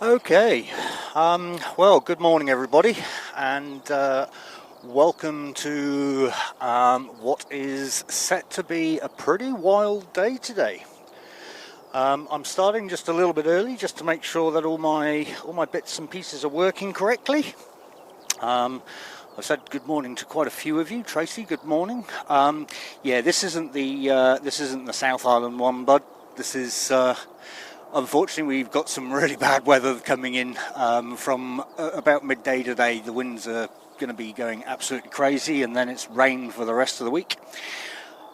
Okay, well, good morning everybody, and welcome to what is set to be a pretty wild day today. I'm starting just a little bit early just to make sure that all my bits and pieces are working correctly. I've said good morning to quite a few of you. Tracy, good morning. Yeah, this isn't the South Island one, bud. This is unfortunately, we've got some really bad weather coming in from about midday today. The winds are going to be going absolutely crazy, and then it's rain for the rest of the week.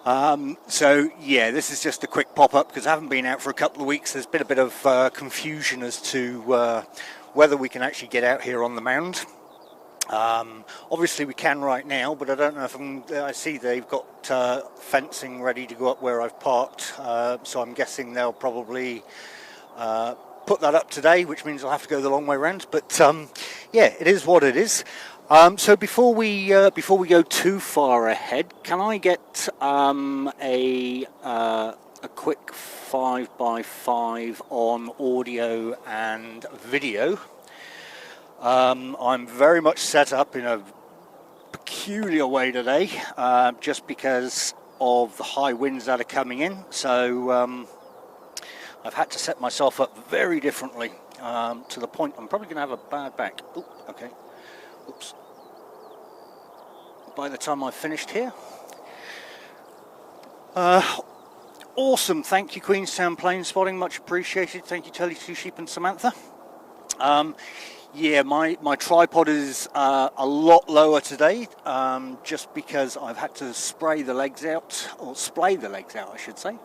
So yeah, this is just a quick pop-up because I haven't been out for a couple of weeks. There's been a bit of confusion as to whether we can actually get out here on the mound. Obviously we can right now, but I don't know if I see they've got fencing ready to go up where I've parked, so I'm guessing they'll probably put that up today, which means I'll have to go the long way around. But yeah, it is what it is. So before we go too far ahead, can I get a quick 5x5 on audio and video? I'm very much set up in a peculiar way today, just because of the high winds that are coming in. So I've had to set myself up very differently, to the point I'm probably going to have a bad back. Ooh, okay. Oops. By the time I've finished here. Awesome. Thank you, Queenstown Planespotting. Much appreciated. Thank you, Telly Two Sheep and Samantha. Yeah, my tripod is a lot lower today, just because I've had to spray the legs out, or splay the legs out, I should say,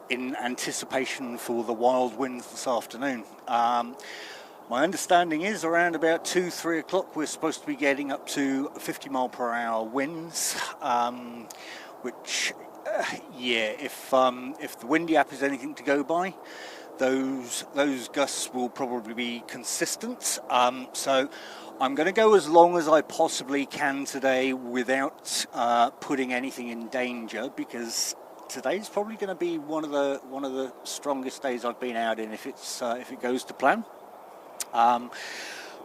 in anticipation for the wild winds this afternoon. My understanding is around about 2-3 o'clock we're supposed to be getting up to 50 mile per hour winds, which yeah, if the windy app is anything to go by, those gusts will probably be consistent. So I'm going to go as long as I possibly can today without putting anything in danger, because today's probably going to be one of the strongest days I've been out in if it goes to plan.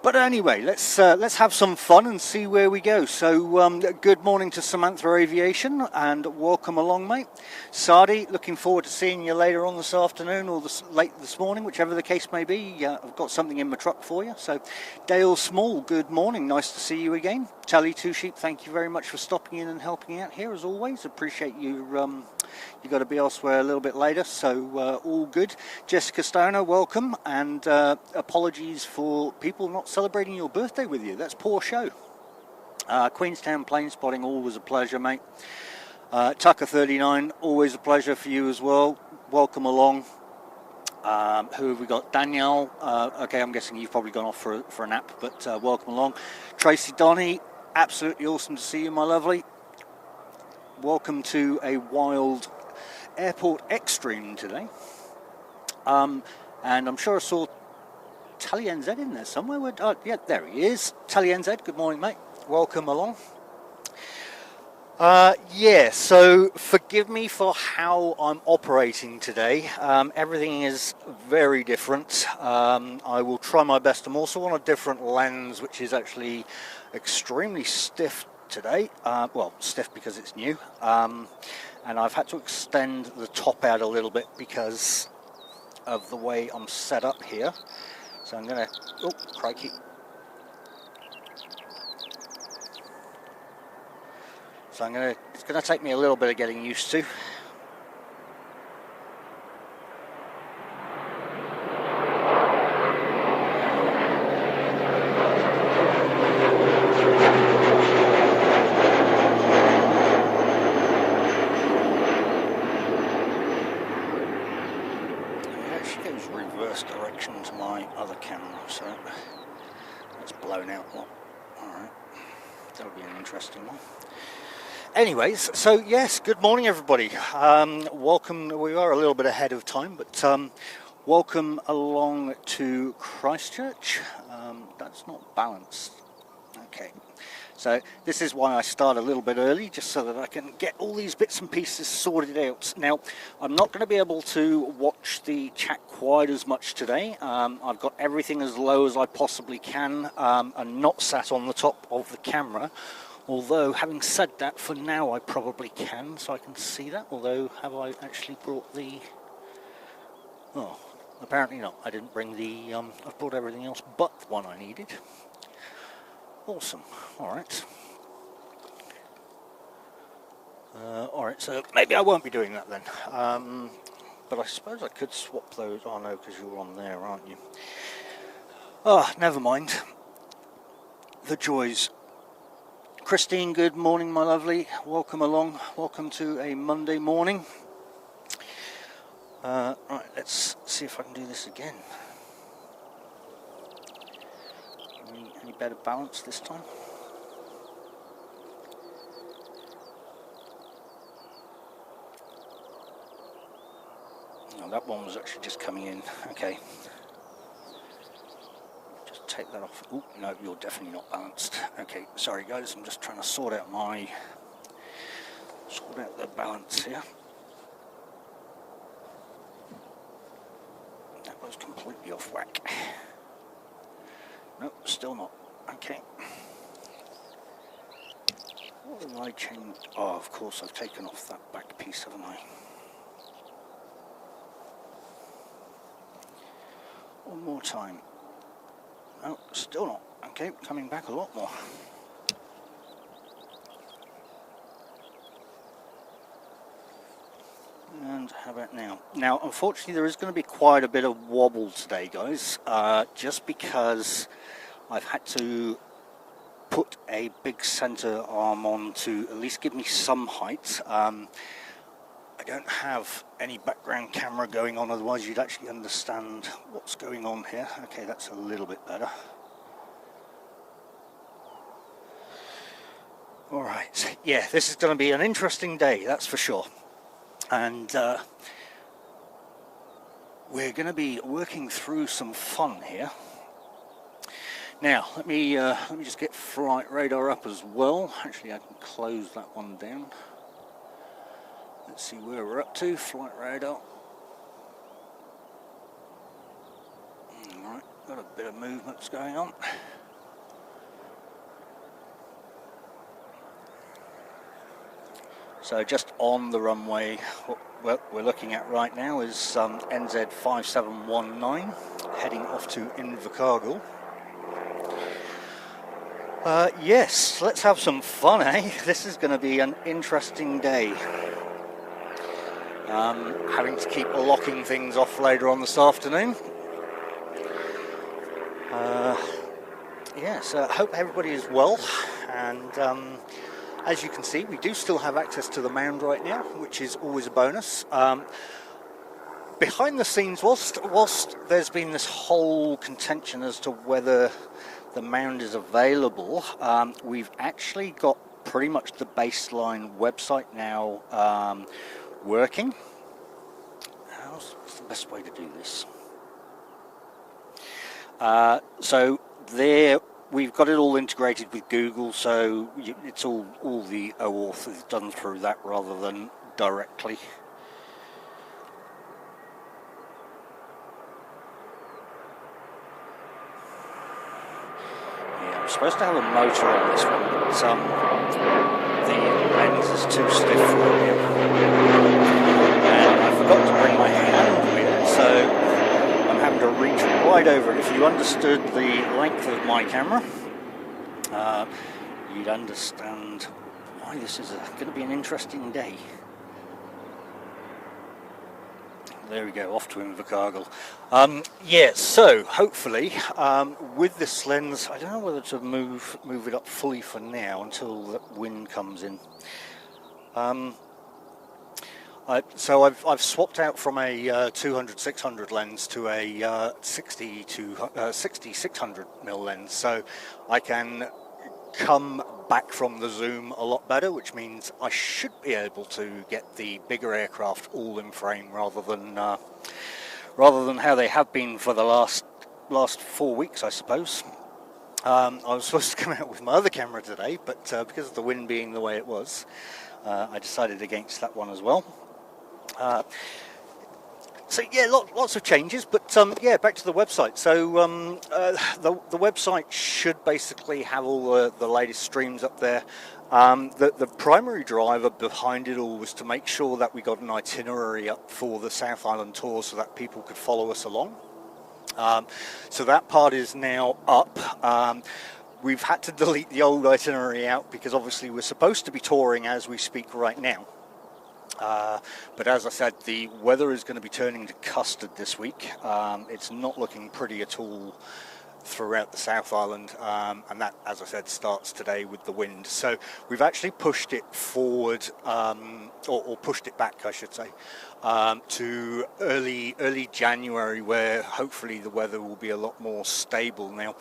But anyway, let's have some fun and see where we go. So good morning to Samantha Aviation, and welcome along, mate. Sadi, looking forward to seeing you later on this afternoon, or late this morning, whichever the case may be. I've got something in my truck for you. So Dale Small, good morning, nice to see you again. Tally Two Sheep, thank you very much for stopping in and helping out here as always. Appreciate you. You got to be elsewhere a little bit later, so all good. Jessica Stoner, welcome, and apologies for people not celebrating your birthday with you. That's poor show. Queenstown Planespotting, always a pleasure, mate. Tucker 39, always a pleasure for you as well. Welcome along. Who have we got? Danielle. Okay, I'm guessing you've probably gone off for a nap, but welcome along. Tracy Donny, absolutely awesome to see you, my lovely. Welcome to a wild airport extreme today. And I'm sure I saw Tally NZ in there somewhere. Yeah, there he is. Tally NZ, good morning, mate. Welcome along. Yeah, so forgive me for how I'm operating today. Everything is very different. I will try my best. I'm also on a different lens, which is actually extremely stiff today. Well, stiff because it's new. And I've had to extend the top out a little bit because of the way I'm set up here. So I'm going to... Oh, crikey. So it's going to take me a little bit of getting used to. It actually goes reverse direction to my other camera, so it's blown out. Alright, that'll be an interesting one. Anyways, so yes, good morning everybody. Welcome, we are a little bit ahead of time, but welcome along to Christchurch. That's not balanced Okay, so this is why I start a little bit early, just so that I can get all these bits and pieces sorted out. Now, I'm not going to be able to watch the chat quite as much today. I've got everything as low as I possibly can and not sat on the top of the camera. Although, having said that, for now I probably can, so I can see that. Although, have I actually brought the... Oh, apparently not. I didn't bring the... I've brought everything else but the one I needed. Awesome. Alright. Alright, so maybe I won't be doing that then. But I suppose I could swap those. Oh no, because you're on there, aren't you? Ah, never mind. The joys. Christine, good morning, my lovely. Welcome along. Welcome to a Monday morning. Right, let's see if I can do this again. Any better balance this time? No, that one was actually just coming in. Okay. Just take that off. Oh, no, you're definitely not balanced. Okay, sorry guys, I'm just trying to sort out the balance here. That was completely off whack. Nope, still not. Okay. What have I changed? Oh, of course, I've taken off that back piece, haven't I? One more time. No, still not. Okay, coming back a lot more. And how about now? Now, unfortunately, there is going to be quite a bit of wobble today, guys, just because I've had to put a big centre arm on to at least give me some height. I don't have any background camera going on, otherwise you'd actually understand what's going on here. Okay, that's a little bit better. Alright, yeah, this is going to be an interesting day, that's for sure. And we're going to be working through some fun here. Now, let me just get flight radar up as well. Actually, I can close that one down. Let's see where we're up to. Flight radar. Alright, got a bit of movements going on. So just on the runway, what we're looking at right now is NZ5719 heading off to Invercargill. Yes, let's have some fun, eh? This is going to be an interesting day. Having to keep locking things off later on this afternoon. Yes, I hope everybody is well, and as you can see, we do still have access to the mound right now, which is always a bonus. Behind the scenes, whilst there's been this whole contention as to whether the mound is available, we've actually got pretty much the baseline website now working. What's the best way to do this? So there, we've got it all integrated with Google, so it's all the OAuth is done through that rather than directly. Yeah, I'm supposed to have a motor on this one, but the lens is too stiff for me. And I forgot to bring my hand with it, so I'm having to reach right over it. If you understood the length of my camera, you'd understand why this is going to be an interesting day. There we go, off to Invercargill. Yeah, so hopefully with this lens, I don't know whether to move it up fully for now until the wind comes in. So I've swapped out from a 200-600 lens to a 60-600mm lens, so I can come back from the zoom a lot better, which means I should be able to get the bigger aircraft all in frame rather than how they have been for the last 4 weeks, I suppose. I was supposed to come out with my other camera today, but because of the wind being the way it was, I decided against that one as well. So yeah, lots of changes, but yeah, back to the website. So the website should basically have all the latest streams up there. The primary driver behind it all was to make sure that we got an itinerary up for the South Island tour so that people could follow us along. So that part is now up. We've had to delete the old itinerary out because obviously we're supposed to be touring as we speak right now. But as I said, the weather is going to be turning to custard this week. It's not looking pretty at all throughout the South Island, and that, as I said, starts today with the wind. So we've actually pushed it forward, or pushed it back, I should say, to early January, where hopefully the weather will be a lot more stable now.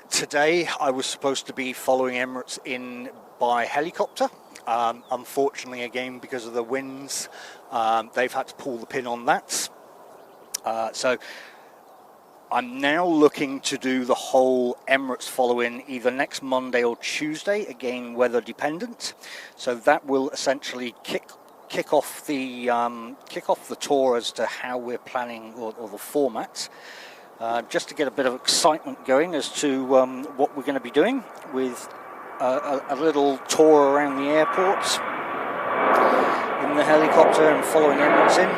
Today I was supposed to be following Emirates in by helicopter. Unfortunately, again, because of the winds, they've had to pull the pin on that. So I'm now looking to do the whole Emirates follow-in either next Monday or Tuesday, again weather dependent. So that will essentially kick off the tour as to how we're planning or the format. Just to get a bit of excitement going as to what we're going to be doing with a little tour around the airport in the helicopter and following Emirates in,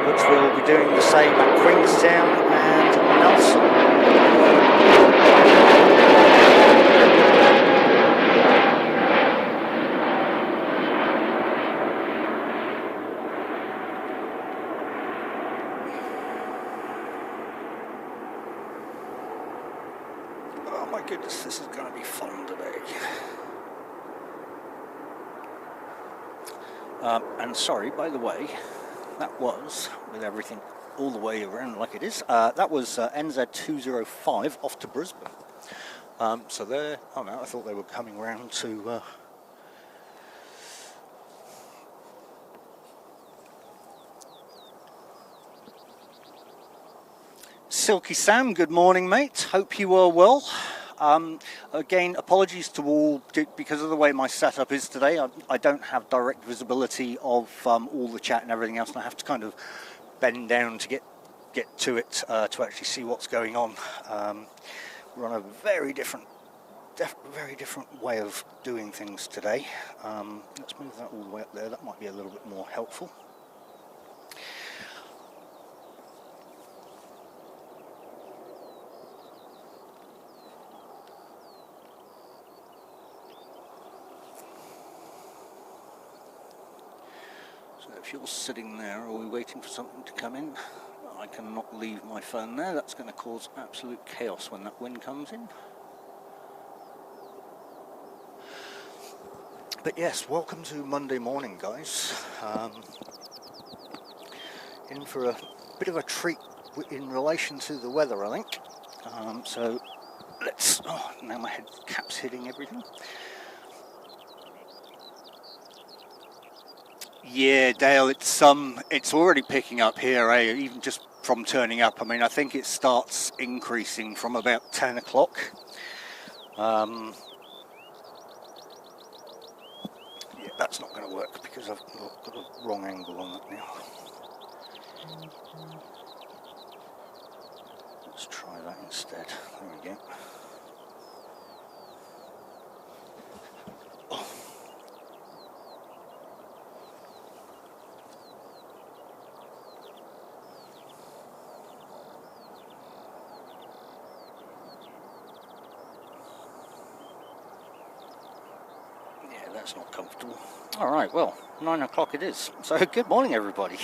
which we'll be doing the same at Queenstown and Nelson. Oh my goodness, this is going to be fun today. And sorry, by the way, that was, with everything all the way around like it is, that was NZ205 off to Brisbane. So there, oh no, I thought they were coming round to... Silky Sam, good morning, mate. Hope you are well. Again, apologies to all, because of the way my setup is today. I don't have direct visibility of all the chat and everything else, and I have to kind of bend down to get to it to actually see what's going on. We're on a very different way of doing things today. Let's move that all the way up there. That might be a little bit more helpful. If you're sitting there, are we waiting for something to come in? I cannot leave my phone there. That's going to cause absolute chaos when that wind comes in. But yes, welcome to Monday morning, guys. In for a bit of a treat in relation to the weather, I think. So let's... Oh, now my head cap's hitting everything. Yeah, Dale, it's already picking up here, even just from turning up. I mean, I think it starts increasing from about 10 o'clock. Yeah, that's not going to work because I've got a wrong angle on that now. Let's try that instead. There we go. That's not comfortable. All right, well, 9 o'clock it is. So good morning, everybody.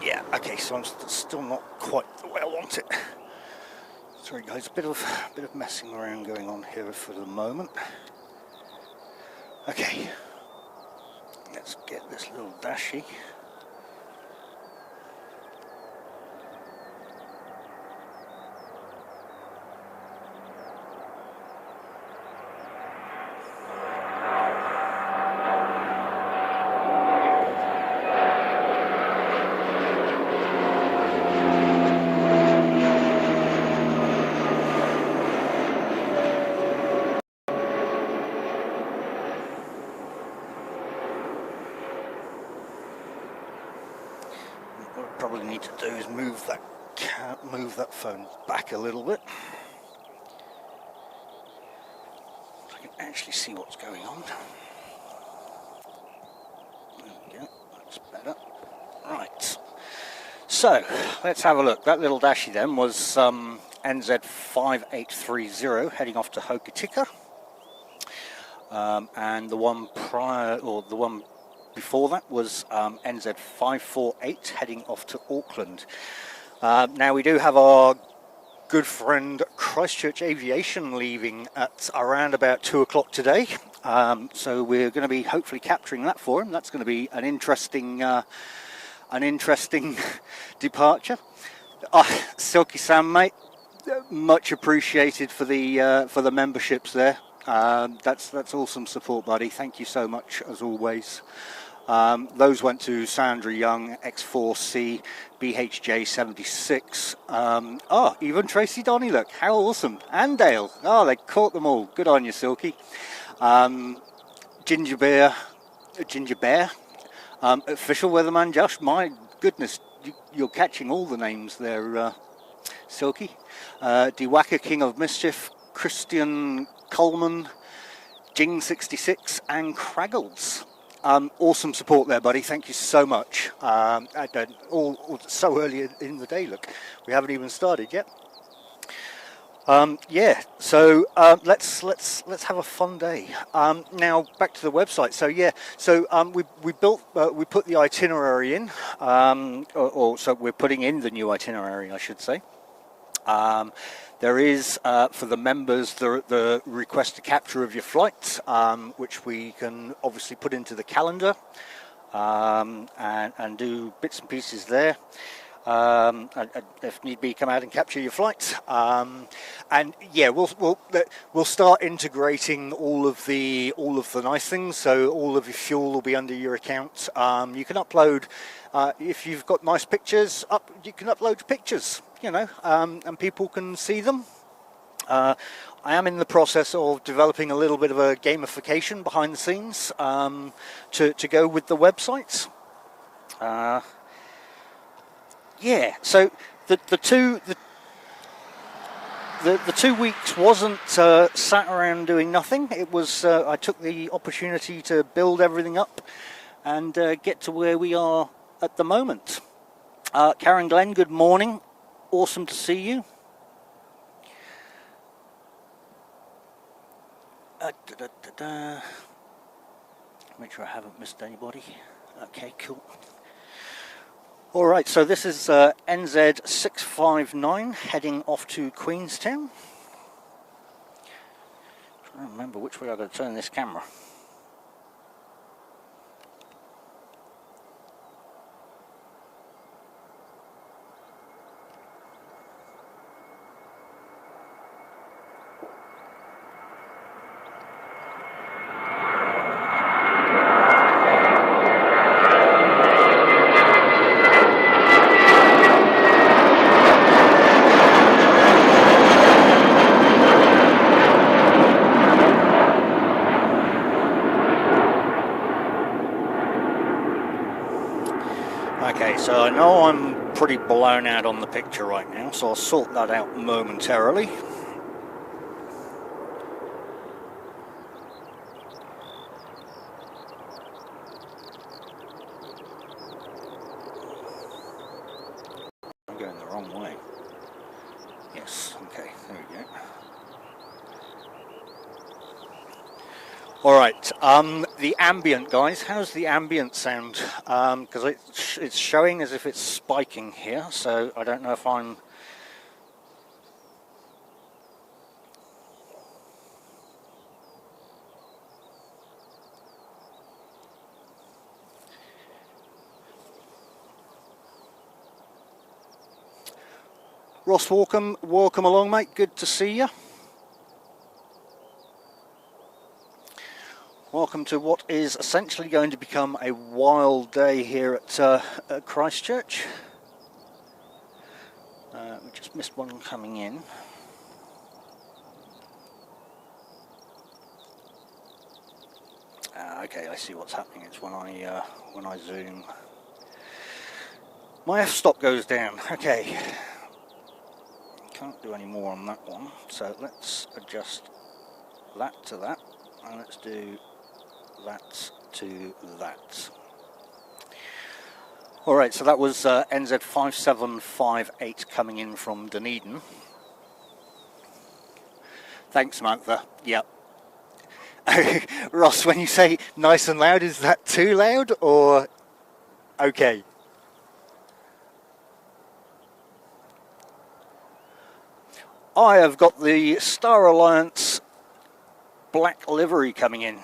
Yeah, okay, so I'm still not quite the way I want it. Sorry guys, a bit of messing around going on here for the moment. Okay, let's get this little dashy. What I probably need to do is move that phone back a little bit so I can actually see what's going on. There we go, that's better. Right, so let's have a look. That little dashy then was NZ5830 heading off to Hokitika, and the one prior, or the one before that, was NZ548 heading off to Auckland. Now we do have our good friend Christchurch Aviation leaving at around about 2 o'clock today, so we're going to be hopefully capturing that for him. That's going to be an interesting departure. Silky Sam, mate, much appreciated for the memberships there. That's awesome support, buddy. Thank you so much as always. Those went to Sandra Young, X4C, BHJ76. Even Tracy Donny, look, how awesome. And Dale. Oh, they caught them all. Good on you, Silky. Ginger Bear, Official Weatherman Josh. My goodness, you're catching all the names there, Silky. Dewaka King of Mischief, Christian Coleman, Jing66, and Craggles. Awesome support there, buddy. Thank you so much. All so early in the day. Look, we haven't even started yet. Yeah. So let's have a fun day. Now back to the website. So yeah. So we put the itinerary in, so we're putting in the new itinerary, I should say. There is, for the members, the request to capture of your flight, which we can obviously put into the calendar and do bits and pieces there. And if need be, come out and capture your flight. And yeah, we'll start integrating all of the nice things. So all of your fuel will be under your account. You can upload if you've got nice pictures. You can upload pictures. You know, and people can see them. I am in the process of developing a little bit of a gamification behind the scenes to go with the website. Yeah, so the 2 weeks wasn't sat around doing nothing. It was I took the opportunity to build everything up and get to where we are at the moment. Karen Glenn, good morning. Awesome to see you. Make sure I haven't missed anybody. Okay, cool. All right, so this is NZ659 heading off to Queenstown. Trying to remember which way I've got to turn this camera. So I know I'm pretty blown out on the picture right now, so I'll sort that out momentarily. I'm going the wrong way. Yes, okay, there we go. All right, the ambient, guys. How's the ambient sound? Because it's showing as if it's spiking here, so I don't know if I'm... Ross, welcome along, mate. Good to see you. Welcome to what is essentially going to become a wild day here at Christchurch. We just missed one coming in. Okay, I see what's happening. It's when I zoom. My f-stop goes down. Okay. Can't do any more on that one, so let's adjust that to that, and let's do that to that. Alright, so that was NZ5758 coming in from Dunedin. Thanks, Samantha. Yep. Ross, when you say nice and loud, is that too loud or okay? I have got the Star Alliance black livery coming in.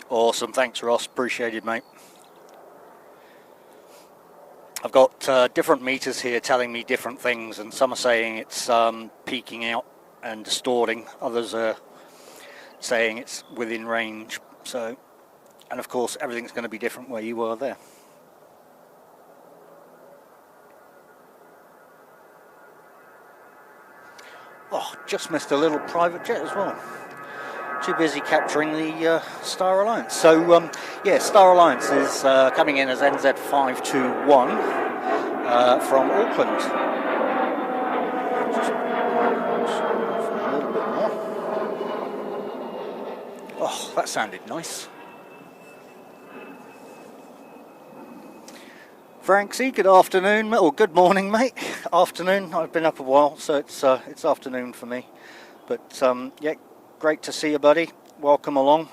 Awesome, thanks Ross, appreciated mate. I've got different meters here telling me different things, and some are saying it's peaking out and distorting, others are saying it's within range. So, and of course everything's going to be different where you are there. Oh, just missed a little private jet as well. Too busy capturing the Star Alliance. So, yeah, Star Alliance is coming in as NZ521 from Auckland. Just a little bit more. Oh, that sounded nice. Franksy, good afternoon, or good morning, mate. Afternoon. I've been up a while, so it's afternoon for me. But yeah. Great to see you, buddy. Welcome along.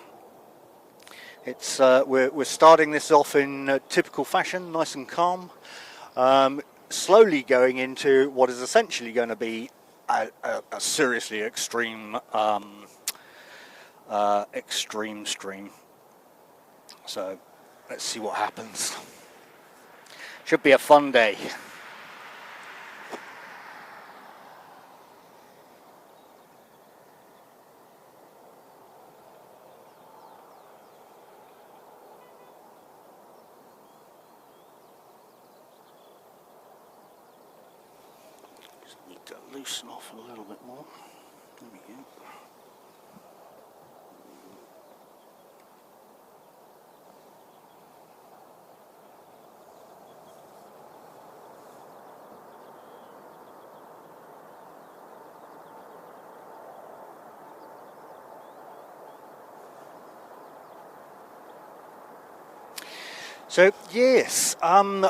It's we're starting this off in typical fashion, nice and calm. Slowly going into what is essentially going to be a seriously extreme extreme stream. So let's see what happens. Should be a fun day. Loosen off a little bit more. There we go. So yes,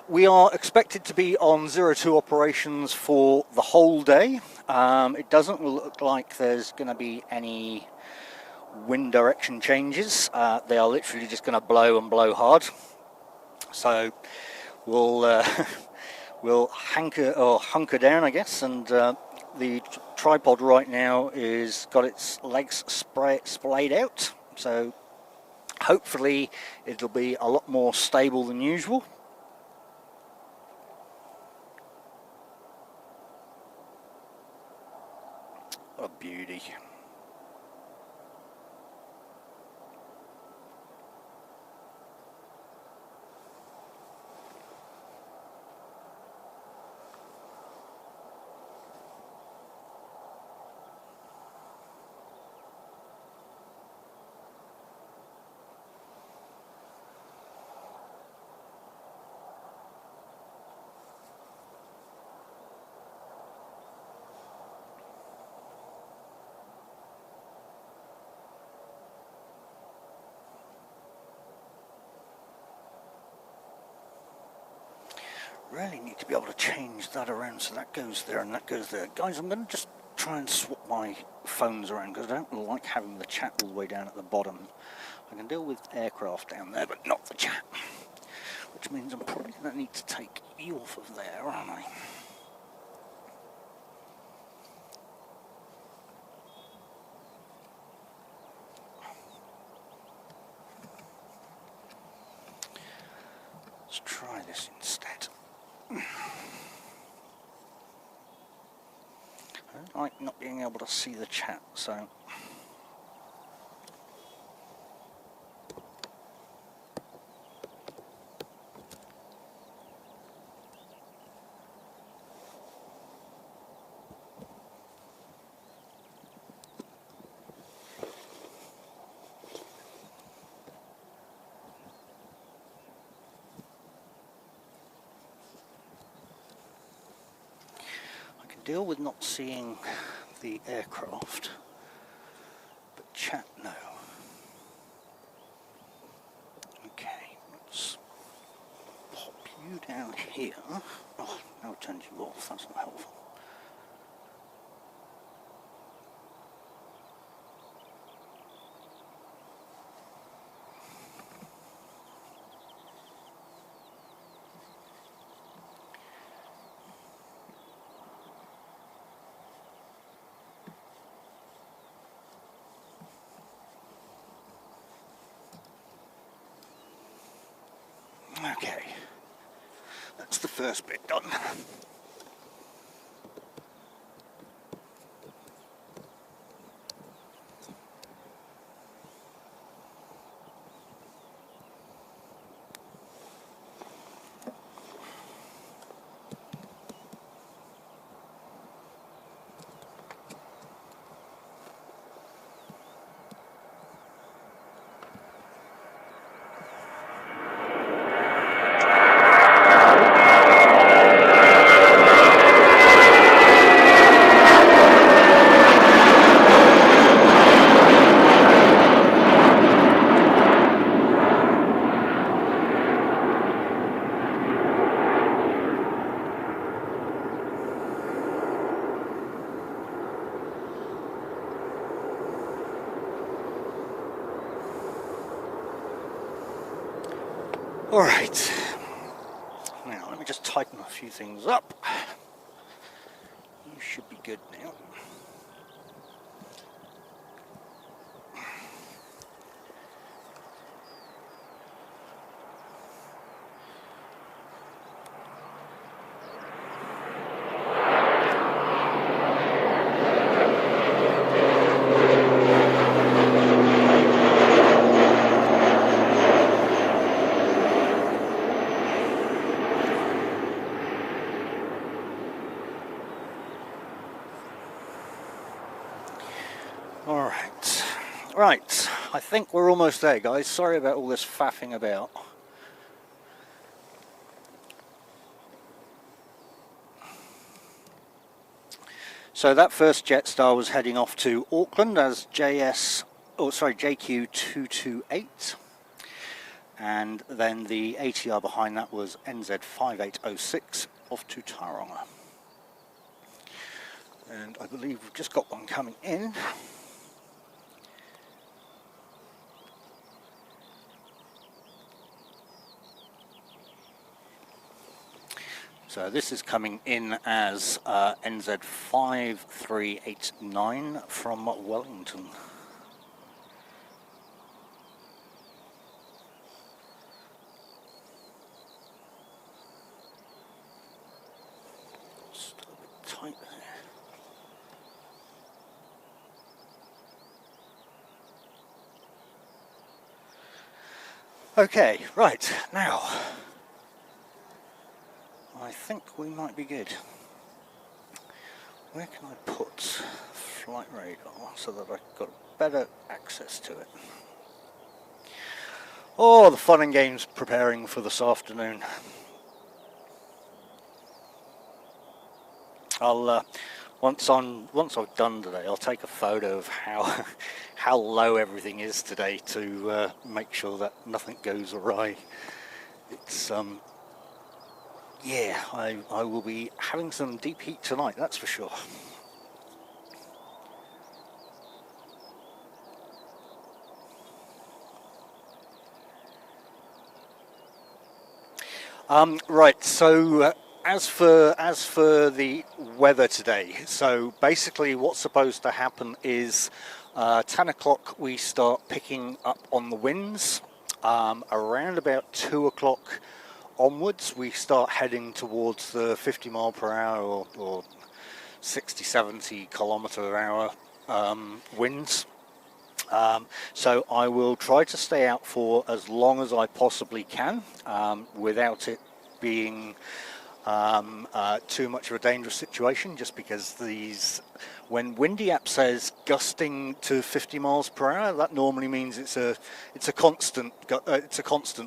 we are expected to be on 02 operations for the whole day. It doesn't look like there's going to be any wind direction changes. They are literally just going to blow and blow hard. So we'll we'll hunker down, I guess. And the tripod right now is got its legs splayed out. So hopefully it'll be a lot more stable than usual. What a beauty. really need to be able to change that around so that goes there and that goes there. Guys, I'm going to just try and swap my phones around because I don't like having the chat all the way down at the bottom. I can deal with aircraft down there, but not the chat. Which means I'm probably going to need to take you off of there, aren't I? Let's try this instead. I don't like not being able to see the chat, so... deal with not seeing the aircraft, but chat no. Okay, let's pop you down here. Oh, now it turns you off, that's not helpful. Okay, that's the first bit done. Alright, now let me just tighten a few things up. You should be good now. Right, I think we're almost there, guys. Sorry about all this faffing about. So that first Jetstar was heading off to Auckland as JQ228, and then the ATR behind that was NZ5806 off to Tauranga. And I believe we've just got one coming in. So this is coming in as NZ5389 from Wellington. Still a bit tight there. Okay, right, now I think we might be good. Where can I put flight radar so that I've got better access to it? Oh, the fun and games preparing for this afternoon. I'll once I've done today, I'll take a photo of how low everything is today to make sure that nothing goes awry. It's Yeah, I will be having some deep heat tonight, that's for sure. Right, so as for the weather today, so basically what's supposed to happen is 10 o'clock we start picking up on the winds. Around about 2 o'clock onwards we start heading towards the 50 mile per hour or 60-70 kilometre per hour winds. So I will try to stay out for as long as I possibly can without it being too much of a dangerous situation, just because when windy app says gusting to 50 miles per hour, that normally means it's a constant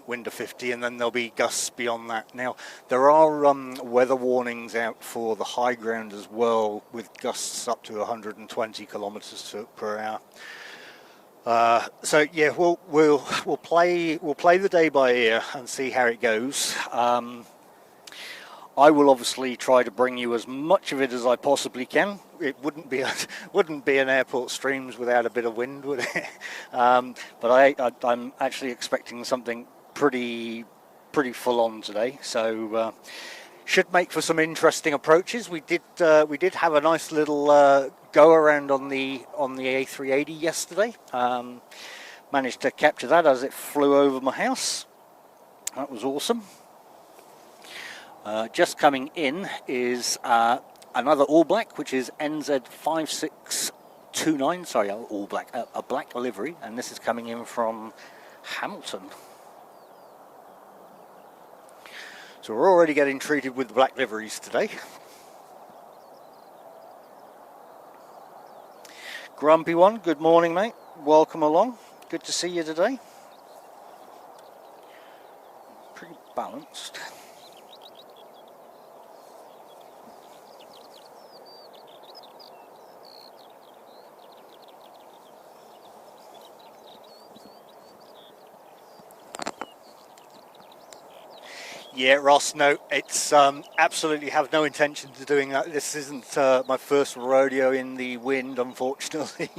wind of 50, and then there'll be gusts beyond that. Now there are weather warnings out for the high ground as well, with gusts up to 120 kilometers per hour. So yeah, we'll play the day by ear and see how it goes. I will obviously try to bring you as much of it as I possibly can. It wouldn't be an airport streams without a bit of wind, would it? But I'm actually expecting something pretty full on today. So should make for some interesting approaches. We did have a nice little go around on the A380 yesterday. Managed to capture that as it flew over my house. That was awesome. Just coming in is another all black, which is NZ5629. Sorry, all black, a black livery, and this is coming in from Hamilton. So we're already getting treated with the black liveries today. Grumpy one, good morning, mate. Welcome along. Good to see you today. Pretty balanced. Yeah, Ross, no, it's absolutely have no intention of doing that. This isn't my first rodeo in the wind, unfortunately.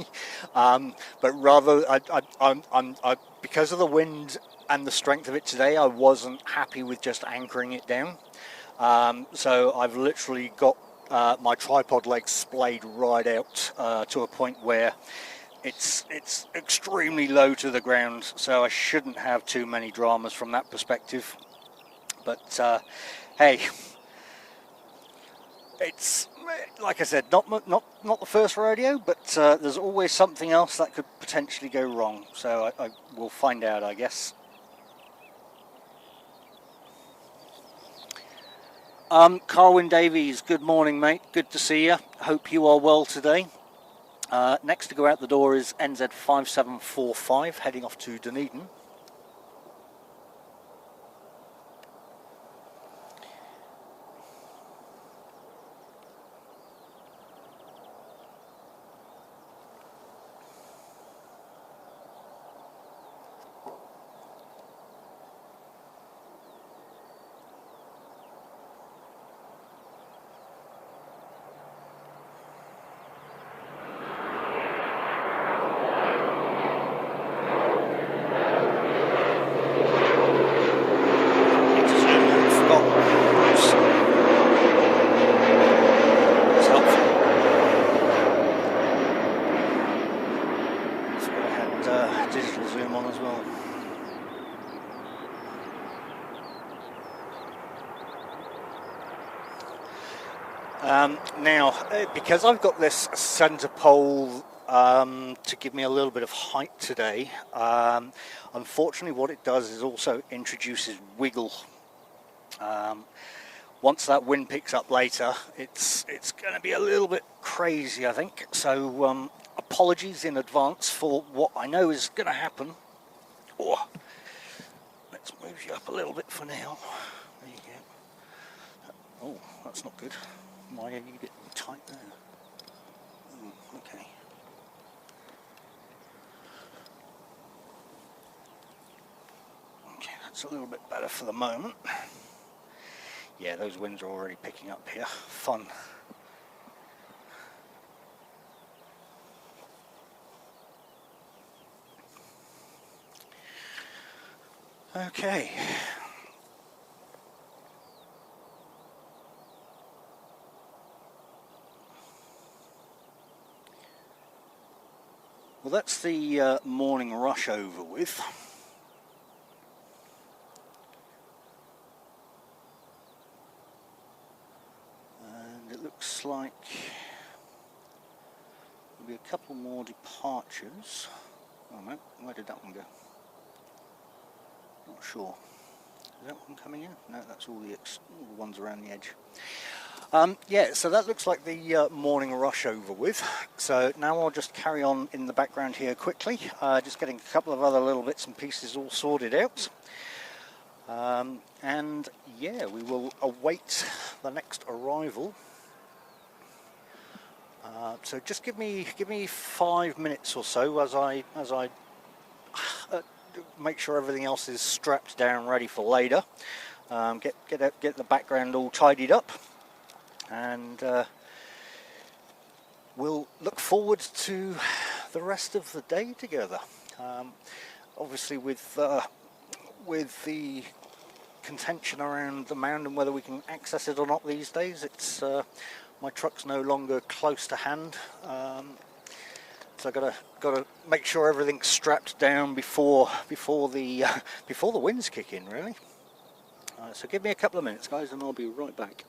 But rather, because of the wind and the strength of it today, I wasn't happy with just anchoring it down. So I've literally got my tripod legs splayed right out to a point where it's extremely low to the ground. So I shouldn't have too many dramas from that perspective. But hey, it's like I said, not the first rodeo, but there's always something else that could potentially go wrong. So I will find out, I guess. Carwin Davies, good morning, mate. Good to see you. Hope you are well today. Next to go out the door is NZ5745, heading off to Dunedin. Now, because I've got this centre pole to give me a little bit of height today, unfortunately what it does is also introduces wiggle. Once that wind picks up later, it's going to be a little bit crazy, I think. So apologies in advance for what I know is going to happen. Oh, let's move you up a little bit for now. There you go. Oh, that's not good. Why are you getting tight there? Okay. Okay, that's a little bit better for the moment. Yeah, those winds are already picking up here. Fun. Okay. Well, that's the morning rush over with. And it looks like there'll be a couple more departures. Oh no, where did that one go? Not sure. Is that one coming in? No, that's all the ones around the edge. Yeah, so that looks like the morning rush over with. So now I'll just carry on in the background here quickly, just getting a couple of other little bits and pieces all sorted out. And yeah, we will await the next arrival. So just give me 5 minutes or so as I make sure everything else is strapped down, ready for later. Get the background all tidied up, and we'll look forward to the rest of the day together. Obviously, with the contention around the mound and whether we can access it or not these days, it's my truck's no longer close to hand. So I gotta make sure everything's strapped down before the winds kick in, really. So give me a couple of minutes, guys, and I'll be right back.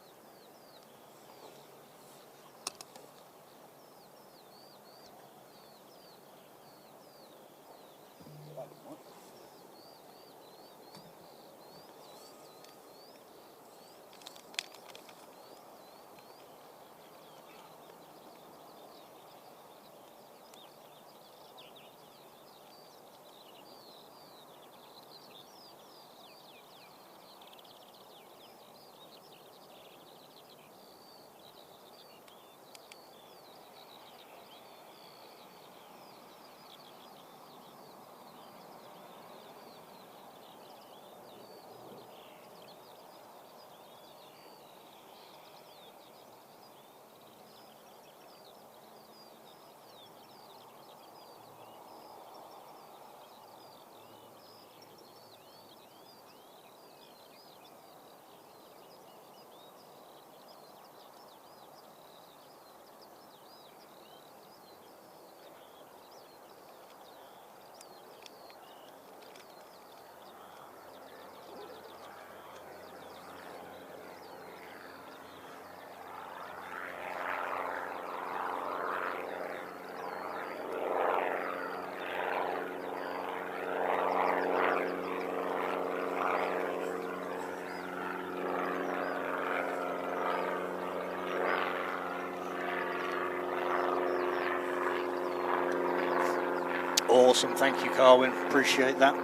Awesome, thank you, Carwin. Appreciate that.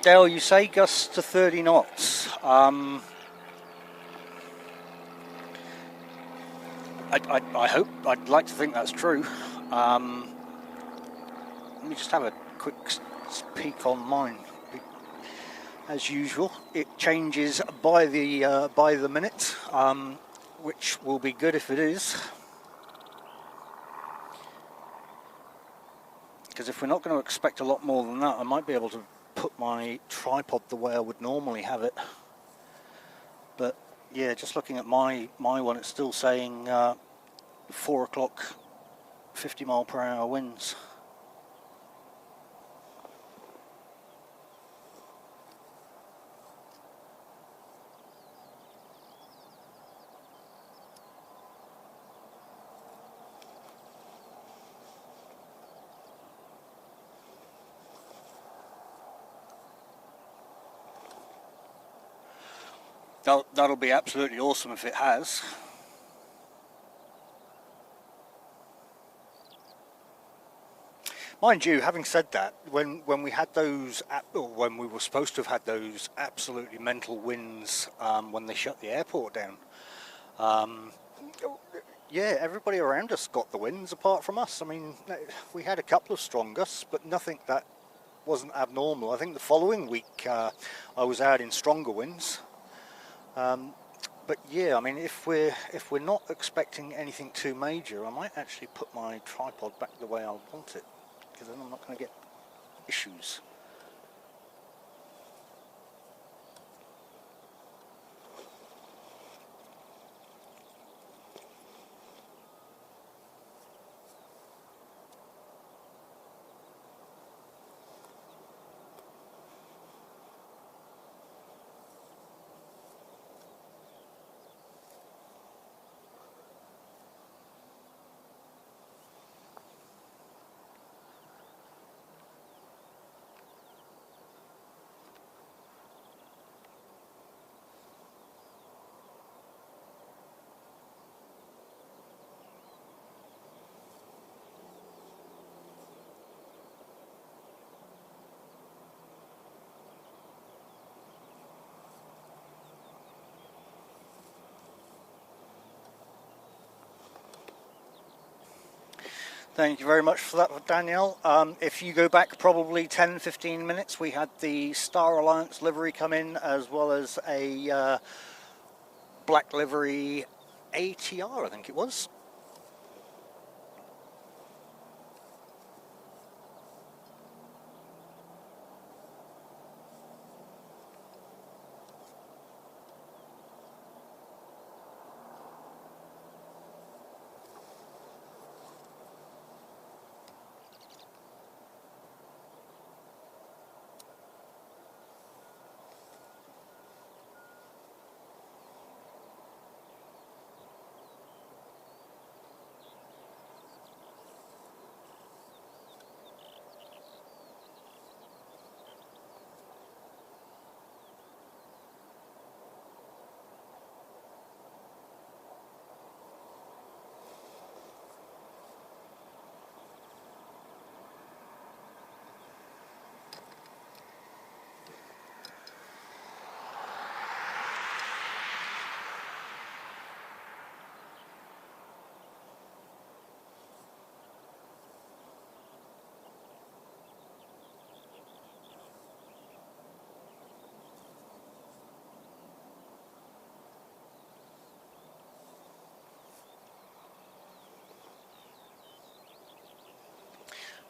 Dale, you say gusts to 30 knots. I hope, I'd like to think that's true. Let me just have a quick peek on mine. As usual, it changes by the minute, which will be good if it is. Because if we're not going to expect a lot more than that, I might be able to put my tripod the way I would normally have it. But yeah, just looking at my one, it's still saying 4 o'clock, 50 mile per hour winds. That'll be absolutely awesome if it has. Mind you, having said that, when we had those, or when we were supposed to have had those absolutely mental winds when they shut the airport down, yeah, everybody around us got the winds apart from us. I mean, we had a couple of strong gusts, but nothing that wasn't abnormal. I think the following week I was out in stronger winds. But yeah, I mean, if we're not expecting anything too major, I might actually put my tripod back the way I want it, because then I'm not going to get issues. Thank you very much for that, Danielle. If you go back probably 10-15 minutes, we had the Star Alliance livery come in, as well as a black livery ATR, I think it was.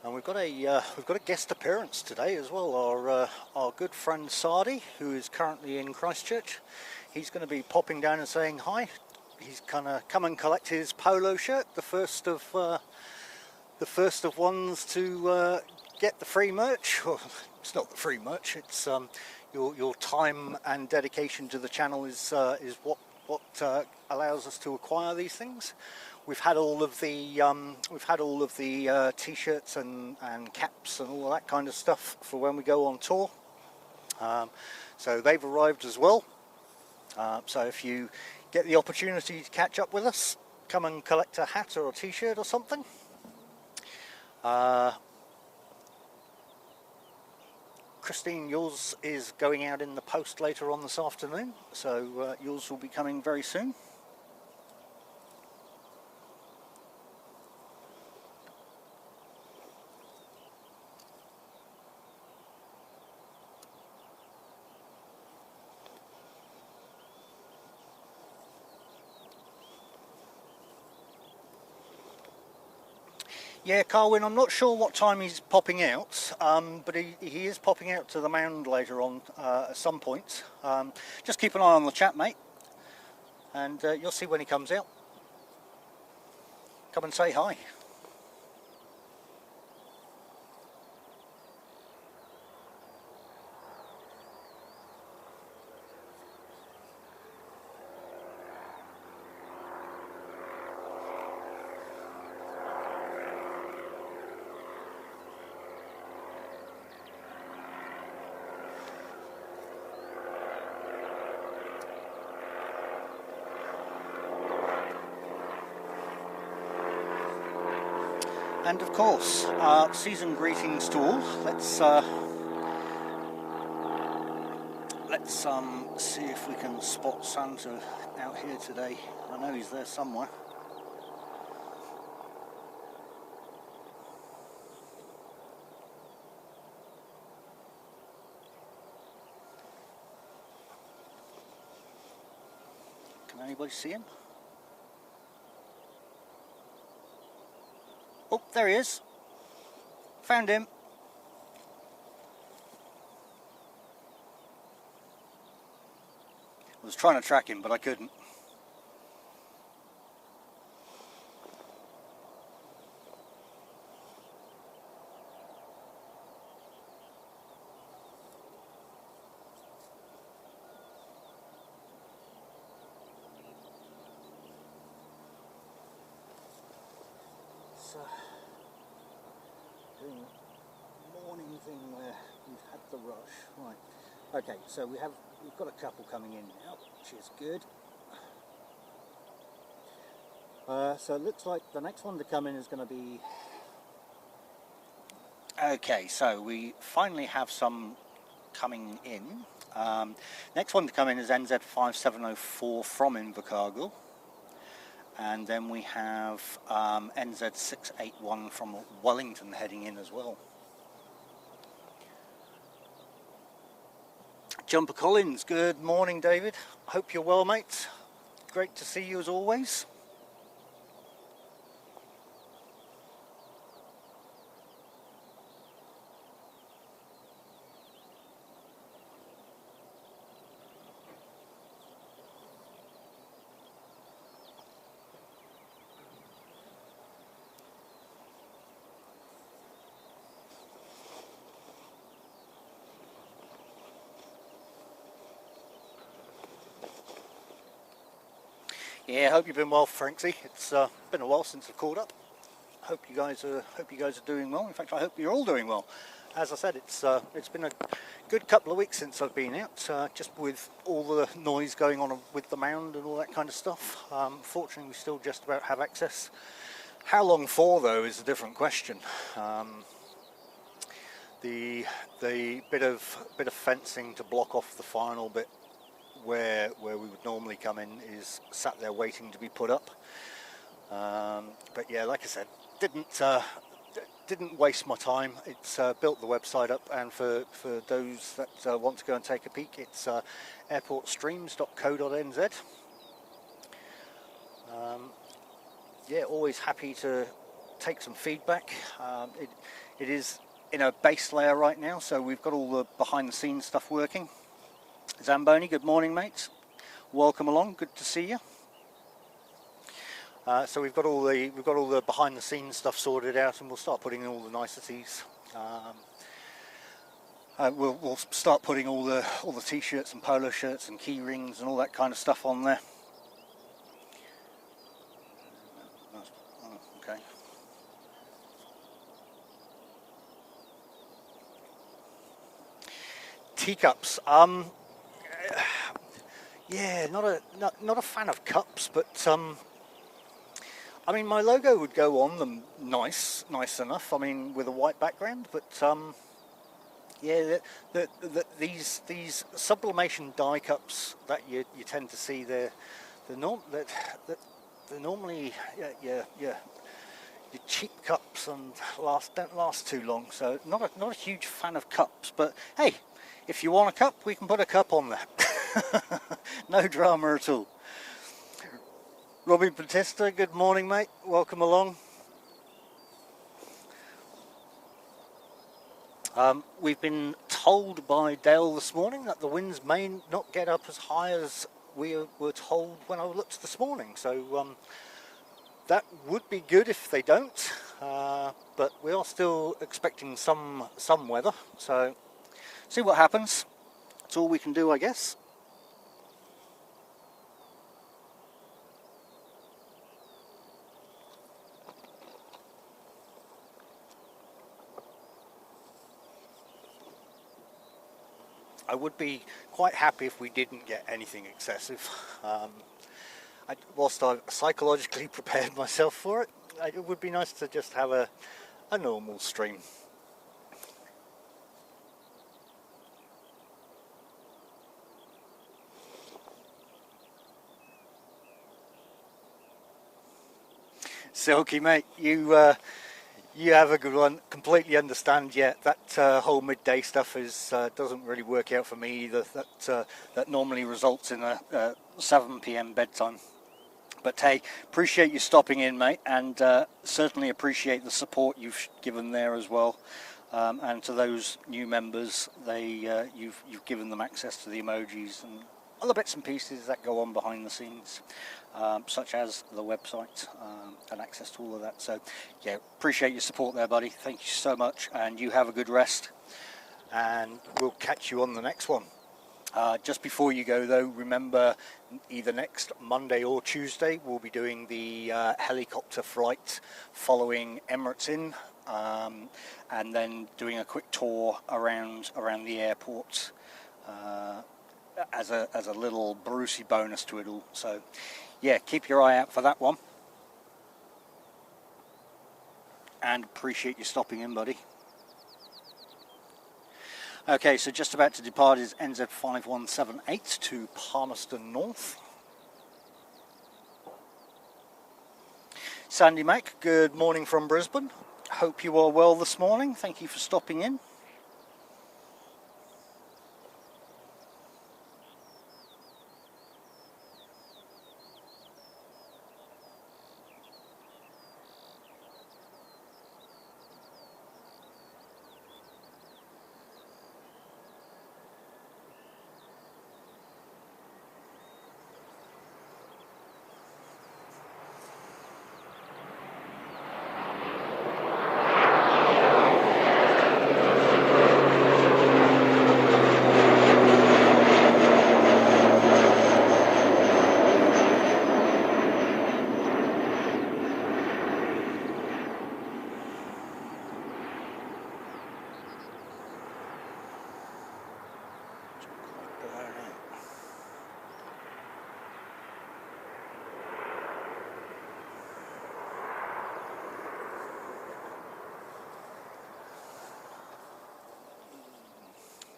And we've got a guest appearance today as well. Our good friend Sardi, who is currently in Christchurch, he's going to be popping down and saying hi. He's gonna come and collect his polo shirt, the first of ones to get the free merch. Well, it's not the free merch. It's your time and dedication to the channel is what allows us to acquire these things. We've had all of the t-shirts and caps and all of that kind of stuff for when we go on tour. So they've arrived as well. So if you get the opportunity to catch up with us, come and collect a hat or a t-shirt or something. Christine, yours is going out in the post later on this afternoon, so yours will be coming very soon. Yeah, Carwin, I'm not sure what time he's popping out, but he is popping out to the mound later on at some point. Just keep an eye on the chat, mate, and you'll see when he comes out. Come and say hi. And of course, season greetings to all. Let's see if we can spot Santa out here today. I know he's there somewhere. Anybody see him? Oh, there he is. Found him. I was trying to track him, but I couldn't. So, doing a morning thing where we've had the rush. Right. Okay, so we've got a couple coming in now, which is good. So it looks like the next one to come in is going to be... Okay, so we finally have some coming in. Next one to come in is NZ5704 from Invercargill. And then we have NZ681 from Wellington heading in as well. Jumper Collins, good morning, David. Hope you're well, mate. Great to see you as always. Yeah, I hope you've been well, Franksy. It's been a while since I've caught up. Hope you guys are doing well. In fact, I hope you're all doing well. As I said, it's been a good couple of weeks since I've been out, just with all the noise going on with the mound and all that kind of stuff. Fortunately, we still just about have access. How long for, though, is a different question. The bit of fencing to block off the final bit where we would normally come in is sat there waiting to be put up. But yeah, like I said, didn't waste my time. It's built the website up, and for those that want to go and take a peek, it's airportstreams.co.nz. Yeah, always happy to take some feedback. It is in a base layer right now, so we've got all the behind the scenes stuff working. Zamboni, good morning, mates. Welcome along. Good to see you. So we've got all the behind the scenes stuff sorted out, and we'll start putting in all the niceties. We'll start putting all the t-shirts and polo shirts and key rings and all that kind of stuff on there. Okay. Teacups. Yeah, not a fan of cups, but I mean, my logo would go on them nice enough. I mean, with a white background, but yeah, these sublimation die cups that you tend to see, they're normally your cheap cups and don't last too long. So not a huge fan of cups, but hey, if you want a cup, we can put a cup on there. No drama at all. Robbie Batista, good morning, mate. Welcome along. We've been told by Dale this morning that the winds may not get up as high as we were told when I looked this morning. So that would be good if they don't. But we are still expecting some weather. So see what happens. That's all we can do, I guess. I would be quite happy if we didn't get anything excessive. Whilst I've psychologically prepared myself for it, it would be nice to just have a normal stream. Silky, mate, you You have a good one. Completely understand. Yeah, that whole midday stuff is doesn't really work out for me either. That normally results in a 7 p.m. bedtime. But hey, appreciate you stopping in, mate, and certainly appreciate the support you've given there as well. And to those new members, you've given them access to the emojis and other bits and pieces that go on behind the scenes, such as the website and access to all of that. So, yeah, appreciate your support there, buddy. Thank you so much, and you have a good rest. And we'll catch you on the next one. Just before you go, though, remember either next Monday or Tuesday we'll be doing the helicopter flight following Emirates in, and then doing a quick tour around the airport as a little Brucey bonus to it all. So, yeah, keep your eye out for that one. And appreciate you stopping in, buddy. Okay, so just about to depart is NZ5178 to Palmerston North. Sandy Mac, good morning from Brisbane. Hope you are well this morning. Thank you for stopping in.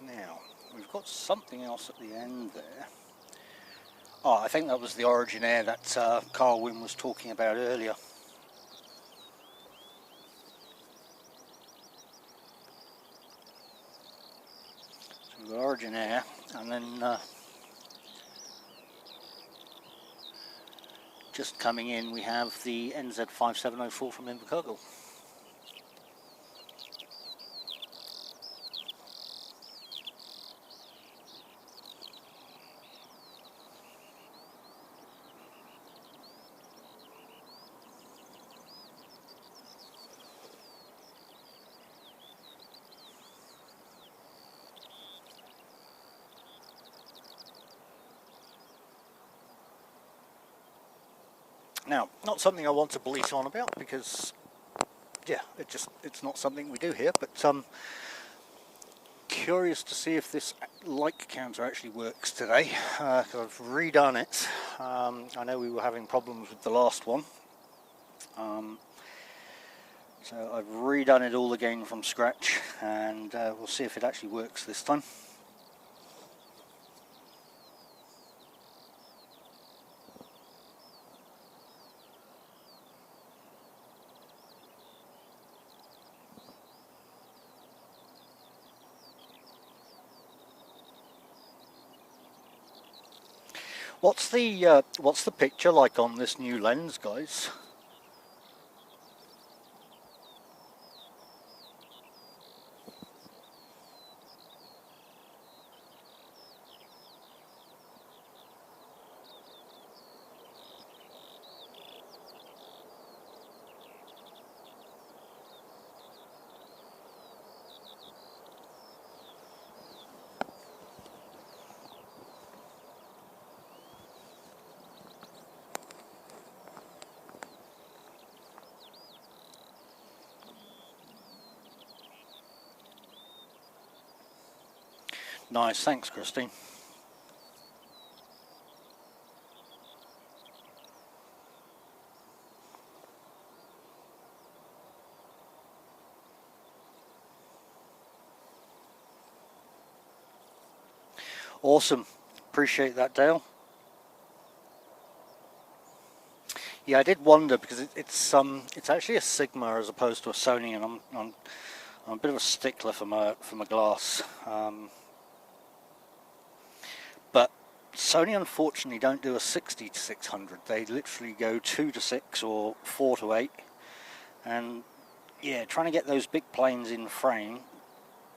Now, we've got something else at the end there. Oh, I think that was the Origin Air that Carl Wynn was talking about earlier. So we've got Origin Air, and then just coming in we have the NZ5704 from Invercargill. Now, not something I want to bleat on about because, yeah, it's not something we do here, but curious to see if this light counter actually works today, because I've redone it. I know we were having problems with the last one, so I've redone it all again from scratch, and we'll see if it actually works this time. What's the picture like on this new lens, guys? Nice, thanks, Christine. Awesome, appreciate that, Dale. Yeah, I did wonder because it's actually a Sigma as opposed to a Sony, and I'm a bit of a stickler for my glass. But Sony unfortunately don't do a 60 to 600. They literally go 2 to 6 or 4 to 8, and yeah, trying to get those big planes in frame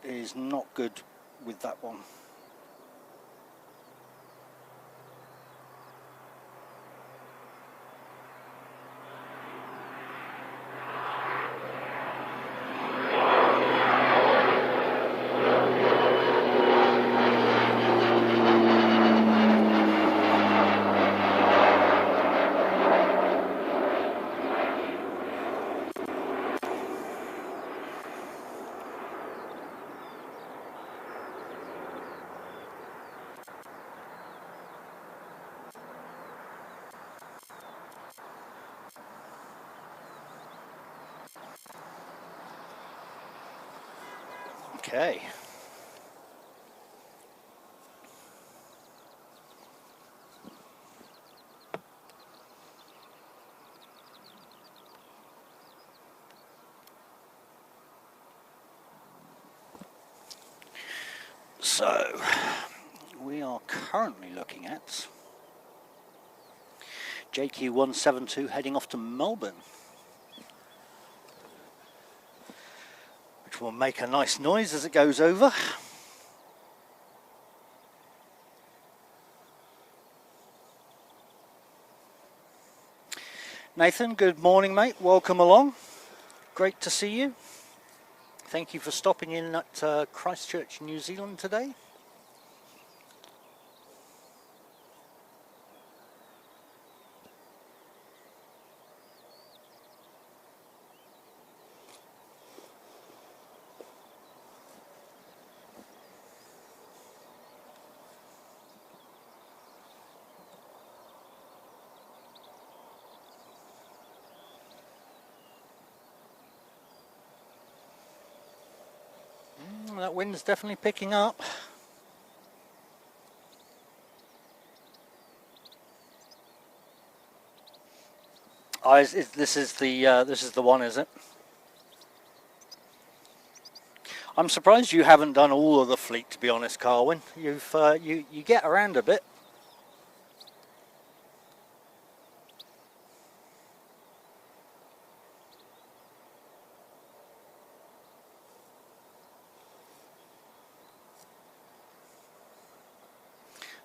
is not good with that one. Okay. So, we are currently looking at JQ172 heading off to Melbourne, which will make a nice noise as it goes over. Nathan, good morning, mate. Welcome along. Great to see you. Thank you for stopping in at Christchurch, New Zealand today. That wind's definitely picking up. Oh, this is the one, is it? I'm surprised you haven't done all of the fleet, to be honest, Carwin. You get around a bit.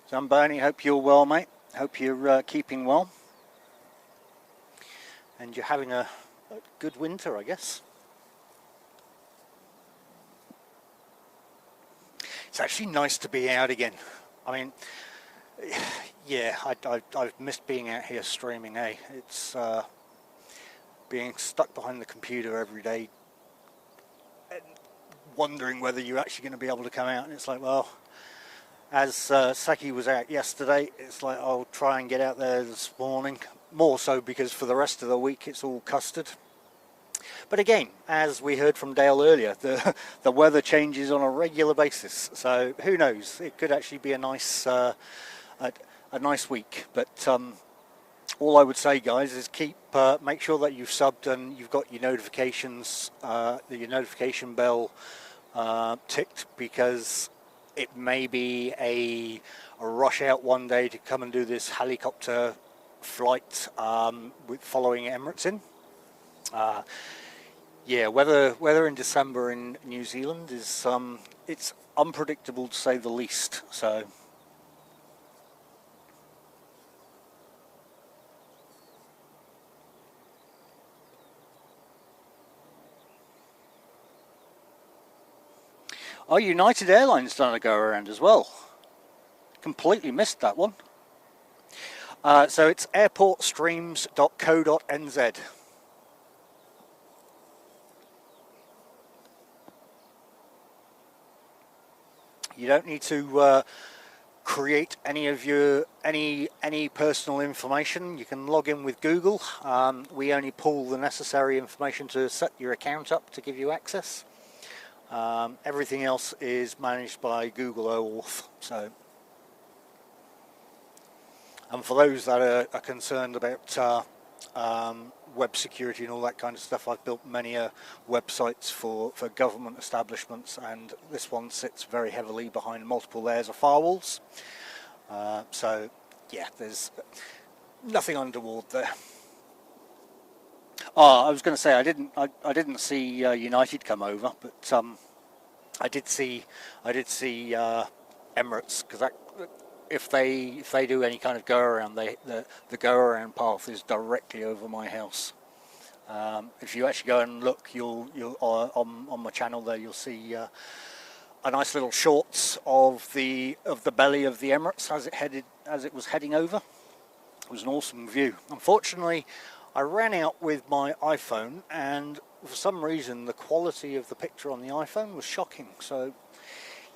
Zamboni, hope you're well, mate. Hope you're keeping well. And you're having a good winter, I guess. It's actually nice to be out again. I mean, yeah, I've missed being out here streaming, eh? It's being stuck behind the computer every day and wondering whether you're actually going to be able to come out. And it's like, well, as Saki was out yesterday, it's like I'll try and get out there this morning. More so because for the rest of the week it's all custard. But again, as we heard from Dale earlier, the weather changes on a regular basis. So who knows? It could actually be a nice nice week. But all I would say, guys, is make sure that you've subbed and you've got your notifications, your notification bell ticked, because it may be a rush out one day to come and do this helicopter flight with following Emirates in. Yeah, weather in December in New Zealand is it's unpredictable to say the least. So oh, United Airlines done a go around as well. Completely missed that one. So it's airportstreams.co.nz. You don't need to create any of your any personal information. You can log in with Google. We only pull the necessary information to set your account up to give you access. Everything else is managed by Google OAuth. So, and for those that are concerned about web security and all that kind of stuff. I've built many websites for government establishments, and this one sits very heavily behind multiple layers of firewalls. So yeah, there's nothing untoward there. Oh, I was going to say I didn't see United come over, but I did see Emirates, because if they do any kind of go around, the go around path is directly over my house. If you actually go and look, you'll on my channel there, you'll see a nice little shorts of the belly of the Emirates as it was heading over. It was an awesome view. Unfortunately, I ran out with my iPhone, and for some reason the quality of the picture on the iPhone was shocking. So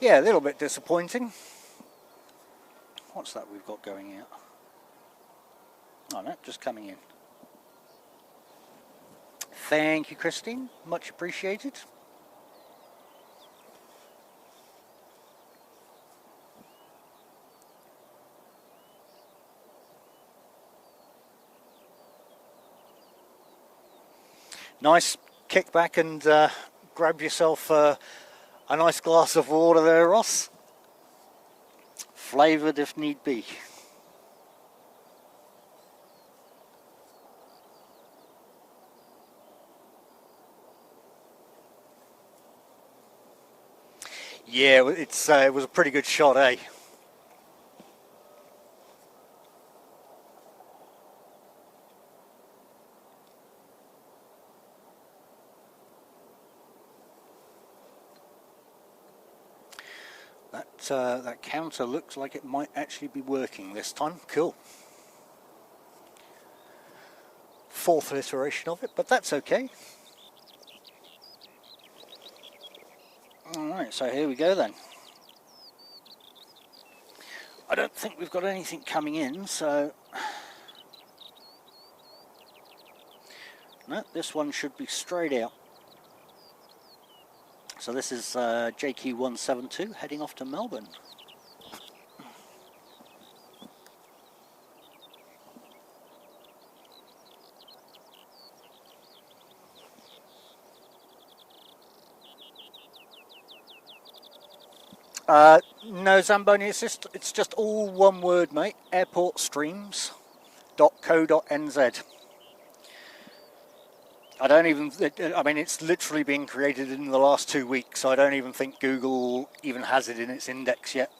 yeah, a little bit disappointing. What's that we've got going out? Oh no, just coming in. Thank you, Christine, much appreciated. Nice, kick back and grab yourself a nice glass of water there, Ross. Flavoured if need be. Yeah, it was a pretty good shot, eh? That counter looks like it might actually be working this time. Cool. Fourth iteration of it, but that's okay. Alright, so here we go then. I don't think we've got anything coming in, so no, this one should be straight out. So this is JQ172 heading off to Melbourne. No, Zamboni, it's just all one word, mate. airportstreams.co.nz. I mean, it's literally been created in the last 2 weeks, so I don't even think Google even has it in its index yet.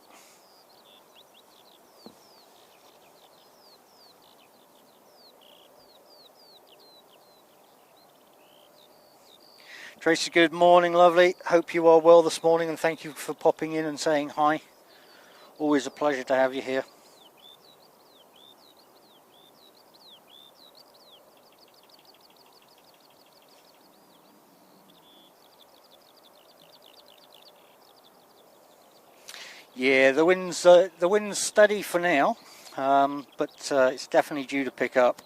Tracy, good morning, lovely. Hope you are well this morning, and thank you for popping in and saying hi. Always a pleasure to have you here. Yeah, the wind's steady for now, but it's definitely due to pick up.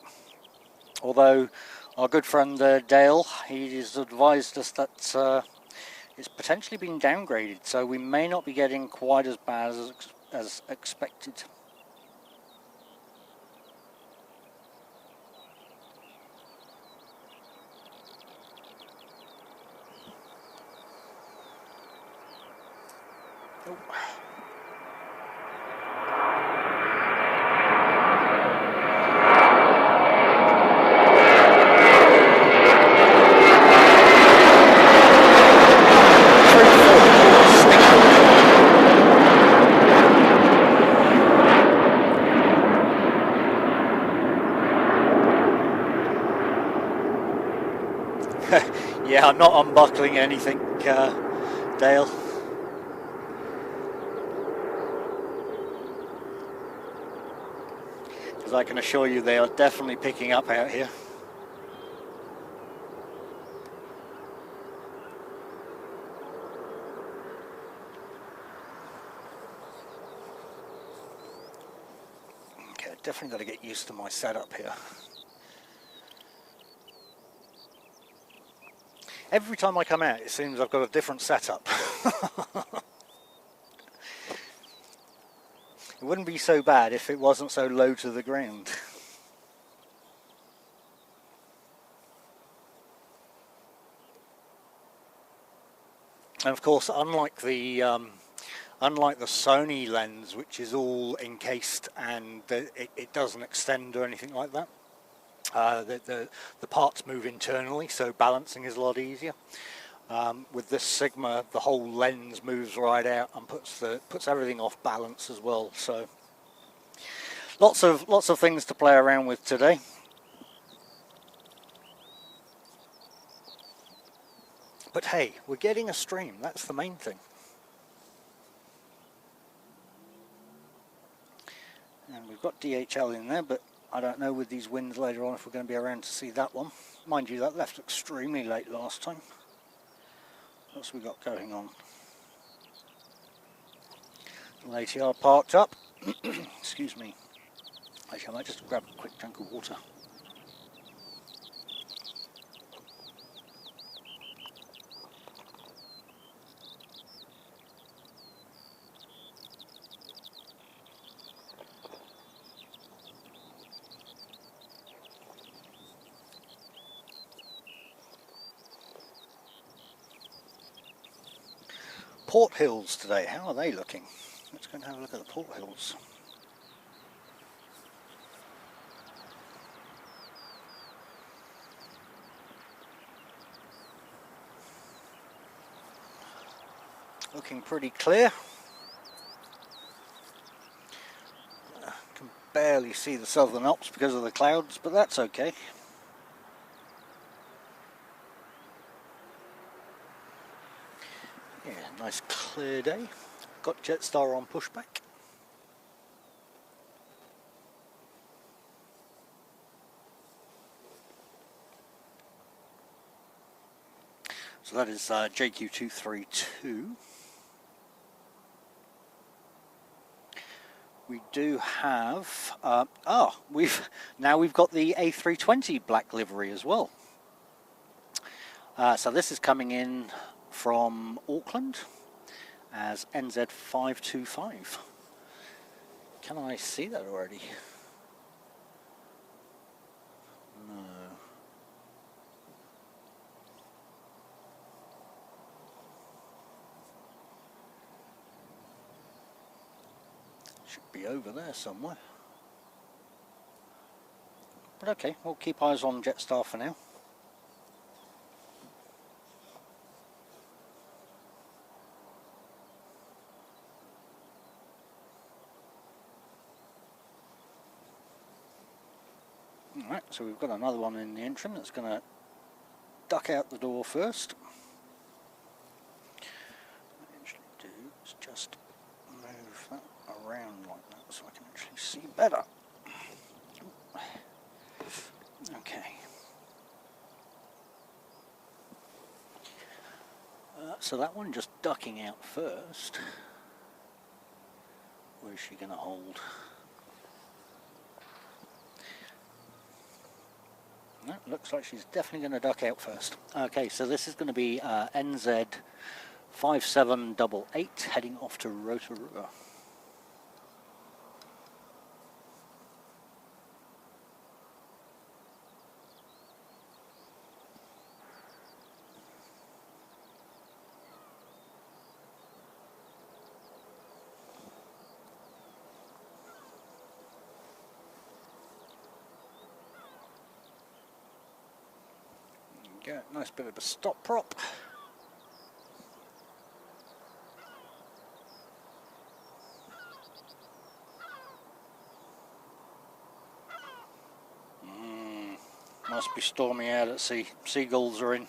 Although our good friend Dale, he's advised us that it's potentially been downgraded, so we may not be getting quite as bad as expected. Oh. Yeah, I'm not unbuckling anything, Dale. Because I can assure you they are definitely picking up out here. Okay, definitely got to get used to my setup here. Every time I come out, it seems I've got a different setup. It wouldn't be so bad if it wasn't so low to the ground. And of course, unlike the Sony lens, which is all encased and it doesn't extend or anything like that, the parts move internally, so balancing is a lot easier. With this Sigma, the whole lens moves right out and puts everything off balance as well. So lots of things to play around with today. But hey, we're getting a stream. That's the main thing. And we've got DHL in there, but I don't know with these winds later on if we're going to be around to see that one. Mind you, that left extremely late last time. What's we got going on? ATR parked up. Excuse me. Actually, I might just grab a quick drink of water. Port Hills today, how are they looking? Let's go and have a look at the Port Hills. Looking pretty clear. Can barely see the Southern Alps because of the clouds, but that's okay. Yeah, nice clear day. Got Jetstar on pushback. So that is JQ232. We do have, we've got the A320 black livery as well. So this is coming in from Auckland as NZ525. Can I see that already? No. Should be over there somewhere. But okay, we'll keep eyes on Jetstar for now. Alright, so we've got another one in the interim that's going to duck out the door first. What I actually do is just move that around like that so I can actually see better. Okay. So that one just ducking out first. Where's she going to hold? No, looks like she's definitely going to duck out first. Okay, so this is going to be NZ5788 heading off to Aotearoa. Nice bit of a stop prop. Must be stormy out at sea. Seagulls are in.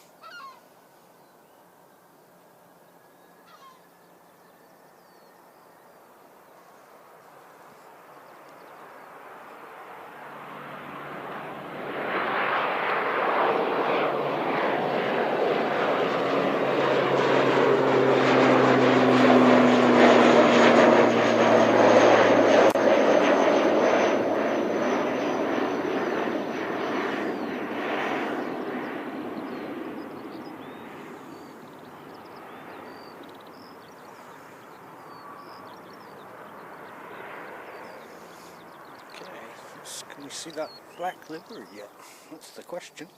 Can we see that black livery yet? That's the question.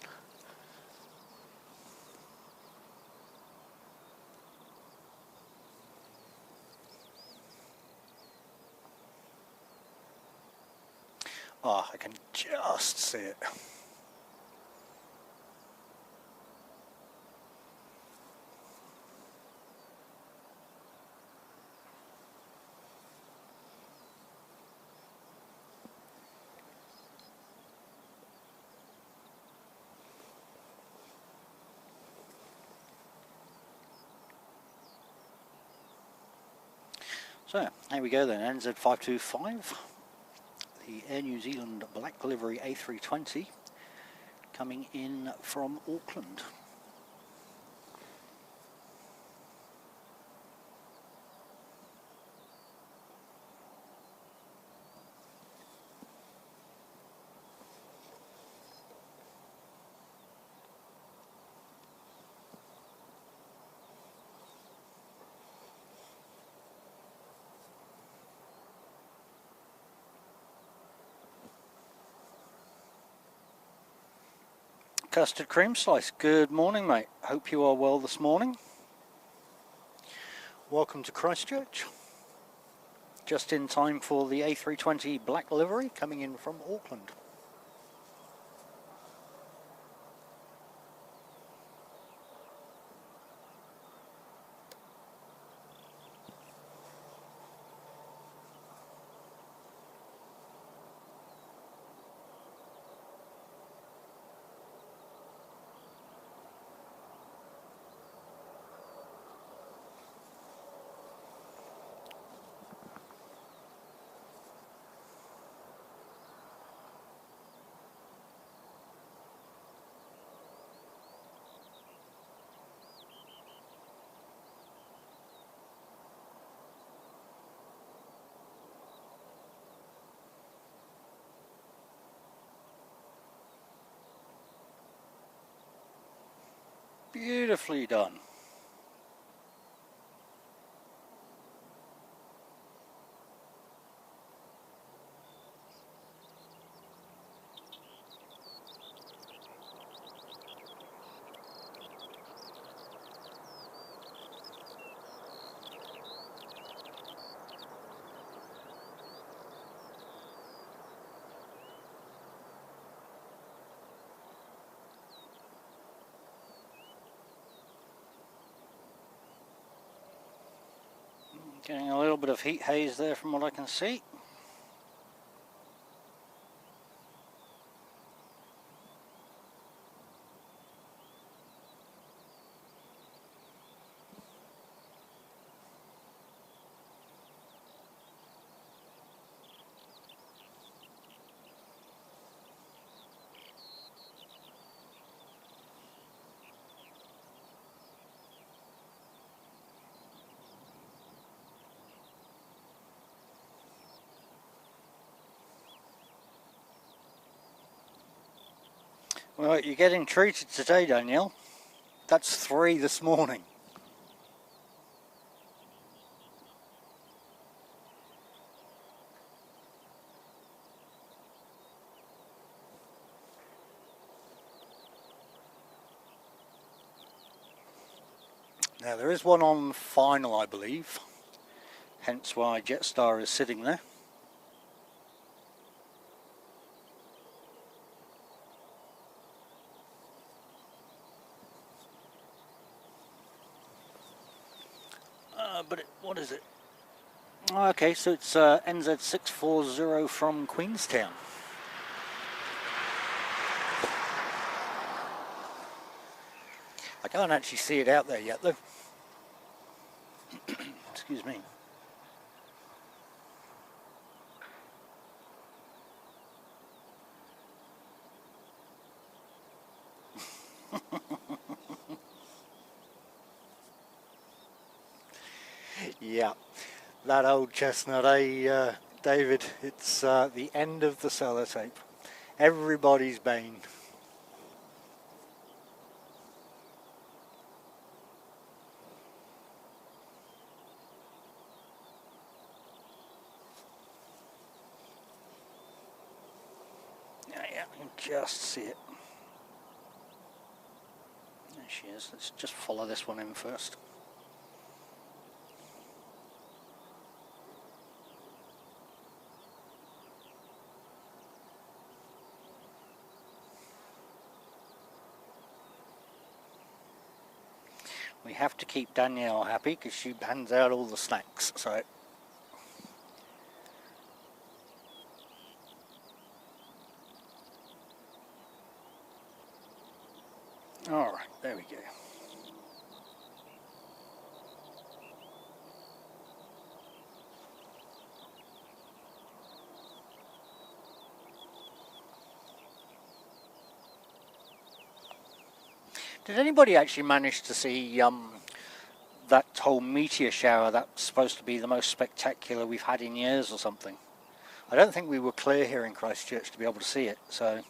Oh, I can just see it. So, here we go then, NZ525, the Air New Zealand black livery A320 coming in from Auckland. Custard cream slice, good morning mate, hope you are well this morning. Welcome to Christchurch, just in time for the A320 black livery coming in from Auckland. Beautifully done. Getting a little bit of heat haze there from what I can see. Well, you're getting treated today, Danielle. That's 3 this morning. Now there is one on final, I believe, hence why Jetstar is sitting there. What is it? Okay, so it's NZ640 from Queenstown. I can't actually see it out there yet though. Excuse me. Yeah, that old chestnut, David? It's the end of the sellotape. Everybody's bane. Yeah, I can just see it. There she is. Let's just follow this one in first. We have to keep Danielle happy because she hands out all the snacks. So. All right, there we go. Did anybody actually manage to see that whole meteor shower that's supposed to be the most spectacular we've had in years or something? I don't think we were clear here in Christchurch to be able to see it, so...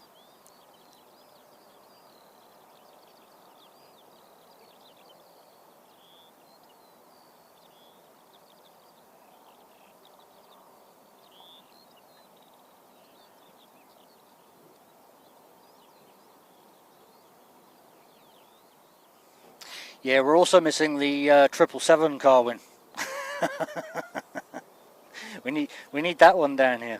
Yeah, we're also missing the 777 Carwin. we need that one down here.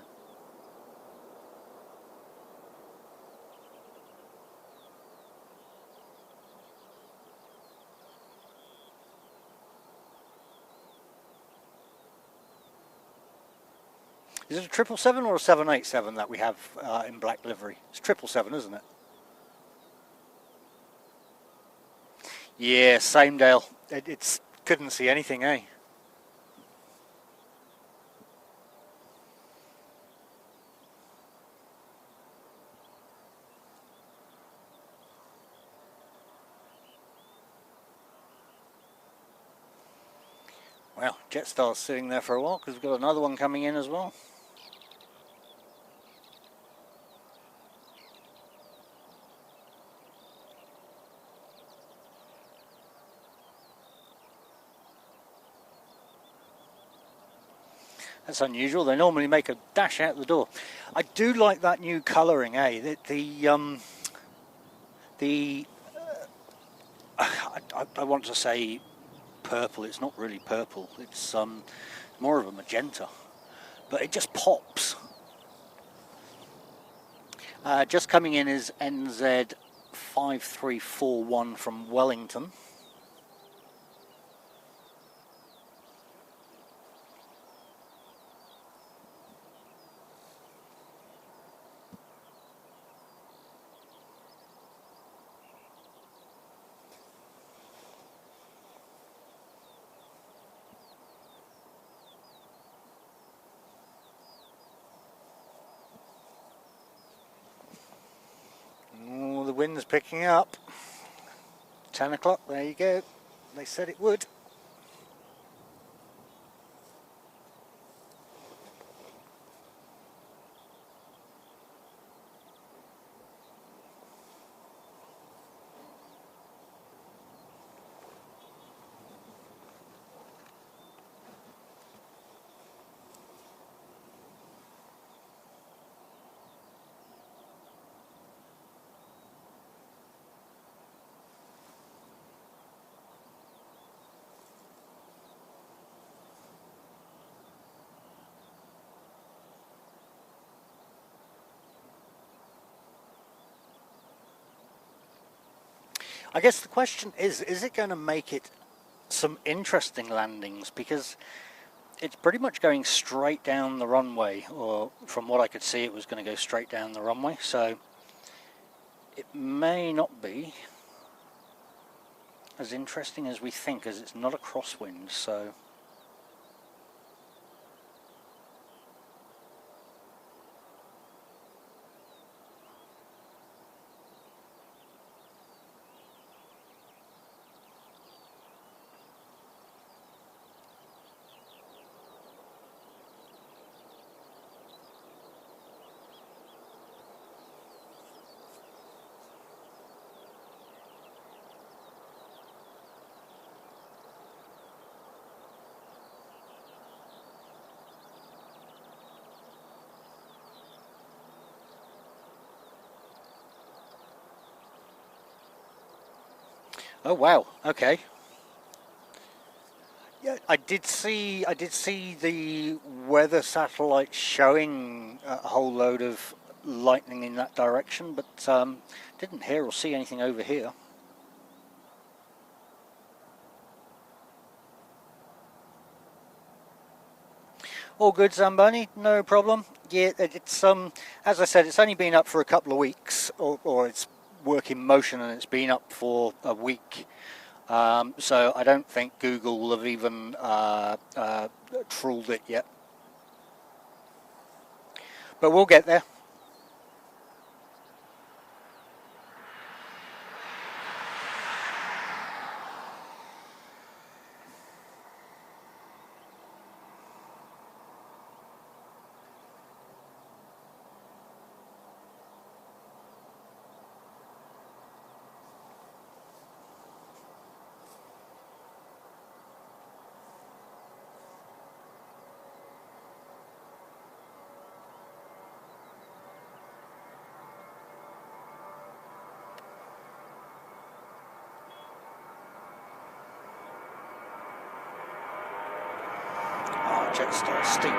Is it a 777 or a 787 that we have in black livery? It's 777, isn't it? Yeah, same Dale. It's couldn't see anything, eh? Well, Jetstar's sitting there for a while because we've got another one coming in as well. That's unusual. They normally make a dash out the door. I do like that new colouring, eh? I want to say purple. It's not really purple. It's more of a magenta, but it just pops. Just coming in is NZ5341 from Wellington. Oh, the wind's picking up. 10 o'clock, there you go. They said it would. I guess the question is it going to make it some interesting landings? Because it's pretty much going straight down the runway, or from what I could see it was going to go straight down the runway, so it may not be as interesting as we think, as it's not a crosswind, so... Oh wow, okay. Yeah, I did see the weather satellite showing a whole load of lightning in that direction, but didn't hear or see anything over here. All good, Zamboni, no problem. Yeah, it's as I said, it's only been up for a couple of weeks, or it's work in motion, and it's been up for a week. So I don't think Google will have even trawled it yet. But we'll get there. Jetstar steep.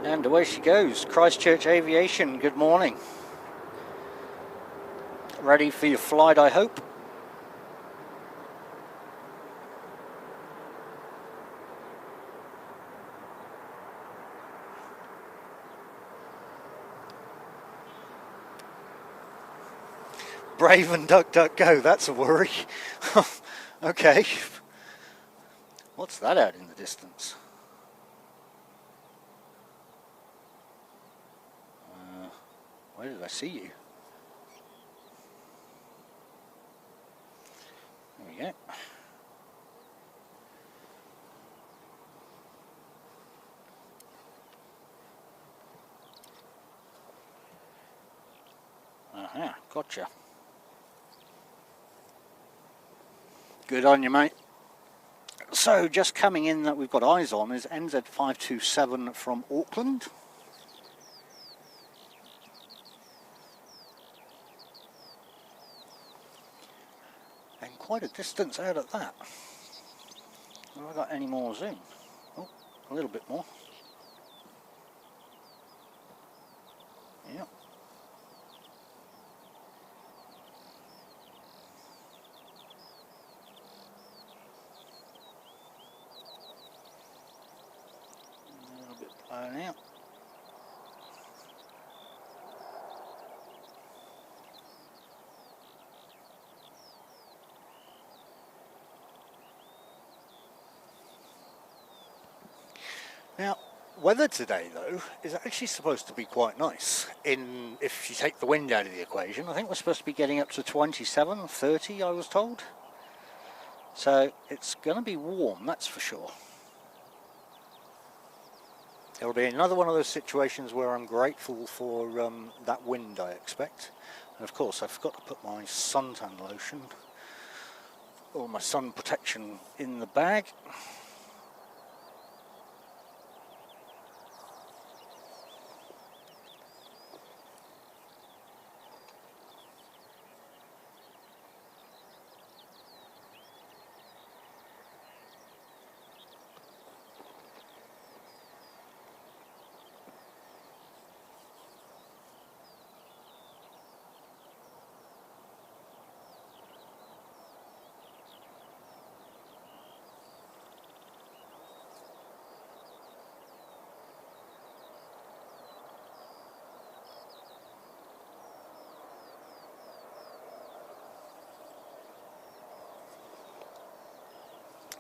And away she goes. Christchurch Aviation, good morning. Ready for your flight, I hope. Brave and duck, duck, go. That's a worry. Okay. What's that out in the distance? Where did I see you? There we go. Aha, gotcha. Good on you, mate. So, just coming in that we've got eyes on is NZ527 from Auckland. And quite a distance out at that. Have I got any more zoom? Oh, a little bit more. Yep. A little bit blown out. Now, weather today, though, is actually supposed to be quite nice. If you take the wind out of the equation, I think we're supposed to be getting up to 27, 30, I was told. So it's going to be warm, that's for sure. It'll be another one of those situations where I'm grateful for that wind, I expect. And of course, I forgot to put my suntan lotion or my sun protection in the bag.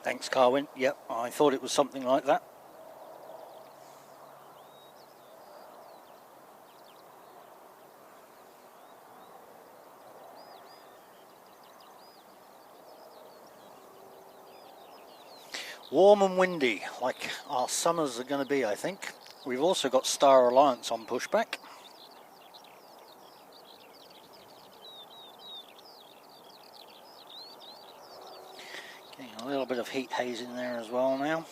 Thanks, Carwin. Yep, I thought it was something like that. Warm and windy, like our summers are going to be, I think. We've also got Star Alliance on pushback. Getting a little bit of heat haze in there as well now.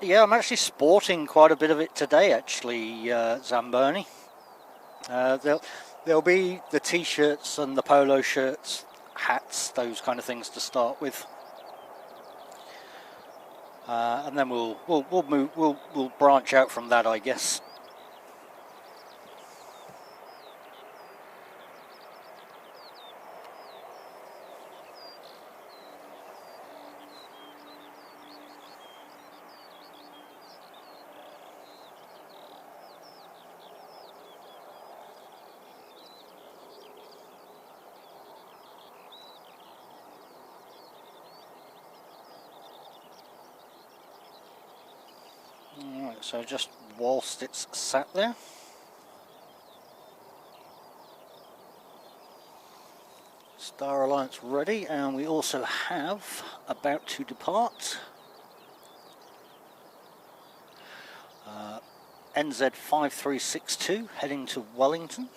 Yeah, I'm actually sporting quite a bit of it today, actually, Zamboni. There'll be the t-shirts and the polo shirts, hats, those kind of things to start with, and then we'll branch out from that, I guess. Alright, so just whilst it's sat there, Star Alliance ready, and we also have about to depart NZ5362 heading to Wellington.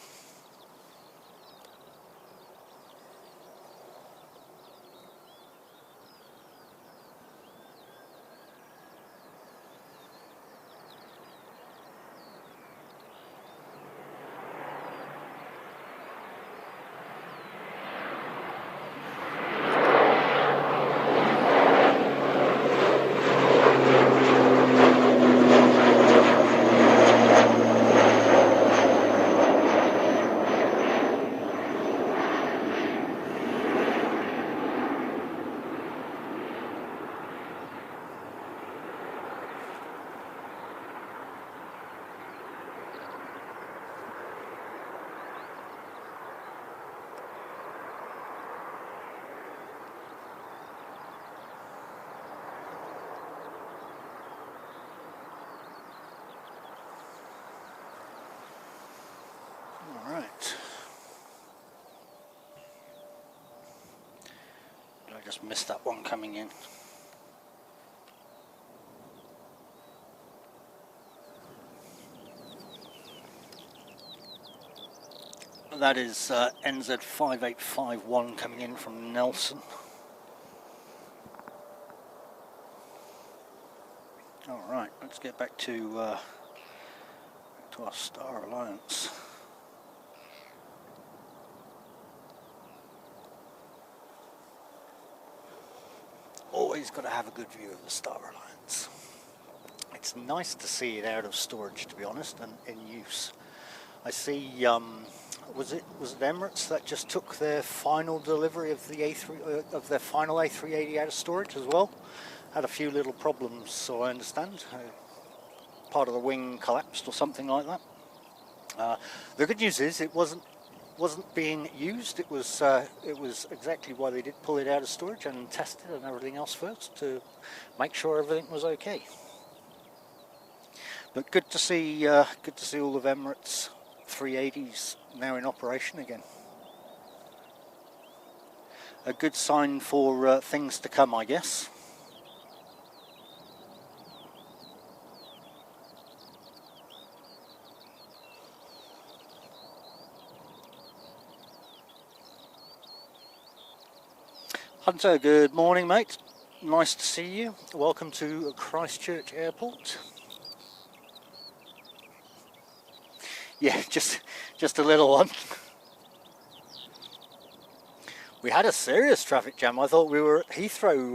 Alright. I just missed that one coming in. That is NZ5851 coming in from Nelson. Alright, let's get back to our Star Alliance. Always got to have a good view of the Star Alliance. It's nice to see it out of storage, to be honest, and in use. I see, was it Emirates that just took their final delivery of the their final A380 out of storage as well? Had a few little problems, so I understand. Part of the wing collapsed or something like that. The good news is it wasn't being used. It was exactly why they did pull it out of storage and test it and everything else first to make sure everything was okay. But good to see all of Emirates 380s now in operation again. A good sign for things to come, I guess. Hunter, good morning, mate. Nice to see you. Welcome to Christchurch Airport. Yeah, just a little one. We had a serious traffic jam. I thought we were at Heathrow,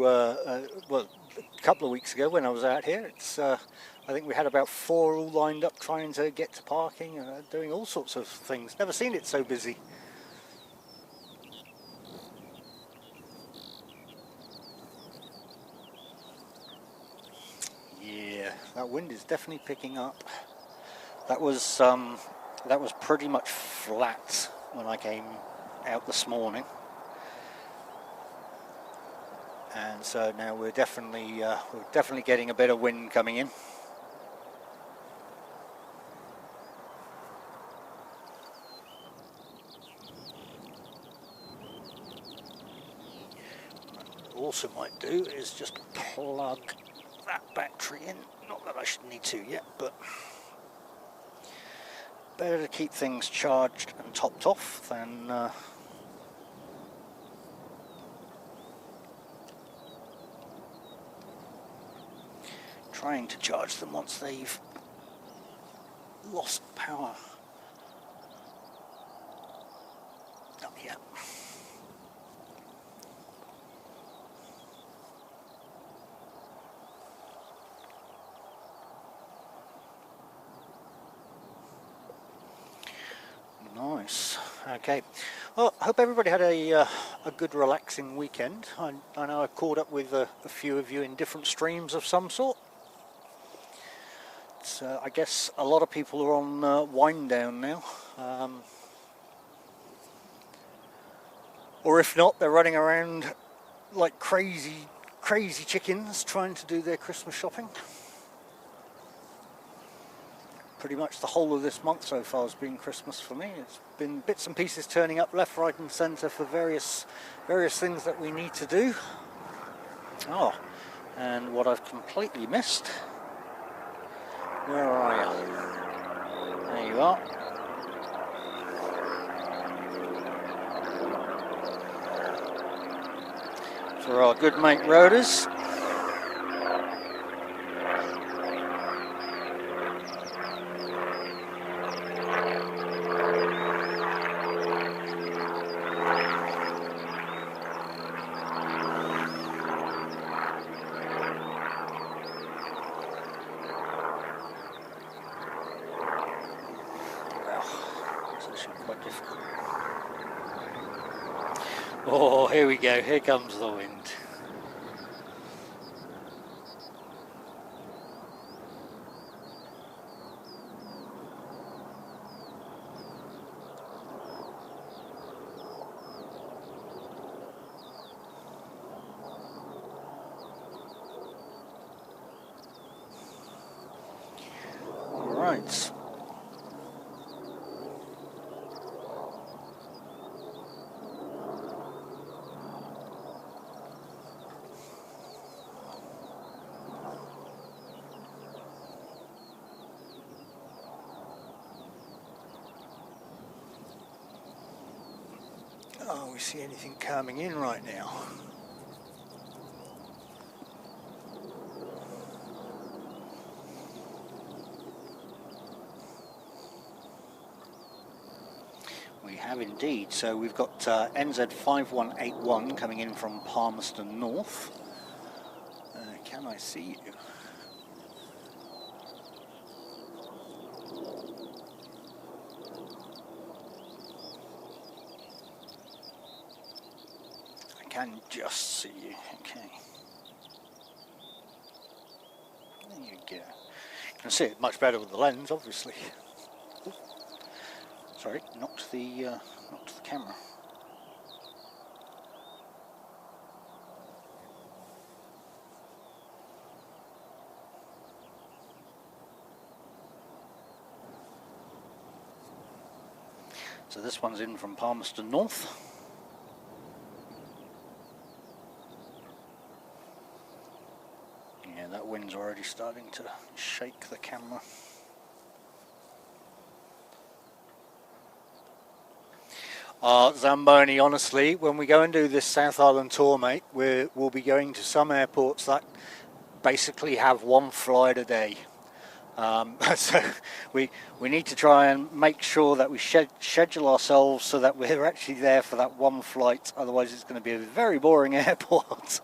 well, a couple of weeks ago when I was out here. I think we had about 4 all lined up trying to get to parking and doing all sorts of things. Never seen it so busy. Yeah, that wind is definitely picking up. That was pretty much flat when I came out this morning, and so now we're definitely getting a bit of wind coming in. What I also might do is just plug that battery in. Not that I should need to yet, but better to keep things charged and topped off than trying to charge them once they've lost power. Not yet. Nice. Okay. Well, I hope everybody had a good relaxing weekend. I know I caught up with a few of you in different streams of some sort. So I guess a lot of people are on wind down now. Or if not, they're running around like crazy chickens trying to do their Christmas shopping. Pretty much the whole of this month so far has been Christmas for me. It's been bits and pieces turning up left, right and centre for various things that we need to do. Oh, and what I've completely missed. Where are you? There you are. For our good mate Roaders. Oh, here we go, here comes the wind. All right. Oh, we see anything coming in right now? We have indeed. So we've got NZ5181 coming in from Palmerston North. Can I see you? Can just see you. Okay. There you go. You can see it much better with the lens, obviously. Ooh. Sorry, knocked the camera. So this one's in from Palmerston North. Yeah, that wind's already starting to shake the camera. Zamboni, honestly, when we go and do this South Island tour, mate, we'll be going to some airports that basically have one flight a day. So we need to try and make sure that we schedule ourselves so that we're actually there for that one flight. Otherwise, it's going to be a very boring airport.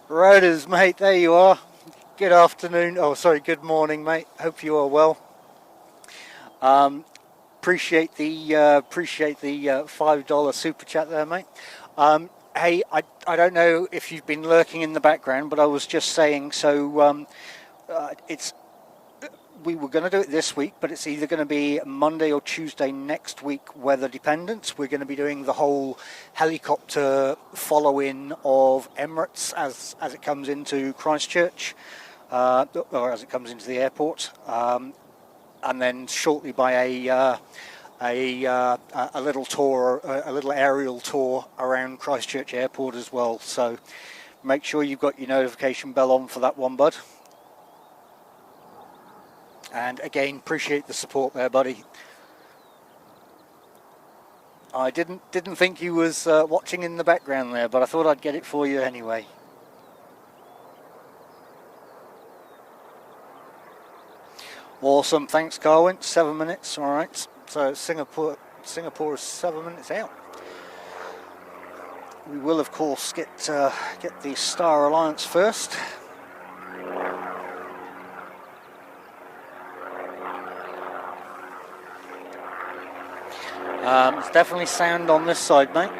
Roaders, mate, there you are. Good afternoon. Oh, sorry, good morning, mate. Hope you are well. Appreciate the $5 super chat there, mate. Hey, I don't know if you've been lurking in the background, but I was just saying. So we were going to do it this week, but it's either going to be Monday or Tuesday next week, weather dependent. We're going to be doing the whole helicopter follow-in of Emirates as it comes into Christchurch, or as it comes into the airport, and then shortly by a little tour, a little aerial tour around Christchurch Airport as well. So make sure you've got your notification bell on for that one, bud. And again, appreciate the support there, buddy. I didn't think you was watching in the background there, but I thought I'd get it for you anyway. Awesome, thanks Carwin. 7 minutes, all right. So Singapore is 7 minutes out. We will, of course, get the Star Alliance first. It's definitely sound on this side, mate.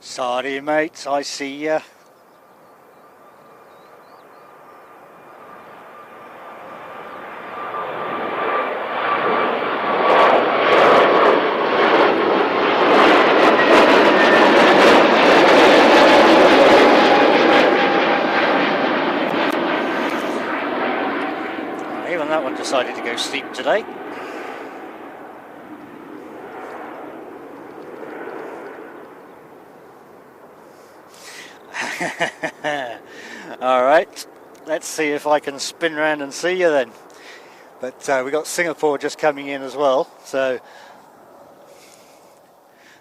Sorry, mates, I see ya. Even that one decided to go sleep today. Alright, let's see if I can spin around and see you then. But we got Singapore just coming in as well, so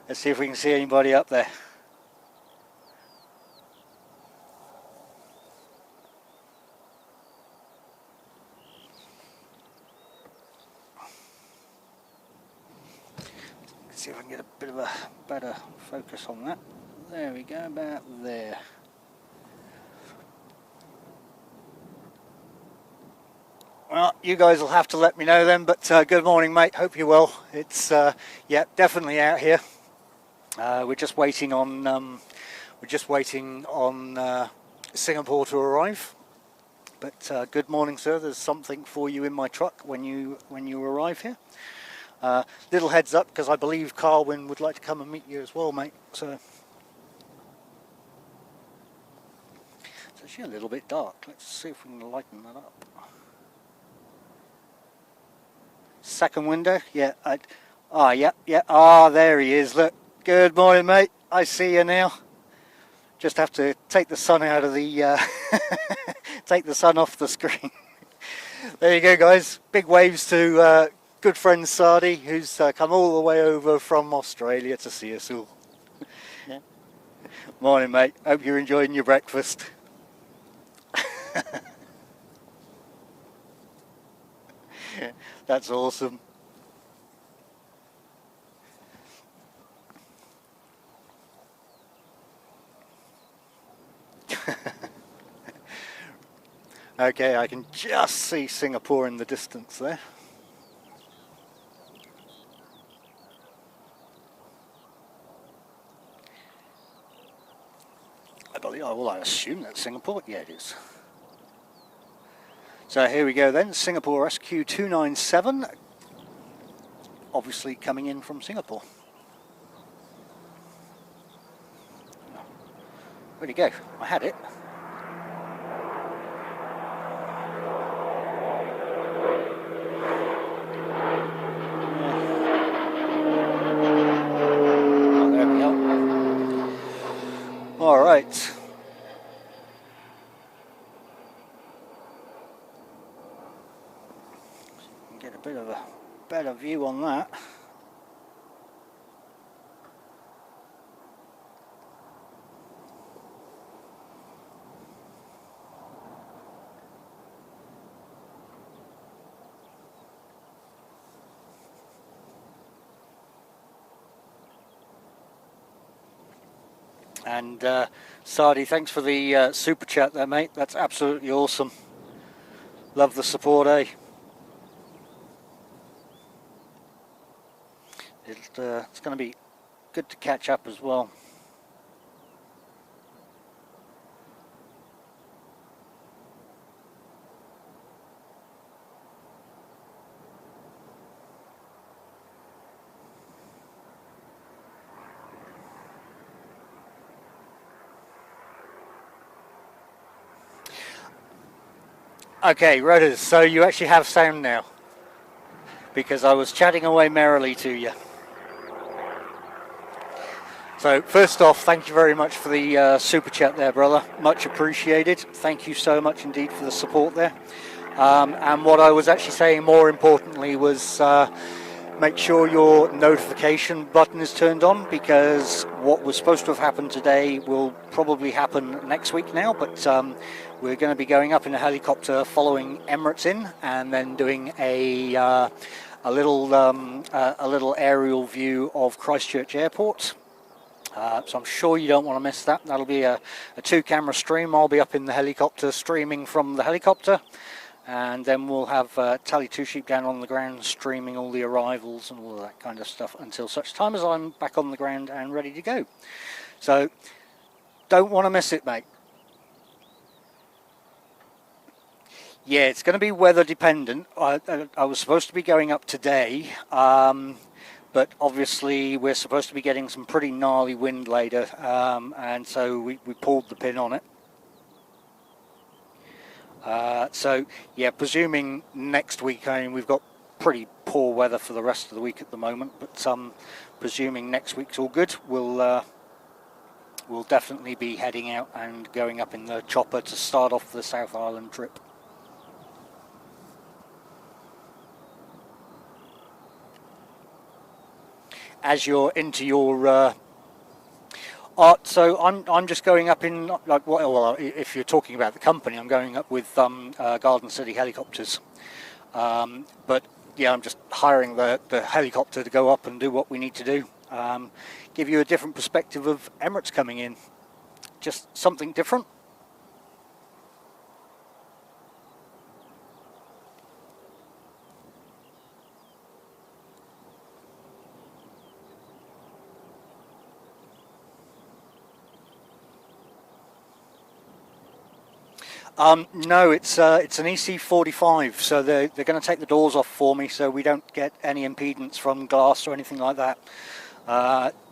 let's see if we can see anybody up there. Let's see if I can get a bit of a better focus on that. There we go, about there. Well, you guys will have to let me know then, but good morning, mate. Hope you're well. It's yeah, definitely out here. We're just waiting on Singapore to arrive. But good morning, sir. There's something for you in my truck when you arrive here. Little heads up, because I believe Carwin would like to come and meet you as well, mate. So it's actually a little bit dark. Let's see if we can lighten that up. Second window, yeah. There he is. Look, good morning, mate. I see you now. Just have to take the sun out of the take the sun off the screen. There you go, guys. Big waves to good friend Sadi, who's come all the way over from Australia to see us all. Yeah. Morning, mate. Hope you're enjoying your breakfast. That's awesome. Okay, I can just see Singapore in the distance there. I assume that's Singapore. Yeah, it is. So here we go then, Singapore SQ297, obviously coming in from Singapore. Where'd it go? I had it. Oh, there we go. All right. Get a bit of a better view on that. And Sardi, thanks for the super chat there, mate. That's absolutely awesome. Love the support, eh? It's going to be good to catch up as well. Okay, Rodders, so you actually have sound now, because I was chatting away merrily to you. So first off, thank you very much for the super chat there, brother. Much appreciated. Thank you so much indeed for the support there. And what I was actually saying more importantly was make sure your notification button is turned on, because what was supposed to have happened today will probably happen next week now, but we're going to be going up in a helicopter following Emirates in, and then doing a little aerial view of Christchurch Airport. So I'm sure you don't want to miss that. That'll be a 2-camera stream. I'll be up in the helicopter streaming from the helicopter, and then we'll have Tally Two Sheep down on the ground streaming all the arrivals and all of that kind of stuff until such time as I'm back on the ground and ready to go. So don't want to miss it, mate. Yeah, it's going to be weather dependent. I was supposed to be going up today, but obviously we're supposed to be getting some pretty gnarly wind later, and so we pulled the pin on it. So yeah, presuming next week, I mean, we've got pretty poor weather for the rest of the week at the moment, but presuming next week's all good, we'll definitely be heading out and going up in the chopper to start off the South Island trip. As you're into your so I'm just going up in, like, well, if you're talking about the company, I'm going up with Garden City helicopters, but yeah, I'm just hiring the helicopter to go up and do what we need to do. Give you a different perspective of Emirates coming in, just something different. No, it's an EC45, so they're going to take the doors off for me, so we don't get any impedance from glass or anything like that.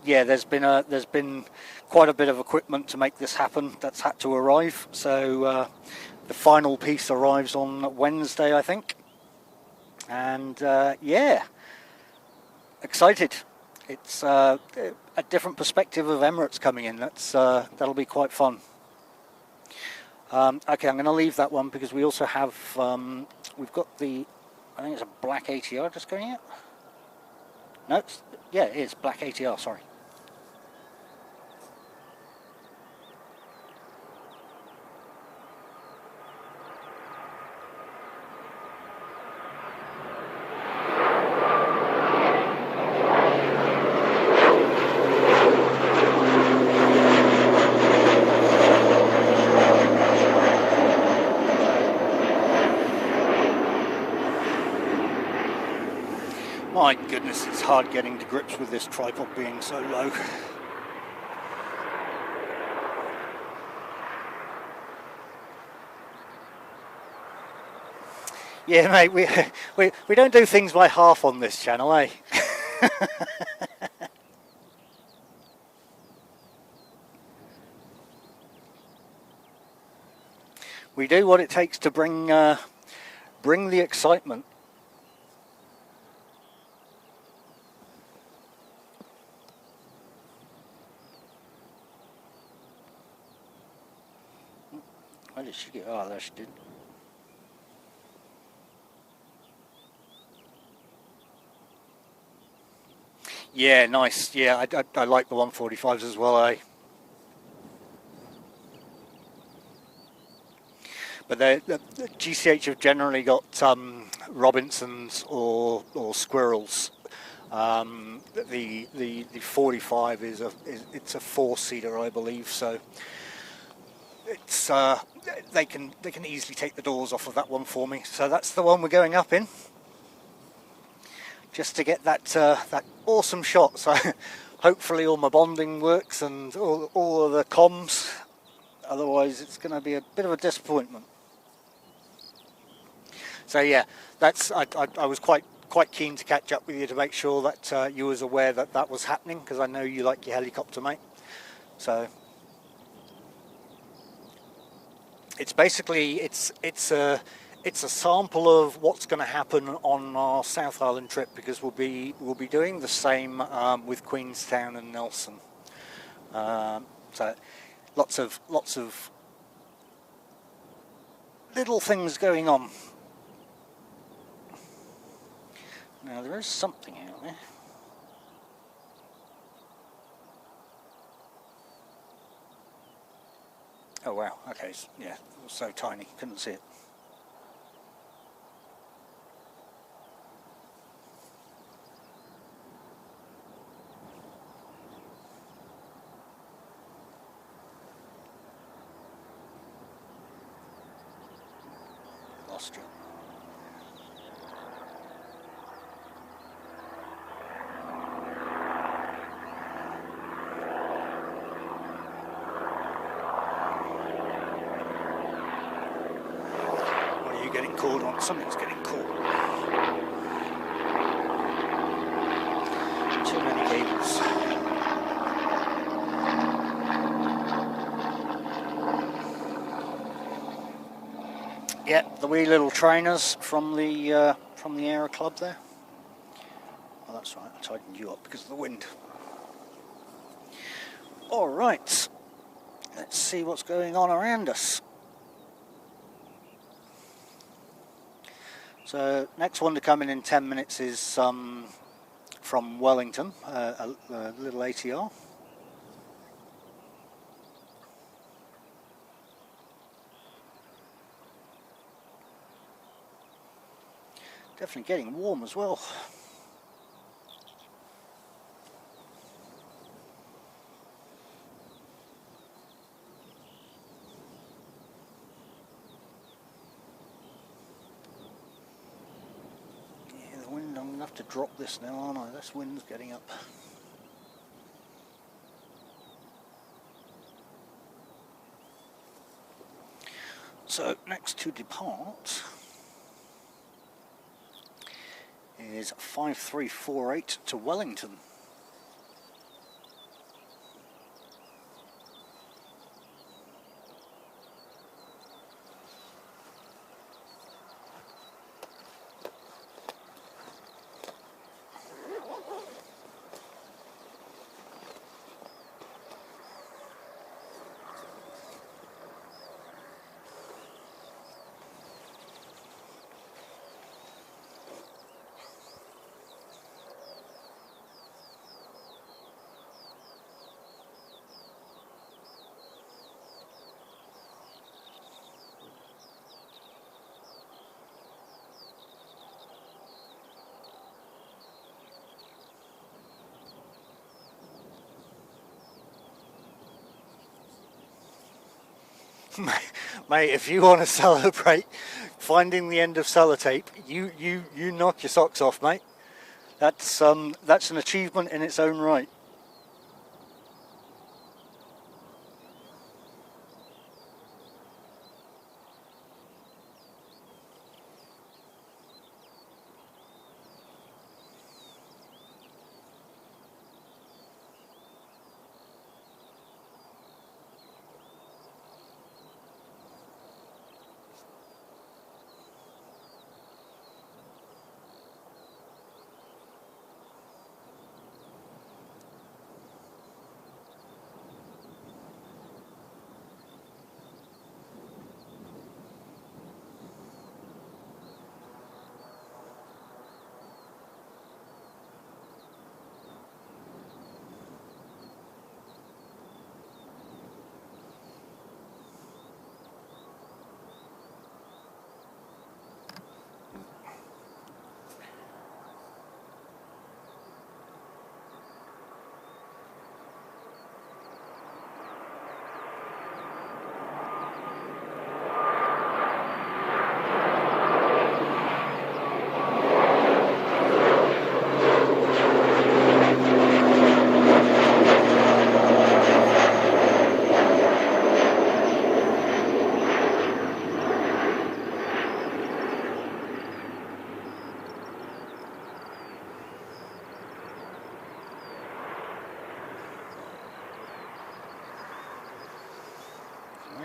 Yeah, there's been quite a bit of equipment to make this happen that's had to arrive. So the final piece arrives on Wednesday, I think, and yeah, excited. It's a different perspective of Emirates coming in. That'll be quite fun. Okay, I'm going to leave that one because we also have, we've got I think it's a black ATR just going out. No, yeah, it is black ATR, sorry. My goodness, it's hard getting to grips with this tripod being so low. Yeah, mate, we don't do things by half on this channel, eh? We do what it takes to bring the excitement. Where did she go? Oh, there she did. Yeah, nice. Yeah, I like the 145s as well, eh? But the GCH have generally got Robinsons or Squirrels The 45 it's a 4-seater, I believe, so it's they can easily take the doors off of that one for me. So that's the one we're going up in, just to get that that awesome shot. So hopefully all my bonding works and all of the comms. Otherwise, it's going to be a bit of a disappointment. So yeah, that's I was quite keen to catch up with you to make sure that you was aware that that was happening, because I know you like your helicopter, mate. So it's basically it's a sample of what's going to happen on our South Island trip, because we'll be doing the same with Queenstown and Nelson. So lots of little things going on. Now there is something out there. Oh wow, okay, yeah, it was so tiny, couldn't see it. Lost you. Getting caught on, something's getting caught. Too many cables. Yeah, the wee little trainers from the Aero Club there. Oh, that's right, I tightened you up because of the wind. All right, let's see what's going on around us. So next one to come in 10 minutes is from Wellington, a little ATR. Definitely getting warm as well. I'm going to have to drop this now, aren't I? This wind's getting up. So next to depart is 5348 to Wellington. Mate, if you want to celebrate finding the end of sellotape, you knock your socks off, mate. That's an achievement in its own right.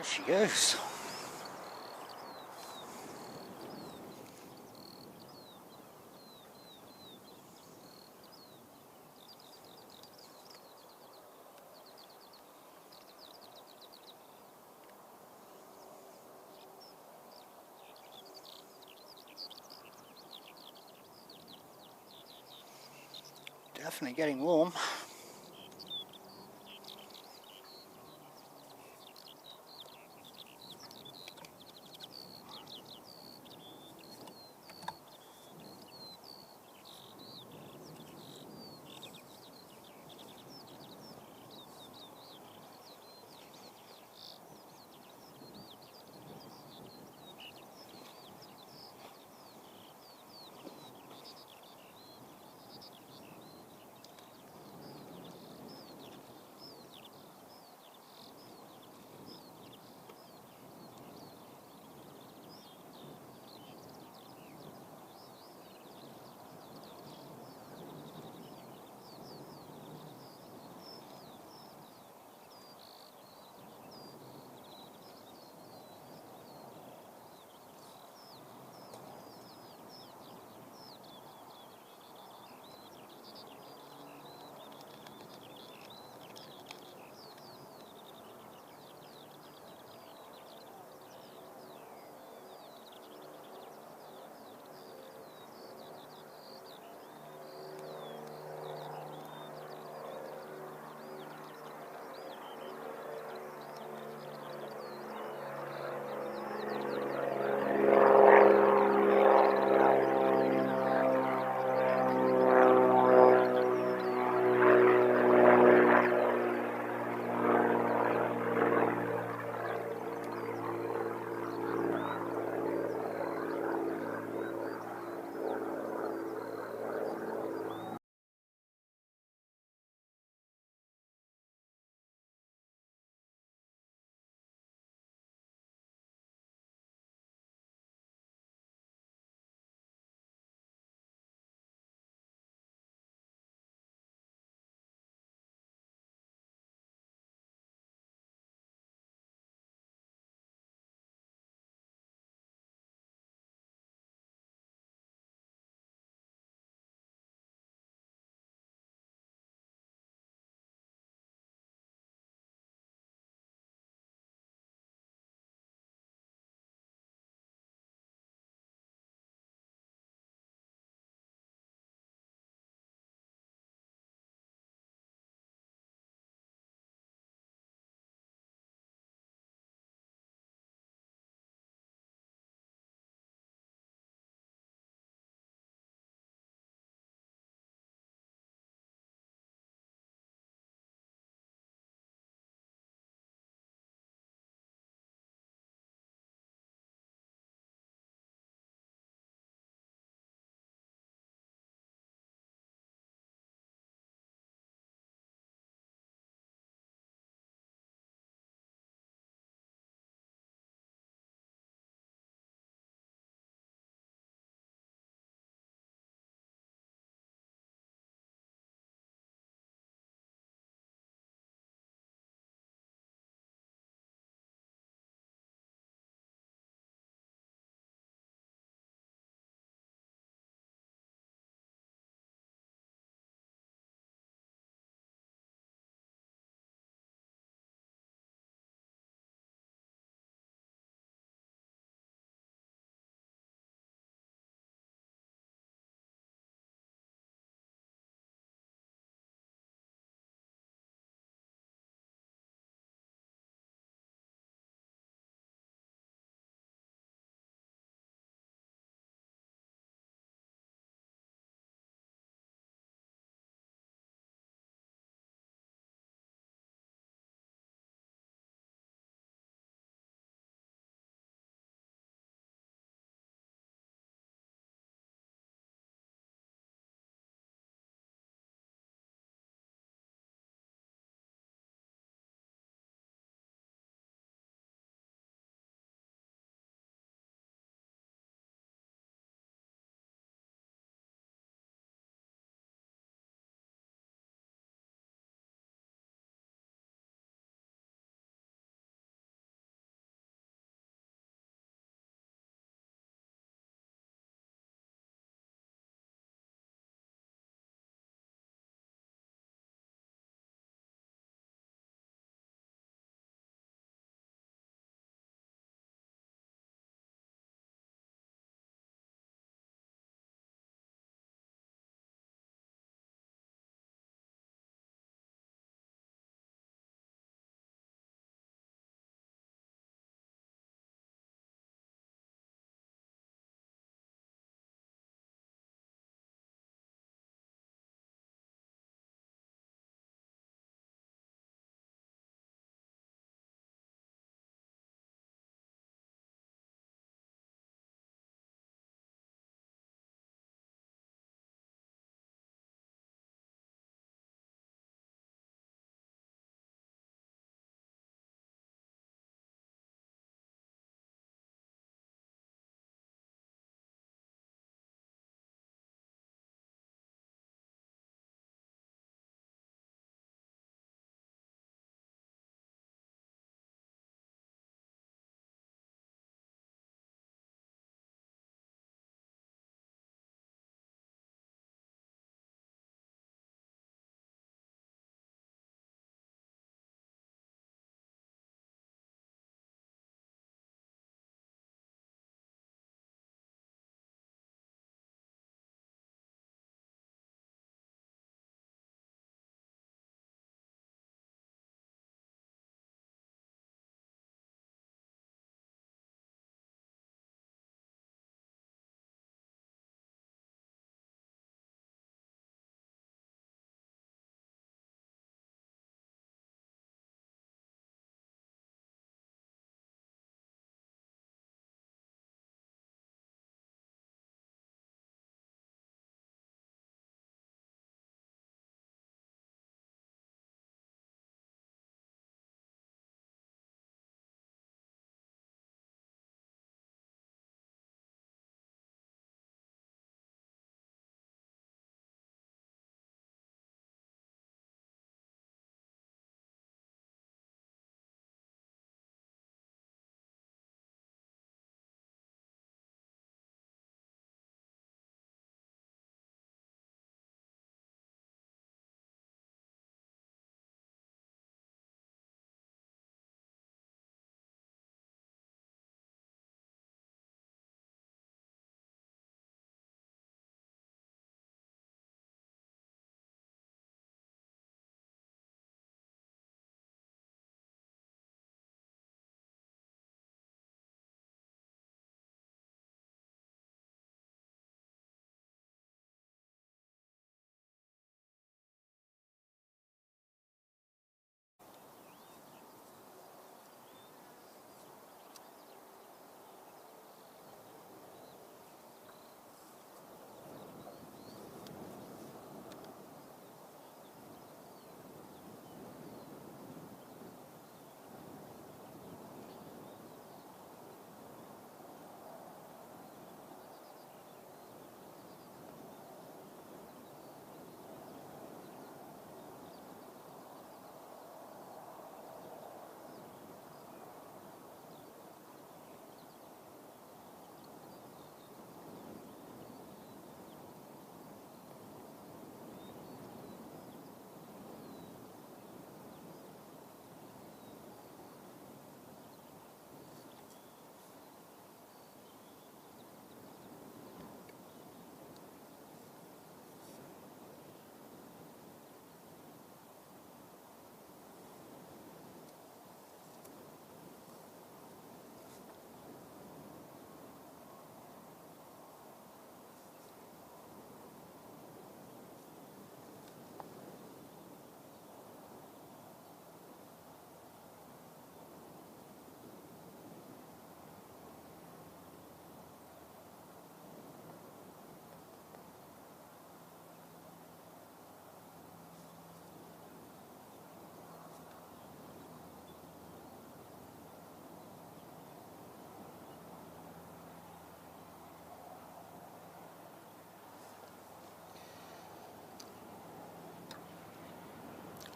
There she goes. Definitely getting warm.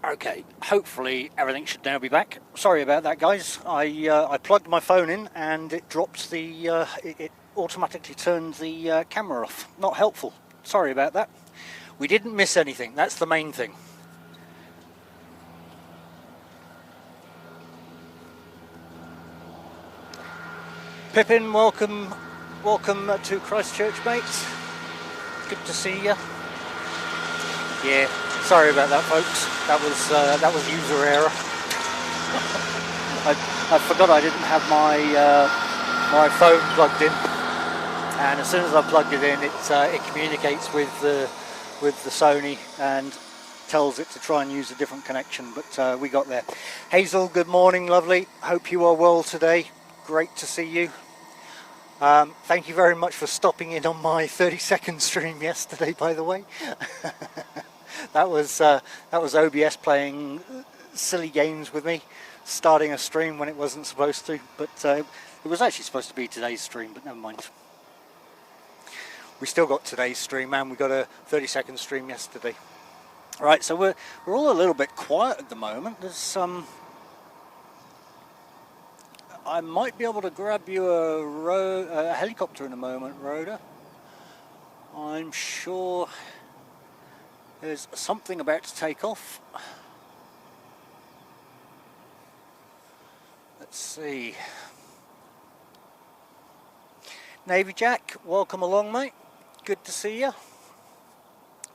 Okay, hopefully everything should now be back. Sorry about that, guys. I plugged my phone in and it dropped the it automatically turned the camera off. Not helpful. Sorry about that. We didn't miss anything. That's the main thing. Pippin, welcome to Christchurch, mates. Good to see you. Yeah, sorry about that, folks. That was user error. I forgot I didn't have my phone plugged in, and as soon as I plugged it in, it communicates with the Sony and tells it to try and use a different connection. But we got there. Hazel, good morning, lovely. Hope you are well today. Great to see you. Thank you very much for stopping in on my 30-second stream yesterday, by the way. that was OBS playing silly games with me, starting a stream when it wasn't supposed to, but it was actually supposed to be today's stream, but never mind. We still got today's stream, and we got a 30-second stream yesterday. Right, so we're all a little bit quiet at the moment. There's I might be able to grab you a helicopter in a moment, Rhoda. I'm sure there's something about to take off. Let's see. Navy Jack, welcome along, mate. Good to see you.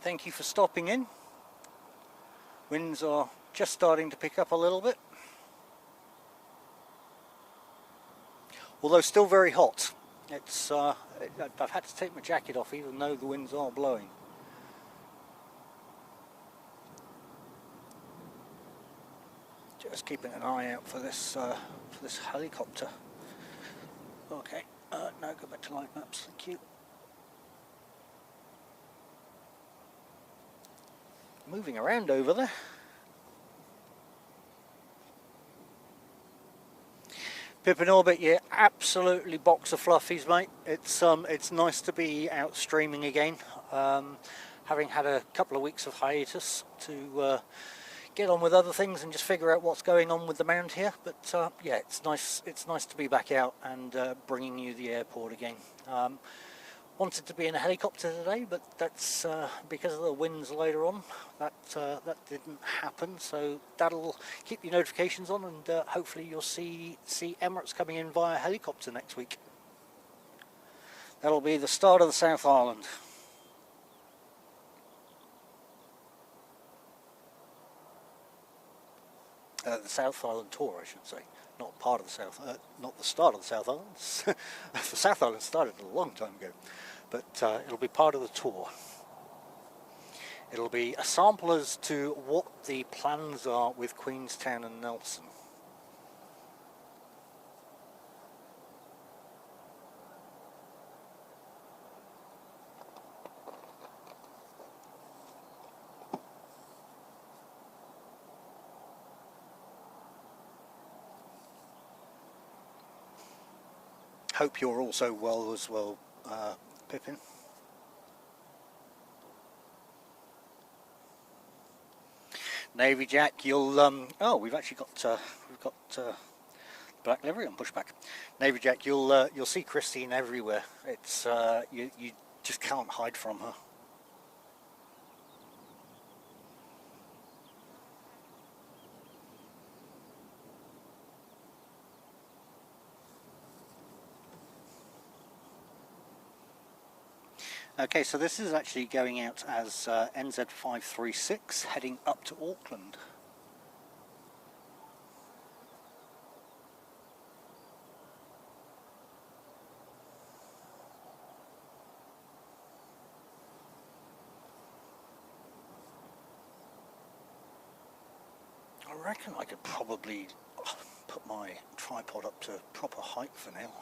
Thank you for stopping in. Winds are just starting to pick up a little bit. Although still very hot. It's I've had to take my jacket off even though the winds are blowing. Just keeping an eye out for this helicopter. Okay, now go back to live maps. Thank you. Moving around over there. Pip in orbit, yeah, absolutely box of fluffies, mate. It's nice to be out streaming again, having had a couple of weeks of hiatus to get on with other things and just figure out what's going on with the mount here. But yeah, it's nice to be back out and bringing you the airport again. Wanted to be in a helicopter today, but that's because of the winds later on. That didn't happen, so that'll keep your notifications on, and hopefully you'll see Emirates coming in via helicopter next week. That'll be the start of the South Island. The South Island tour, I should say. Not part of the South, not the start of the South Island. The South Island started a long time ago, but it'll be part of the tour. It'll be a sample as to what the plans are with Queenstown and Nelson. Hope you're also well as well, Pippin. Navy Jack, you'll oh, we've actually got black livery on pushback. Navy Jack, you'll see Christine everywhere. It's you just can't hide from her. Okay, so this is actually going out as NZ536 heading up to Auckland. I reckon I could probably put my tripod up to proper height for now.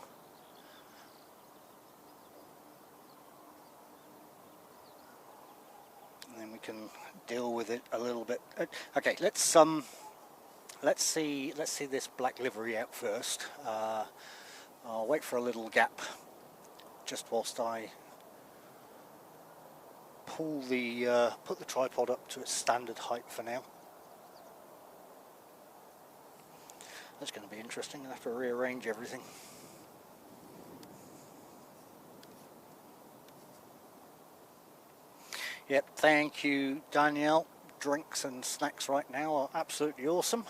And then we can deal with it a little bit. Okay, let's see this black livery out first. I'll wait for a little gap just whilst I pull the put the tripod up to its standard height for now. That's going to be interesting. I'll have to rearrange everything. Yep, thank you, Danielle. Drinks and snacks right now are absolutely awesome.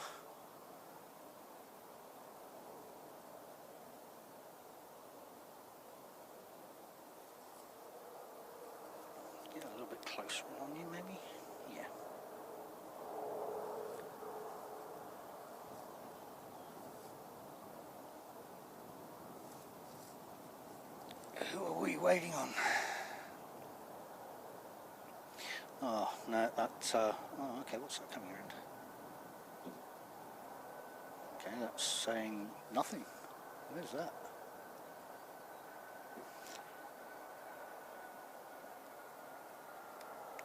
Get a little bit closer on you, maybe. Yeah. Who are we waiting on? Oh, no, that's, oh, okay, what's that coming around? Okay, that's saying nothing. Where's that?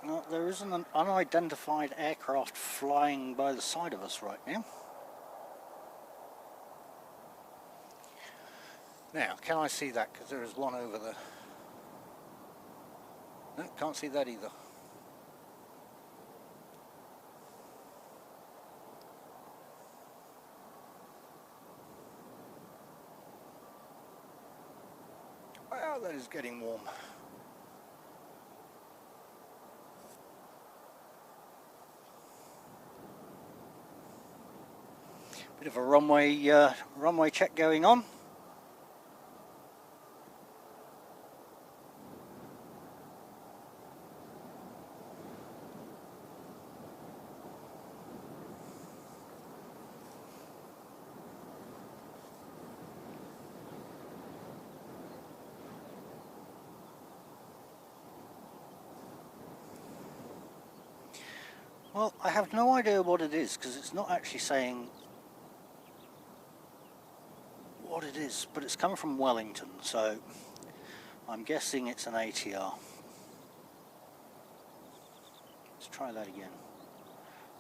No, there isn't an unidentified aircraft flying by the side of us right now. Now, can I see that? Because there is one over there. No, can't see that either. Well, that is getting warm. Bit of a runway check going on. Well, I have no idea what it is because it's not actually saying what it is, but it's coming from Wellington, so I'm guessing it's an ATR. Let's try that again.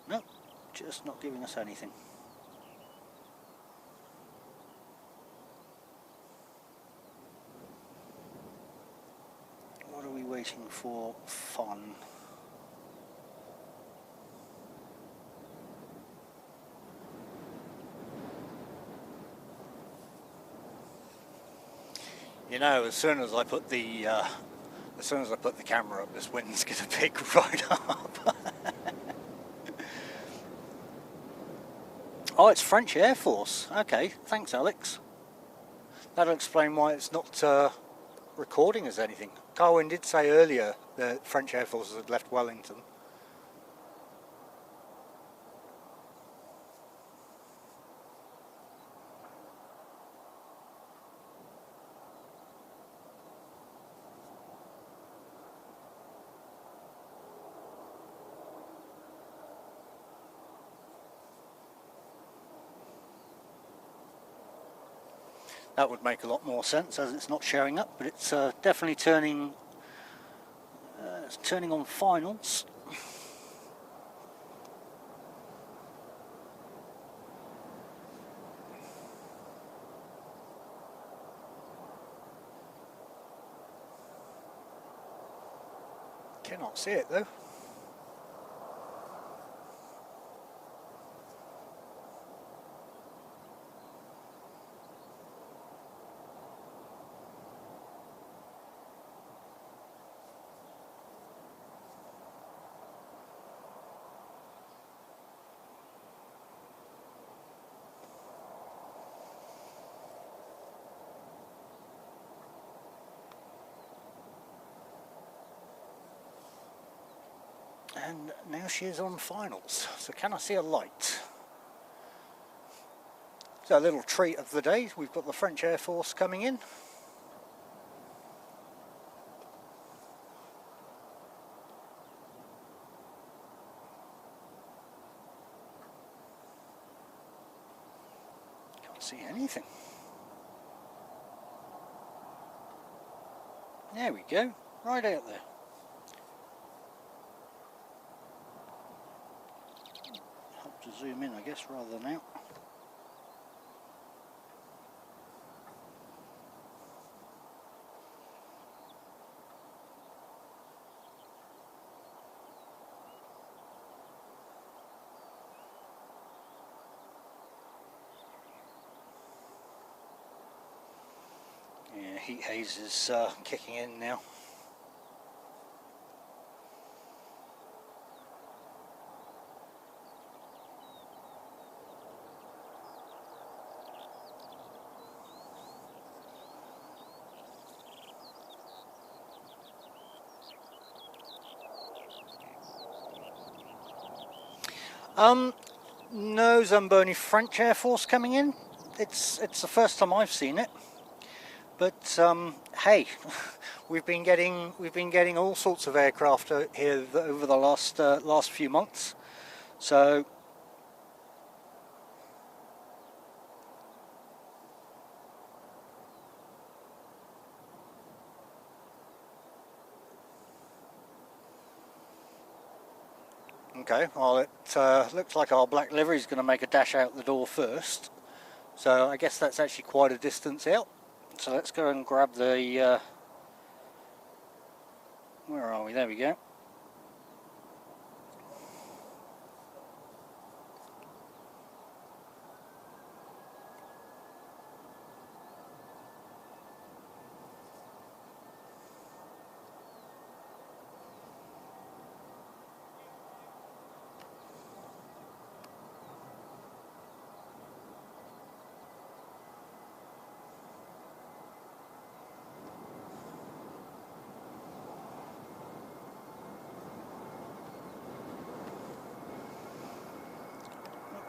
Nope, just not giving us anything. What are we waiting for? Fun. You know, as soon as I put the camera up, this wind's going to pick right up. Oh, it's French Air Force. Okay, thanks, Alex. That'll explain why it's not recording as anything. Carwin did say earlier that French Air Forces had left Wellington. That would make a lot more sense as it's not showing up, but it's definitely turning on finals. Cannot see it though. And now she is on finals. So can I see a light? So a little treat of the day. We've got the French Air Force coming in. Can't see anything. There we go. Right out there. To zoom in, I guess, rather than out. heat haze is kicking in now. No Zamboni French Air Force coming in. It's the first time I've seen it. But hey, we've been getting all sorts of aircraft here over the last few months. So okay, well it looks like our black livery is going to make a dash out the door first. So I guess that's actually quite a distance out. So let's go and grab the, where are we? There we go.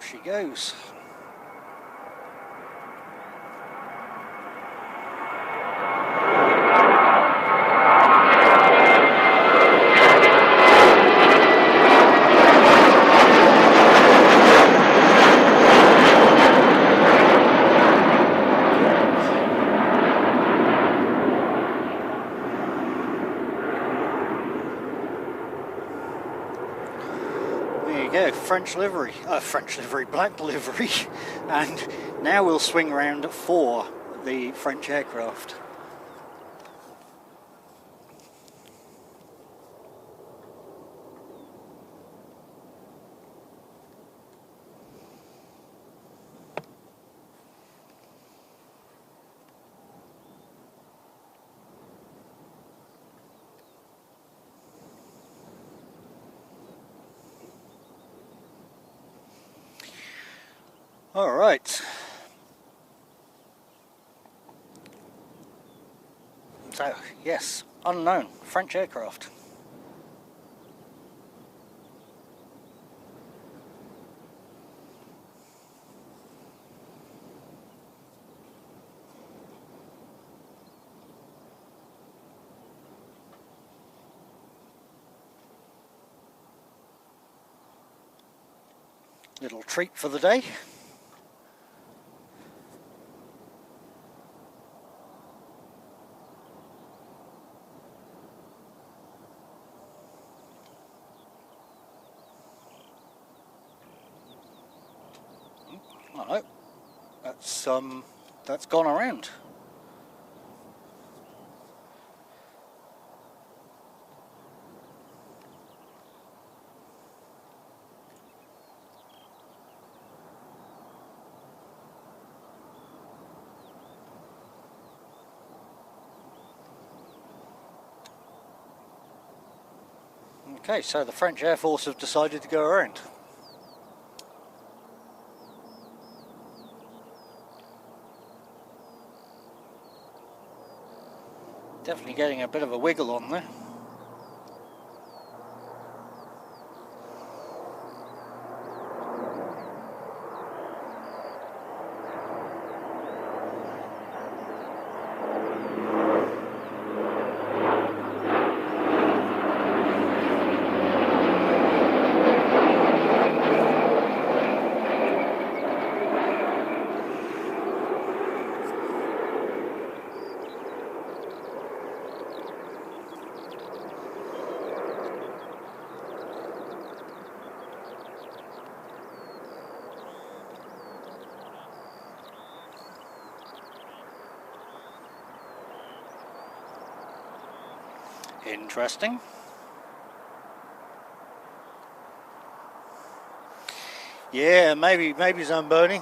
She goes. French livery, black livery, and now we'll swing around for the French aircraft. All right. So, yes, unknown French aircraft. Little treat for the day. Oh, that's gone around. Okay, so the French Air Force have decided to go around. Definitely getting a bit of a wiggle on there. Interesting. Yeah, maybe Zamboni.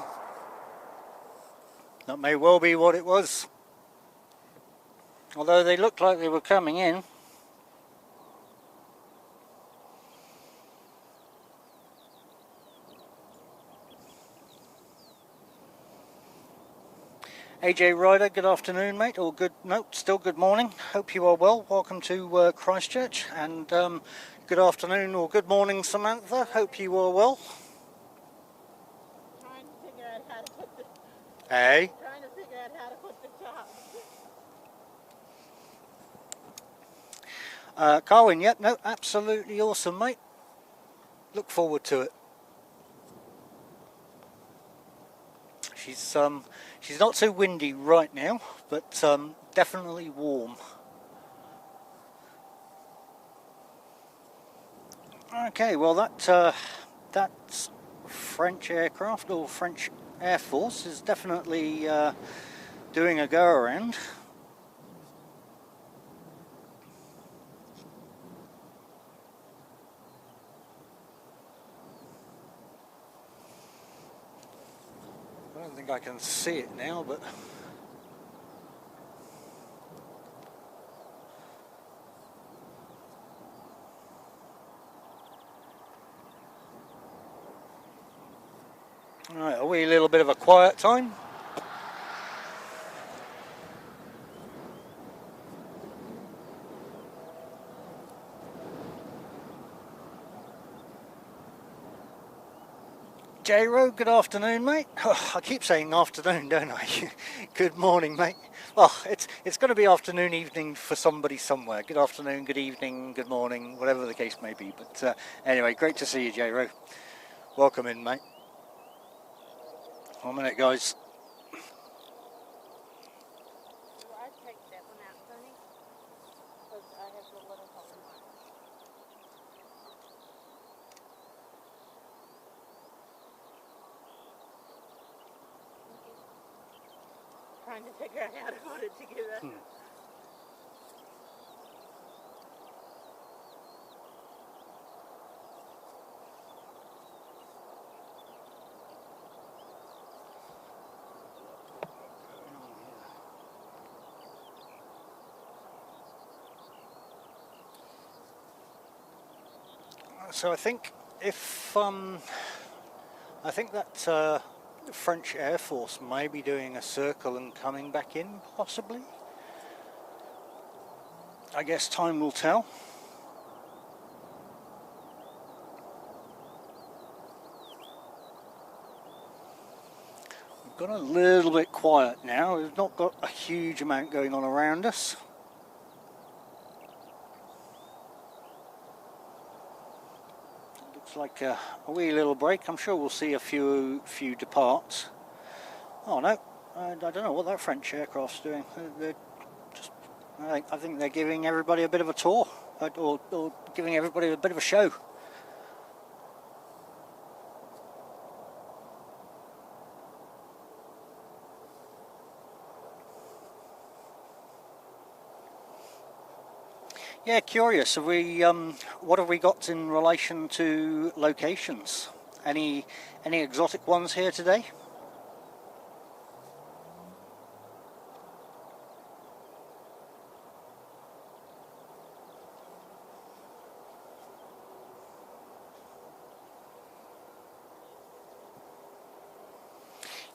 That may well be what it was. Although they looked like they were coming in. AJ Ryder, good afternoon, mate, or still good morning. Hope you are well. Welcome to Christchurch, and good afternoon or good morning, Samantha. Hope you are well. Trying to figure out how to put the Hey. trying to figure out how to put the top. Carwin, yep, no, absolutely awesome, mate. Look forward to it. She's not too windy right now, but definitely warm. Okay, well that's French aircraft or French Air Force is definitely doing a go around. I don't think I can see it now, but all right, a wee little bit of a quiet time. J-Ro, good afternoon, mate. Oh, I keep saying afternoon, don't I? Good morning, mate. Well, it's going to be afternoon, evening for somebody somewhere. Good afternoon, good evening, good morning, whatever the case may be. But anyway, great to see you, J-Ro. Welcome in, mate. 1 minute, guys. Do I take that one out, Sonny? Because I have the little hole in mine. Trying to figure out how to put it together. So I think I think that French Air Force may be doing a circle and coming back in, possibly. I guess time will tell. We've got a little bit quiet now. We've not got a huge amount going on around us. Looks like a wee little break. I'm sure we'll see a few departs. Oh no, I don't know what that French aircraft's doing. They're just, I think they're giving everybody a bit of a tour, or giving everybody a bit of a show. Yeah, curious. Have we? What have we got in relation to locations? Any exotic ones here today?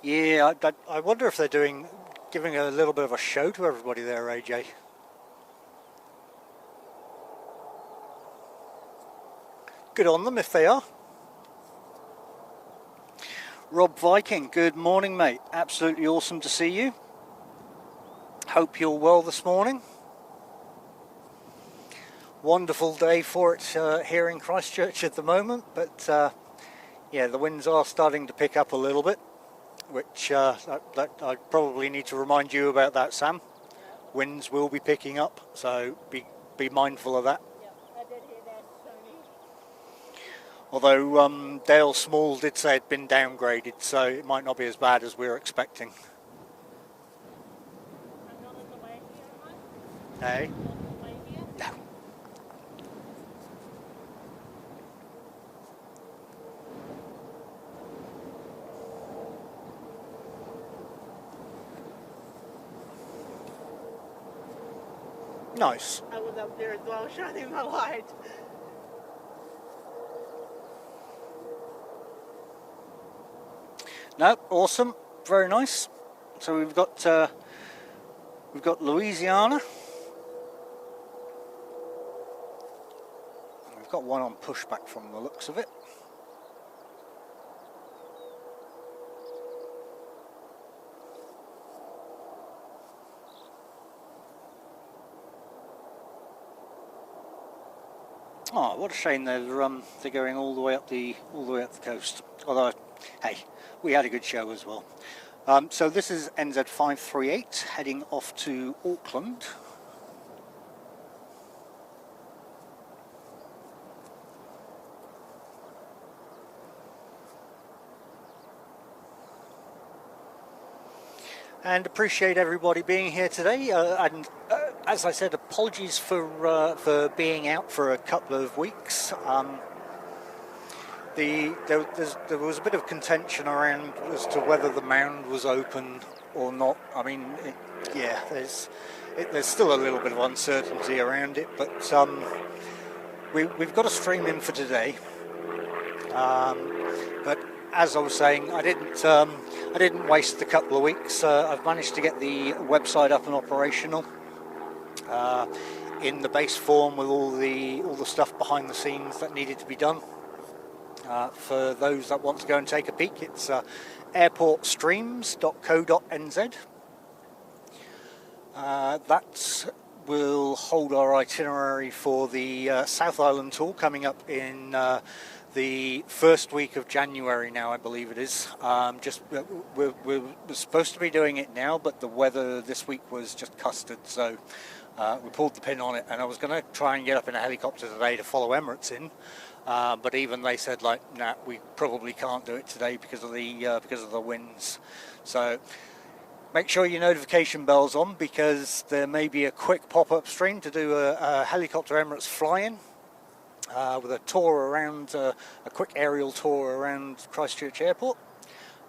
Yeah, I wonder if they're giving a little bit of a show to everybody there, AJ. Good on them if they are. Rob Viking, good morning, mate. Absolutely awesome to see you. Hope you're well this morning. Wonderful day for it here in Christchurch at the moment, but yeah, the winds are starting to pick up a little bit, which I probably need to remind you about that, Sam. Yep. Winds will be picking up, so be mindful of that. Yep, I did hear that, Sonny. Although Dale Small did say it'd been downgraded, so it might not be as bad as we were expecting. I'm not in the way here, am I? Hey? Not in the way here? No. Nice. I was up there as well, shining my light. No, awesome, very nice. So we've got Louisiana. We've got one on pushback from the looks of it. Oh, what a shame they're going all the way up the coast. Although, hey, we had a good show as well. So this is NZ538 heading off to Auckland. And appreciate everybody being here today. As I said, apologies for being out for a couple of weeks. There was a bit of contention around as to whether the mound was open or not. I mean, there's still a little bit of uncertainty around it, but we've got a stream in for today. But as I was saying, I didn't waste a couple of weeks. I've managed to get the website up and operational in the base form with all the stuff behind the scenes that needed to be done. For those that want to go and take a peek, it's airportstreams.co.nz. That will hold our itinerary for the South Island tour coming up in the first week of January now, I believe it is. We're supposed to be doing it now, but the weather this week was just custard, so we pulled the pin on it. And I was going to try and get up in a helicopter today to follow Emirates in, but even they said, like, nah, we probably can't do it today because of the winds. So make sure your notification bell's on, because there may be a quick pop-up stream to do a helicopter Emirates fly-in. With a tour around, a quick aerial tour around Christchurch Airport.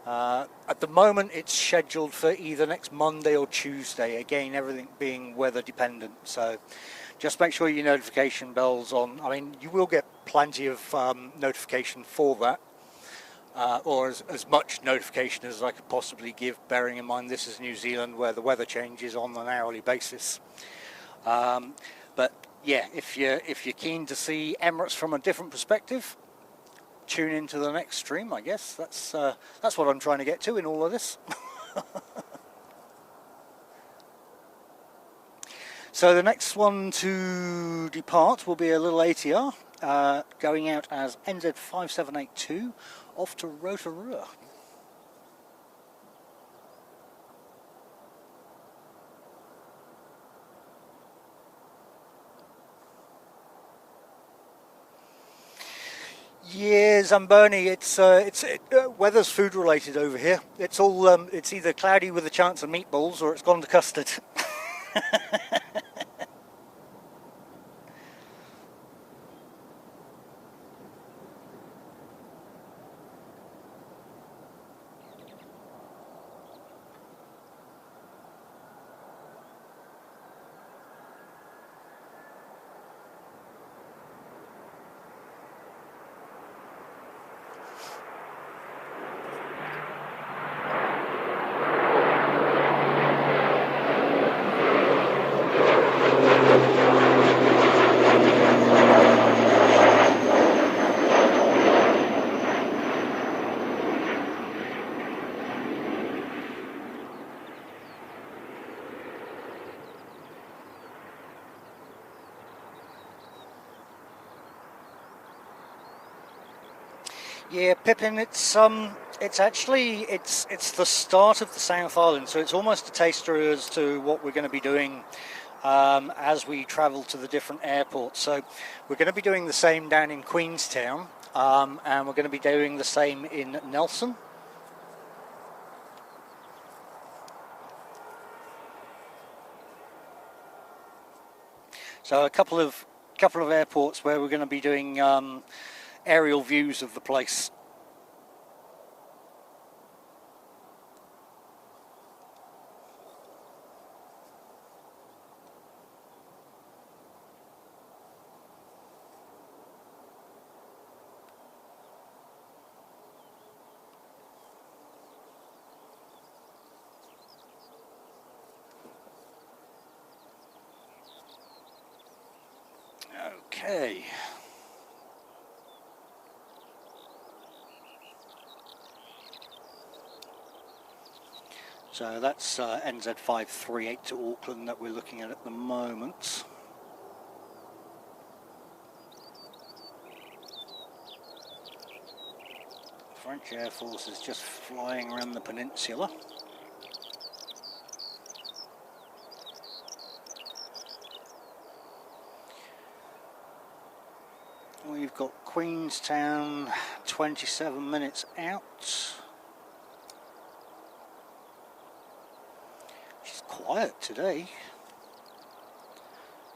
At the moment it's scheduled for either next Monday or Tuesday, again everything being weather dependent, so just make sure your notification bell's on. I mean, you will get plenty of notification for that, or as much notification as I could possibly give, bearing in mind this is New Zealand where the weather changes on an hourly basis. But yeah, if you're keen to see Emirates from a different perspective, tune into the next stream. I guess that's what I'm trying to get to in all of this. So the next one to depart will be a little ATR, going out as NZ5782 off to Aotearoa. Yeah, Zamboni. It's weather's food related over here. It's all it's either cloudy with a chance of meatballs or it's gone to custard. Yeah, Pippin, it's actually the start of the South Island, so it's almost a taster as to what we're going to be doing as we travel to the different airports. So we're going to be doing the same down in Queenstown, and we're going to be doing the same in Nelson. So a couple of airports where we're going to be doing aerial views of the place. Okay. So that's NZ538 to Auckland that we're looking at the moment. French Air Force is just flying around the peninsula. We've got Queenstown 27 minutes out. She's quiet today.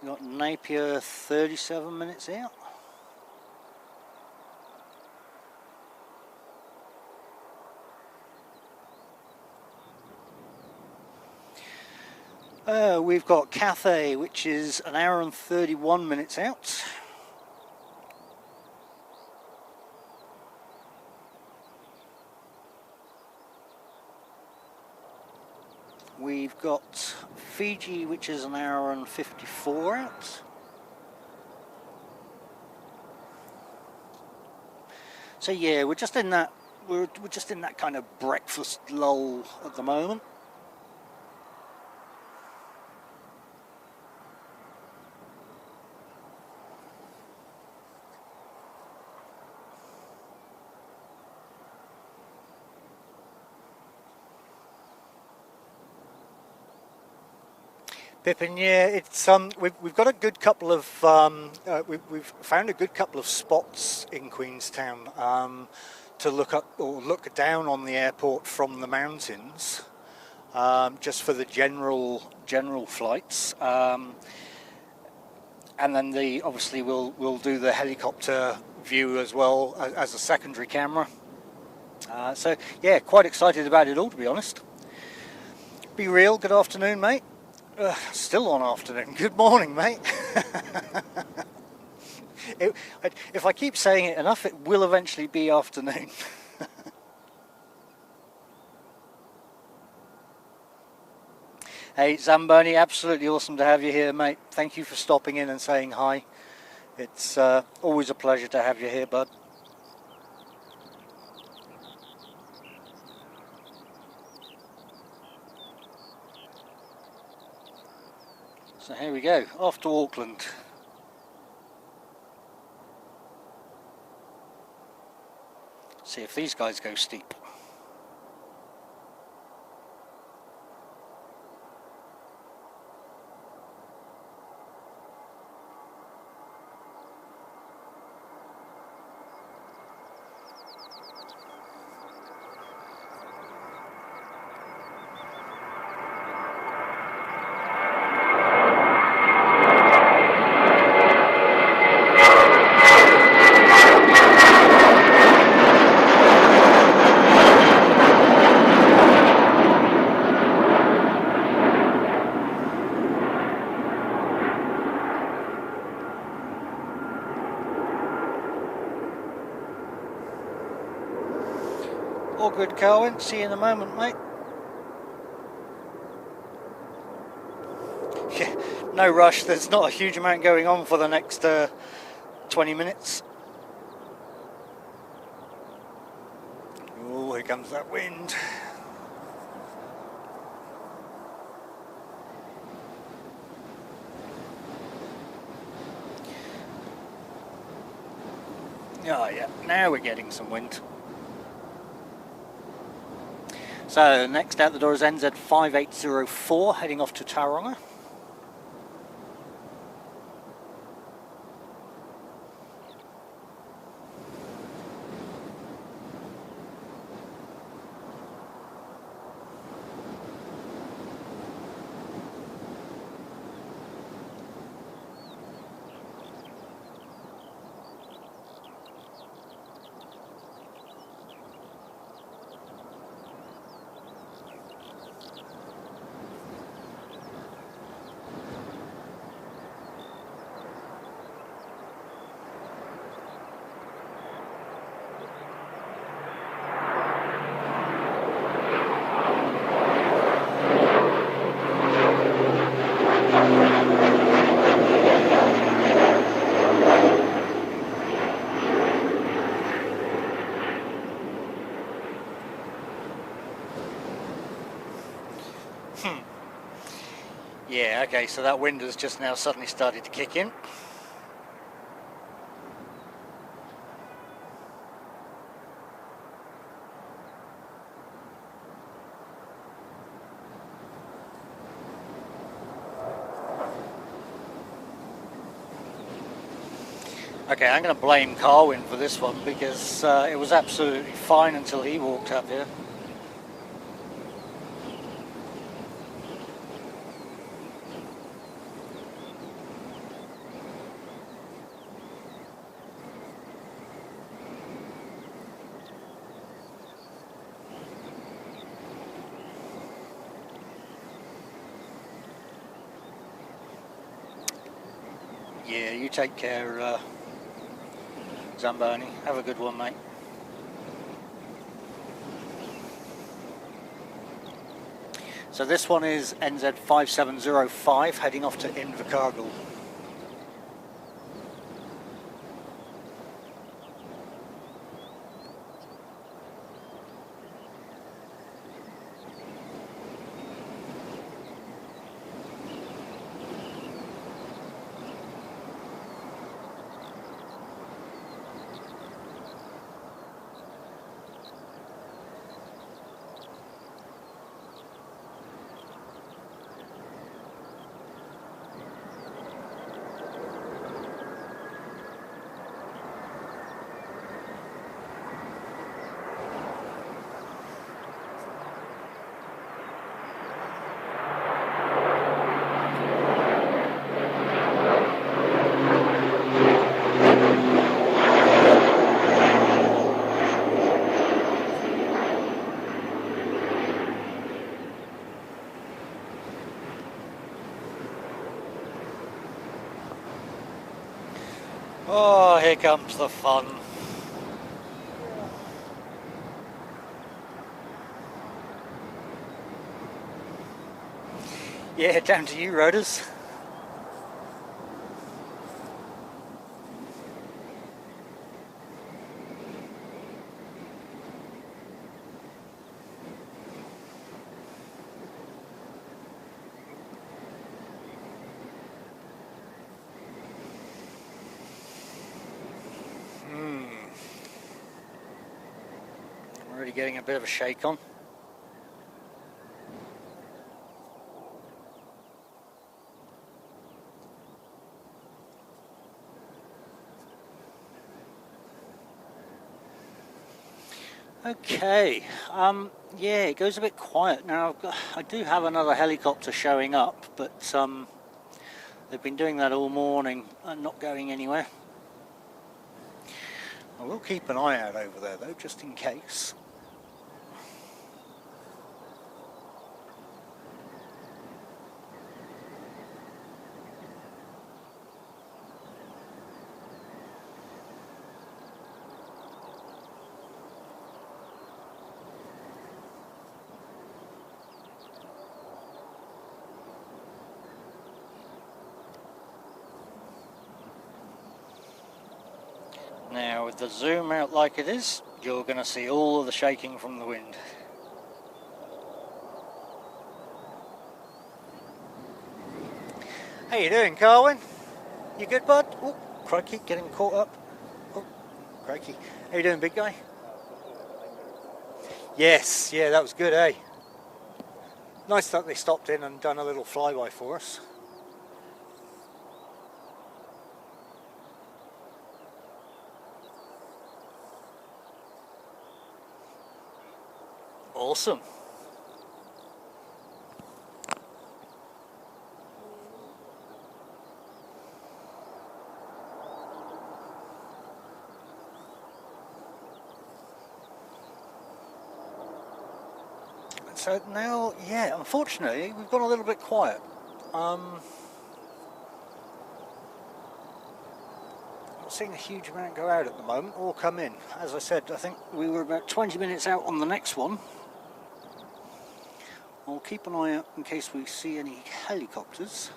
We've got Napier 37 minutes out. We've got Cathay, which is an hour and 31 minutes out. We've got Fiji, which is an hour and 54 out. So yeah, we're just in that kind of breakfast lull at the moment. Pippin, yeah, it's we've got a good couple of we've found a good couple of spots in Queenstown to look up or look down on the airport from the mountains, just for the general flights, and then obviously we'll do the helicopter view as well as a secondary camera. So yeah, quite excited about it all, to be honest. Be real. Good afternoon, mate. Still on afternoon. Good morning, mate. If I keep saying it enough, it will eventually be afternoon. Hey, Zamboni, absolutely awesome to have you here, mate. Thank you for stopping in and saying hi. It's always a pleasure to have you here, bud. So here we go, off to Auckland. See if these guys go steep. All good, Carwin. See you in a moment, mate. Yeah, no rush. There's not a huge amount going on for the next 20 minutes. Oh, here comes that wind. Oh yeah, now we're getting some wind. So next out the door is NZ5804 heading off to Tauranga. Yeah, okay, so that wind has just now suddenly started to kick in. Okay, I'm going to blame Carwin for this one because it was absolutely fine until he walked up here. Yeah, you take care, Zamboni. Have a good one, mate. So this one is NZ5705 heading off to Invercargill. Oh, here comes the fun. Yeah, down to you, Roders. Already getting a bit of a shake on. Okay, yeah, it goes a bit quiet now. I do have another helicopter showing up, but they've been doing that all morning and not going anywhere. I will keep an eye out over there though, just in case. Now with the zoom out like it is, you're going to see all of the shaking from the wind. How you doing, Carwin? You good, bud? Oh, crikey, getting caught up. Oh, crikey. How you doing, big guy? Yes, yeah, that was good, eh? Nice that they stopped in and done a little flyby for us. Awesome. So now, yeah, unfortunately, we've gone a little bit quiet. Not seeing a huge amount go out at the moment or come in. As I said, I think we were about 20 minutes out on the next one. I'll keep an eye out in case we see any helicopters.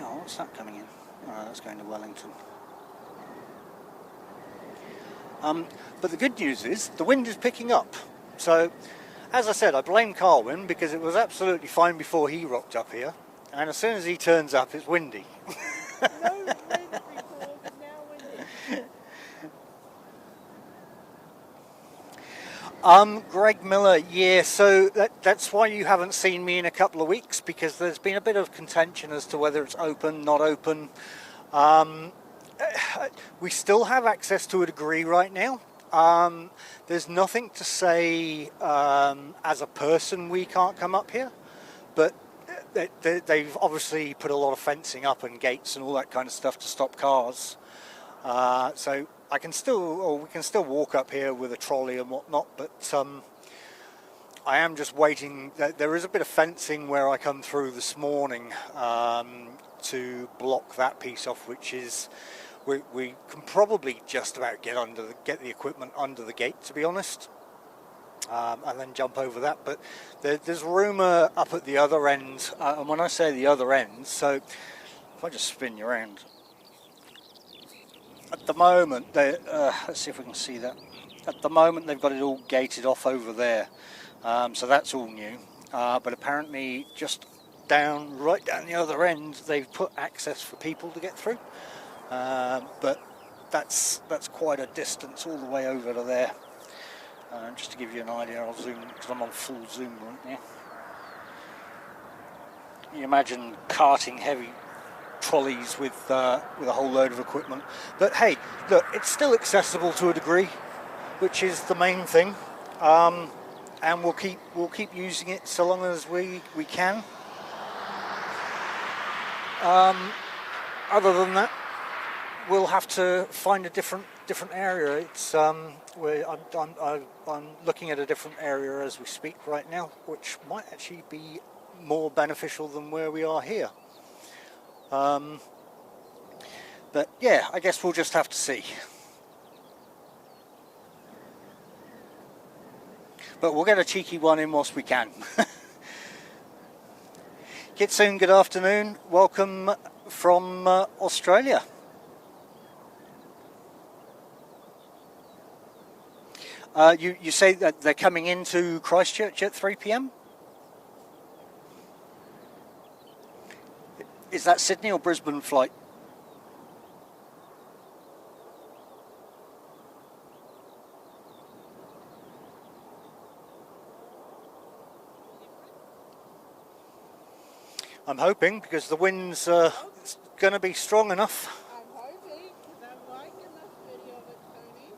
Oh, what's that coming in? Oh, that's going to Wellington. But the good news is the wind is picking up. So, as I said, I blame Carwin because it was absolutely fine before he rocked up here. And as soon as he turns up, it's windy. No wind before, but now windy. Greg Miller, yeah, so that's why you haven't seen me in a couple of weeks, because there's been a bit of contention as to whether it's open, not open. We still have access to a degree right now. There's nothing to say as a person we can't come up here, but they've obviously put a lot of fencing up and gates and all that kind of stuff to stop cars. So I can still, or we can still walk up here with a trolley and whatnot, but I am just waiting. There is a bit of fencing where I come through this morning to block that piece off, which is we can probably just about get the equipment under the gate, to be honest, and then jump over that. But there's rumour up at the other end, and when I say the other end, so if I just spin you around. At the moment, let's see if we can see that. At the moment, they've got it all gated off over there, so that's all new. But apparently, just right down the other end, they've put access for people to get through. But that's quite a distance all the way over to there. Just to give you an idea, I'll zoom because I'm on full zoom right now. You imagine carting heavy trolleys with a whole load of equipment, but hey, look, it's still accessible to a degree, which is the main thing, and we'll keep using it so long as we can. Other than that, we'll have to find a different area. It's I'm looking at a different area as we speak right now, which might actually be more beneficial than where we are here. But yeah, I guess we'll just have to see. But we'll get a cheeky one in whilst we can. Kitsoon, good afternoon. Welcome from Australia. You say that they're coming into Christchurch at 3 p.m? Is that Sydney or Brisbane flight? I'm hoping, because the wind's going to be strong enough. I'm hoping, because I'm liking this video of it, Tony.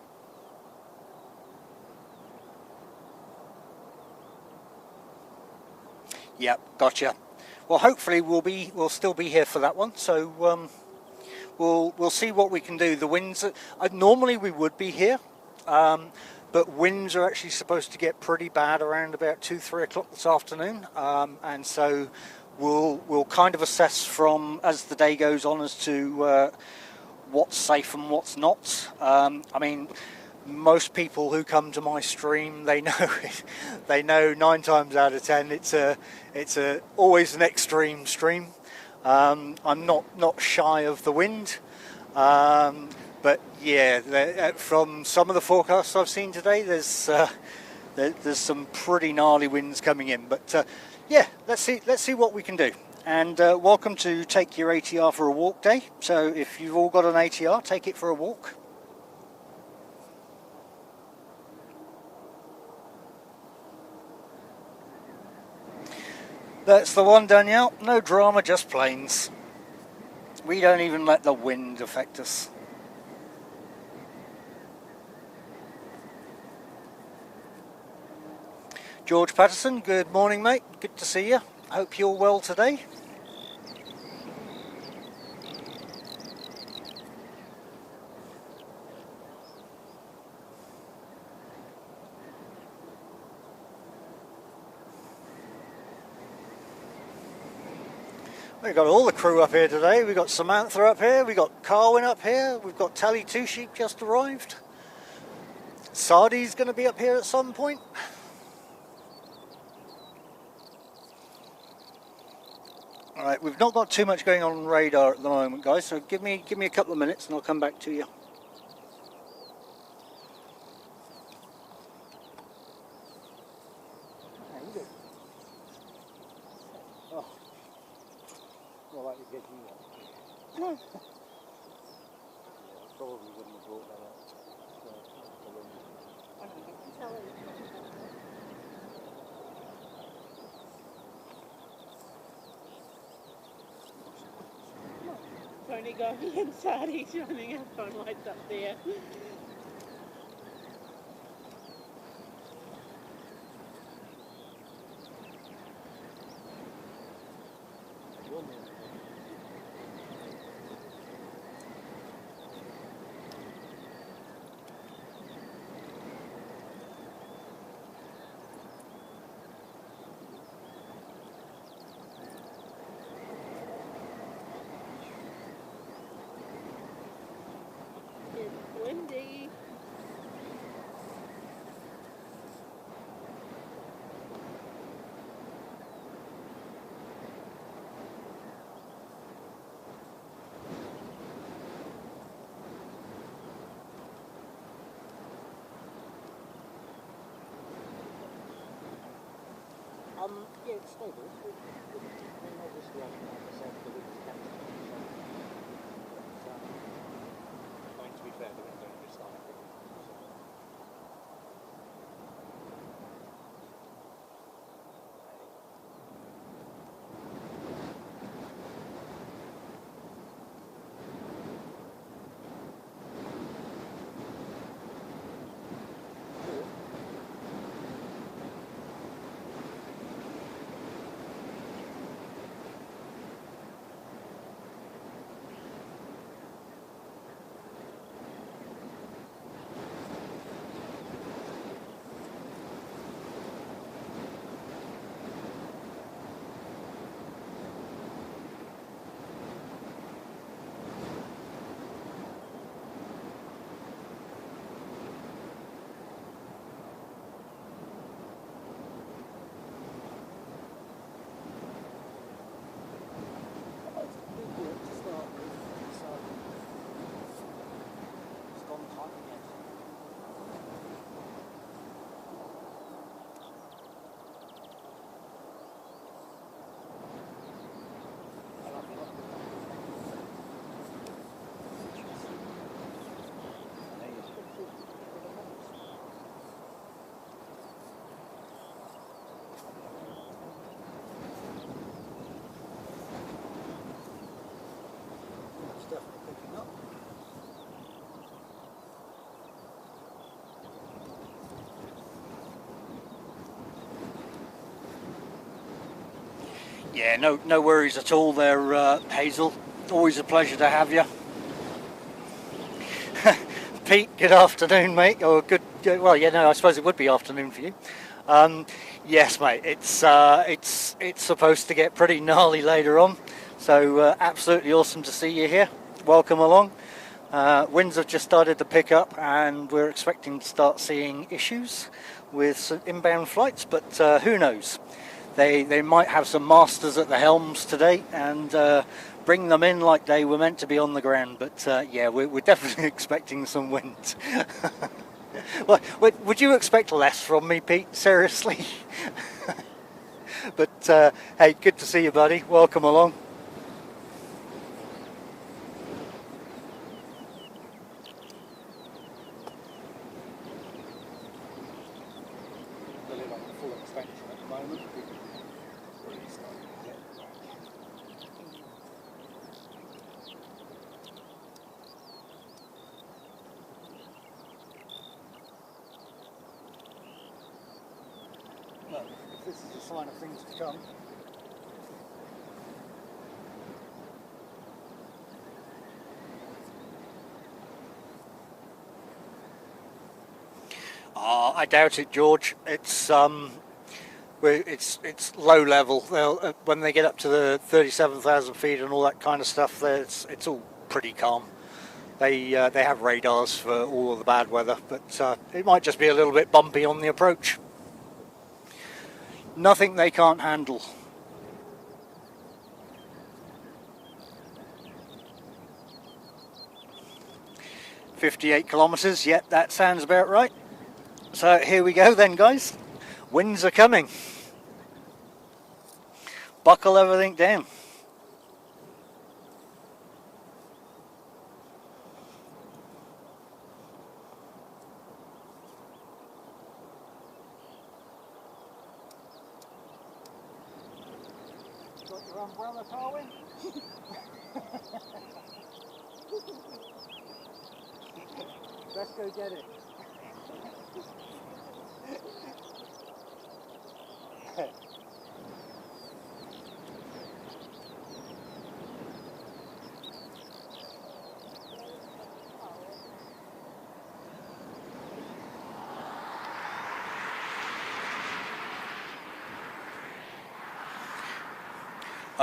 Yep, gotcha. Well, hopefully we'll still be here for that one. So we'll see what we can do. The winds normally we would be here, but winds are actually supposed to get pretty bad around about 2-3 o'clock this afternoon, and so we'll kind of assess from as the day goes on as to what's safe and what's not. I mean, most people who come to my stream, they know 9 times out of 10 it's always an extreme stream. I'm not shy of the wind, but yeah, from some of the forecasts I've seen today, there's some pretty gnarly winds coming in. But yeah, let's see what we can do. And welcome to Take Your ATR for a Walk Day. So if you've all got an ATR, take it for a walk. That's the one, Danielle. No drama, just planes. We don't even let the wind affect us. George Patterson, good morning, mate. Good to see you. Hope you're well today. We've got all the crew up here today. We've got Samantha up here, we've got Carwin up here, we've got Tally Two Sheep just arrived. Sardi's going to be up here at some point. Alright, we've not got too much going on radar at the moment, guys, so give me a couple of minutes and I'll come back to you. said you want to. No. I probably wouldn't have brought that up. I don't think it's telly. Tony going inside, he's running our phone lights up there. It's windy. Yeah, it's stable. Obviously, like I said, the wind's catching up. I mean, to be fair, the wind's only just starting. Yeah, no worries at all there, Hazel. Always a pleasure to have you. Pete, good afternoon, mate. Or well, yeah, no, I suppose it would be afternoon for you. Yes, mate. It's supposed to get pretty gnarly later on, so absolutely awesome to see you here. Welcome along. Winds have just started to pick up, and we're expecting to start seeing issues with some inbound flights, but who knows? They might have some masters at the helms today and bring them in like they were meant to be on the ground. But yeah, we're definitely expecting some wind. Well, would you expect less from me, Pete? Seriously? But hey, good to see you, buddy. Welcome along. Well, if this is a sign of things to come. I doubt it, George. It's low level. When they get up to the 37,000 feet and all that kind of stuff, it's all pretty calm. They have radars for all of the bad weather, but it might just be a little bit bumpy on the approach. Nothing they can't handle. "58 kilometres, yep, that sounds about right. So here we go then, guys. Winds are coming. Buckle everything down. Your umbrella, Tarwin? Let's go get it.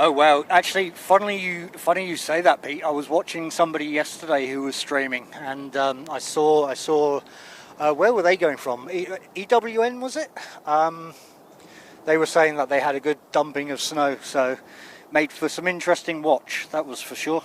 Oh wow! Actually, funny you say that, Pete. I was watching somebody yesterday who was streaming, and I saw. Where were they going from? EWN was it? They were saying that they had a good dumping of snow, so made for some interesting watch. That was for sure.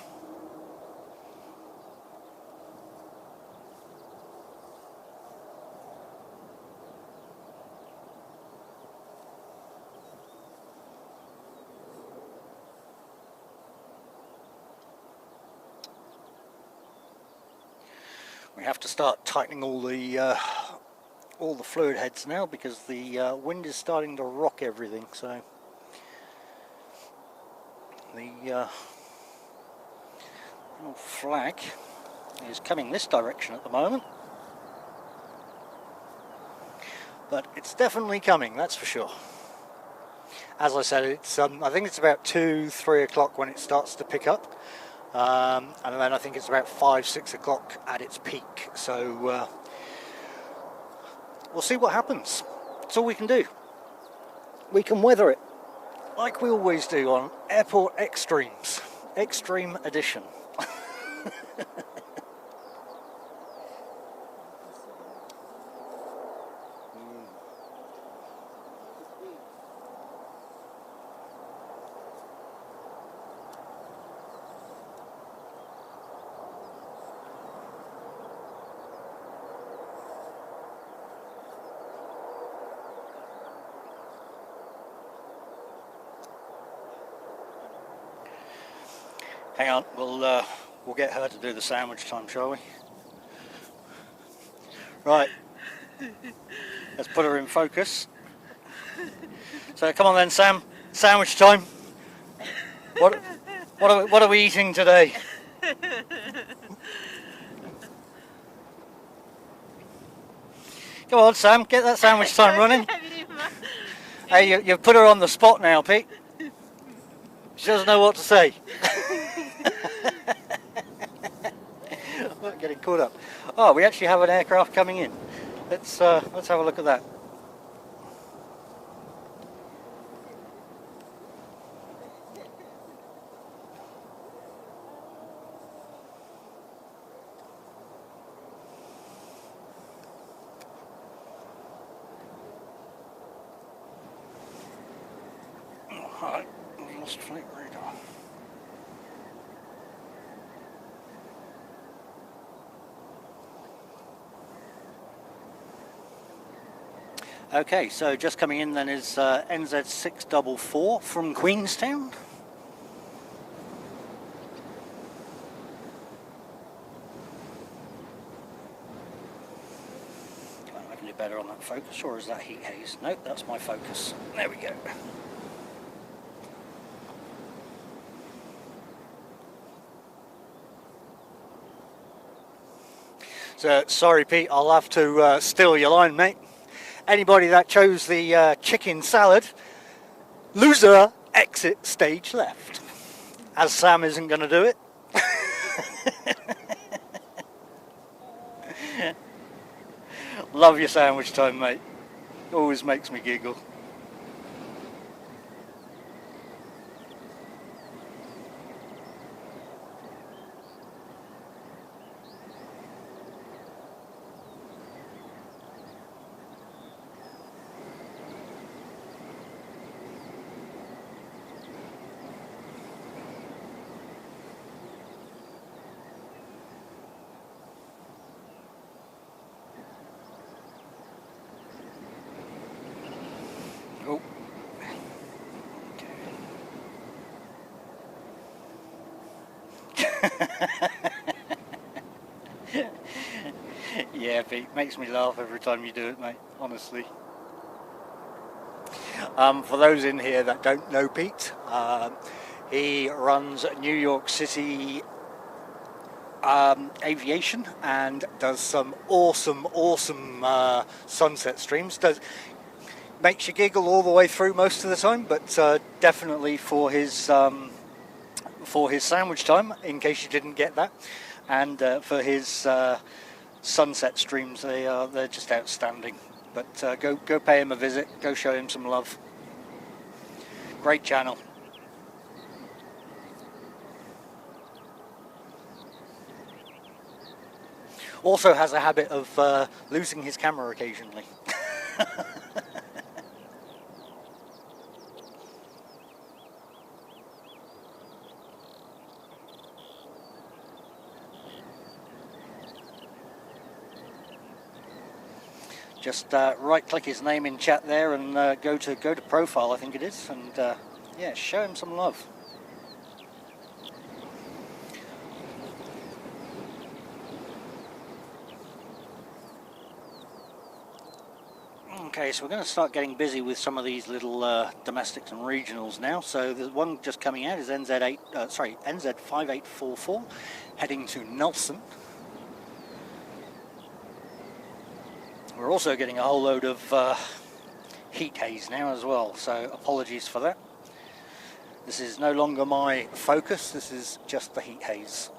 We have to start tightening all the fluid heads now because the wind is starting to rock everything. So the little flag is coming this direction at the moment, but it's definitely coming. That's for sure. As I said, it's I think it's about 2-3 o'clock when it starts to pick up. And then I think it's about 5-6 o'clock at its peak, so we'll see what happens. That's all we can do. We can weather it like we always do on Airport Extremes, Extreme Edition. Hang on, we'll get her to do the sandwich time, shall we? Right, let's put her in focus. So come on then, Sam, sandwich time. What are we eating today? Come on, Sam, get that sandwich time running. Hey, you've put her on the spot now, Pete. She doesn't know what to say. Getting caught up. Oh, we actually have an aircraft coming in. Let's have a look at that. Oh, right, we've lost flight radar. Okay, so just coming in then is NZ644 from Queenstown. Can I make a little better on that focus, or is that heat haze? Nope, that's my focus. There we go. So, sorry Pete, I'll have to steal your line, mate. Anybody that chose the chicken salad, loser, exit stage left. As Sam isn't going to do it. Love your sandwich time, mate. Always makes me giggle. Oh. Yeah, Pete, makes me laugh every time you do it, mate, honestly. For those in here that don't know Pete, he runs New York City Aviation and does some awesome sunset streams. Makes you giggle all the way through most of the time, but definitely for his sandwich time, in case you didn't get that, and for his sunset streams, they're just outstanding. But go pay him a visit, go show him some love. Great channel. Also has a habit of losing his camera occasionally. Just right-click his name in chat there and go to profile, I think it is, and yeah, show him some love. Okay, so we're going to start getting busy with some of these little domestics and regionals now. So the one just coming out is NZ5844, heading to Nelson. We're also getting a whole load of heat haze now as well, so apologies for that. This is no longer my focus, this is just the heat haze.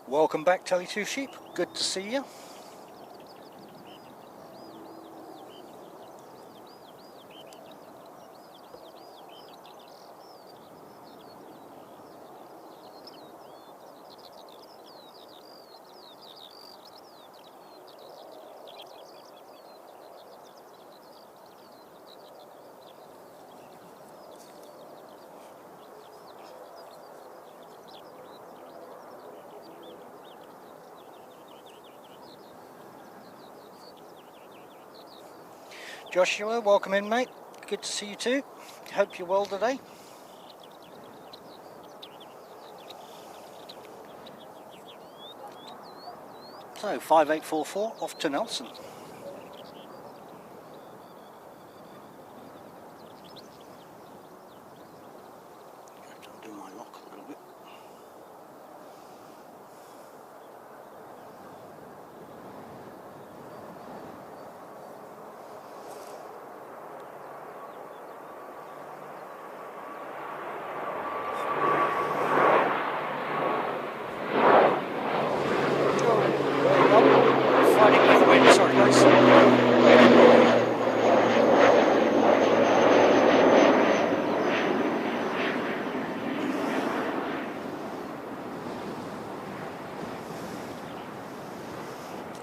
Welcome back, Telly2 Sheep. Good to see you. Joshua, welcome in, mate. Good to see you too. Hope you're well today. So, 5844 off to Nelson. Have to undo my lock a little bit.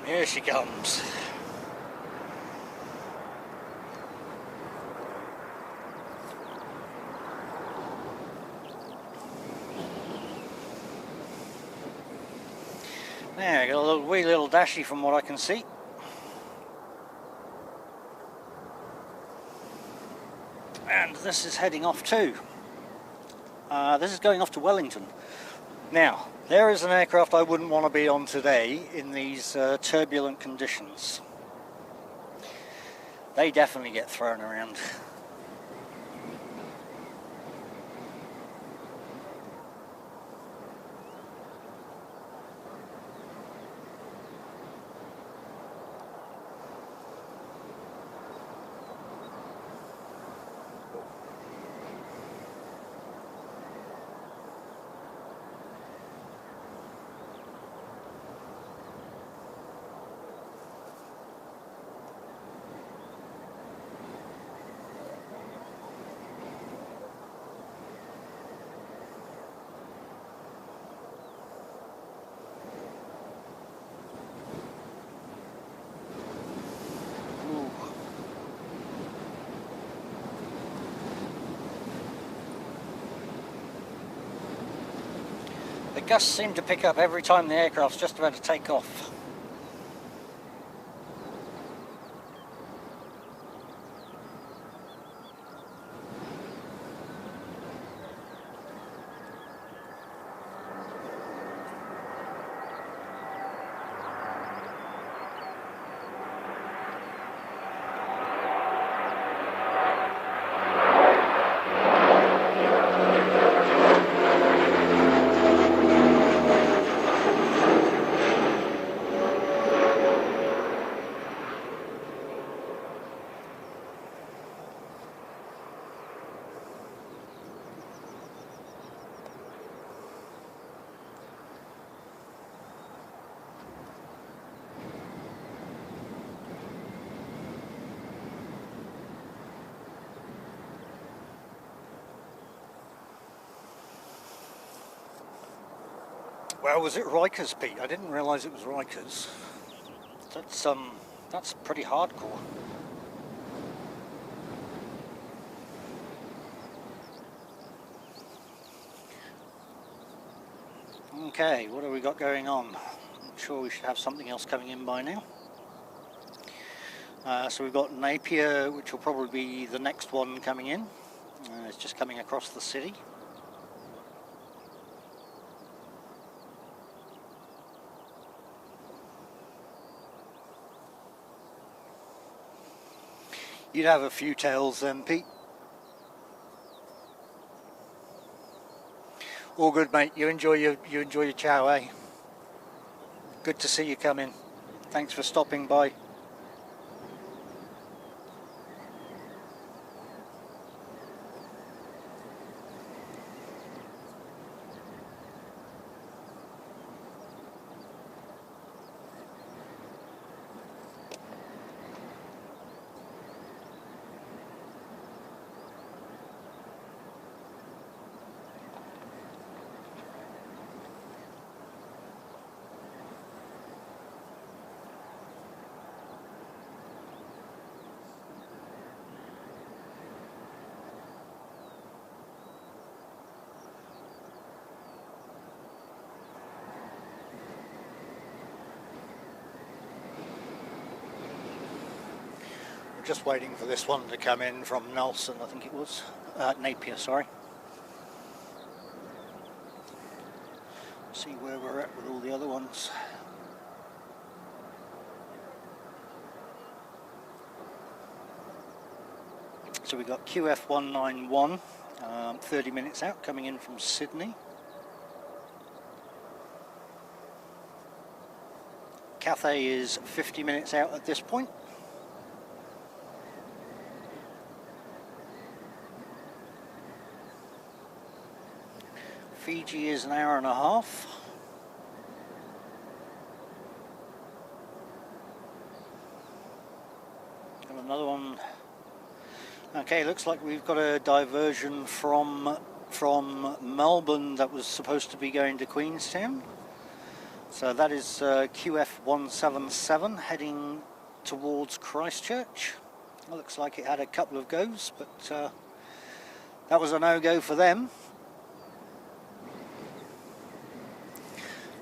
Here she comes. There, got a wee little dashy from what I can see. And this is heading off too. This is going off to Wellington. Now, there is an aircraft I wouldn't want to be on today in these turbulent conditions. They definitely get thrown around. The gusts seem to pick up every time the aircraft's just about to take off. Well, was it Rikers, Pete? I didn't realise it was Rikers. That's pretty hardcore. Okay, what have we got going on? I'm sure we should have something else coming in by now. So we've got Napier, which will probably be the next one coming in. It's just coming across the city. You'd have a few tails then, Pete. All good, mate. You enjoy your chow, eh? Good to see you come in. Thanks for stopping by. Just waiting for this one to come in from Nelson, I think it was. Napier, sorry. See where we're at with all the other ones. So we've got QF191, 30 minutes out, coming in from Sydney. Cathay is 50 minutes out at this point. Fiji is an hour and a half. And another one. Okay, looks like we've got a diversion from Melbourne that was supposed to be going to Queenstown. So that is QF177 heading towards Christchurch. It looks like it had a couple of goes, but that was a no-go for them.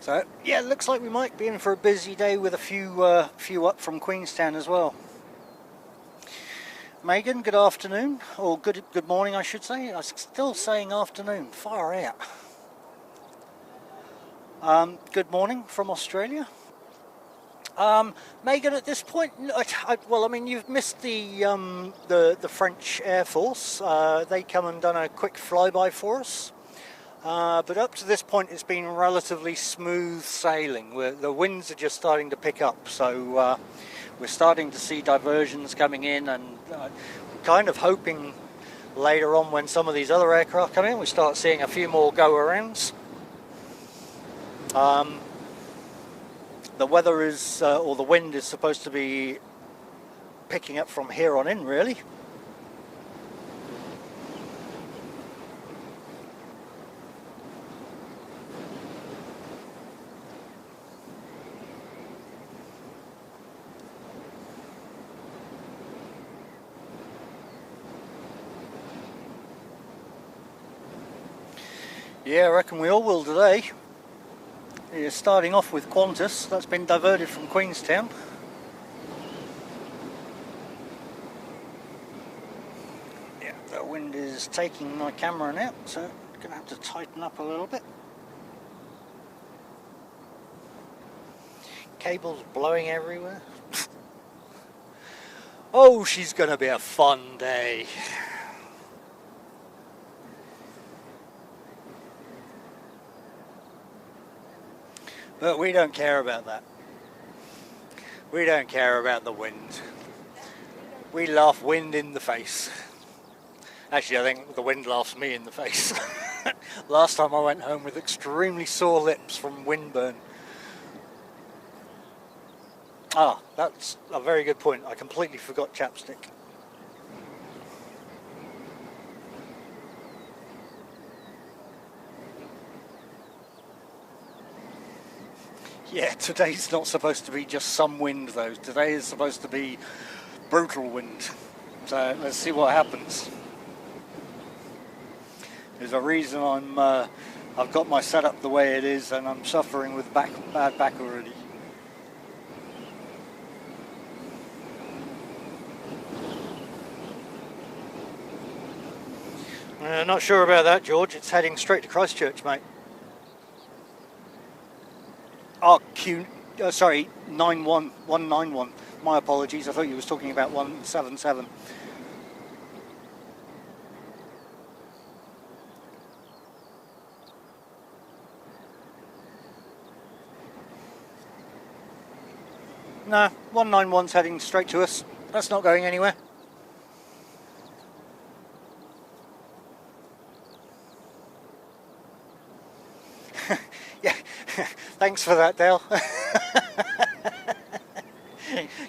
So yeah, it looks like we might be in for a busy day with a few up from Queenstown as well. Megan, good afternoon, or good morning I should say. I was still saying afternoon, far out. Good morning from Australia. Megan, at this point, well, I mean, you've missed the French Air Force. They come and done a quick flyby for us. But up to this point it's been relatively smooth sailing. The winds are just starting to pick up, so we're starting to see diversions coming in, and we're kind of hoping later on when some of these other aircraft come in we start seeing a few more go-arounds. The weather is, or the wind is supposed to be picking up from here on in, really. Yeah, I reckon we all will today. Yeah, starting off with Qantas, that's been diverted from Queenstown. Yeah, the wind is taking my camera now, so I'm going to have to tighten up a little bit. Cables blowing everywhere. Oh, she's going to be a fun day. But we don't care about that. We don't care about the wind. We laugh wind in the face. Actually, I think the wind laughs me in the face. Last time I went home with extremely sore lips from windburn. Ah, that's a very good point. I completely forgot chapstick. Yeah, today's not supposed to be just some wind though. Today is supposed to be brutal wind. So let's see what happens. There's a reason I've got my setup the way it is, and I'm suffering with bad back already. Not sure about that, George. It's heading straight to Christchurch, mate. Oh, sorry, 191. My apologies. I thought you was talking about 177. No, 191's heading straight to us. That's not going anywhere. Yeah, thanks for that, Dale.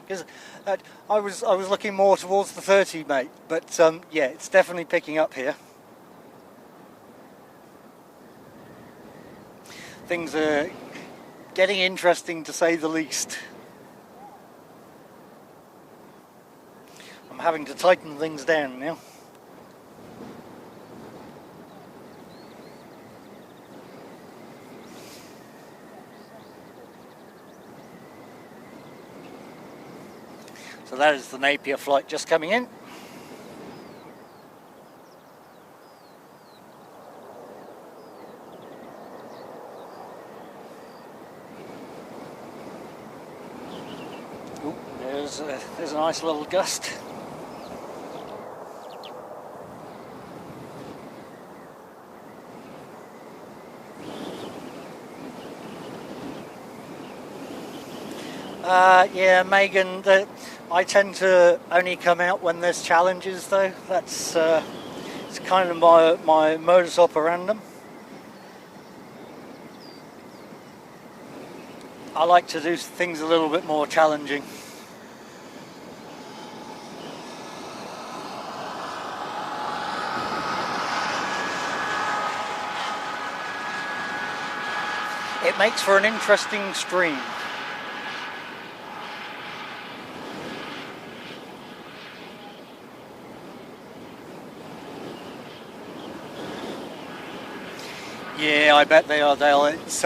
Because I was looking more towards the 30, mate. But yeah, it's definitely picking up here. Things are getting interesting, to say the least. I'm having to tighten things down now. So that is the Napier flight just coming in. Ooh, there's a nice little gust. Yeah, Megan, I tend to only come out when there's challenges, though. That's it's kind of my modus operandum. I like to do things a little bit more challenging. It makes for an interesting stream. Yeah, I bet they are, Dale. It's,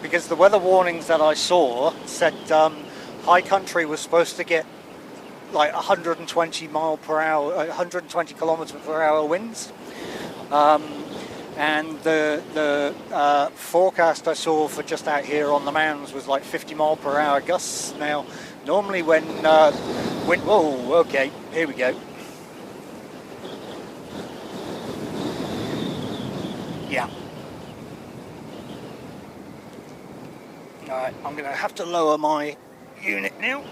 because the weather warnings that I saw said high country was supposed to get like 120 mile per hour, 120 kilometers per hour winds, and the forecast I saw for just out here on the mountains was like 50 mile per hour gusts. Now, normally when whoa, okay, here we go. Yeah. Alright, I'm going to have to lower my unit now.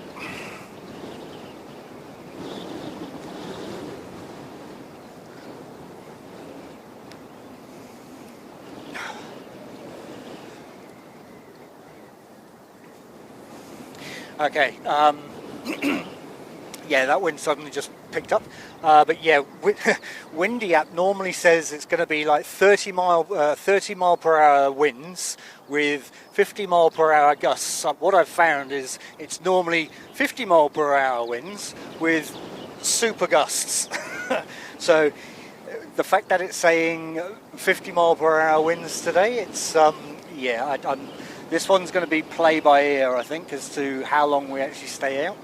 Okay, yeah, that wind suddenly just picked up. But yeah, Windy app normally says it's going to be like 30 mile per hour winds with 50 mile per hour gusts. What I've found is it's normally 50 mile per hour winds with super gusts. So the fact that it's saying 50 mile per hour winds today, it's yeah, this one's going to be play by ear, I think, as to how long we actually stay out,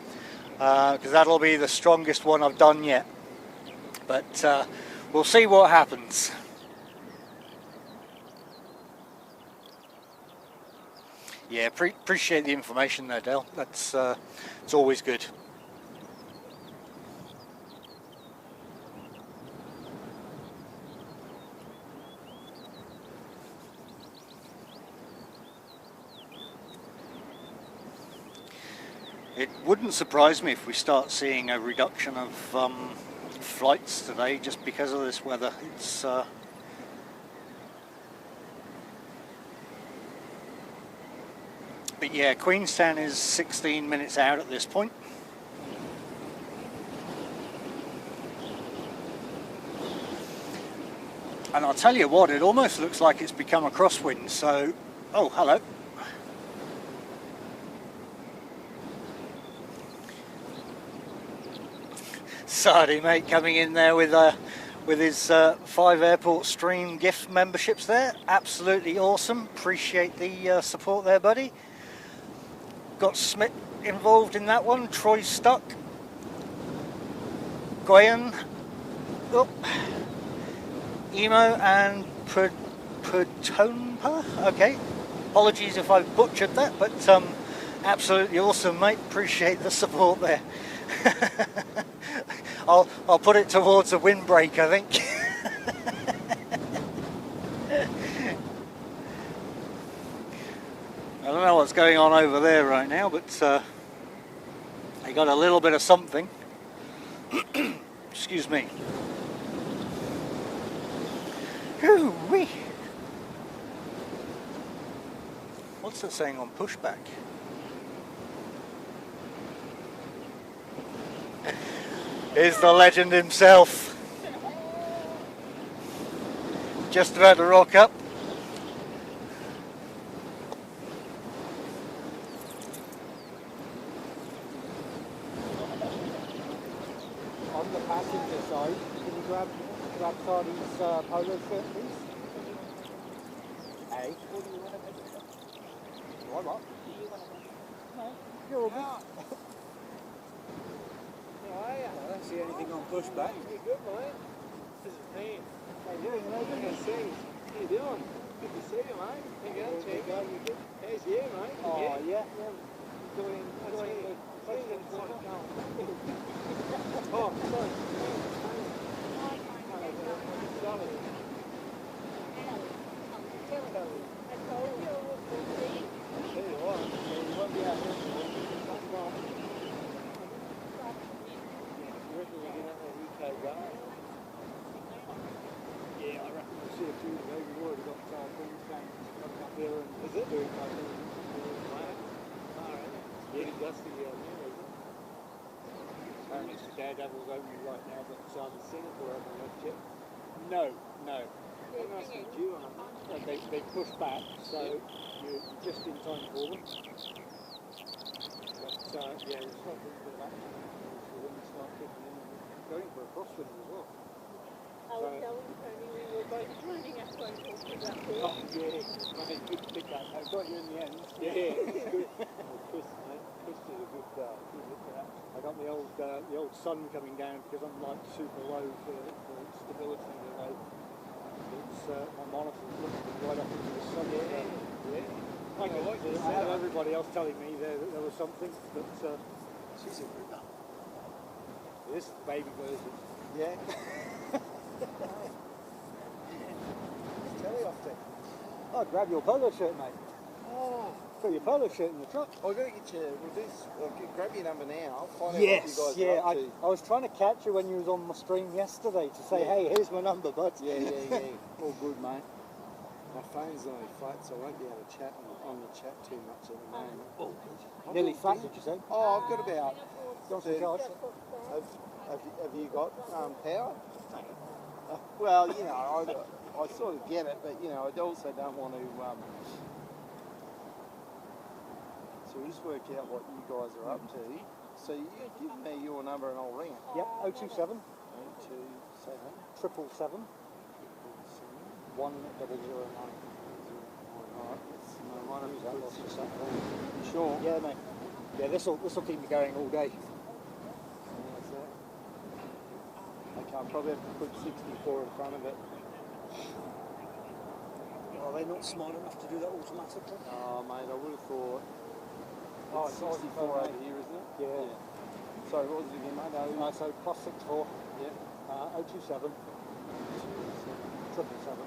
because that'll be the strongest one I've done yet. But we'll see what happens. Yeah, appreciate the information there, Dale. That's it's always good. It wouldn't surprise me if we start seeing a reduction of flights today just because of this weather. It's but yeah, Queenstown is 16 minutes out at this point. And I'll tell you what, it almost looks like it's become a crosswind, so... Oh, hello. Sardi, mate, coming in there with his 5 airport stream gift memberships there. Absolutely awesome. Appreciate the support there, buddy. Got Smith involved in that one. Troy Stuck. Gwen. Oh. Emo and Putonpa. Okay. Apologies if I've butchered that, but absolutely awesome, mate. Appreciate the support there. I'll put it towards a windbreak, I think. I don't know what's going on over there right now, but they got a little bit of something. Excuse me. Hoo-wee. What's it saying on pushback? Here's the legend himself. Just about to rock up. On the passenger side, can you grab Sardi's polo shirt, please? Hey? What? No, you're all good. I don't see anything on pushback. You're good, mate. This is me. How you doing, mate? How you doing? Good to see you, mate. How you going? How's you, mate? Oh, yeah. Doing oh, sorry. Yeah, I reckon we'll see a few today. We've already got things coming up here and is it doing like pretty dusty here, isn't it? Apparently it's the Daredevil's only right now, but the Singapore haven't left yet. No. They must be due on them. They push back, so you're just in time for them. But yeah, it's not good for that. When we start kicking in, going for a crosswind as well. I was telling Tony we were both running up one talking about this. Oh, yeah. I think good pick that. I got you in the end. Yeah, it's good. Chris did a good look at that. I got the old sun coming down because I'm like super low for stability today. It's my monitor's looking right up into the sun. I had everybody else telling me there was something, but she's a good one. This is the baby version. Yeah. Telly off then. Oh, grab your polo shirt, mate. Oh, got your polo shirt in the truck. I've got to get you. Grab your number now. Find out Yes, what you guys are up to. I was trying to catch you when you was on my stream yesterday to say, hey, here's my number, bud. Yeah. All good, mate. My phone's nearly flat, so I won't be able to chat on the chat too much at the moment. Oh, nearly flat, did you say? Oh, I've got about. Have you got power? Well, you know, I sort of get it, but you know, I also don't want to. So we just work out what you guys are up to. So you give me your number and I'll ring it. Yep, 027 777 1009. Alright, you sure? Yeah, mate. Yeah, this'll keep me going all day. Okay, I'll probably have to put 64 in front of it. Are they not smart enough to do that automatically? Oh, mate, I would have thought. Oh, it's 64 over here, isn't it? Yeah. Sorry, what was it again, mate? So +64. Yeah. 027 777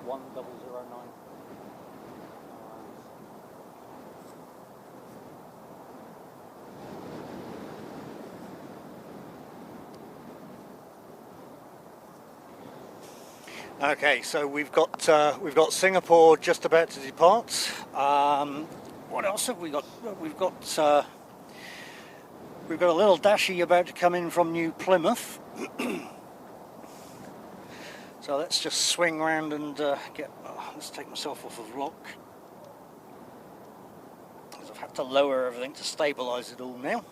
1009. Okay, so we've got Singapore just about to depart. What else have we got? We've got a little dashie about to come in from New Plymouth. So let's just swing round and let's take myself off of lock. Because I've had to lower everything to stabilise it all now.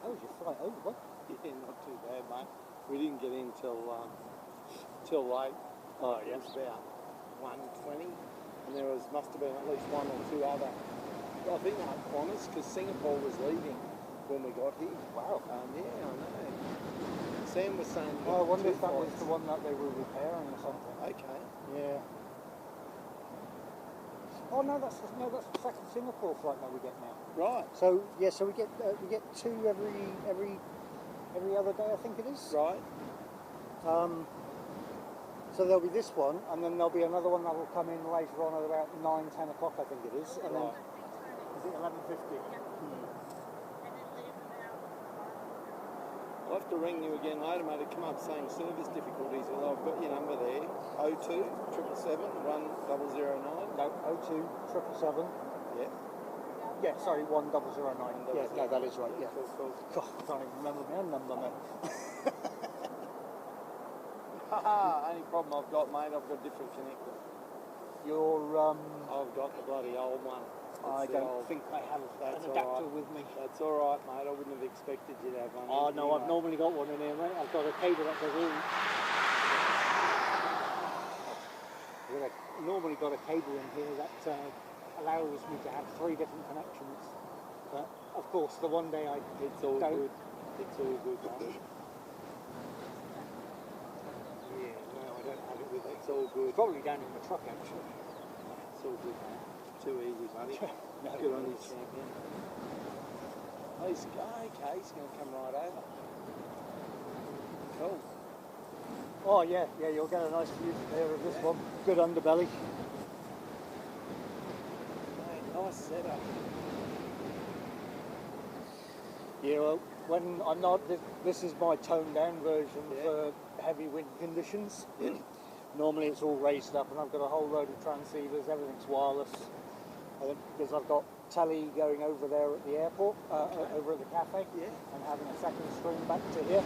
How was your flight over? Yeah, not too bad, mate. We didn't get in till late. Oh, It yeah. was about 1:20, and there must have been at least one or two other. I think they were Qantas, because Singapore was leaving when we got here. Wow. Yeah, I know. Sam was saying. Well, I wonder two if that was flights. the one that they were repairing or something. Okay. Yeah. Oh no, that's the second Singapore flight that we get now. Right. So yeah, so we get two every other day, I think it is. Right. So there'll be this one, and then there'll be another one that will come in later on at about 9-10 o'clock, I think it is. And then is it 11:50? I'll have to ring you again later, mate. It'll come up saying service difficulties. Well, I've got your number there. 02 777 1009. No, 02 777. Yeah. Yeah, sorry, 1009. Yeah, no, that is right. Yeah. Cool. God, I can't even remember my own number now. Haha, only problem I've got, mate, I've got a different connector. I've got the bloody old one. I It's the don't old- think I have That's an adapter alright. with me. That's alright, mate. I wouldn't have expected you to have one. Oh no, I've Anyway. normally got one in here, mate. I've got a cable that goes in. Normally got a cable in here that allows me to have 3 different connections. But of course, the one day I It's all don't. good. It's all good, mate. Yeah, no, I don't have it with me. It's all good. It's probably down in the truck actually. It's all good, mate. Too easy, buddy. No, Good on you, it's- champion. Oh, he's okay. He's going to come right over. Cool. Oh yeah, you'll get a nice view there of this one. Good underbelly. Mate, nice setup. Yeah, well, when I'm not, this is my toned down version Yeah. for heavy wind conditions. Yeah. Normally it's all raised up and I've got a whole load of transceivers, everything's wireless. Because I've got telly going over there at the airport, over at the cafe, Yeah. and having a second stream back to here.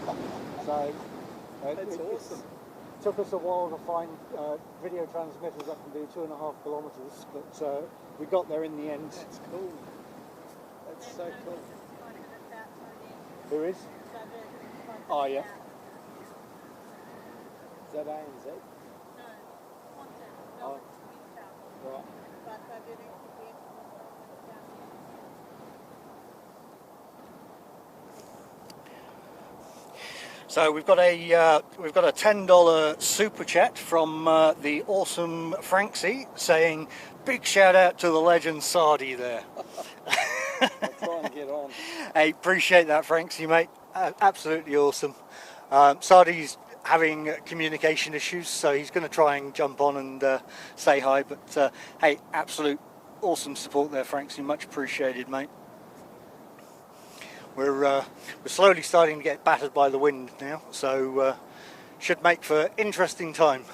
So That's awesome. Took us a while to find video transmitters that can do 2.5 kilometres, but we got there in the end. That's cool. That's so cool. Who is? Oh yeah. Is that ANZ? Oh. Right. So we've got a $10 super chat from the awesome Franksy saying, "Big shout out to the legend Sardi there." I'll try and get on. Hey, appreciate that, Franksy, mate. Absolutely awesome. Sardi's having communication issues, so he's going to try and jump on and say hi. But hey, absolute awesome support there, Franksy. Much appreciated, mate. We're slowly starting to get battered by the wind now, so should make for interesting time.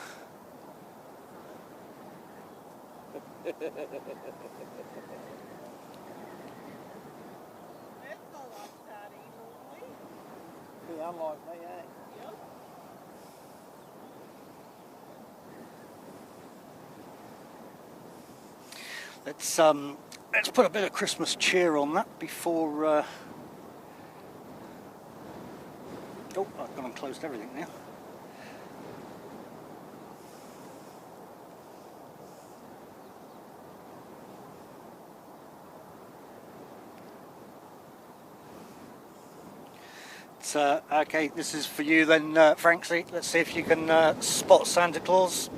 Yeah, unlike me, eh? Let's put a bit of Christmas cheer on that before. Oh, I've gone and closed everything now. Okay, this is for you then, Franksy. Let's see if you can spot Santa Claus.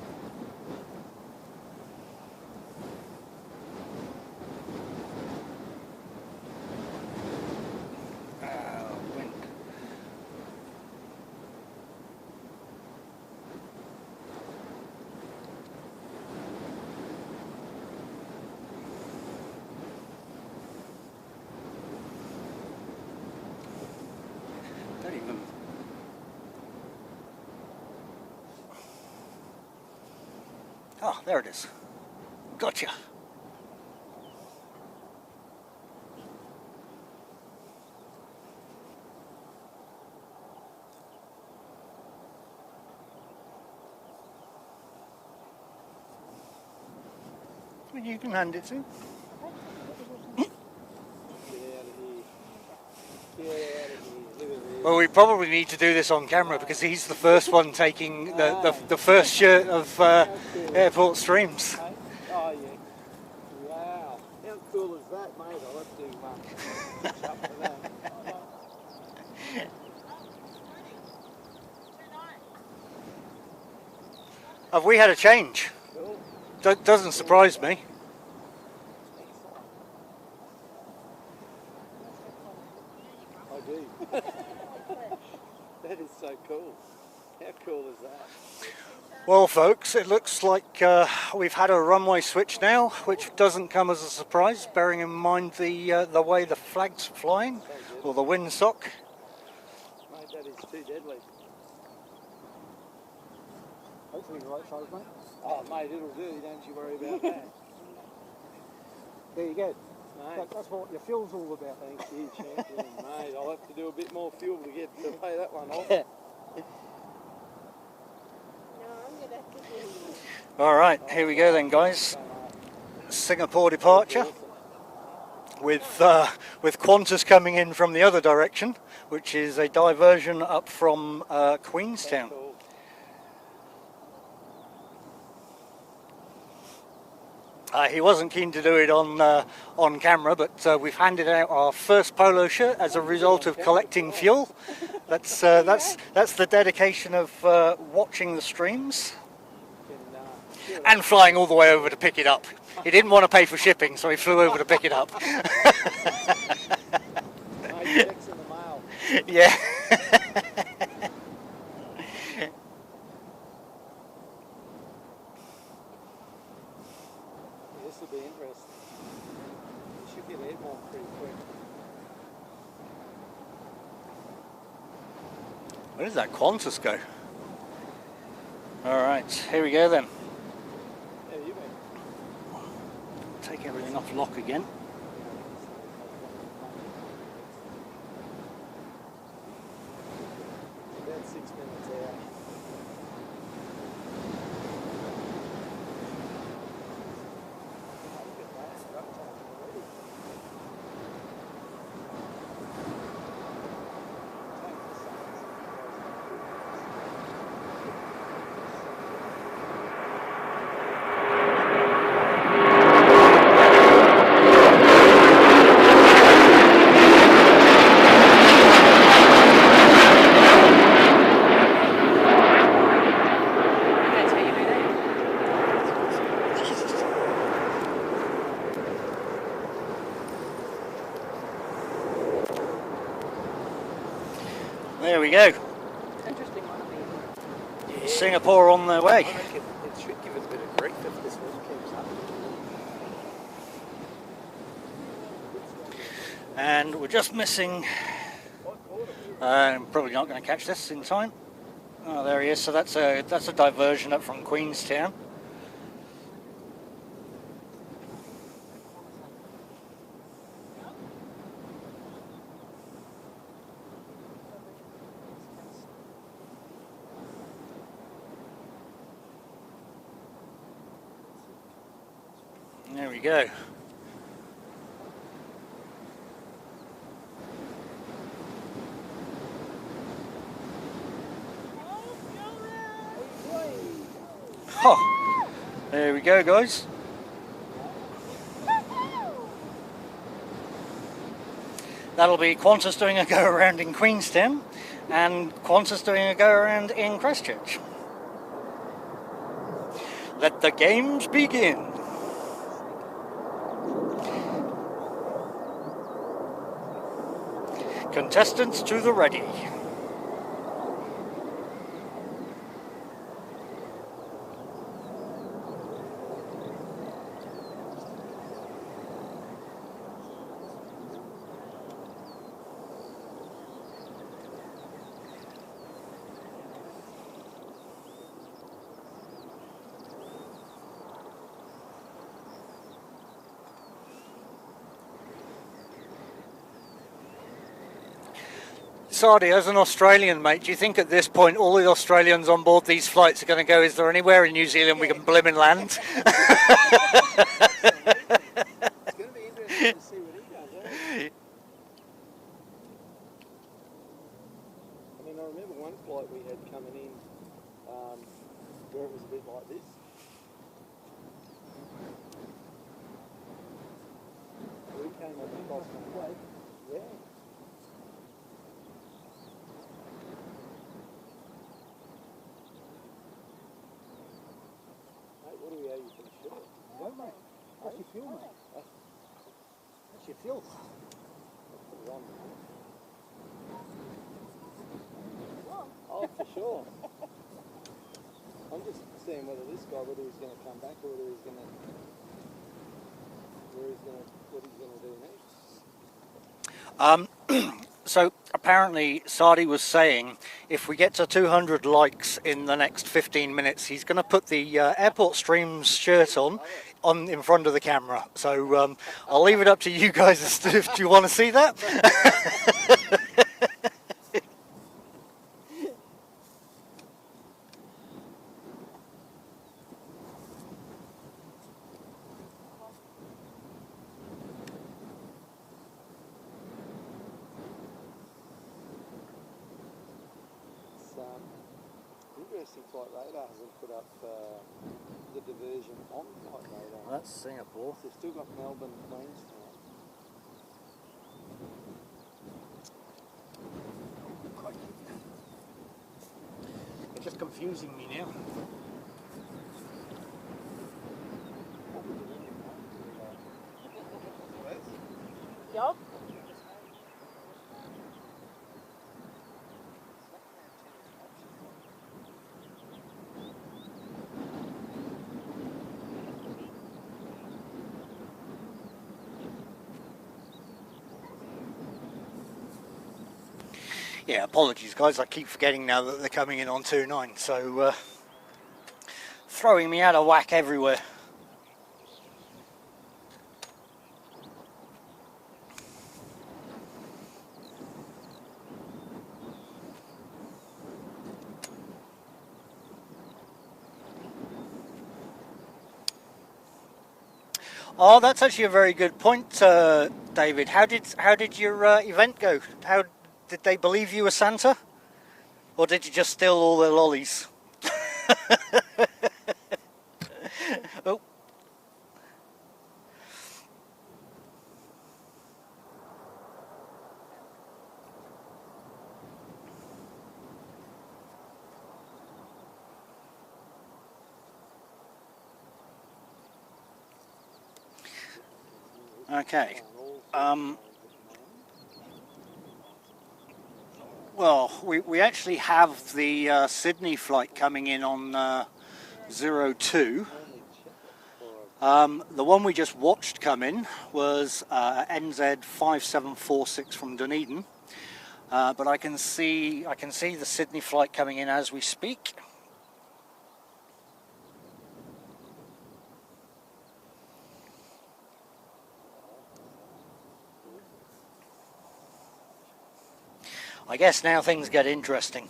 Wind. Don't even. Oh, there it is. Gotcha. Well, you can hand it to. Get out of here. Get out of here. Well, we probably need to do this on camera because he's the first one taking the first shirt of airport streams. Oh yeah. Wow. How cool is that, mate? I'll have to catch up for that. Have we had a change? Cool. Doesn't surprise me. I do. That is so cool. How cool is that? Well, folks, it looks like we've had a runway switch now, which doesn't come as a surprise, bearing in mind the way the flag's flying, or the windsock. Mate, that is too deadly. Hopefully the right size, mate. Oh, mate, it'll do. Don't you worry about that. There you go. Mate, That's what your fuel's all about. thank you, champion. Mate, I'll have to do a bit more fuel to get to pay that one off. No, I'm gonna have to do All right, here we go then, guys. Singapore departure with Qantas coming in from the other direction, which is a diversion up from Queenstown. Cool. He wasn't keen to do it on camera, but we've handed out our first polo shirt as a result of collecting fuel. That's the dedication of watching the streams and flying all the way over to pick it up. He didn't want to pay for shipping, so he flew over to pick it up. Mate, checks in the mail. Yeah. This will be interesting. You should get airborne pretty quick. Where does that Qantas go? All right, here we go then. How you been? Take everything off lock again. About 6 minutes out. Look at that, drop time already. That's how you do that. There we go. Interesting one of these. Singapore on their way. I reckon it should give us a bit of grief if this one keeps up. And we're just missing, probably not going to catch this in time. Oh, there he is. So that's a diversion up from Queenstown. There we go. Oh, there we go, guys. That'll be Qantas doing a go around in Queenstown and Qantas doing a go around in Christchurch. Let the games begin. Contestants to the ready. Sardi, as an Australian, mate, do you think at this point all the Australians on board these flights are going to go, is there anywhere in New Zealand we can blimmin' land? It's going to be interesting to see what he does, eh? one flight we had coming in where it was a bit like this. We came up across the way. Yeah. Mate, what do we owe you for the shirt? No, mate. That's your fuel, mate. That's your fuel. I'll put it on. Oh, for sure. I'm just seeing whether this guy, whether he's going to come back or whether he's going to, what he's going to do next. So apparently Sardi was saying if we get to 200 likes in the next 15 minutes, he's going to put the Airport Streams shirt on in front of the camera. So I'll leave it up to you guys as to if you want to see that. Interesting, Flight Radar hasn't put up the diversion on Flight Radar. That's Singapore. They've still got Melbourne, Queenstown. It's just confusing me now. Yup. Yeah, apologies guys, I keep forgetting now that they're coming in on 2.9, so throwing me out of whack everywhere. Oh, that's actually a very good point, David. How did your event go? How did they believe you were Santa, or did you just steal all their lollies? Oh. Okay. Well, we actually have the Sydney flight coming in on 02. The one we just watched come in was NZ 5746 from Dunedin, but I can see the Sydney flight coming in as we speak. I guess now things get interesting.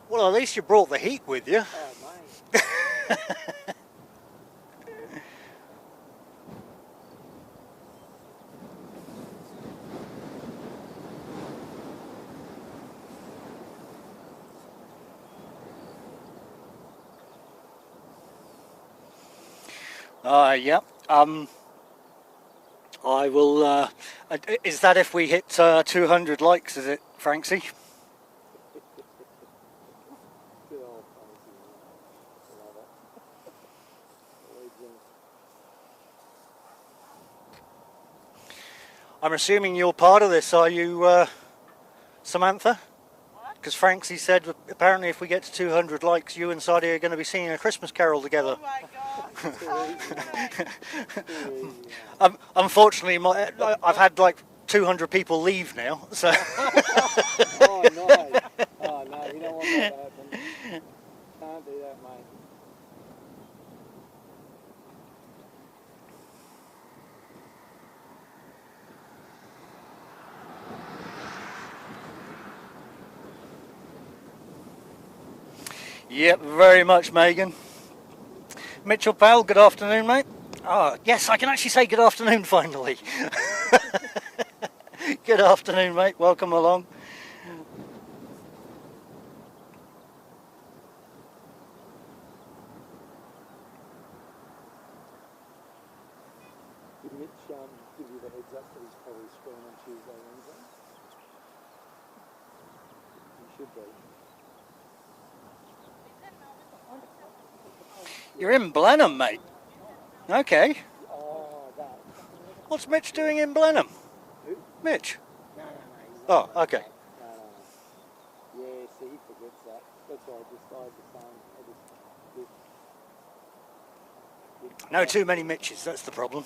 Well, at least you brought the heat with you. Oh, mate. Yeah. I will. Is that if we hit 200 likes? Is it, Francie? Good old Francie, man. Love it. Legend. I'm assuming you're part of this, are you, Samantha? Because Francie said apparently if we get to 200 likes, you and Sadie are going to be singing a Christmas carol together. Oh my God. Unfortunately, I've had like 200 people leave now, so. Oh, no. Oh, no, you don't want that to happen. Can't do that, mate. Yep, very much, Megan. Mitchell Powell, good afternoon, mate. Oh, yes, I can actually say good afternoon finally. Good afternoon, mate. Welcome along. Did Mitch give you the heads up that he's probably screwing on Tuesday, Wednesday? He should be. You're in Blenheim, mate. Okay. Oh, that. What's Mitch doing in Blenheim? Who? Mitch? No, he's Oh, not. okay. No. Yeah, see, he forgets that. That's why I had the same. No too many Mitches, that's the problem.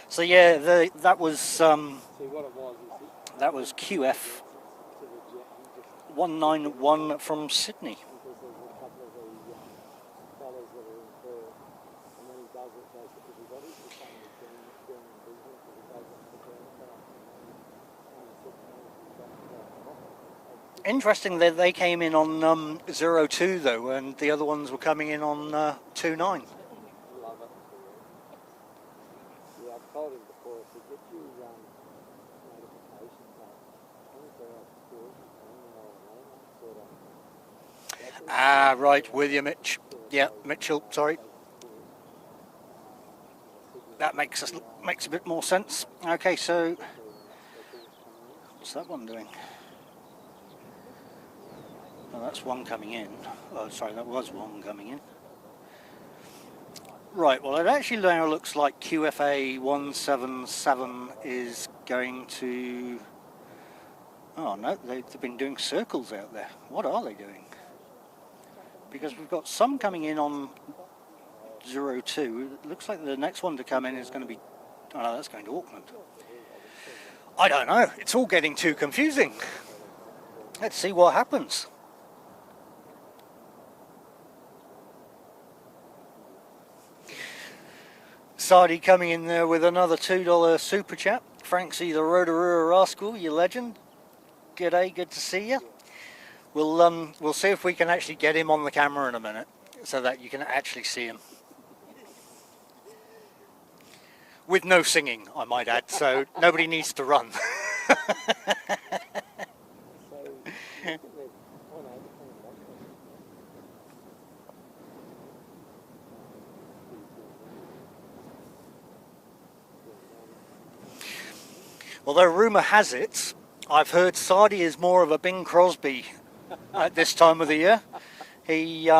So yeah, that was See, what it was is that was QF to the jet, he just 191 from Sydney. because there's a couple of these fellas that are in Perth, and then he does it to everybody. The same as doing in Brisbane, because he does it for Interesting that they came in on 02 though, and the other ones were coming in on 29. Love it. Yeah, I've told him before, I said, get your notifications on 24 hours before, sort of. Ah, right, with you, Mitch. Yeah, Mitchell, sorry. That makes a bit more sense. Okay, so what's that one doing? Oh, that's one coming in. Oh, sorry, that was one coming in. Right, well, it actually now looks like QFA 177 is going to... Oh, no, they've been doing circles out there. What are they doing? Because we've got some coming in on 02. It looks like the next one to come in is going to be... Oh, no, that's going to Auckland. I don't know. It's all getting too confusing. Let's see what happens. Sardi coming in there with another $2 super chat. Franksy the Rotorua Rascal, you legend. G'day, good to see you. We'll see if we can actually get him on the camera in a minute, so that you can actually see him. With no singing, I might add, so nobody needs to run. Although rumour has it, I've heard Sardi is more of a Bing Crosby at this time of the year. He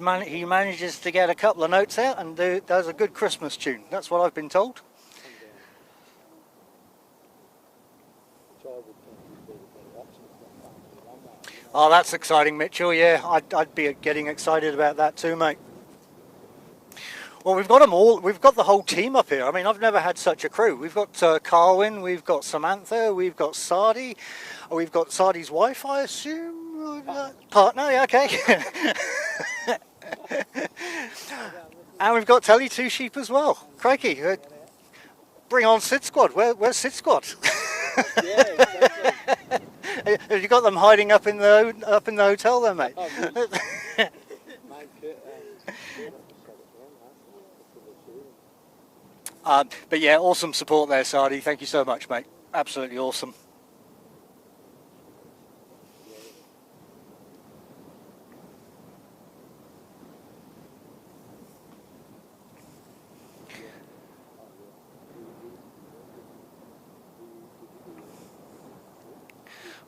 manages to get a couple of notes out and does a good Christmas tune. That's what I've been told. Oh, that's exciting, Mitchell. Yeah, I'd be getting excited about that too, mate. Well, we've got them all. We've got the whole team up here. I mean, I've never had such a crew. We've got Carwin, we've got Samantha, we've got Sardi, we've got Sardi's wife, I assume. Partner, yeah, okay. And we've got Telly Two Sheep as well. Crikey, bring on Sid Squad. Where's Sid Squad? Yeah, exactly. Have you got them hiding up in the hotel there, mate? But yeah, awesome support there, Sardi. Thank you so much, mate. Absolutely awesome.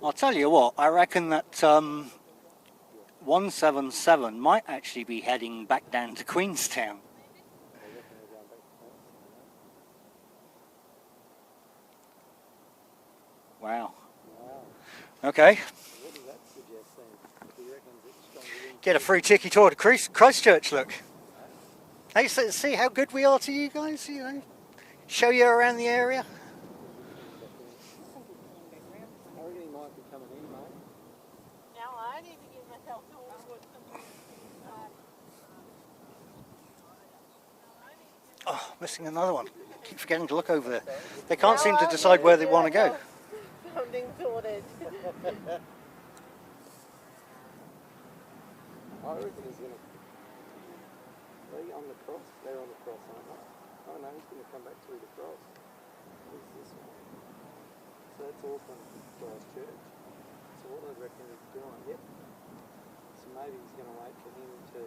I'll tell you what, I reckon that 177 might actually be heading back down to Queenstown. Wow. Okay. Get a free ticket tour to Christchurch, look. Hey, so see how good we are to you guys, you know. Show you around the area. Oh, missing another one. Keep forgetting to look over there. They can't seem to decide where they want to go. Something sorted. I reckon he's going to They on the cross? They're on the cross, aren't they? Oh no, he's going to come back through the cross. Who's this one? So that's Auckland, Christchurch. So what I reckon he's doing, yep. So maybe he's going to wait for him to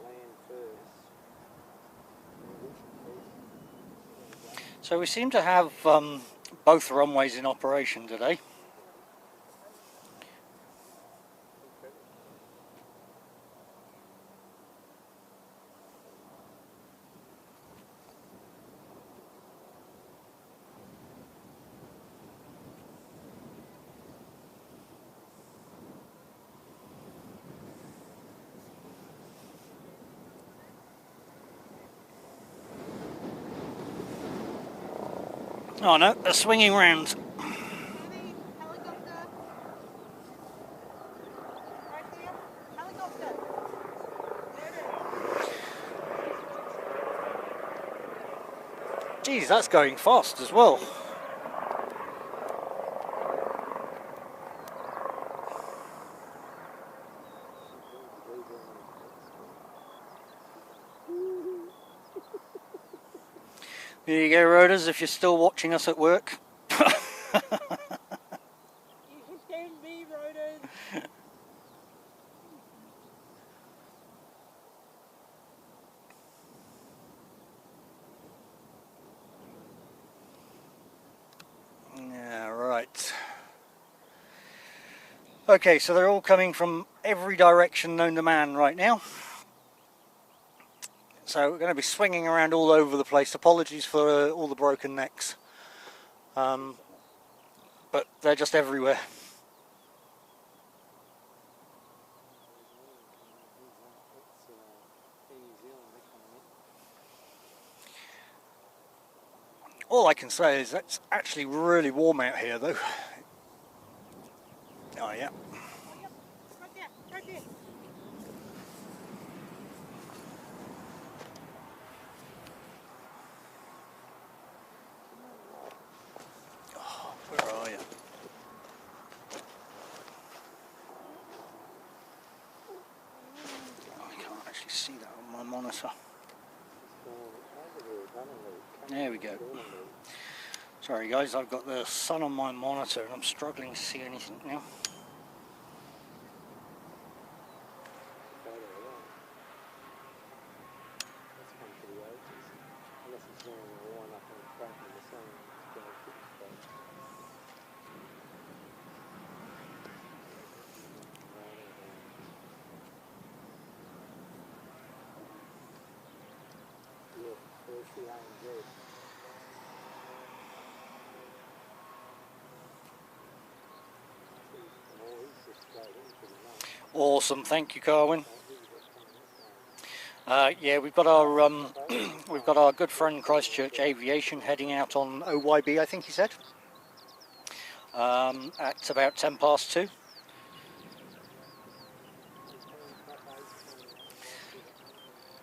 land first. So we seem to have both runways in operation today. Oh no, they're swinging round. Helicopter. Right there. Helicopter. Geez, that's going fast as well. There you go, Roaders, if you're still watching us at work. You can be Roaders. Yeah, right. Okay, so they're all coming from every direction known to man right now. So we're going to be swinging around all over the place. Apologies for all the broken necks. But they're just everywhere. All I can say is it's actually really warm out here though. Oh yeah. Right there. Right there. Where are you? I can't actually see that on my monitor. There we go. Sorry guys, I've got the sun on my monitor and I'm struggling to see anything now. Awesome, thank you, Carwin. Yeah, we've got our good friend Christchurch Aviation heading out on OYB, I think he said, at about 2:10.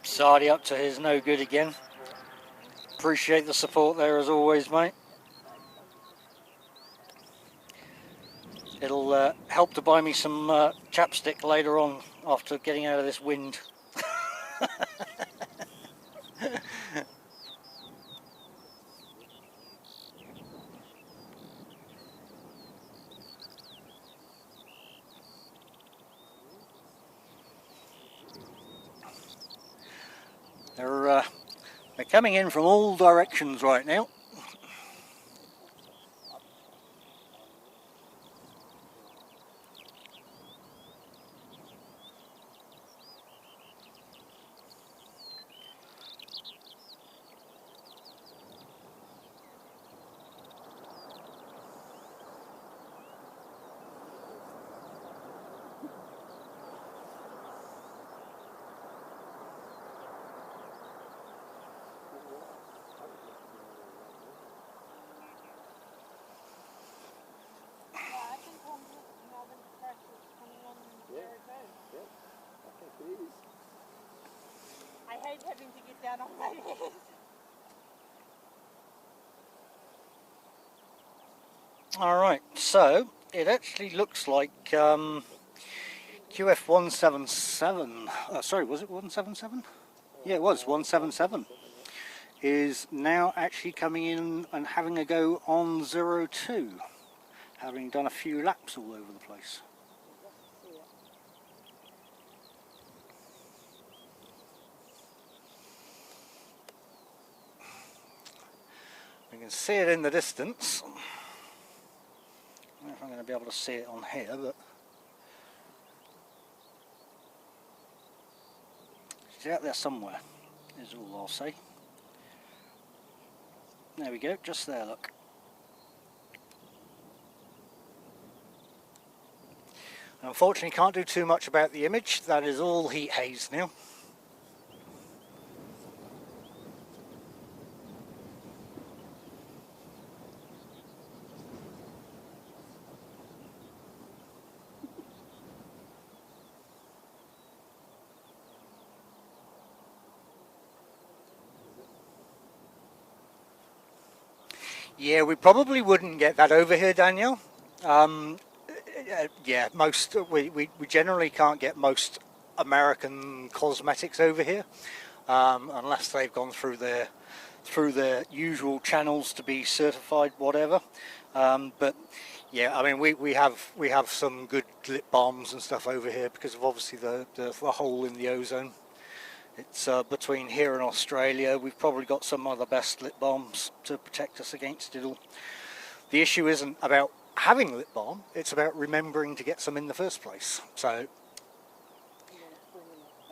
Sardi up to his no good again. Appreciate the support there as always, mate. It'll help to buy me some chapstick later on after getting out of this wind. They're coming in from all directions right now. I hate having to get down on my knees. Alright, so it actually looks like QF 177, sorry, was it 177? Yeah, it was 177. Is now actually coming in and having a go on 02, having done a few laps all over the place. We can see it in the distance. I don't know if I'm going to be able to see it on here, but it's out there somewhere, is all I'll say. There we go, just there, look. Unfortunately, can't do too much about the image. That is all heat haze now. Yeah, we probably wouldn't get that over here, Danielle. Yeah, we generally can't get most American cosmetics over here unless they've gone through their usual channels to be certified, whatever. But yeah, I mean we have some good lip balms and stuff over here because of obviously the hole in the ozone. It's between here and Australia. We've probably got some of the best lip balms to protect us against it all. The issue isn't about having lip balm, it's about remembering to get some in the first place. So,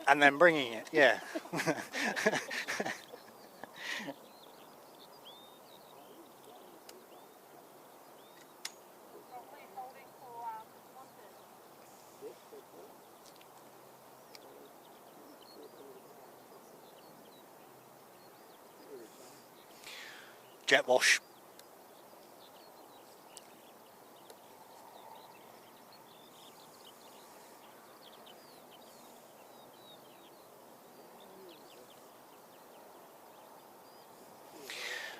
and then bringing it, yeah. Jet wash.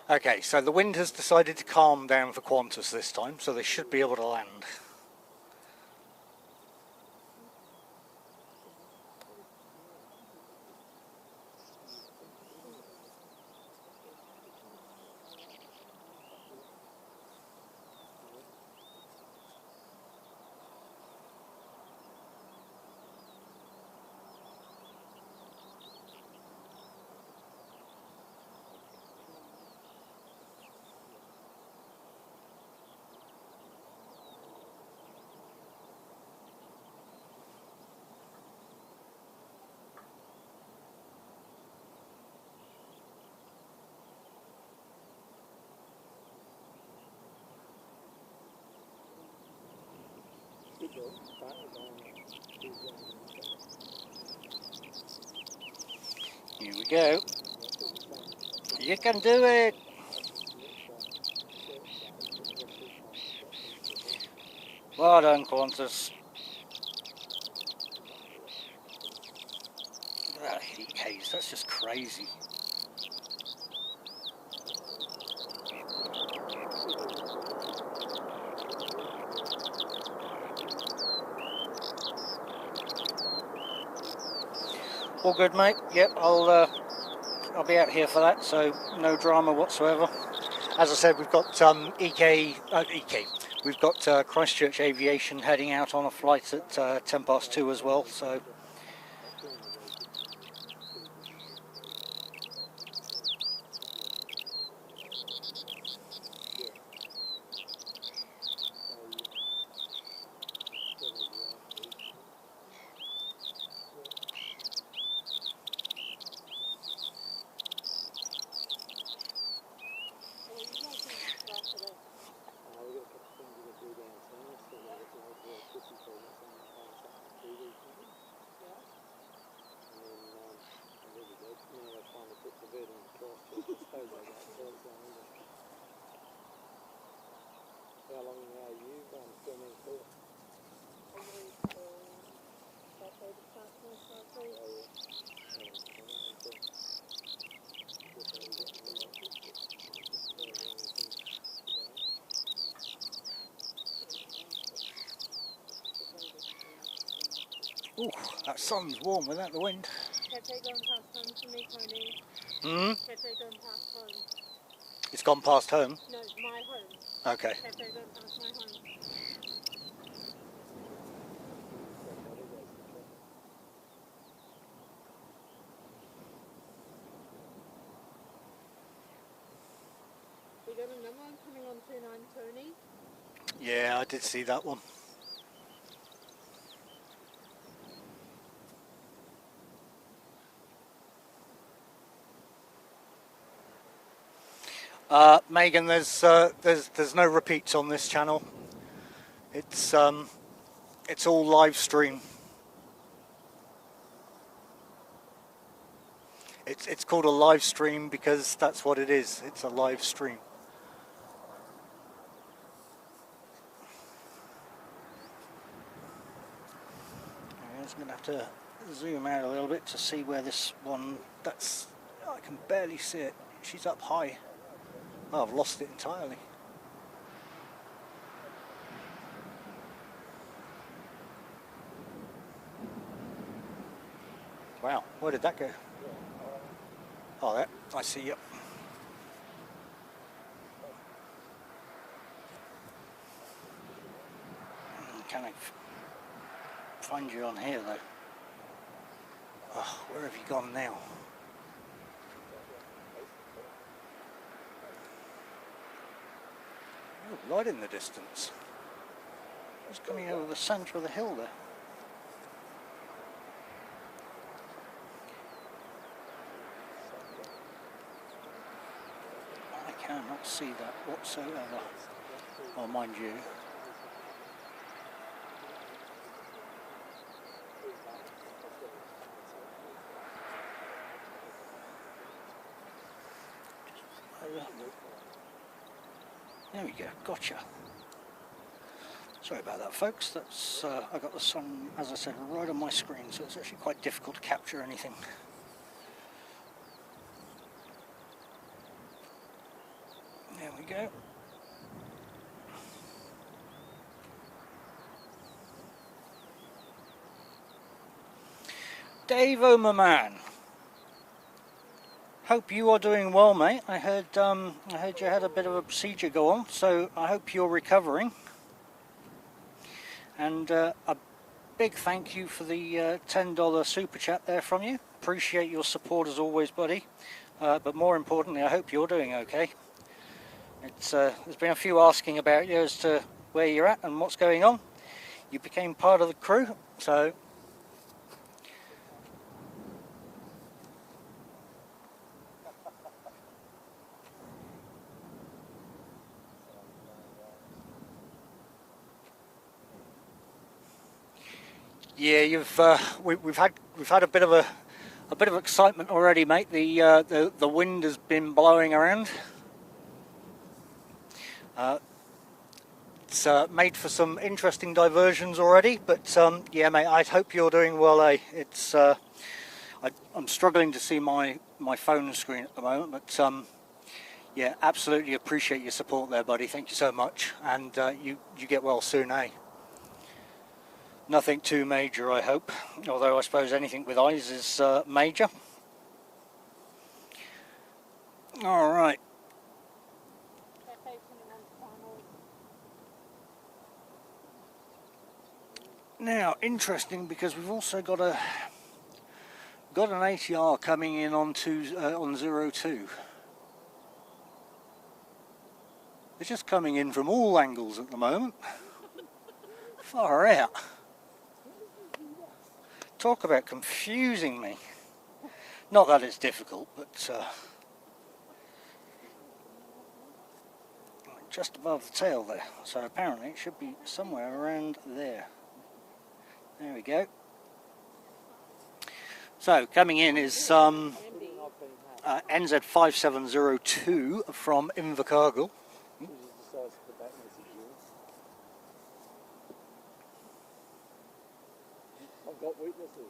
Okay, so the wind has decided to calm down for Qantas this time, so they should be able to land. Here we go. You can do it. Well done, Qantas. That heat haze, that's just crazy. All good, mate. Yep, I'll be out here for that, so no drama whatsoever. As I said, we've got We've got Christchurch Aviation heading out on a flight at 2:10 as well. So. Ooh, that sun's warm without the wind. Cafe going past home for me, Tony. Hmm? Cafe going past home. It's gone past home. No, my home. Okay. Cafe going past my home. We got another one coming on 29, Tony. Yeah, I did see that one. Megan, there's no repeats on this channel. It's all live stream. It's called a live stream because that's what it is. It's a live stream. I'm just gonna have to zoom out a little bit to see where this one. I can barely see it. She's up high. Oh, I've lost it entirely. Wow, where did that go? Oh, there. I see you. Can I find you on here though? Oh, where have you gone now? You're right in the distance. Just coming over the centre of the hill there. I cannot see that whatsoever. Oh, mind you. There we go, gotcha. Sorry about that, folks. That's I got the sun, as I said, right on my screen, so it's actually quite difficult to capture anything. There we go. Dave, oh my man. Hope you are doing well, mate. I heard you had a bit of a procedure go on, so I hope you're recovering. And a big thank you for the $10 super chat there from you. Appreciate your support as always, buddy. But more importantly, I hope you're doing okay. There's been a few asking about you as to where you're at and what's going on. You became part of the crew, so yeah, we've had a bit of excitement already, mate. The wind has been blowing around. It's made for some interesting diversions already, but yeah, mate, I hope you're doing well, eh? I'm struggling to see my phone screen at the moment, but yeah, absolutely appreciate your support there, buddy. Thank you so much, and you get well soon, eh? Nothing too major, I hope, although I suppose anything with eyes is major. All right. Now, interesting, because we've also got an ATR coming in on 02. They're just coming in from all angles at the moment. Far out. Talk about confusing me. Not that it's difficult, but just above the tail there. So apparently it should be somewhere around there. There we go. So coming in is NZ5702 from Invercargill. I've got weaknesses.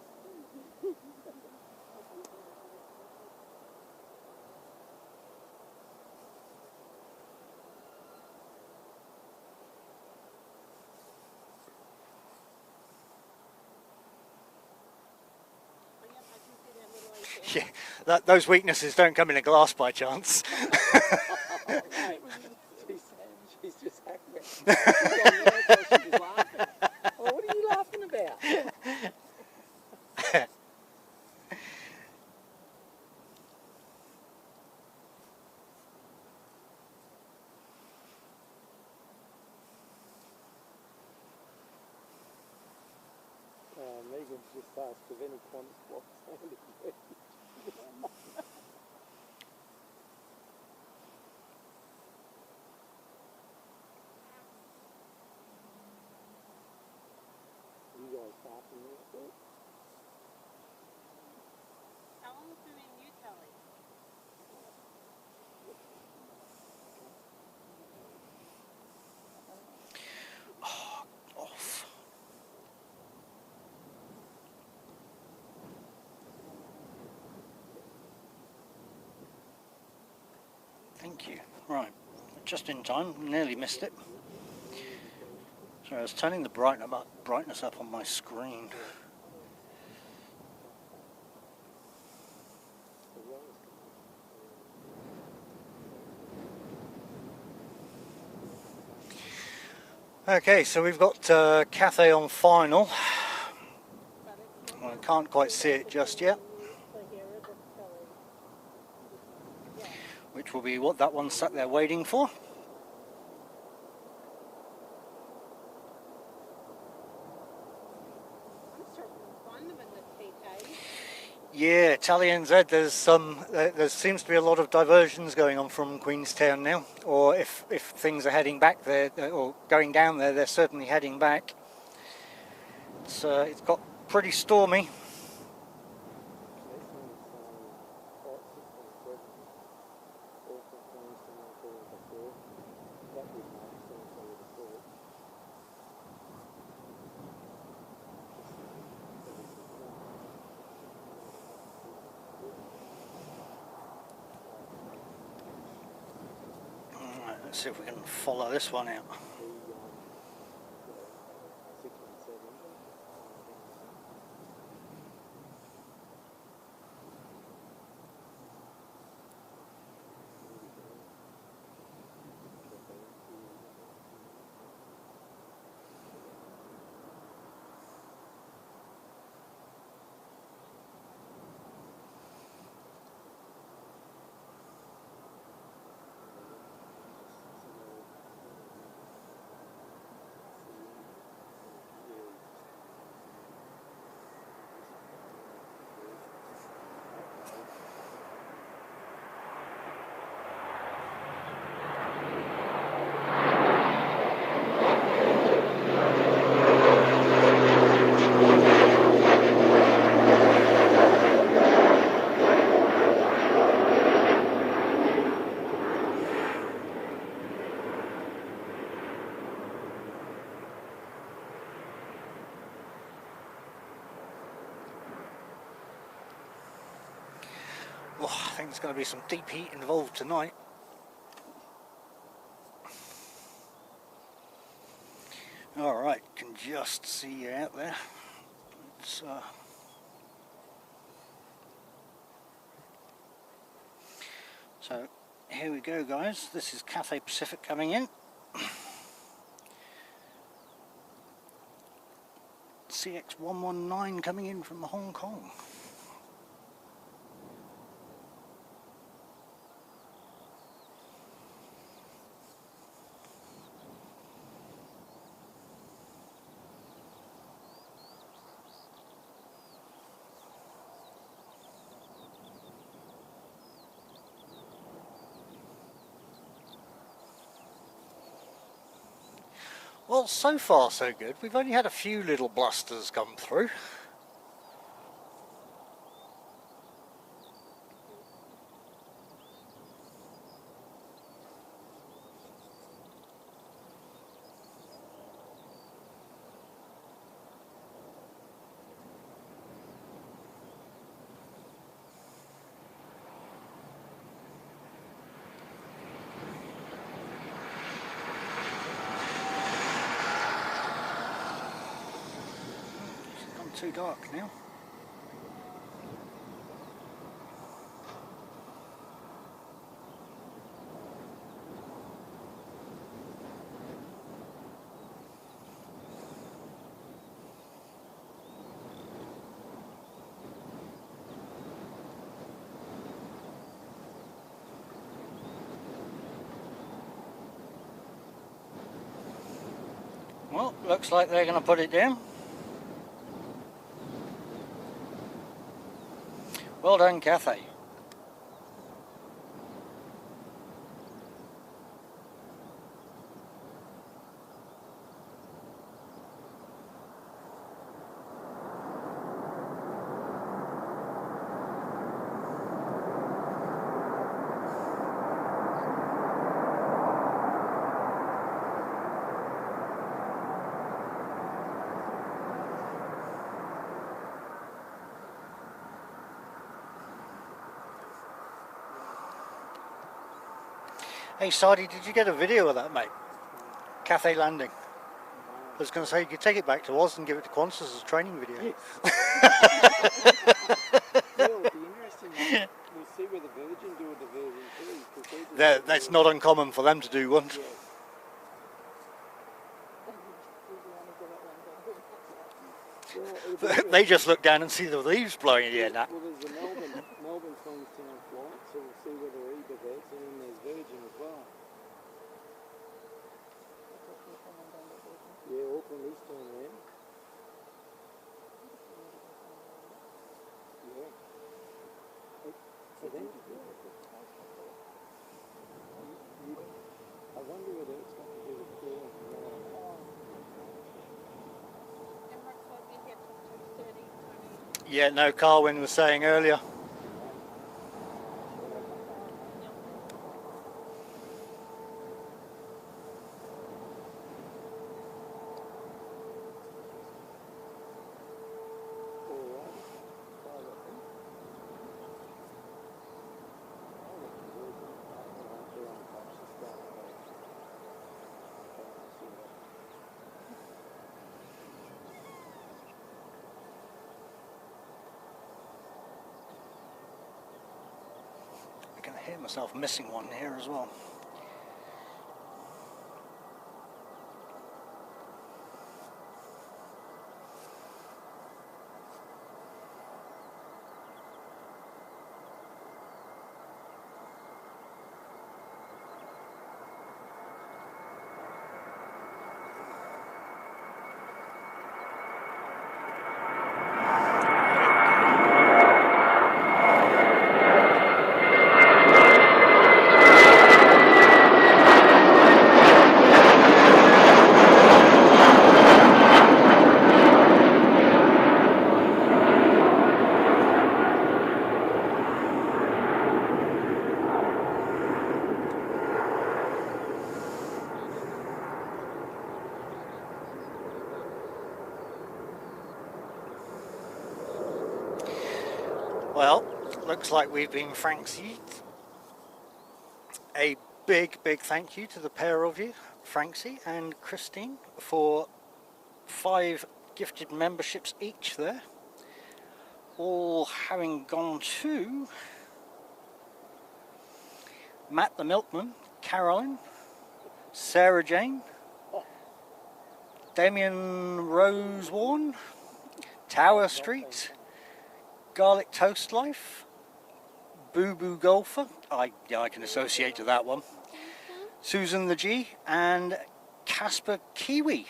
those weaknesses don't come in a glass by chance. She's just hacked. She's just laughing. Oh, what are you laughing about? Megan's just asked if any Qantas blocks landing there. You guys far from the airport? How long has it been you, Tully? Off. Thank you. Right, just in time, nearly missed it. So I was turning the brightness up on my screen. Okay, so we've got Cathay on final. I can't quite see it just yet, which will be what that one's sat there waiting for. I'm starting to find them in the TK. Yeah, Tally NZ, there seems to be a lot of diversions going on from Queenstown now, or if things are heading back there, or going down there, they're certainly heading back. It's got pretty stormy. Let's see if we can follow this one out. Oh, I think there's going to be some deep heat involved tonight. Alright, can just see you out there. So here we go, guys. This is Cathay Pacific coming in. CX119 coming in from Hong Kong. Well, so far so good. We've only had a few little blusters come through. Too dark now. Well, looks like they're going to put it down. Well done, Cathay. Hey Sardi, did you get a video of that, mate? Cathay landing. I was going to say you could take it back to Oz and give it to Qantas as a training video. Yes. It'll be interesting. We'll see where the Virgin do a diversion too. That's not uncommon for them to do one. Yeah. They just look down and see the leaves blowing in the air now. Well, there's the Melbourne Queenstown flight, so we'll see whether he diverts, and then there's Virgin as well. Yeah, Auckland is doing that. Yeah. So then, I wonder whether it's got to do with cooling. Emirates won't be here till 2:30, Tony. Yeah, no, Carwin was saying earlier. I can hear myself missing one here as well. Well, looks like we've been Franksy. A big thank you to the pair of you, Franksy and Christine, for 5 gifted memberships each there. All having gone to Matt the Milkman, Caroline, Sarah Jane, Damien Rosewarne, Tower Street, Garlic Toast Life, Boo Boo Golfer, I can associate to that one, Susan the G, and Casper Kiwi.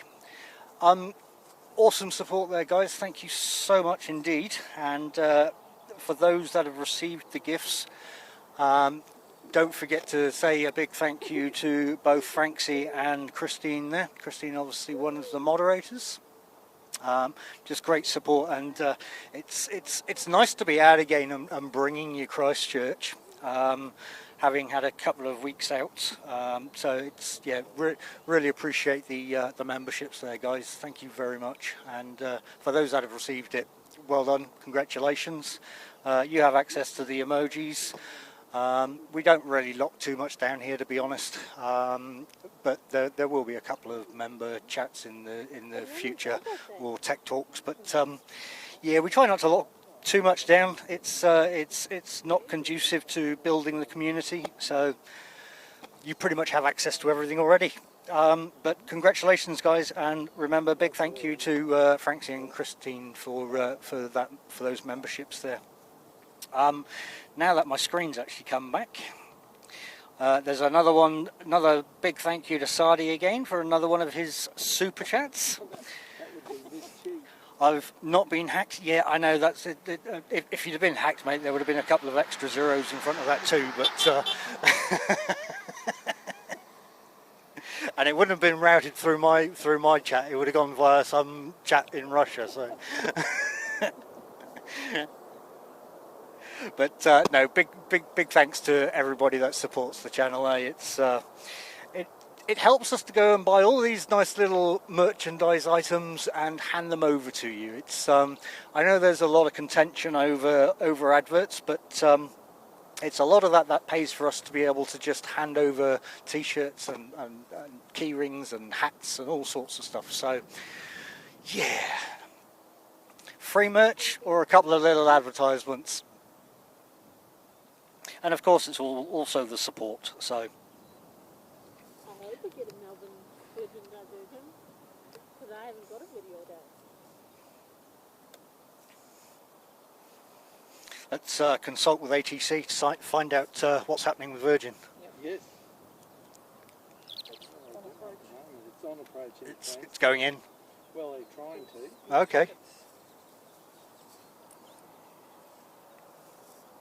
Awesome support there, guys. Thank you so much indeed. And for those that have received the gifts, don't forget to say a big thank you to both Franksy and Christine there. Christine obviously one of the moderators. Just great support, and it's nice to be out again and bringing you Christchurch, having had a couple of weeks out. So it's really appreciate the memberships there, guys. Thank you very much, and for those that have received it, well done, congratulations. You have access to the emojis. We don't really lock too much down here, to be honest, but there will be a couple of member chats in the future, or tech talks. But yeah, we try not to lock too much down. It's not conducive to building the community, so you pretty much have access to everything already. But congratulations, guys, and remember, big thank you to Francie and Christine for those memberships there. Now that my screen's actually come back, There's another big thank you to Sadi again for another one of his super chats. That would be this cheap. I've not been hacked. Yeah, I know that's it. If you'd have been hacked, mate, there would have been a couple of extra zeros in front of that too. But and it wouldn't have been routed through my chat. It would have gone via some chat in Russia. So, but no, big thanks to everybody that supports the channel. It's it helps us to go and buy all these nice little merchandise items and hand them over to you. It's I know there's a lot of contention over adverts, but it's a lot of that pays for us to be able to just hand over t-shirts and key rings and hats and all sorts of stuff. So yeah, free merch or a couple of little advertisements, and of course it's also the support. So I hope we get a Melbourne Virgin diversion, because I haven't got a video of that. let's consult with ATC to find out what's happening with Virgin. Yes. It's on approach. It's going in. Well, they're trying to. Okay.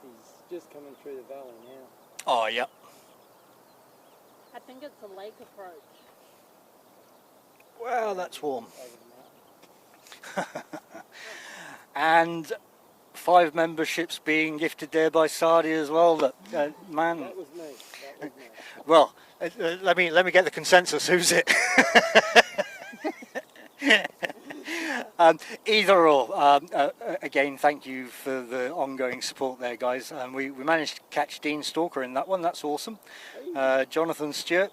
He's just coming through the valley now. Oh yeah. I think it's a lake approach. Well, that's warm. Over the mountain. And 5 memberships being gifted there by Sadi as well. That man. That was me. That was me. Well, let me get the consensus. Who's it? Either or. Again, thank you for the ongoing support there, guys. We managed to catch Dean Stalker in that one. That's awesome. Jonathan Stewart.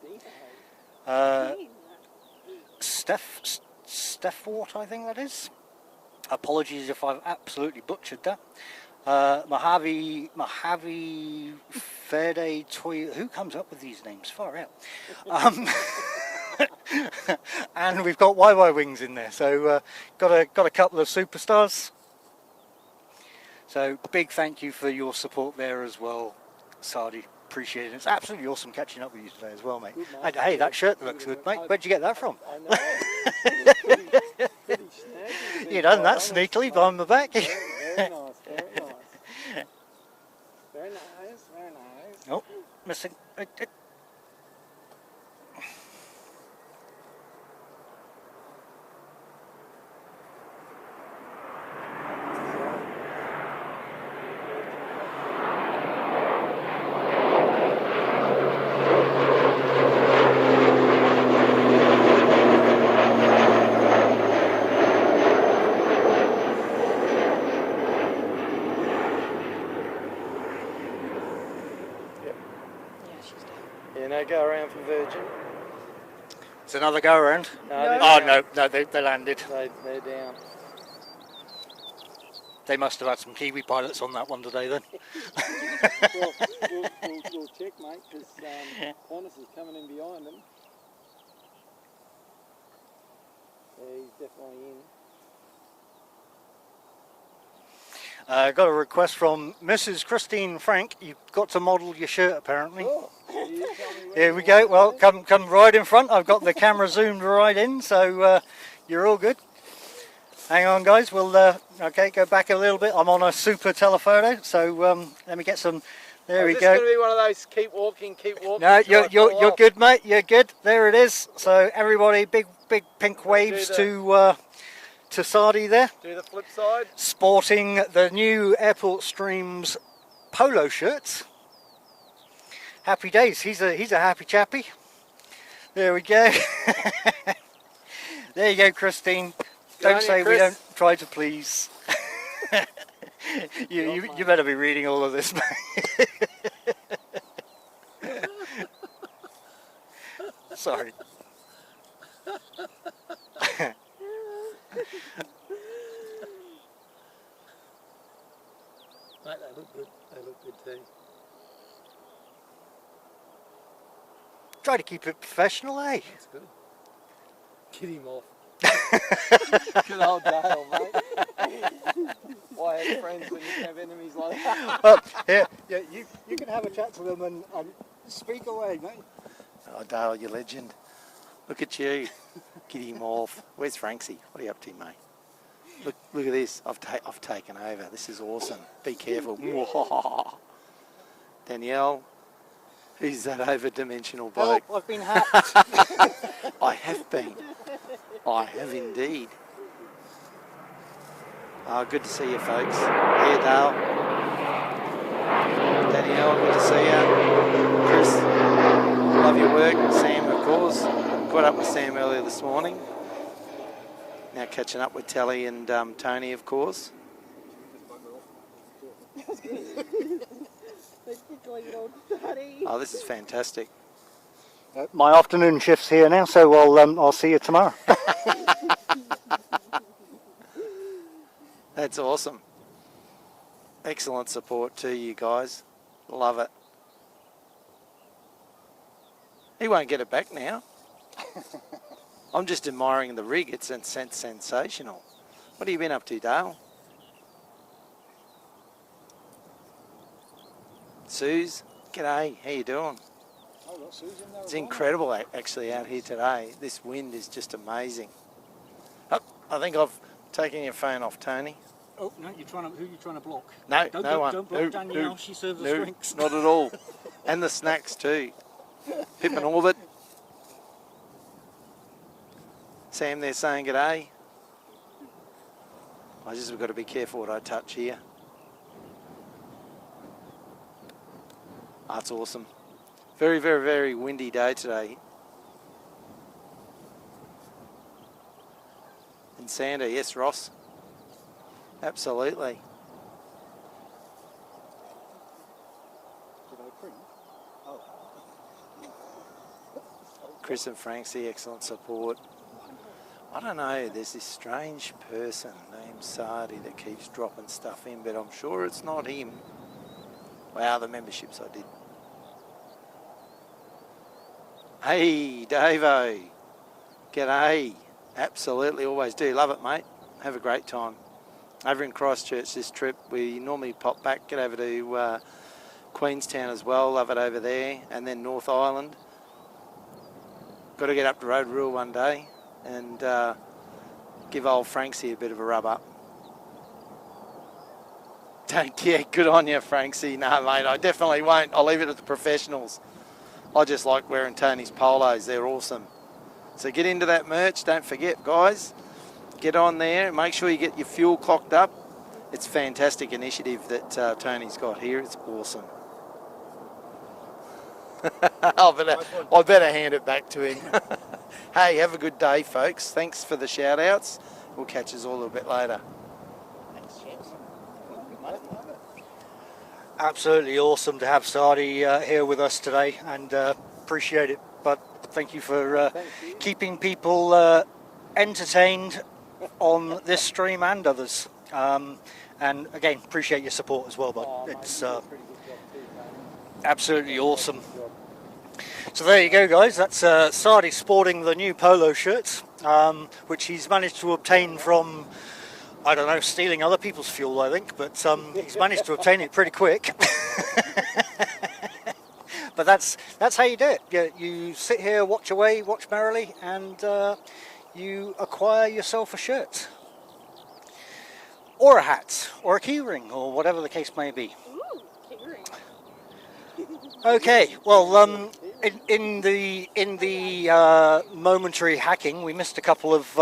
Steph Wart, I think that is. Apologies if I've absolutely butchered that. Mojave Fede Toy. Who comes up with these names? Far out. And we've got YY Wings in there. So got a couple of superstars. So big thank you for your support there as well, Sadi. Appreciate it. It's absolutely awesome catching up with you today as well, mate. Good, And, hey, that shirt looks good, mate. Where'd you get that from? I know. Pretty snazzy. You done that sneakily behind my back. Very nice, very nice. Very nice, very nice. Oh, missing. Yeah, no, go around for Virgin. It's another go around. No, Oh no, they landed. they're down. They must have had some Kiwi pilots on that one today then. Well, we'll check, mate, because Qantas is coming in behind them. Yeah, he's definitely in. Got a request from Mrs. Christine Frank. You've got to model your shirt apparently. Oh, you tell me where Here we go. Well, come right in front. I've got the camera zoomed right in, so you're all good. Hang on, guys. We'll okay, go back a little bit. I'm on a super telephoto, so let me get some. There we Is go. this going to be one of those keep walking? No, till you're good, mate. You're good. There it is. So everybody, big pink waves to Sadi there. Do the flip side. Sporting the new Airport Streams polo shirts. Happy days. He's a happy chappy. There we go. There you go, Christine. Don't say we don't try to please. you better be reading all of this, mate. Sorry. Mate, they look good. They look good too. Try to keep it professional, eh? That's good. Get him off. Good old Dale, mate. Why have friends when you have enemies like that? Well, yeah, you can have a chat to them and Speak away, mate. Oh, Dale, you legend. Look at you. Giddy morph. Where's Franksy? What are you up to, mate? Look at this. I've taken over. This is awesome. Be careful. Danielle, who's that over-dimensional bloke? Help, I've been hacked. I have been. I have indeed. Good to see you, folks. Here, Dale. Danielle, good to see you. Chris, love your work. Sam, of course. Caught up with Sam earlier this morning. Now catching up with Telly and Tony, of course. Oh, this is fantastic. My afternoon shift's here now, so I'll see you tomorrow. That's awesome. Excellent support to you guys. Love it. He won't get it back now. I'm just admiring the rig. It's sensational. What have you been up to, Dale? Suze, g'day. How you doing? Oh, got Suze in there. It's incredible actually out here today. This wind is just amazing. Oh, I think I've taken your phone off, Tony. Oh no, who are you trying to block? No, Don't one. block Danielle. She serves the drinks. Not at all. And the snacks too. Pip and Orbit. Sam there saying g'day. I just have got to be careful what I touch here. That's awesome. Very, very, very windy day today. In Sander, yes, Ross. Absolutely. Did I print? Oh. Chris and Franksy, excellent support. I don't know, there's this strange person named Sardi that keeps dropping stuff in, but I'm sure it's not him. Wow, the memberships I did. Hey, Davo. G'day. Absolutely, always do. Love it, mate. Have a great time. Over in Christchurch this trip, we normally pop back, get over to Queenstown as well. Love it over there. And then North Island. Got to get up to Rotorua one day and give old Franksy a bit of a rub up. Yeah, good on you, Franksy. No, mate, I definitely won't. I'll leave it to the professionals. I just like wearing Tony's polos. They're awesome. So get into that merch. Don't forget, guys. Get on there. Make sure you get your fuel clocked up. It's a fantastic initiative that Tony's got here. It's awesome. I better hand it back to him. Hey, have a good day, folks. Thanks for the shout-outs. We'll catch us all a little bit later. Thanks, chaps. Absolutely awesome to have Sardi here with us today, and appreciate it. But thank you for keeping people entertained on this stream and others. And again, appreciate your support as well, but it's absolutely awesome. So there you go, guys. That's Sardi sporting the new polo shirt, which he's managed to obtain from, I don't know, stealing other people's fuel, I think, but he's managed to obtain it pretty quick. But that's how you do it. You sit here, watch away, watch merrily, and you acquire yourself a shirt. Or a hat, or a key ring, or whatever the case may be. Ooh, key ring. Okay, well, in the momentary hacking, we missed a couple of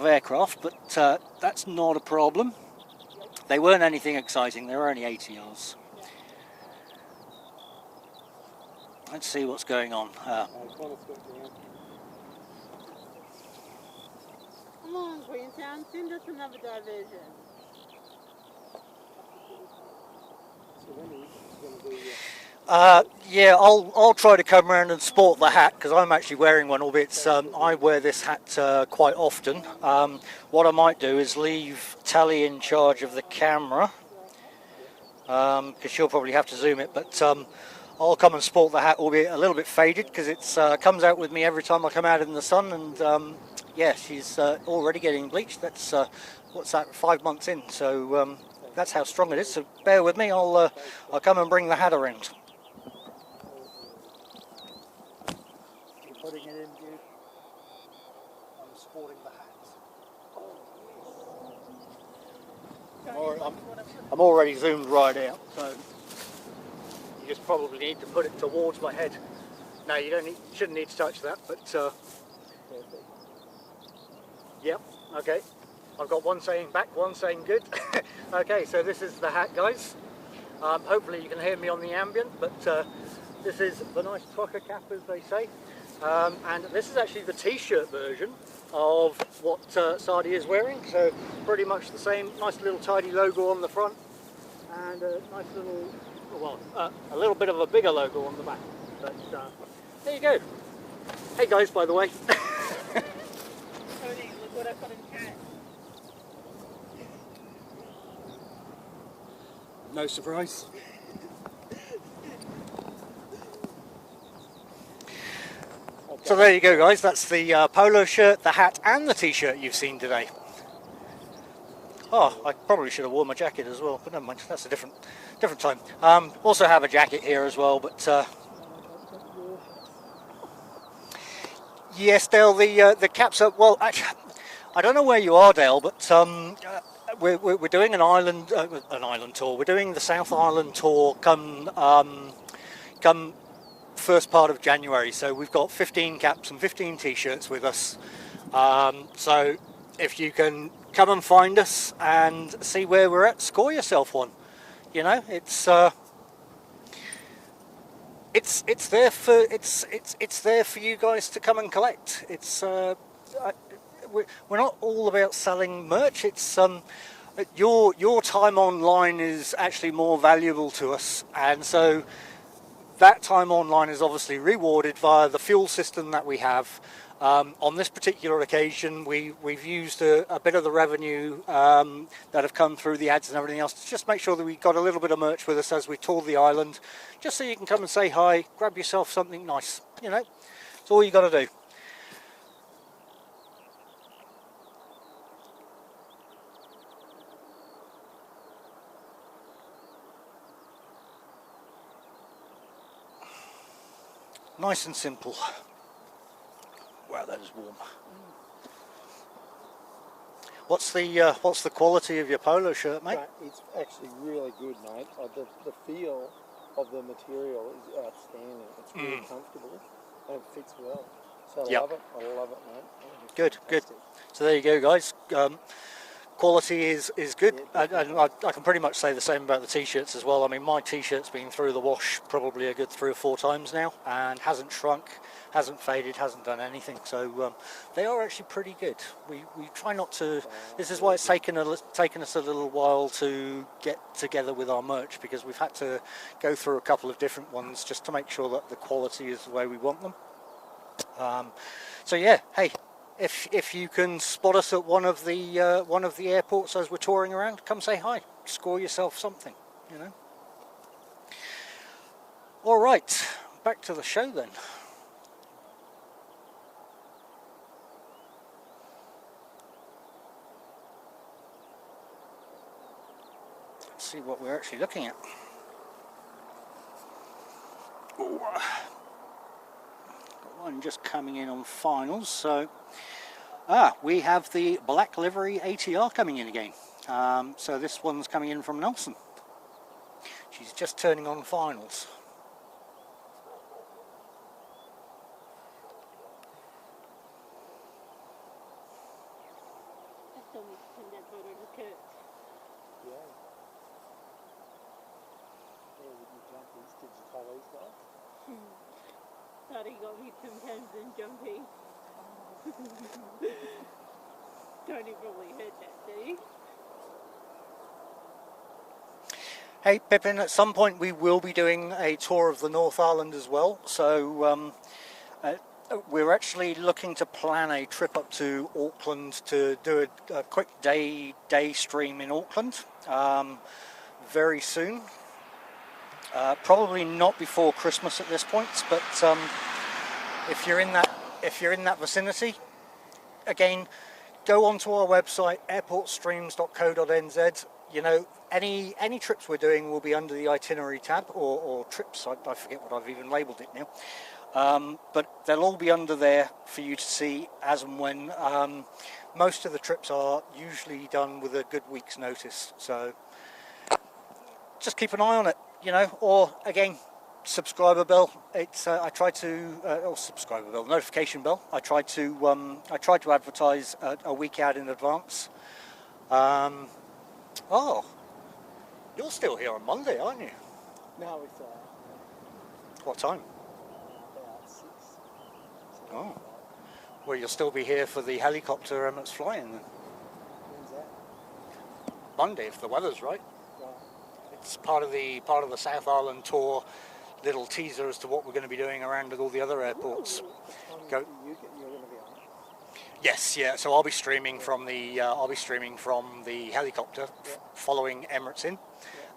aircraft, but that's not a problem. They weren't anything exciting. They were only ATRs. Let's see what's going on. Come on, Queenstown, send us another diversion. Yeah, I'll try to come around and sport the hat, because I'm actually wearing one, albeit I wear this hat quite often. What I might do is leave Tally in charge of the camera, because she'll probably have to zoom it, but I'll come and sport the hat, albeit a little bit faded, because it comes out with me every time I come out in the sun, and yeah, she's already getting bleached. That's, what's that, 5 months in, so that's how strong it is, so bear with me, I'll come and bring the hat around. I'm already zoomed right out, so you just probably need to put it towards my head. No, you shouldn't need to touch that, but yep, okay. I've got one saying back, one saying good. Okay, so this is the hat, guys. Hopefully you can hear me on the ambient, but this is the nice trucker cap, as they say. And this is actually the t-shirt version of what Sardi is wearing, so pretty much the same. Nice little tidy logo on the front, and a nice little, well, a little bit of a bigger logo on the back. But there you go. Hey guys, by the way. Tony, look what I put in chat. No surprise. So there you go, guys. That's the polo shirt, the hat, and the t-shirt you've seen today. Oh, I probably should have worn my jacket as well, but never mind. That's a different time. Also have a jacket here as well, but yes, Dale. The caps are well. Actually, I don't know where you are, Dale, but we're doing an island tour. We're doing the South Island tour come first part of January. So we've got 15 caps and 15 t-shirts with us. So if you can come and find us and see where we're at, score yourself one. You know, it's there for you guys to come and collect. We're not all about selling merch. It's your time online is actually more valuable to us, and so that time online is obviously rewarded via the fuel system that we have. On this particular occasion, we've used a bit of the revenue that have come through the ads and everything else to just make sure that we got a little bit of merch with us as we tour the island, just so you can come and say hi, grab yourself something nice. You know, it's all you got to do. Nice and simple. Wow, that is warm. What's the quality of your polo shirt, mate? It's actually really good, mate. The feel of the material is outstanding. It's really comfortable and it fits well. So I love it. I love it, mate. It's Good, fantastic. good. So there you go, guys. Quality is good, and I can pretty much say the same about the t-shirts as well. I mean, my t-shirt's been through the wash probably a good 3 or 4 times now, and hasn't shrunk, hasn't faded, hasn't done anything. So they are actually pretty good. We try not to. This is why it's taken us a little while to get together with our merch, because we've had to go through a couple of different ones just to make sure that the quality is the way we want them. So yeah, hey. If you can spot us at one of the airports as we're touring around, come say hi, score yourself something, you know. All right, back to the show then. Let's see what we're actually looking at. Ooh. Got one just coming in on finals, so. We have the black livery ATR coming in again. So this one's coming in from Nelson. She's just turning on finals. I still need to send that photo to Kurt. Yeah. Yeah, with your jumpies, did you tell these guys? Thought he got me sometimes in jumpy. Tony probably heard that, did he? Hey Pippin, at some point we will be doing a tour of the North Island as well. So we're actually looking to plan a trip up to Auckland to do a quick day stream in Auckland very soon. Probably not before Christmas at this point, but if you're in that vicinity, again, go onto our website airportstreams.co.nz. You know, any trips we're doing will be under the itinerary tab or trips. I forget what I've even labelled it now. But they'll all be under there for you to see as and when. Most of the trips are usually done with a good week's notice, so just keep an eye on it, you know, or again, subscriber bell. It's I try to or subscriber bell, notification bell. I try to advertise a week out in advance. Oh, you're still here on Monday, aren't you? No, it's What time? about 6. Oh, well, you'll still be here for the helicopter Emirates flying then. When's that? Monday, if the weather's right. Right. It's part of the South Island tour. Little teaser as to what we're going to be doing around with all the other airports. What time Go. you're going to be on? Yes, yeah. So I'll be streaming from the helicopter, following Emirates in,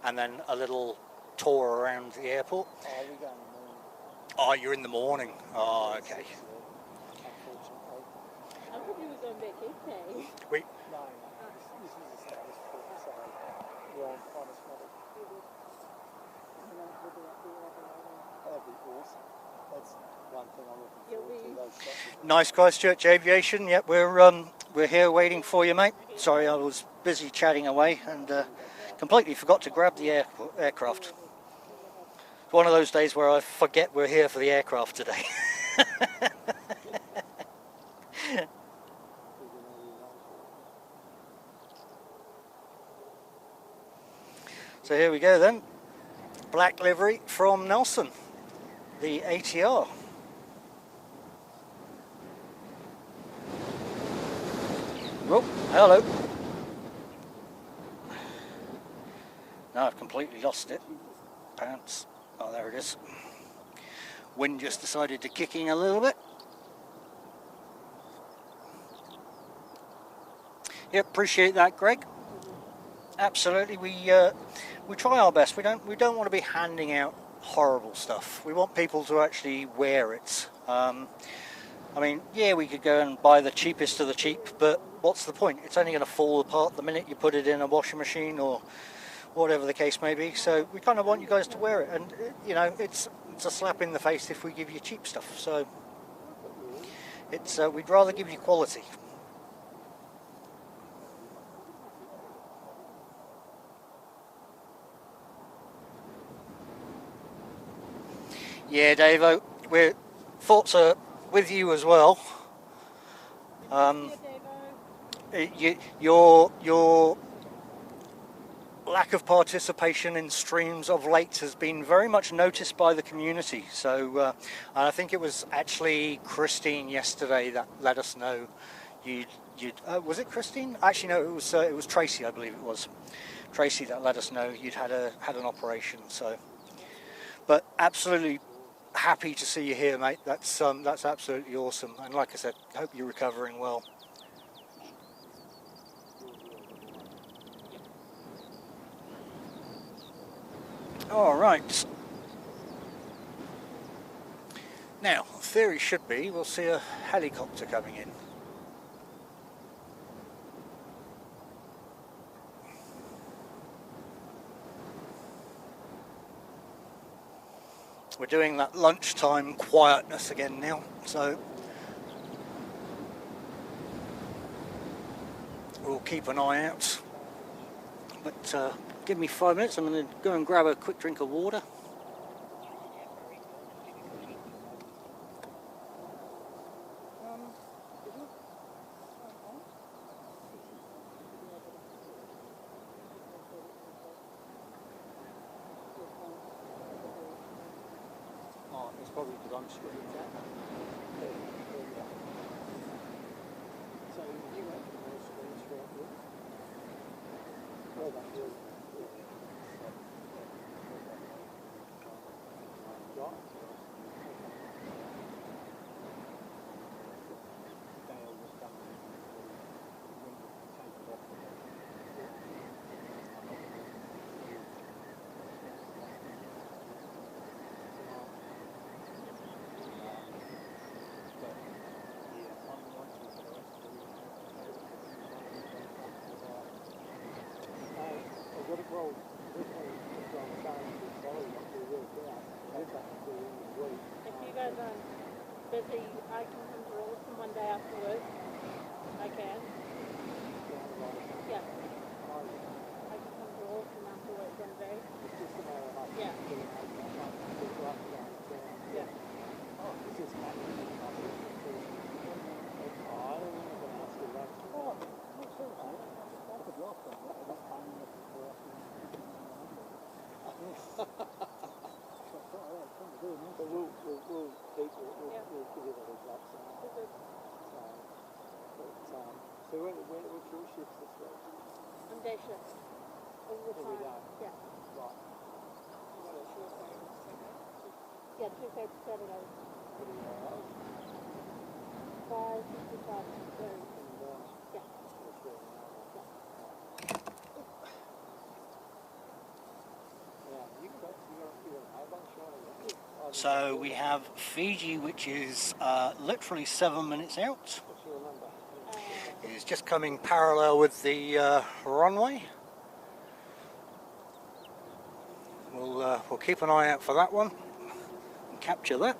and then a little tour around the airport. Oh, we go in the morning. Oh, you're in the morning. Oh, okay. Unfortunately. I thought you was on vacation. We No, this is a status trip, so we're on honest model. That'd be awesome. That's one thing I'm looking forward to. Those shots. nice Christchurch Aviation. Yep, we're here waiting for you, mate. Sorry, I was busy chatting away and completely forgot to grab the aircraft. It's one of those days where I forget we're here for the aircraft today. So here we go then. Black livery from Nelson, the ATR. Oh, hello. Now I've completely lost it. Pants. Oh, there it is. Wind just decided to kick in a little bit. Yep, appreciate that, Greg. Absolutely, we try our best. We don't want to be handing out horrible stuff. We want people to actually wear it. I mean, yeah, we could go and buy the cheapest of the cheap, but what's the point? It's only going to fall apart the minute you put it in a washing machine or whatever the case may be. So we kind of want you guys to wear it, and you know, it's a slap in the face if we give you cheap stuff. So it's we'd rather give you quality. Yeah, Davo, we're thoughts are with you as well. Your lack of participation in streams of late has been very much noticed by the community. So I think it was actually Christine yesterday that let us know you'd was it Christine? Actually, no, it was Tracy, I believe it was Tracy that let us know you'd had an operation. So, but absolutely happy to see you here, mate. That's absolutely awesome. And like I said, hope you're recovering well. All right. Now, theory should be we'll see a helicopter coming in. We're doing that lunchtime quietness again now, so we'll keep an eye out. But give me 5 minutes, I'm going to go and grab a quick drink of water. Oh, it's probably because I'm screwed. So you went from those screens throughout the week? Well, that was, right. Dale was done with the wind taken off. Well, originally, what I'm saying is sorry, what we worked out If you guys aren't busy, I can come to Rawson one day after work. I can. Yeah. I can come to Rawson after work one day. It's just a matter of us Yeah. getting people up and down the town. Yeah. Oh, this is happening. I don't know what else to run. Oh, no, seriously. I could laugh on that. I'm not paying it for us. But we'll keep it. We'll give it a heads up. So what's your shifts this week? I'm day shift. All the Every time. day? Yeah. Right. Yeah, Tuesday to Saturday. What are your hours? 5:55. So, yeah. That's really nice. Yeah, you got a bunch of So we have Fiji, which is literally 7 minutes out. What's your number? It is just coming parallel with the runway. We'll keep an eye out for that one and capture that.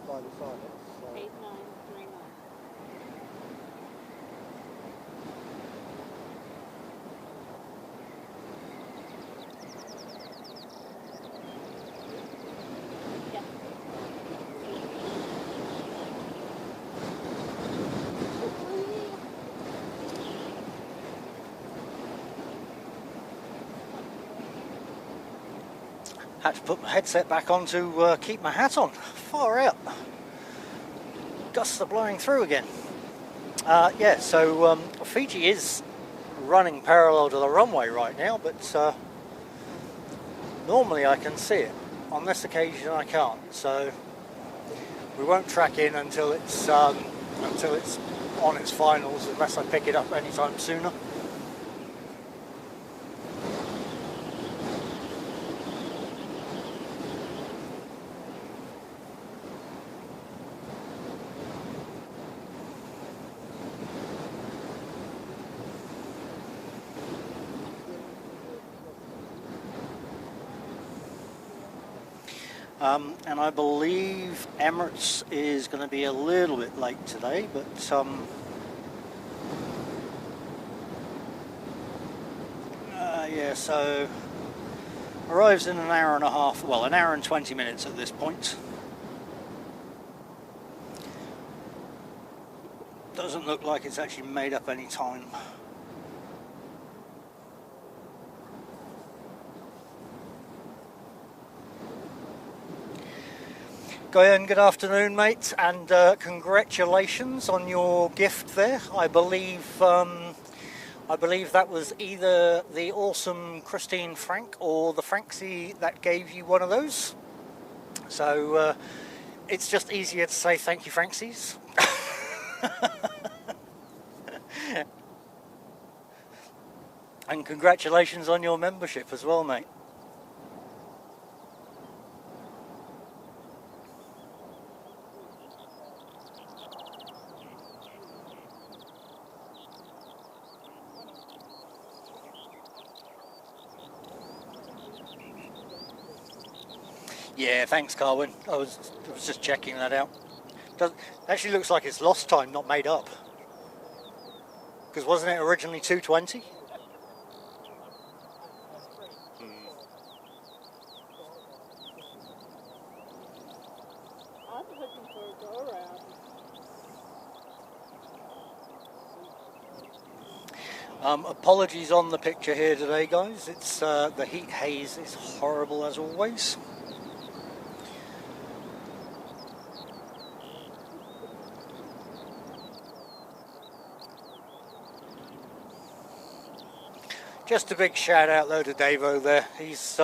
By the side, it's 8939. Yeah. Had to put my headset back on to keep my hat on. Far out. Gusts are blowing through again. Yeah, so Fiji is running parallel to the runway right now, but normally I can see it. On this occasion I can't, so we won't track in until it's on its finals, unless I pick it up anytime sooner. And I believe Emirates is going to be a little bit late today, but yeah, so arrives in an hour and a half, well, an hour and 20 minutes at this point. Doesn't look like it's actually made up any time. Goyan, good afternoon, mate, and congratulations on your gift there. I believe that was either the awesome Christine Frank or the Franksy that gave you one of those. So it's just easier to say thank you, Franksies. And congratulations on your membership as well, mate. Yeah, thanks, Carwin. I was just checking that out. Actually looks like it's lost time, not made up. Because wasn't it originally 2:20? I'm looking for a go around. Apologies on the picture here today, guys. It's the heat haze is horrible as always. Just a big shout out though to Davo there. He's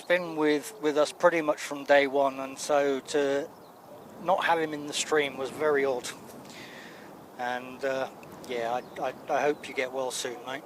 been with us pretty much from day one, and so to not have him in the stream was very odd. And Yeah, I hope you get well soon, mate.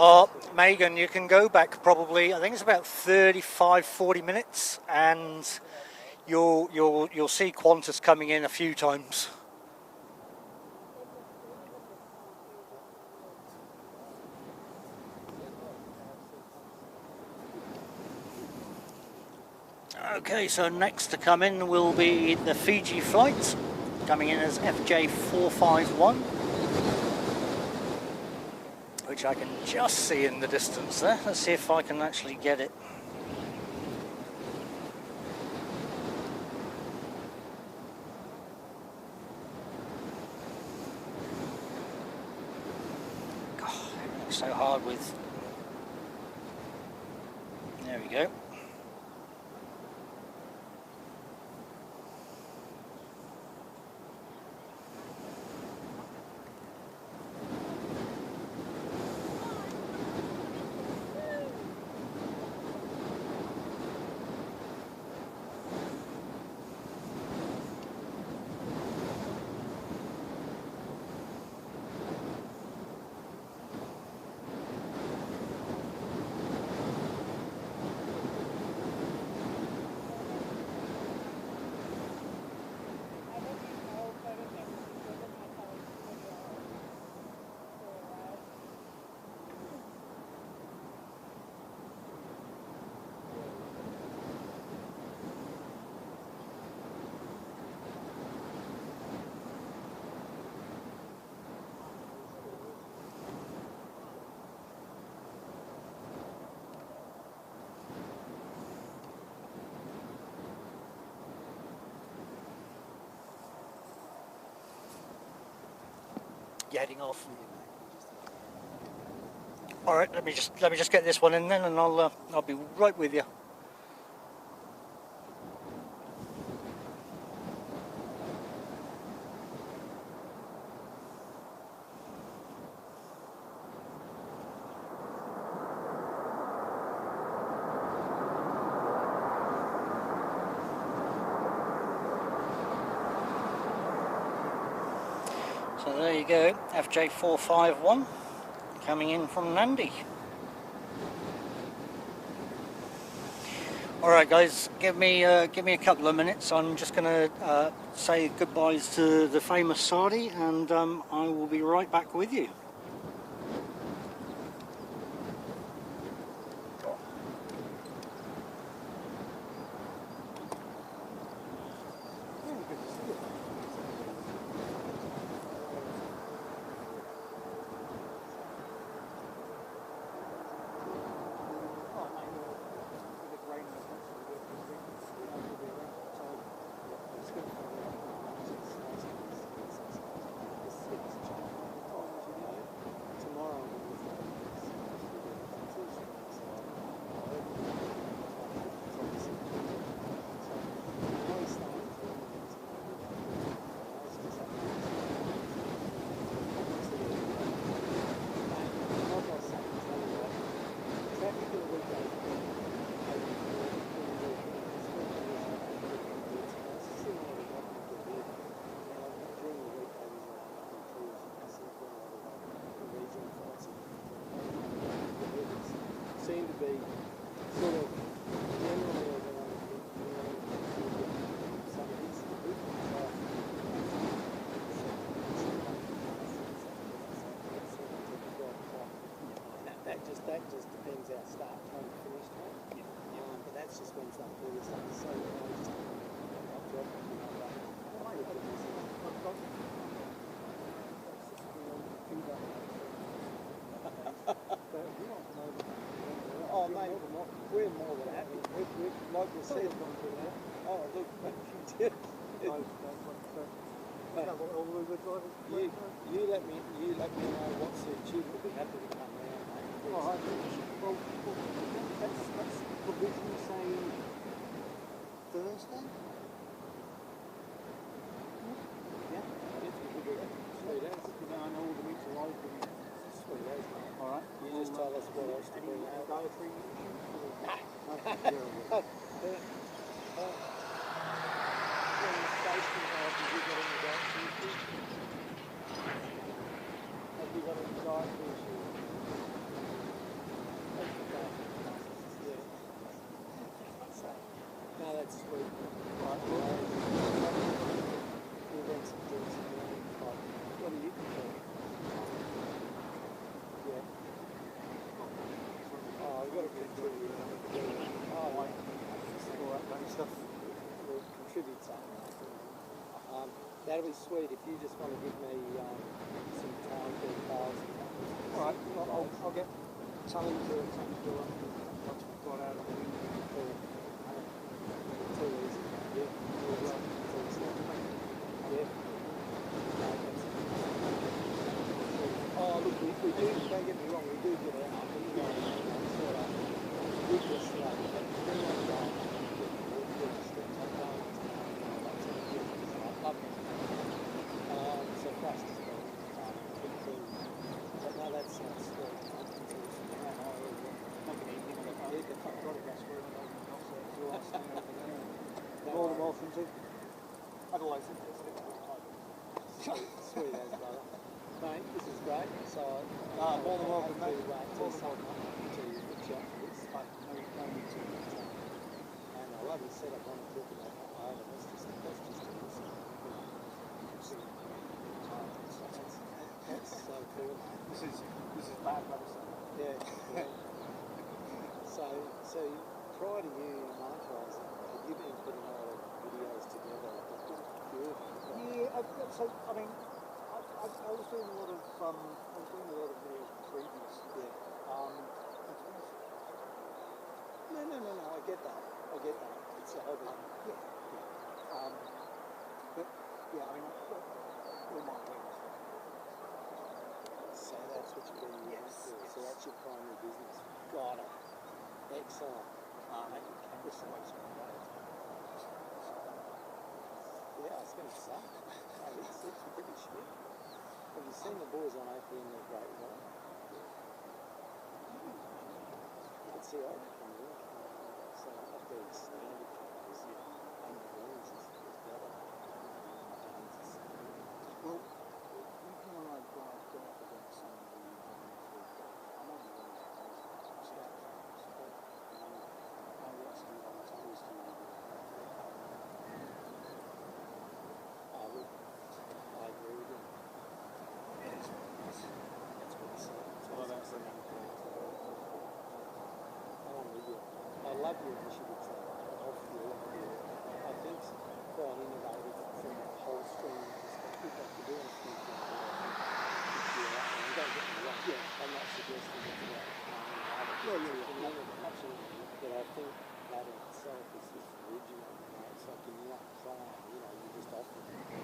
Oh, Megan, you can go back probably, I think it's about 35, 40 minutes, and you'll see Qantas coming in a few times. Okay, so next to come in will be the Fiji flight, coming in as FJ451, which I can just see in the distance there. Let's see if I can actually get it. God, it's so hard with... There we go. Getting off. All right, let me just get this one in then, and I'll be right with you. So there you go, FJ451 coming in from Nandi. All right, guys, give me a couple of minutes. I'm just going to say goodbyes to the famous Sardi, and I will be right back with you. Seem to be sort of generally around some of these that just depends our start time to finish time. But that's just when stuff really starts. So I just drop it. Oh mate, we're more than happy. Like we said, oh, look, you did. You let me know what suits you. We'll be happy to come round, mate. All right. Well, that's provisionally saying Thursday. Yeah. Sweet as. I know all the weeks are open. Sweet as. All right. You just tell us what else to bring out. Dietary Have you got any dietary issues? No, that's sweet. Right, we went some drinks in the morning. What are you doing? Yeah. Oh, I've got to contribute. Oh, all that kind of stuff. we'll contribute something. That'll be sweet if you just want to give me some time for the files. All right. I'll get Tony to do it once we've got out of the window. Too easy. Yeah. Yeah. Oh, look, we do, don't get me wrong, we do get out. We go sort of ridiculous stuff. So fast as well. But no, that's sweet. More than welcome to. Otherwise, sweet as brother. Mate, this is great. So, more than welcome, mate. To fix you up for this, but no need to. And like you said, I want to talk about that later. That's just that's so cool. This is bad medicine. Yeah. So prior to you monetizing, you've been putting a lot of videos together. Yeah, so I mean, I was doing a lot of videos previous. Yeah. No. I get that. It's a hobby. But yeah, I mean, all my wings. So that's what you're doing. Yes. So that's your primary business. Got it. Excellent. This is always Yeah, I was going to say. It's pretty shit. Have you seen the boys on ATR and Dash? It's the old one. So up there it's standard cars, and the wings is better. Well, you can and I drive off against some of the I'm on the wings stuff. I watch the ones I used to I agree with you. That's what it's Well, that's the main thing. I'm with you. I love your initiatives off your I think it's quite innovative from a whole stream perspective. Like you're doing things you don't get me wrong. Yeah. I'm not suggesting that you're absolutely. But I think that in itself is just original. It's like a new plan. You just offer it. I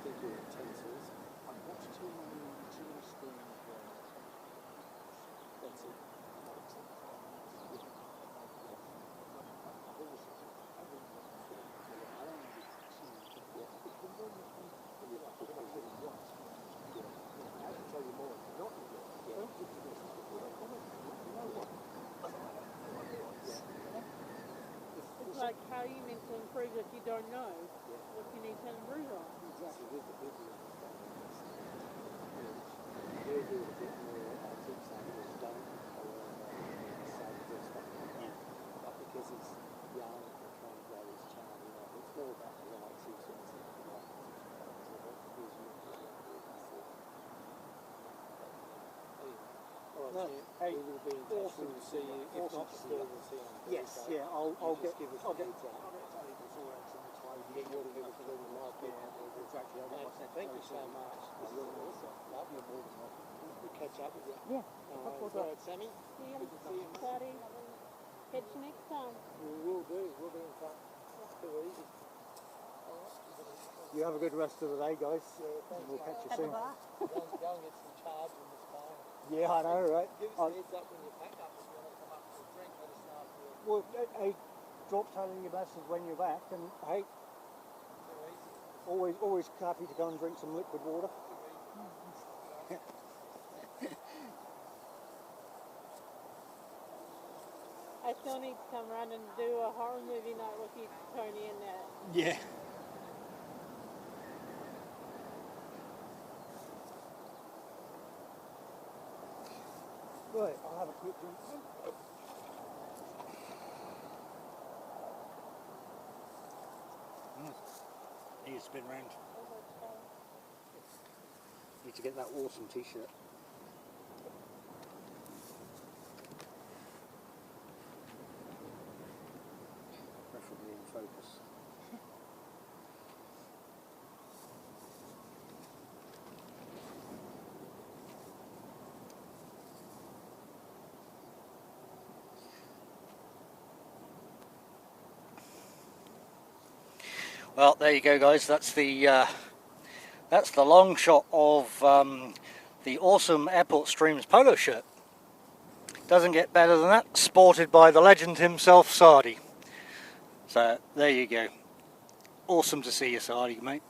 think your intent is awesome. I watched too many screens. That's it. It's like, how are you meant to improve if you don't know what you need to improve on? Exactly. With the people you do a bit more, I keep saying is don't but because it's young and trying to grow his child, it's more about the likes he sort of thing. No, hey, we will be in touch. awesome We'll see you. If not, still we'll see you on Yes, Thursday. yeah, I'll get. Give us I'll the get. detail. Get You're the best in the market. Exactly. Thank you so much. This is awesome. Love you. We'll catch up with you. Yeah. All right, Sammy. See you. Good to see you. Daddy. Catch you next time. We will do. We'll be in touch. That's too easy. You have a good rest of the day, guys. We'll catch you Have a soon. bar. Go and get some charge on this phone. Yeah, I know, right? Give us a heads up when you pack up if you want to come up for a drink. Let us know if you're Well, hey, drop telling your message when you're back, and hey, too easy. always happy to go and drink some liquid water. I still need to come around and do a horror movie night with you, Tony, and that. Yeah. Right, I'll have a quick drink. Need to spin round. Need to get that awesome t-shirt. Preferably in focus. Well, there you go, guys. That's the long shot of the awesome Airport Streams polo shirt. Doesn't get better than that. Sported by the legend himself, Sardi. So there you go. Awesome to see you, Sardi, mate.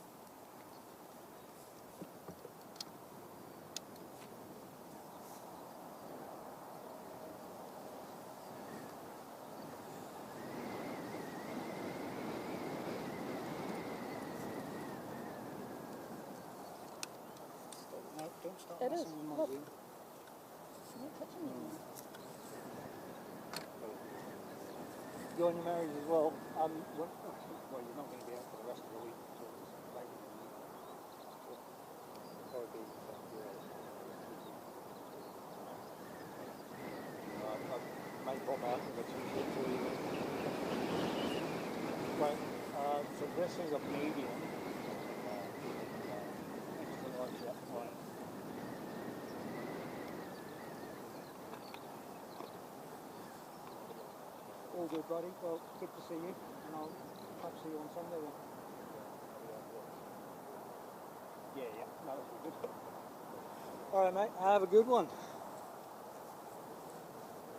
No, don't start It messing is. with my Look. wheel. Not touching me. You're on your marriage as well. Well, you're not going to be out for the rest of the week. So it's later than you. Probably be I may pop out with a t-shirt for you. Right, so this is a medium. Extra large, yeah. Right. All good, buddy. Well, good to see you, and I'll perhaps see you on Sunday then. Yeah, that'll be good. All right, mate. Have a good one.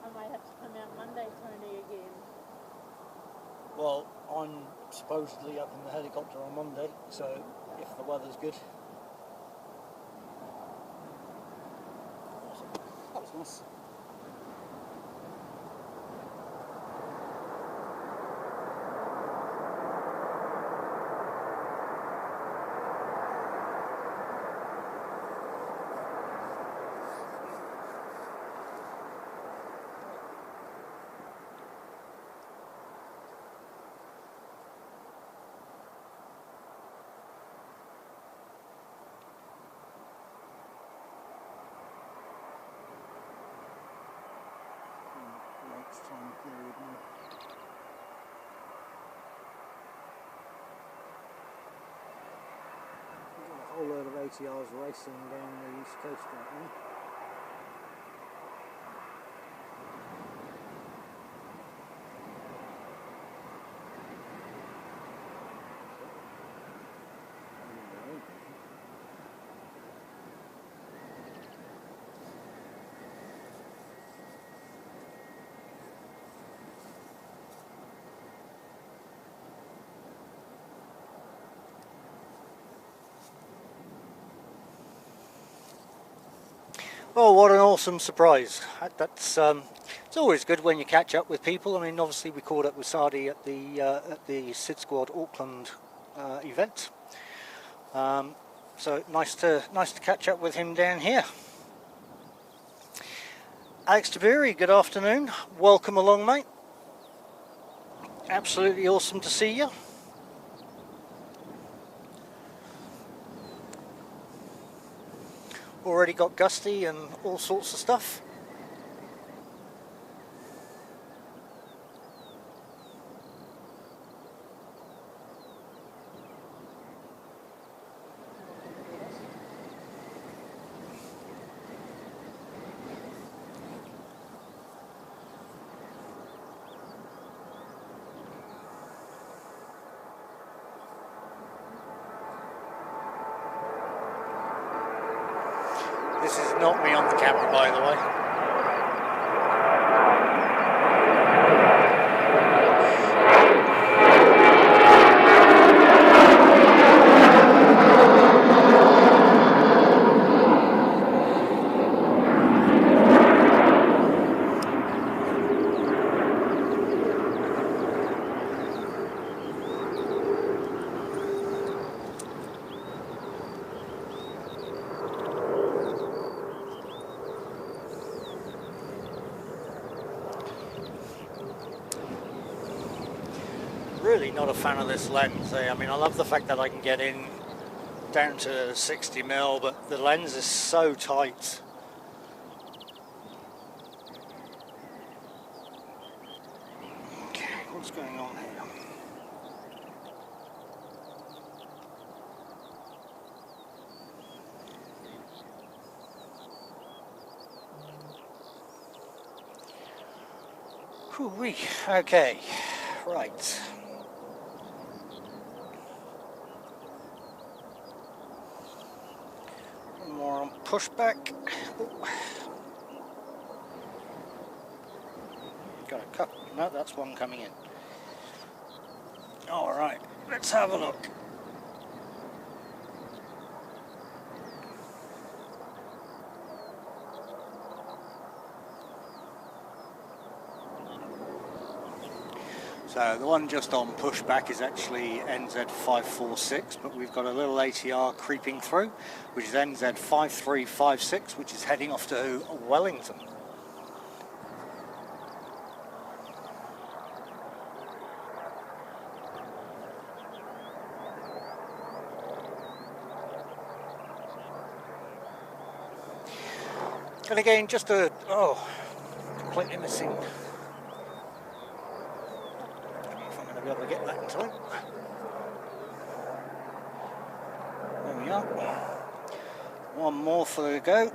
I might have to come out Monday, Tony, again. Well, I'm supposedly up in the helicopter on Monday, so if the weather's good. Awesome. That was nice. Time period now. We've got a whole load of ATRs racing down the east coast right now. Oh, what an awesome surprise. That's it's always good when you catch up with people. I mean, obviously we caught up with Sardi at the Sid Squad Auckland event. So nice to catch up with him down here. Alex Tabiri, good afternoon. Welcome along, mate. Absolutely awesome to see you. Already got gusty and all sorts of stuff. not me on the camera, by the way. Really not a fan of this lens. I mean, I love the fact that I can get in down to 60mm, but the lens is so tight. Okay, what's going on here? Whew-wee. Okay, right. More on pushback. Got a couple. No, that's one coming in. All right, let's have a look. So the one just on pushback is actually NZ546, but we've got a little ATR creeping through, which is NZ5356, which is heading off to Wellington. And again, just completely missing. Be able to get that in time. There we are. One more for the go.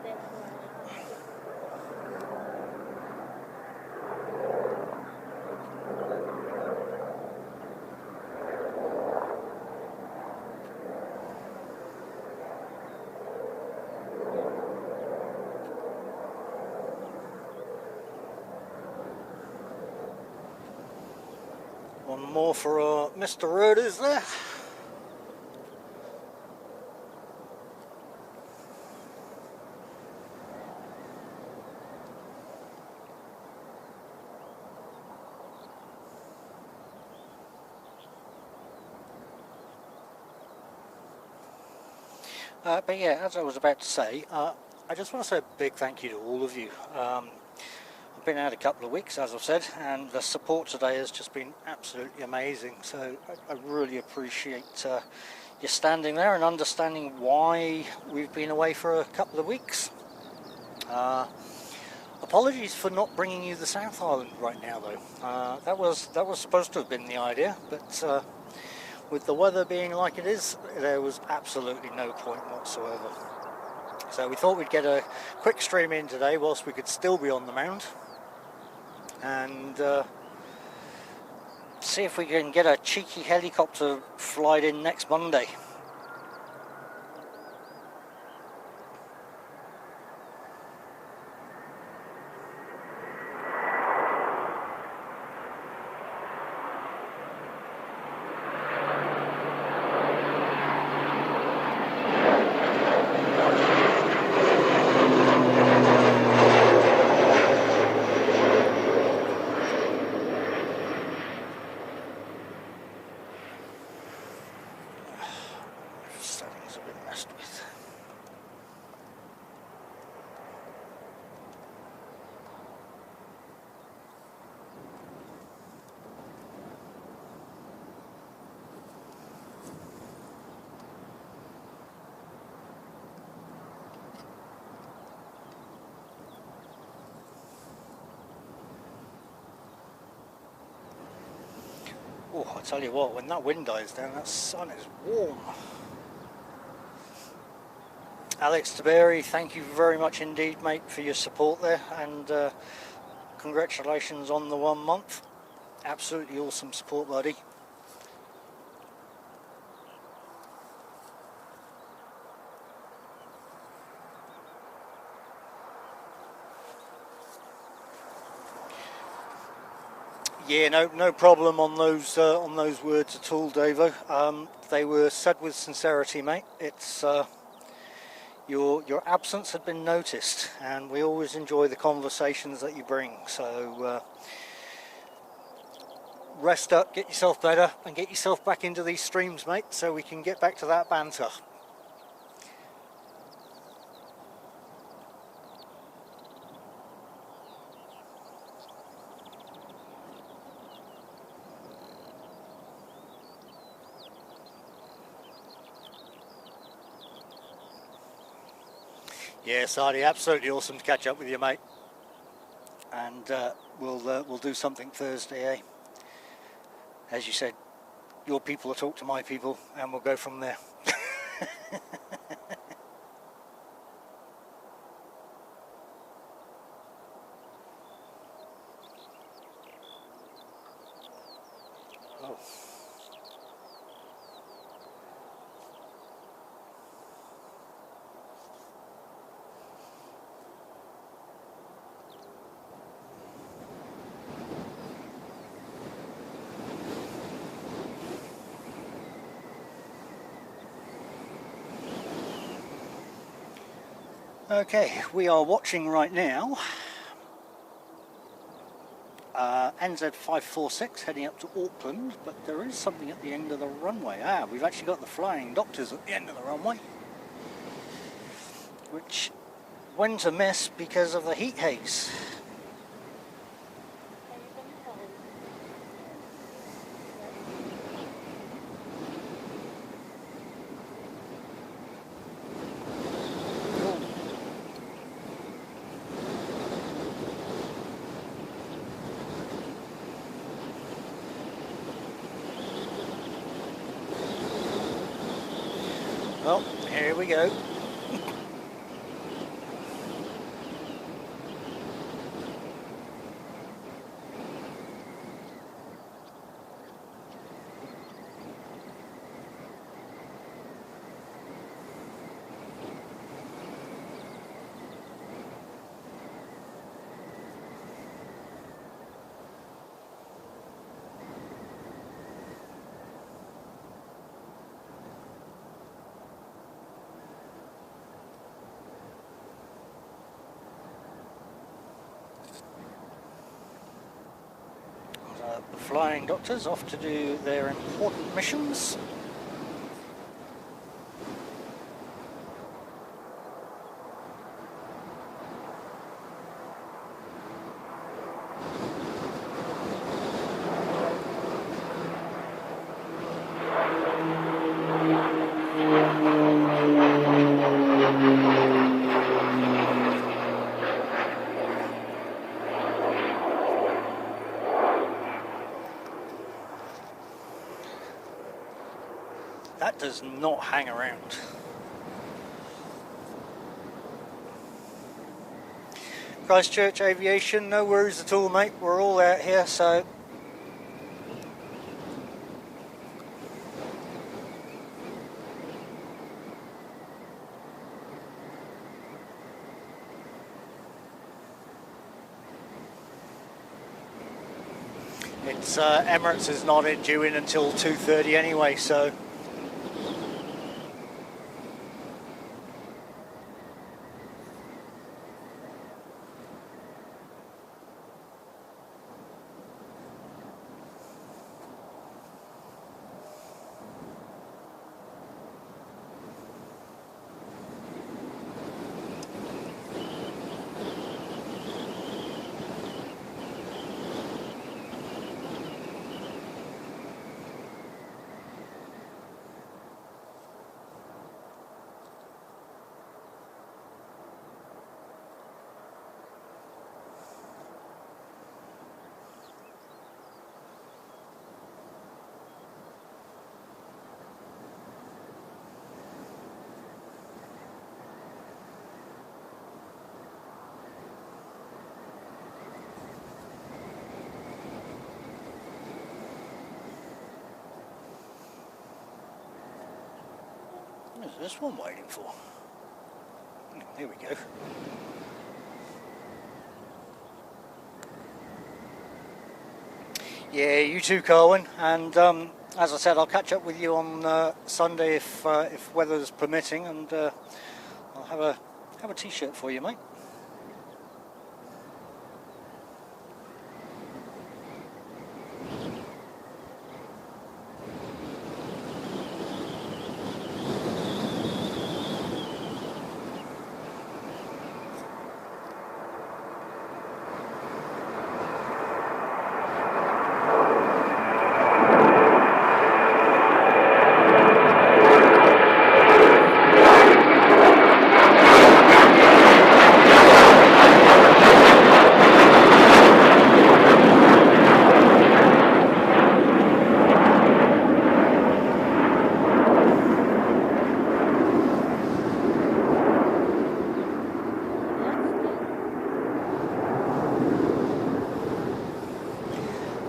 One more for Mr. Roaders there. But yeah, as I was about to say, I just want to say a big thank you to all of you. I've been out a couple of weeks, as I've said, and the support today has just been absolutely amazing. So I really appreciate you standing there and understanding why we've been away for a couple of weeks. Apologies for not bringing you the South Island right now, though. That was supposed to have been the idea, but with the weather being like it is, there was absolutely no point whatsoever. So we thought we'd get a quick stream in today whilst we could still be on the mount, and see if we can get a cheeky helicopter flight in next Monday. Oh, I tell you what, when that wind dies down, that sun is warm. Alex Taberry, thank you very much indeed, mate, for your support there, and congratulations on the 1 month. Absolutely awesome support, buddy. Yeah, no problem on those words at all, Davo. They were said with sincerity, mate. It's your absence had been noticed, and we always enjoy the conversations that you bring. So rest up, get yourself better, and get yourself back into these streams, mate, so we can get back to that banter. Yeah, Sardi, absolutely awesome to catch up with you, mate. And we'll do something Thursday, eh? As you said, your people will talk to my people, and we'll go from there. Oh. Okay, we are watching right now NZ546 heading up to Auckland, but there is something at the end of the runway. We've actually got the flying doctors at the end of the runway, which went amiss because of the heat haze. Well, here we go. The flying doctors off to do their important missions. That does not hang around. Christchurch Aviation, no worries at all, mate. We're all out here, so it's Emirates is not due in until 2:30 anyway, so. What is this one waiting for? Here we go. Yeah, you too, Carwin. And as I said, I'll catch up with you on Sunday if weather's permitting, and I'll have a t-shirt for you, mate.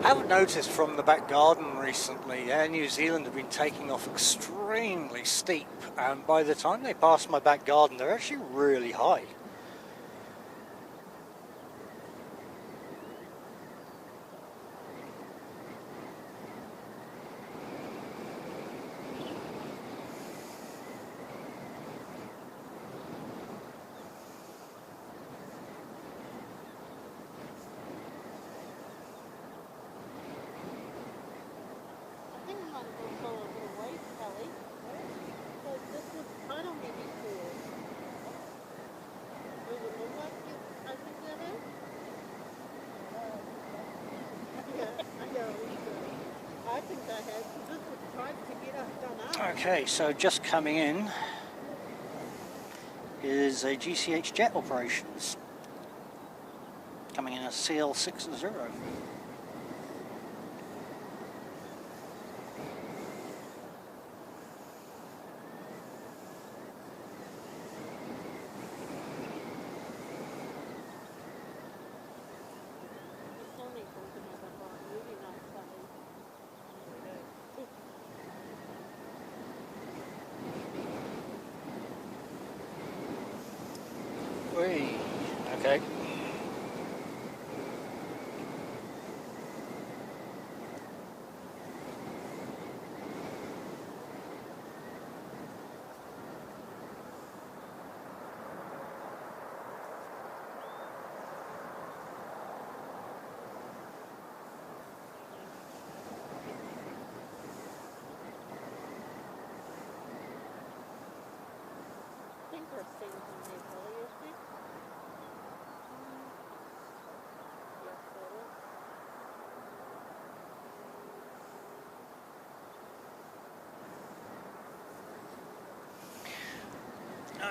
I've noticed from the back garden recently, Air New Zealand have been taking off extremely steep, and by the time they pass my back garden, they're actually really high. Okay, so just coming in is a GCH jet operations, coming in as CL60. Okay.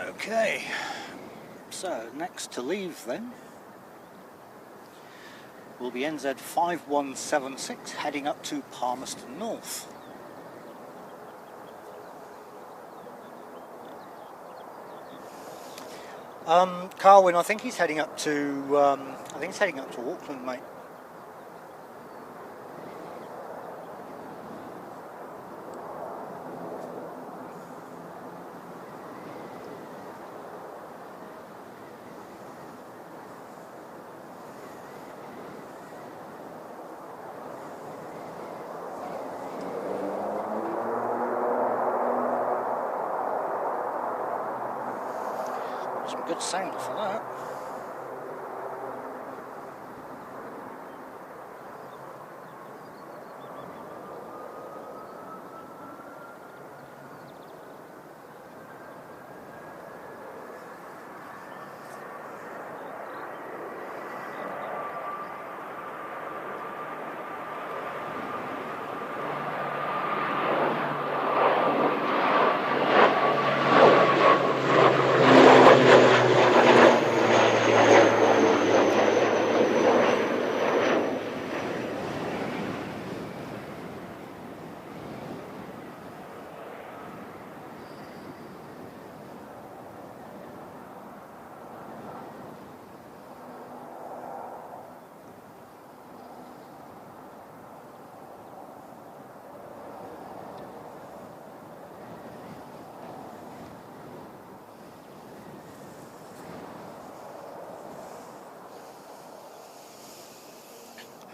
Okay, so next to leave then will be NZ 5176 heading up to Palmerston North. Carwin, I think he's heading up to Auckland, mate. Some good sound for that.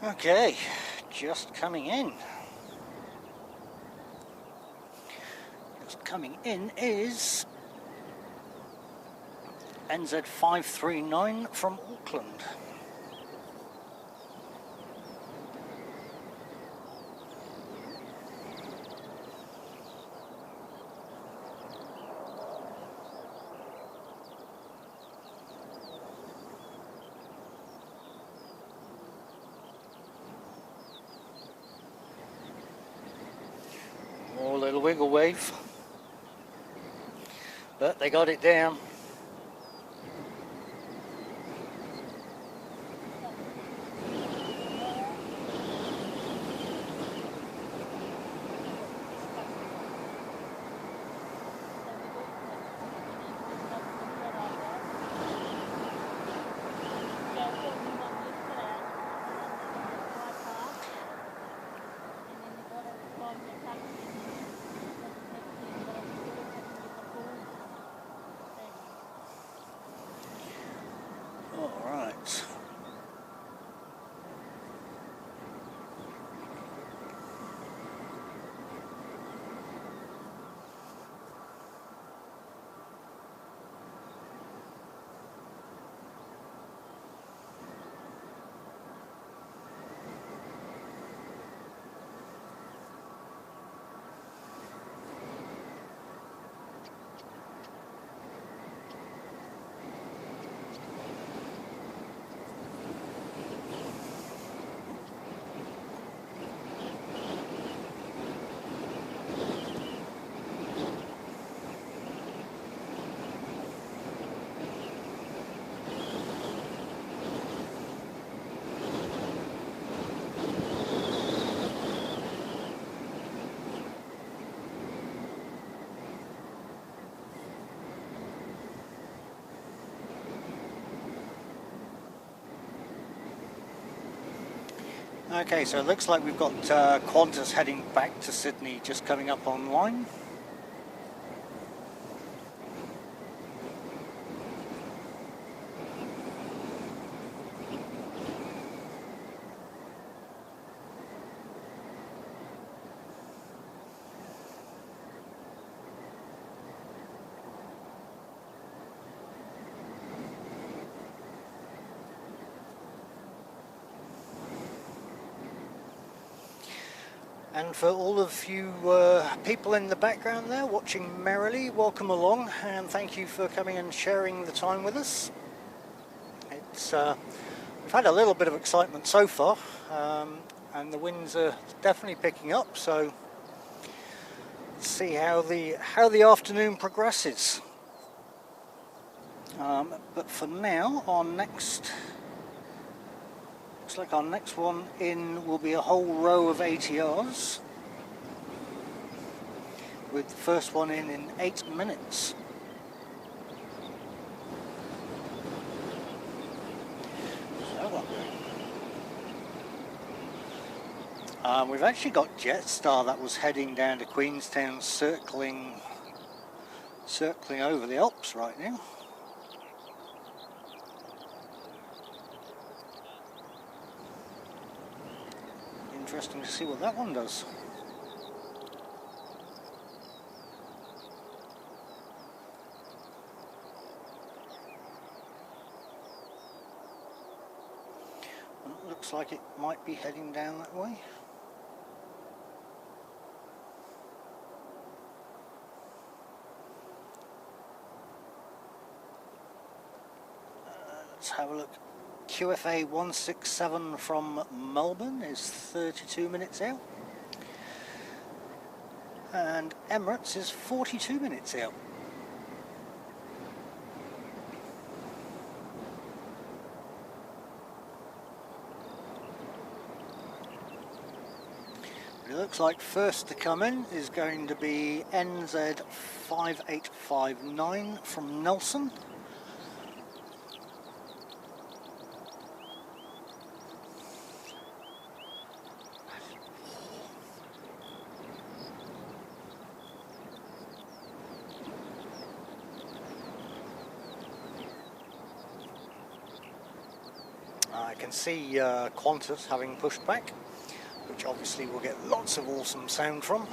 Okay, just coming in. Just coming in is NZ539 from Auckland. More little wiggle wave, but they got it down. Okay, so it looks like we've got Qantas heading back to Sydney just coming up online. And for all of you people in the background there watching merrily, welcome along and thank you for coming and sharing the time with us. It's we've had a little bit of excitement so far, and the winds are definitely picking up. So let's see how the afternoon progresses. But for now, looks like our next one in will be a whole row of ATRs, with the first one in 8 minutes. We've actually got Jetstar that was heading down to Queenstown, circling over the Alps right now. Interesting to see what that one does. Well, it looks like it might be heading down that way. Let's have a look. QFA 167 from Melbourne is 32 minutes out, and Emirates is 42 minutes out. It looks like first to come in is going to be NZ5859 from Nelson. I can see Qantas having pushed back. which obviously we'll get lots of awesome sound from.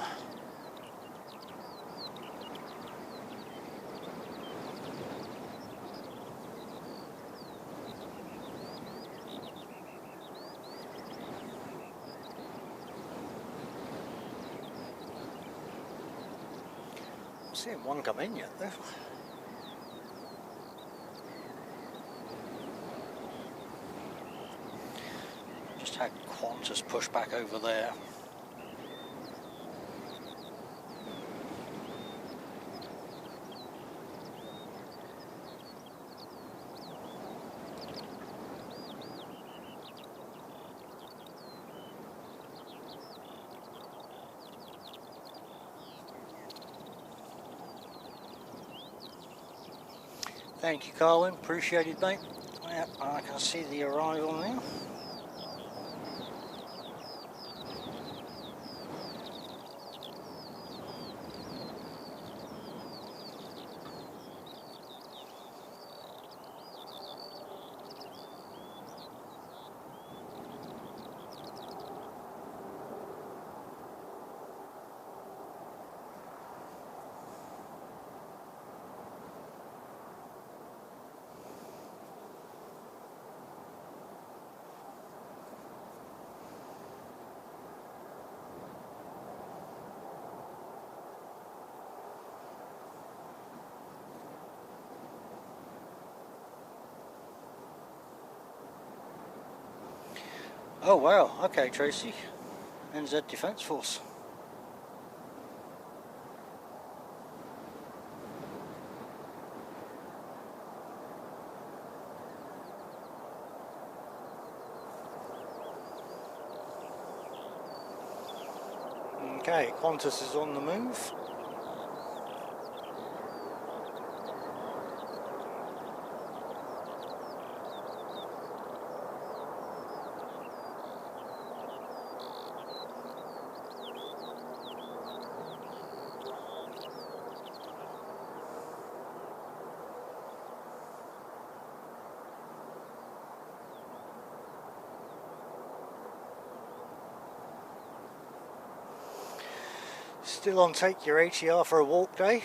I'm seeing one come in yet though. Just had Qantas push back over there. Thank you, Carwin. Appreciate it, mate. Yep, I can see the arrival now. Oh wow, okay Tracy, NZ Defence Force. Okay, Qantas is on the move. Still on take your ATR for a walk day.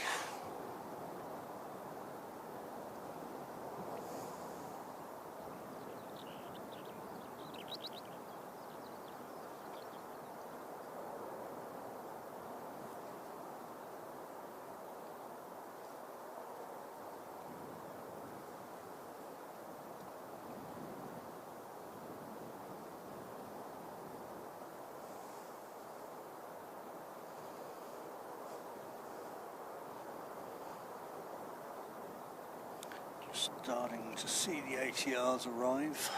Starting to see the ATRs arrive.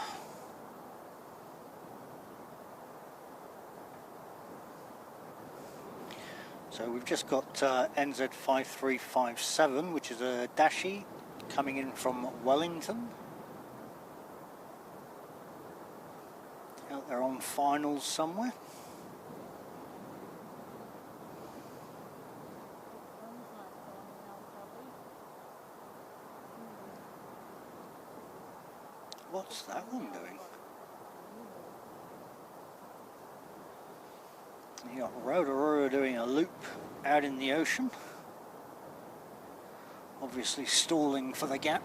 So we've just got NZ5357, which is a Dashi coming in from Wellington. Out there on finals somewhere. What's that one doing? You got Aotearoa doing a loop out in the ocean. Obviously stalling for the gap.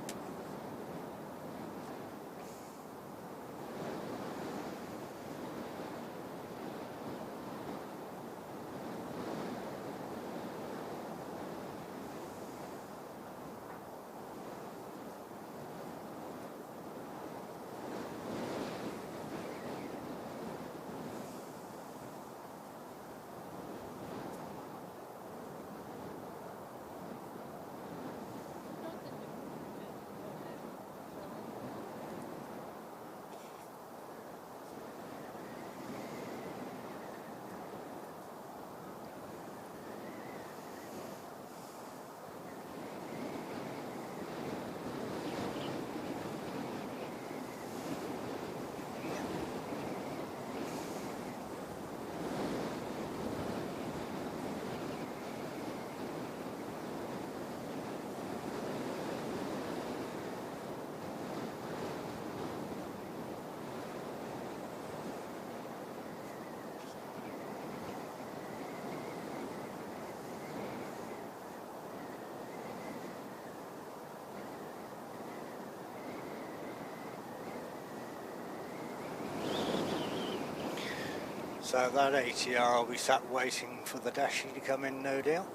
So that ATR will be sat waiting for the Dashy to come in, no doubt.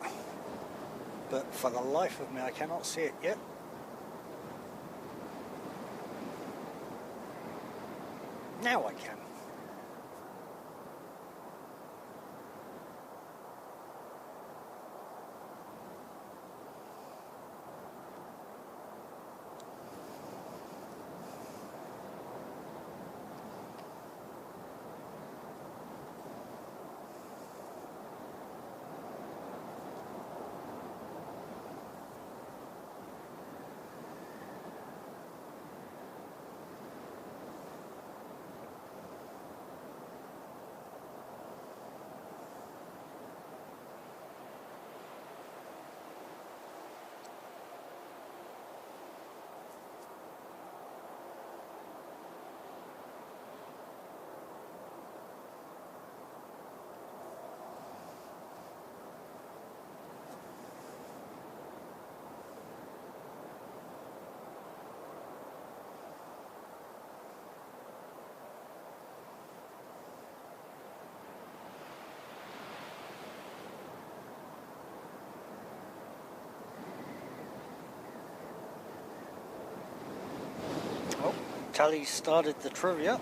But for the life of me, I cannot see it yet. Now I can. Oh, Tally started the trivia.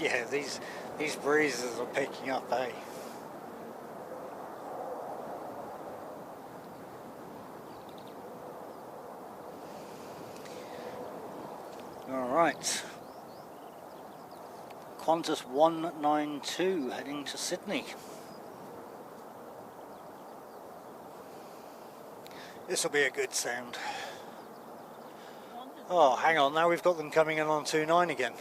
Yeah, these breezes are picking up, eh? All right. Qantas 192 heading to Sydney. This will be a good sound. Oh, hang on, now we've got them coming in on 29 again.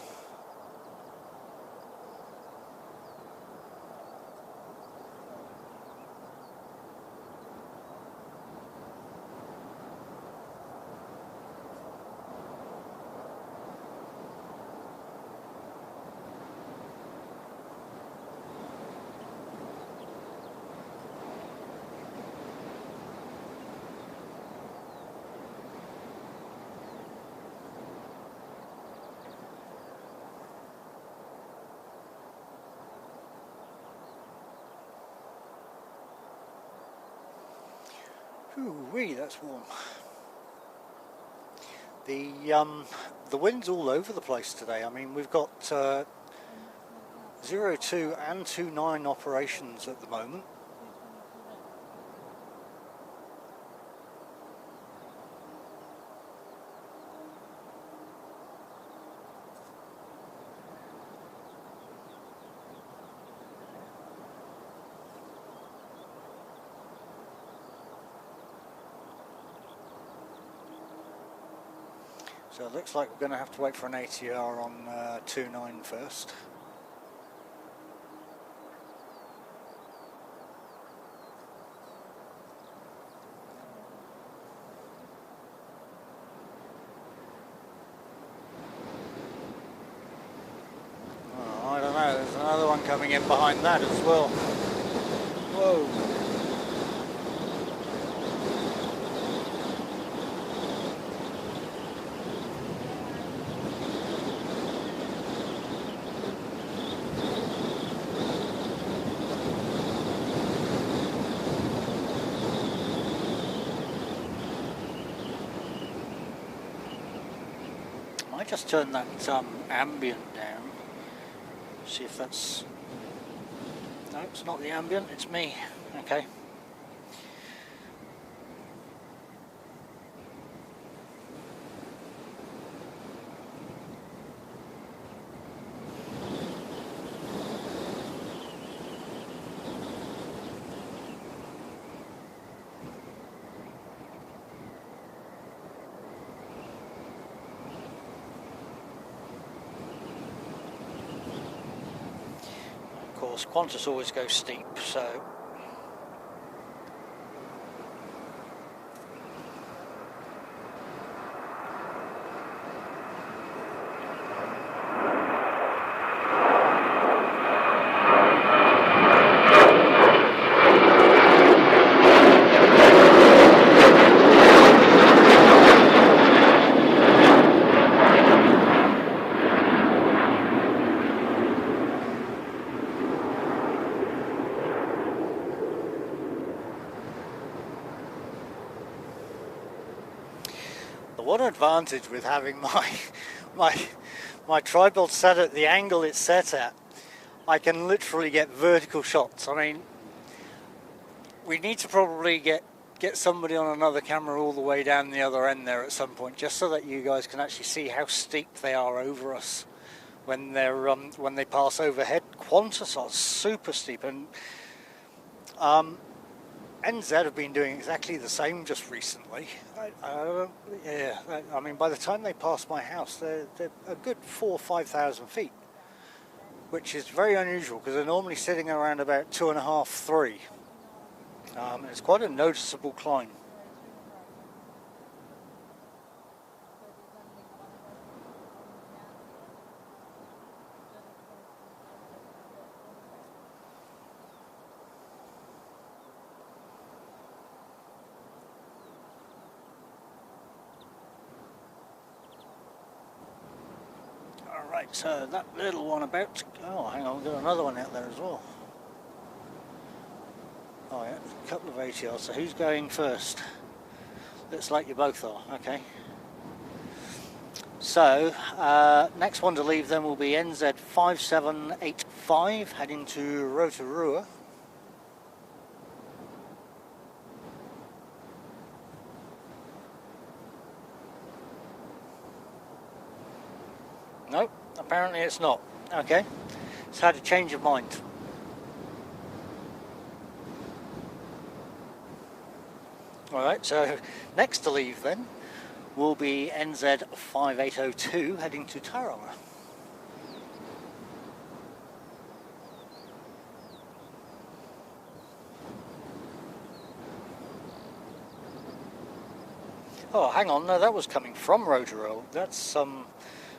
Ooh-wee, that's warm. The wind's all over the place today. I mean, we've got 02 and 29 operations at the moment. So it looks like we're going to have to wait for an ATR on 29 first. Oh, I don't know, there's another one coming in behind that as well. Whoa. I just turn that ambient down, see if that's, no, it's not the ambient, it's me. Okay. course, Qantas always goes steep, so one advantage with having my tripod set at the angle it's set at, I can literally get vertical shots. I mean, we need to probably get somebody on another camera all the way down the other end there at some point, just so that you guys can actually see how steep they are over us when they pass overhead. Qantas are super steep, and NZ have been doing exactly the same just recently. I mean, by the time they pass my house, they're a good 4,000 or 5,000 feet, which is very unusual because they're normally sitting around about 2.5, 3. It's quite a noticeable climb. Alright, so that little one about to, oh hang on, we've got another one out there as well. Oh yeah, a couple of ATRs, so who's going first? Looks like you both are, okay. So, next one to leave then will be NZ 5785 heading to Aotearoa. Nope, apparently it's not. Okay, it's had a change of mind. Alright, so next to leave then will be NZ 5802 heading to Aotearoa. Oh, hang on, no, that was coming from Aotearoa. That's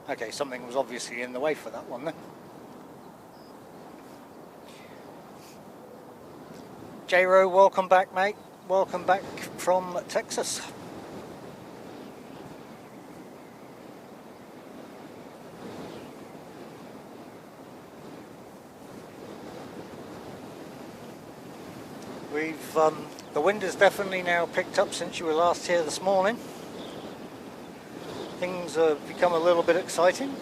okay, something was obviously in the way for that one then. J-Ro, welcome back, mate. Welcome back from Texas. We've the wind has definitely now picked up since you were last here this morning. Things have become a little bit exciting.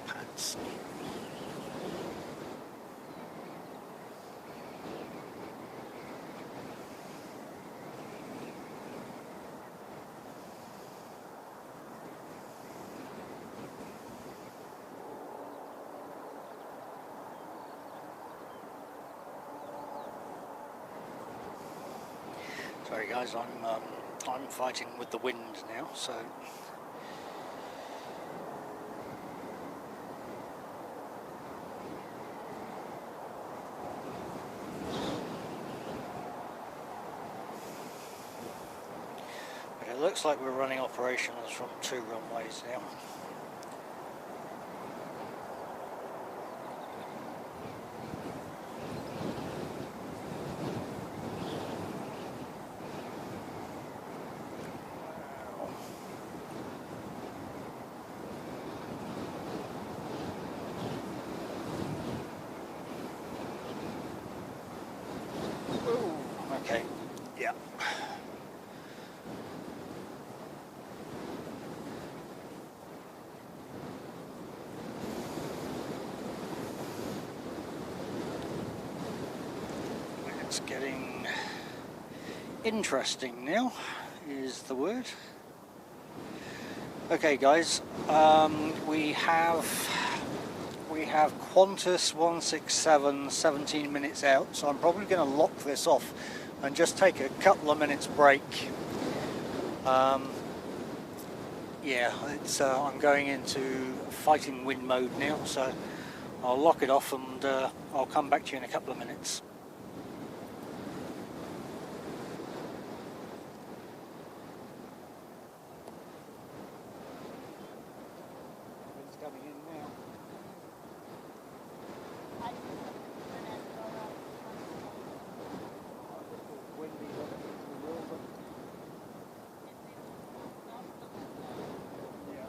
Pants. Sorry guys, I'm fighting with the wind now, so. But it looks like we're running operations from 2 runways now. Okay, yeah. It's getting interesting now, is the word. Okay guys, we have Qantas 167 17 minutes out, so I'm probably going to lock this off and just take a couple of minutes break. Yeah, it's I'm going into fighting wind mode now, so I'll lock it off and I'll come back to you in a couple of minutes. Wind's coming in now. Windy, the wall, but yeah.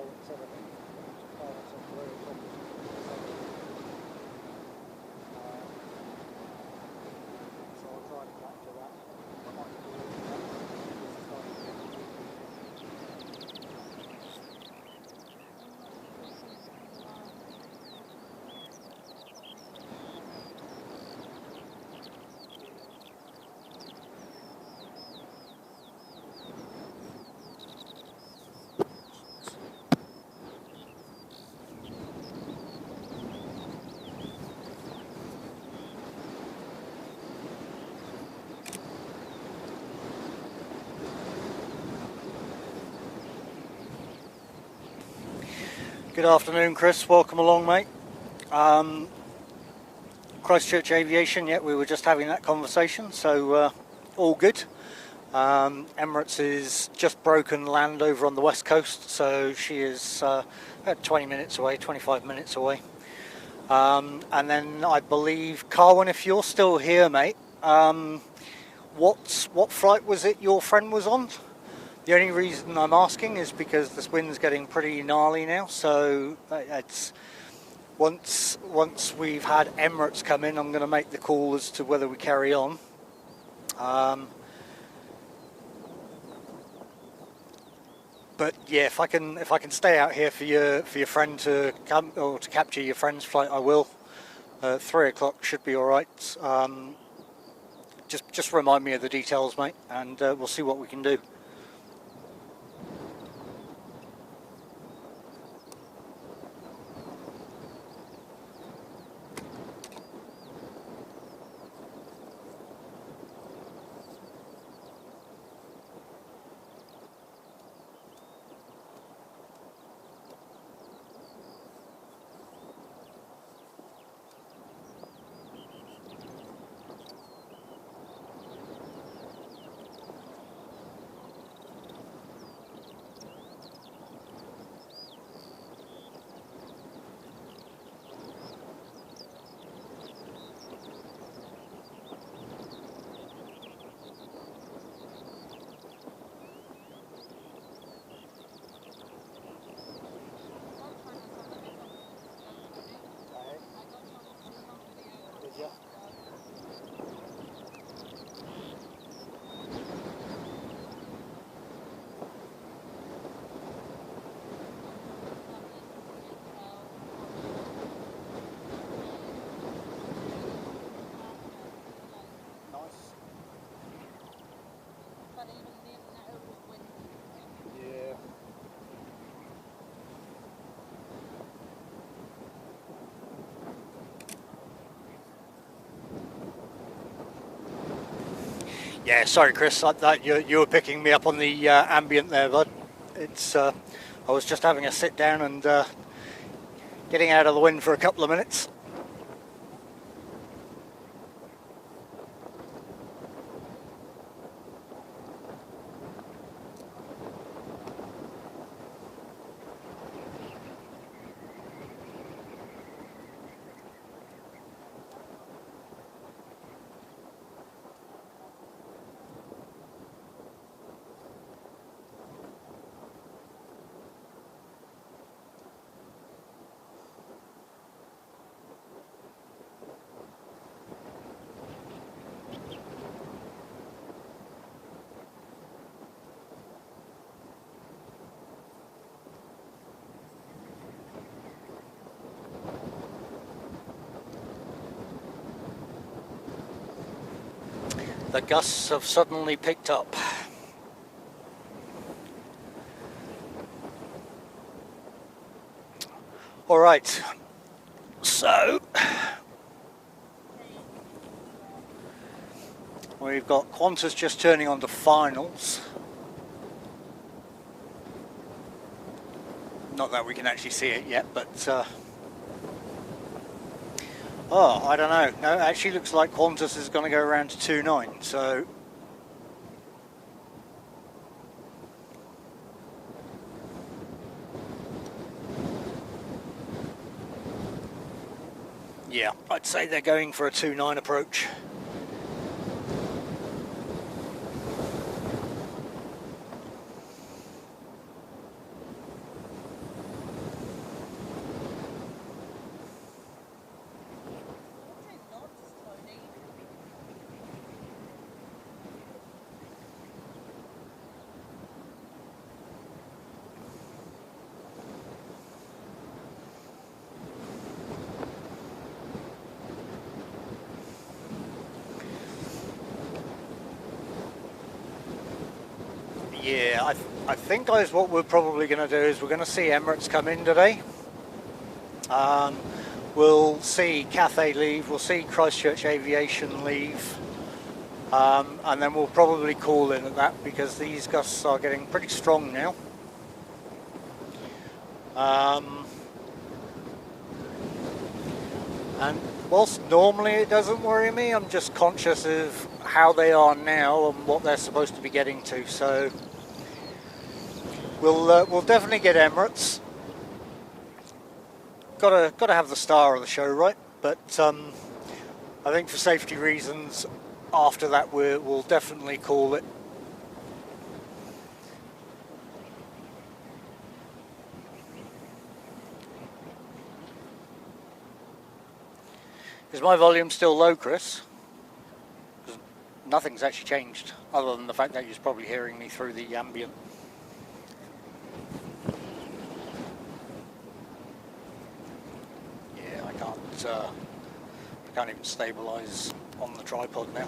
pilot said, I think, pilots are very competent. So I'll try and capture that. Good afternoon, Chris. Welcome along, mate. Christchurch Aviation, yeah, we were just having that conversation, so all good. Emirates is just broken land over on the west coast, so she is about 20 minutes away, 25 minutes away. And then I believe, Carwin, if you're still here, mate, what flight was it your friend was on? The only reason I'm asking is because this wind's getting pretty gnarly now, so it's once we've had Emirates come in, I'm going to make the call as to whether we carry on. But yeah, if I can stay out here for your friend to come or to capture your friend's flight, I will. 3 o'clock should be all right. Just remind me of the details, mate, and we'll see what we can do. Yeah, sorry, Chris. I thought you were picking me up on the ambient there, bud. It's I was just having a sit down and getting out of the wind for a couple of minutes. The gusts have suddenly picked up. All right, so we've got Qantas just turning on to finals. Not that we can actually see it yet, but oh, I don't know. No, it actually looks like Qantas is going to go around to 29, so yeah, I'd say they're going for a 29 approach. I think, guys, what we're probably going to do is we're going to see Emirates come in today. We'll see Cathay leave, we'll see Christchurch Aviation leave, and then we'll probably call in at that because these gusts are getting pretty strong now. And whilst normally it doesn't worry me, I'm just conscious of how they are now and what they're supposed to be getting to. So we'll definitely get Emirates. Gotta have the star of the show, right? But I think for safety reasons, after that we'll definitely call it. Is my volume still low, Chris? 'Cause nothing's actually changed, other than the fact that you're probably hearing me through the ambient. Yeah, I can't even stabilise on the tripod now.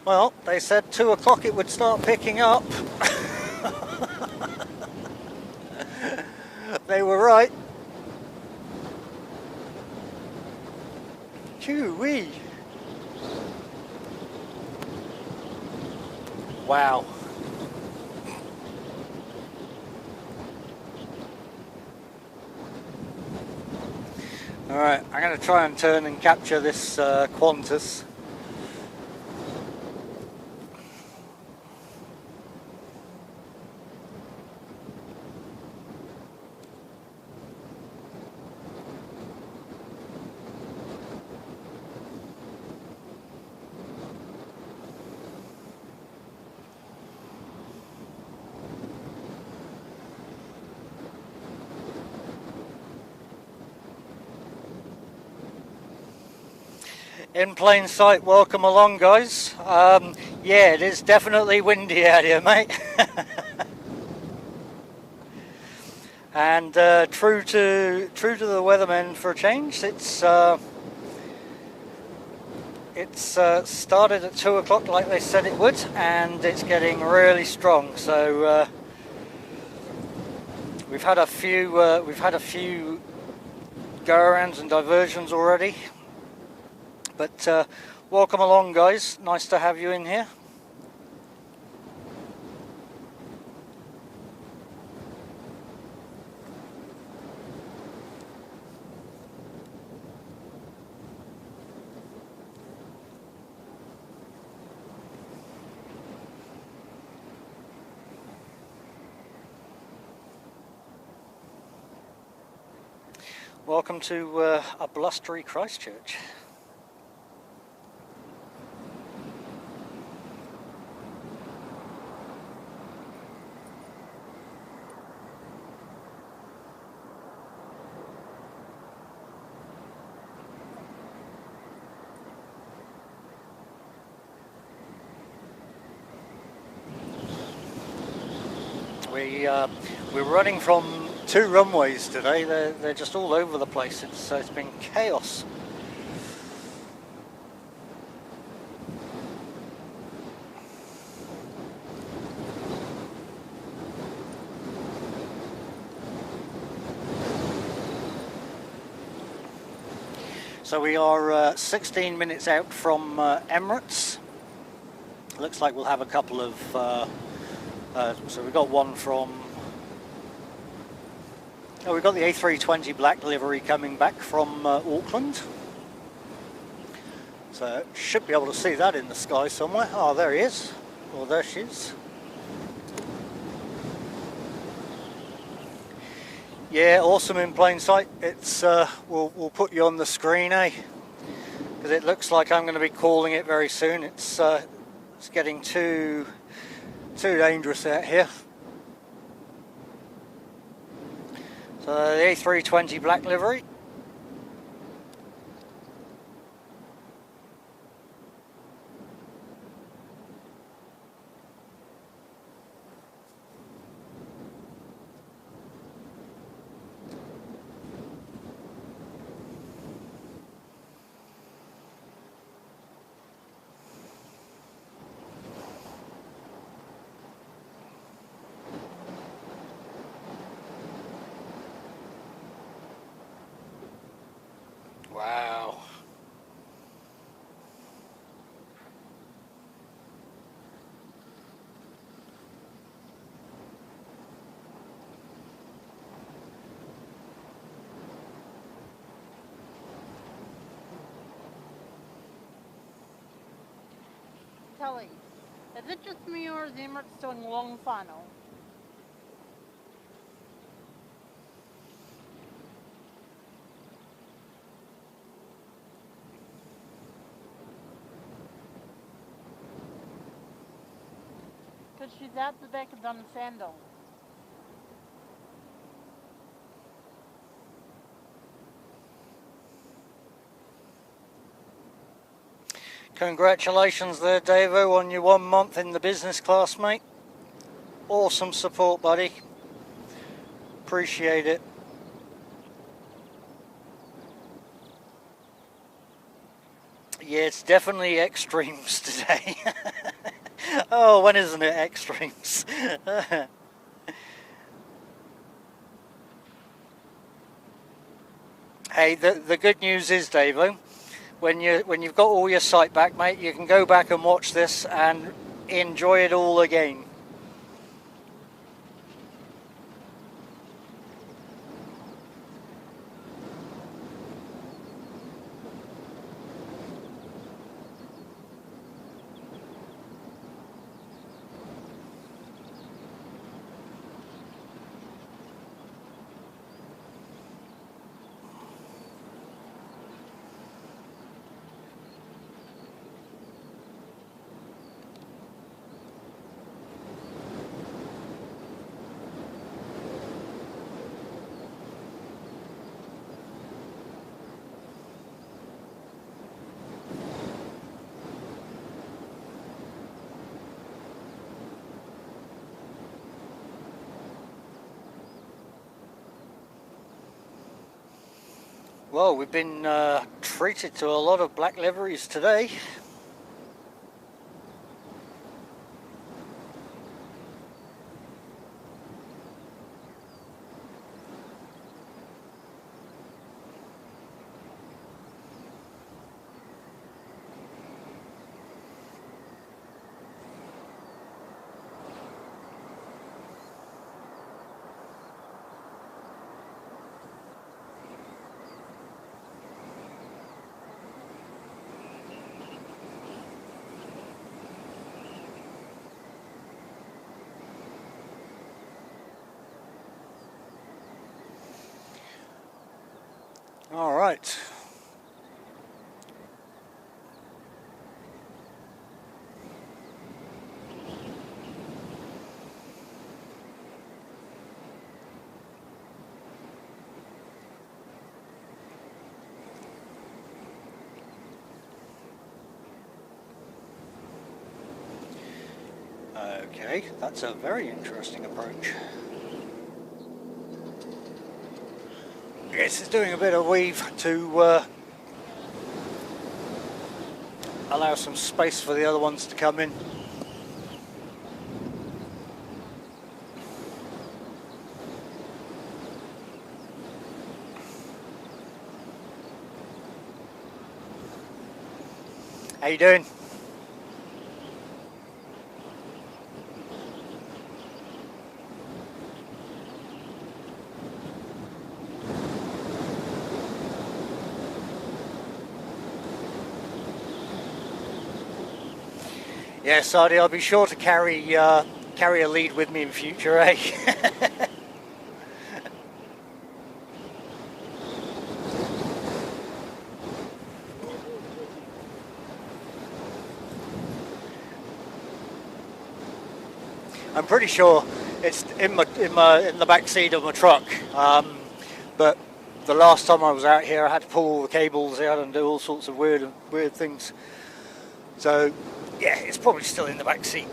Well, they said 2 o'clock it would start picking up. They were right. Choo-wee. Wow. Alright, I'm going to try and turn and capture this Qantas. In plain sight, welcome along, guys. Yeah, it is definitely windy out here, mate. And true to the weathermen for a change, it's started at 2 o'clock like they said it would, and it's getting really strong. So we've had a few go-arounds and diversions already. But welcome along, guys. Nice to have you in here. Welcome to a blustery Christchurch. We're running from 2 runways today. They're just all over the place. It's been chaos. So we are 16 minutes out from Emirates. Looks like we'll have a couple of so we've got one from, we've got the A320 black livery coming back from Auckland. So should be able to see that in the sky somewhere. Oh, there he is. Or there she is. Yeah, awesome in plain sight. It's we'll put you on the screen, because it looks like I'm going to be calling it very soon. It's getting too dangerous out here. So the A320 black livery. telly. Is it just me or is Emirates doing long final? Because she's out the back of Dunsandel. Congratulations there, Davo, on your 1 month in the business class, mate. Awesome support, buddy. Appreciate it. Yeah, it's definitely extremes today. Oh, when isn't it extremes? Hey, the good news is, Davo, when you've got all your sight back, mate, you can go back and watch this and enjoy it all again. Well, we've been treated to a lot of black liveries today. All right. Okay, that's a very interesting approach. Yes, it's doing a bit of weave to allow some space for the other ones to come in. How you doing? Yeah, Sardi, I'll be sure to carry a lead with me in future, eh? I'm pretty sure it's in the back seat of my truck. But the last time I was out here, I had to pull all the cables out and do all sorts of weird things. So yeah, it's probably still in the back seat.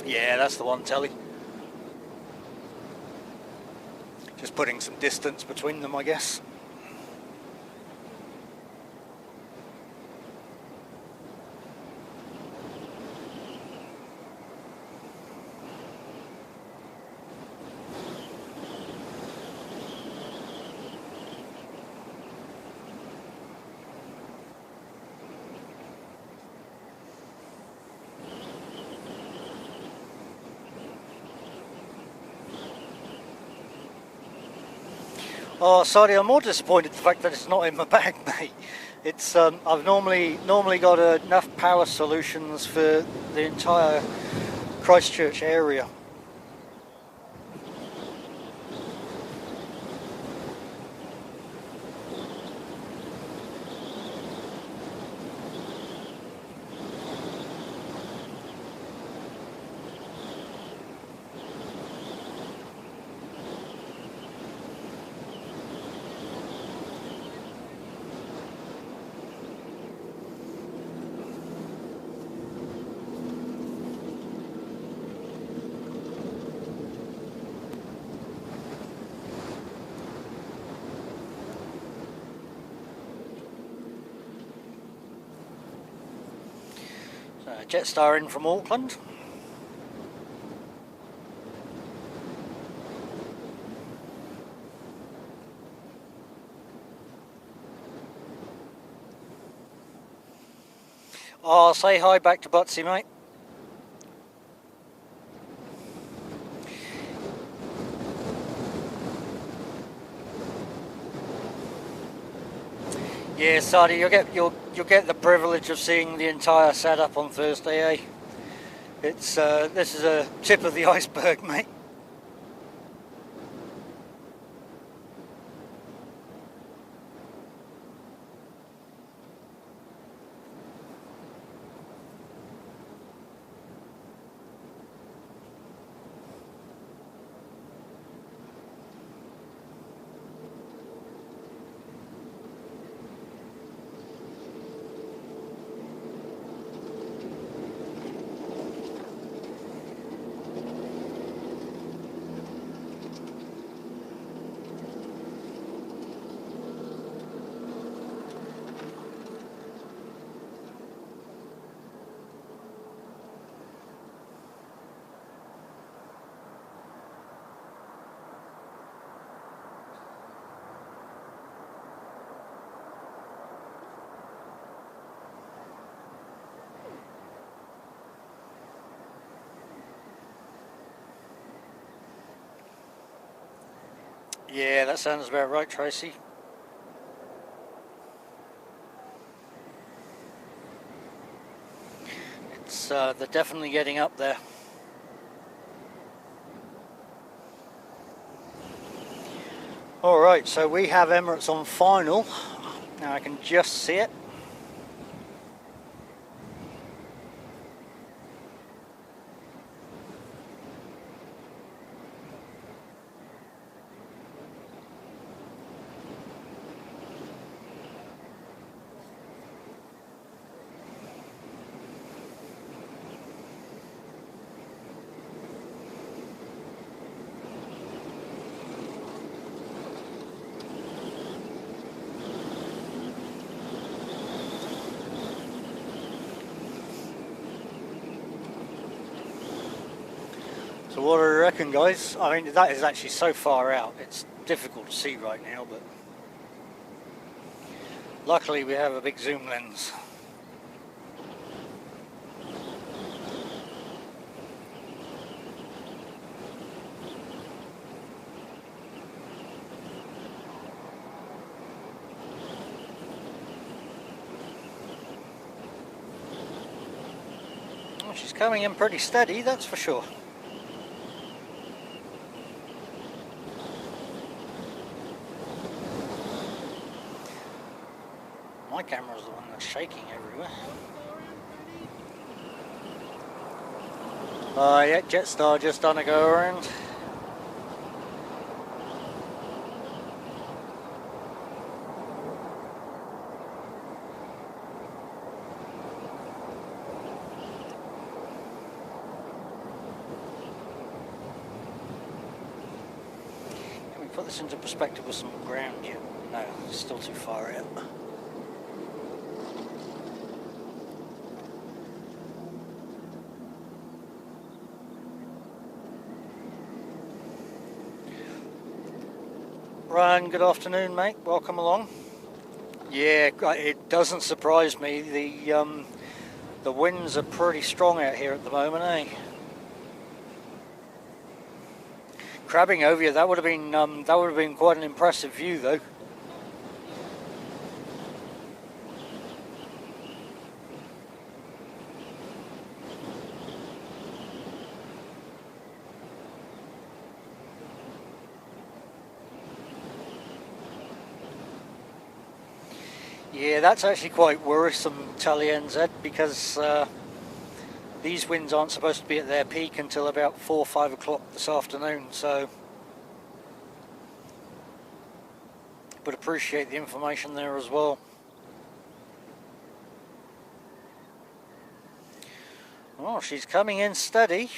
Yeah, that's the one, Telly. Just putting some distance between them, I guess. Oh, sorry, I'm more disappointed the fact that it's not in my bag, mate. It's I've normally got enough power solutions for the entire Christchurch area. Jetstar in from Auckland. Oh, say hi back to Butsy, mate. Yeah, Sadie, you'll get the privilege of seeing the entire setup on Thursday, eh? It's this is a tip of the iceberg, mate. Yeah, that sounds about right, Tracy. It's they're definitely getting up there. Alright, so we have Emirates on final. Now I can just see it. So what do you reckon, guys? I mean, that is actually so far out, it's difficult to see right now, but luckily we have a big zoom lens. Well, she's coming in pretty steady, that's for sure. My camera's the one that's shaking everywhere. Yeah, Jetstar just done a go around. Can we put this into perspective with some ground yet? No, it's still too far out. Ryan, good afternoon, mate. Welcome along. Yeah, it doesn't surprise me. The winds are pretty strong out here at the moment, eh? Crabbing over you, that would have been quite an impressive view, though. Yeah, that's actually quite worrisome, Tally NZ, because these winds aren't supposed to be at their peak until about 4 or 5 o'clock this afternoon, so but appreciate the information there as well. Oh, she's coming in steady.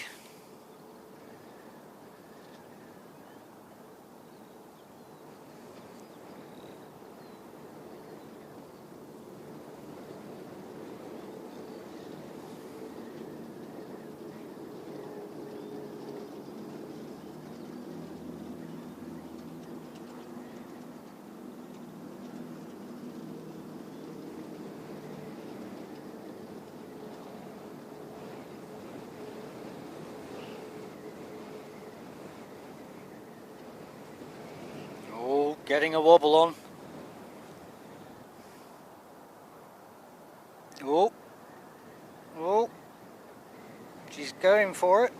Getting a wobble on. Oh, oh, she's going for it.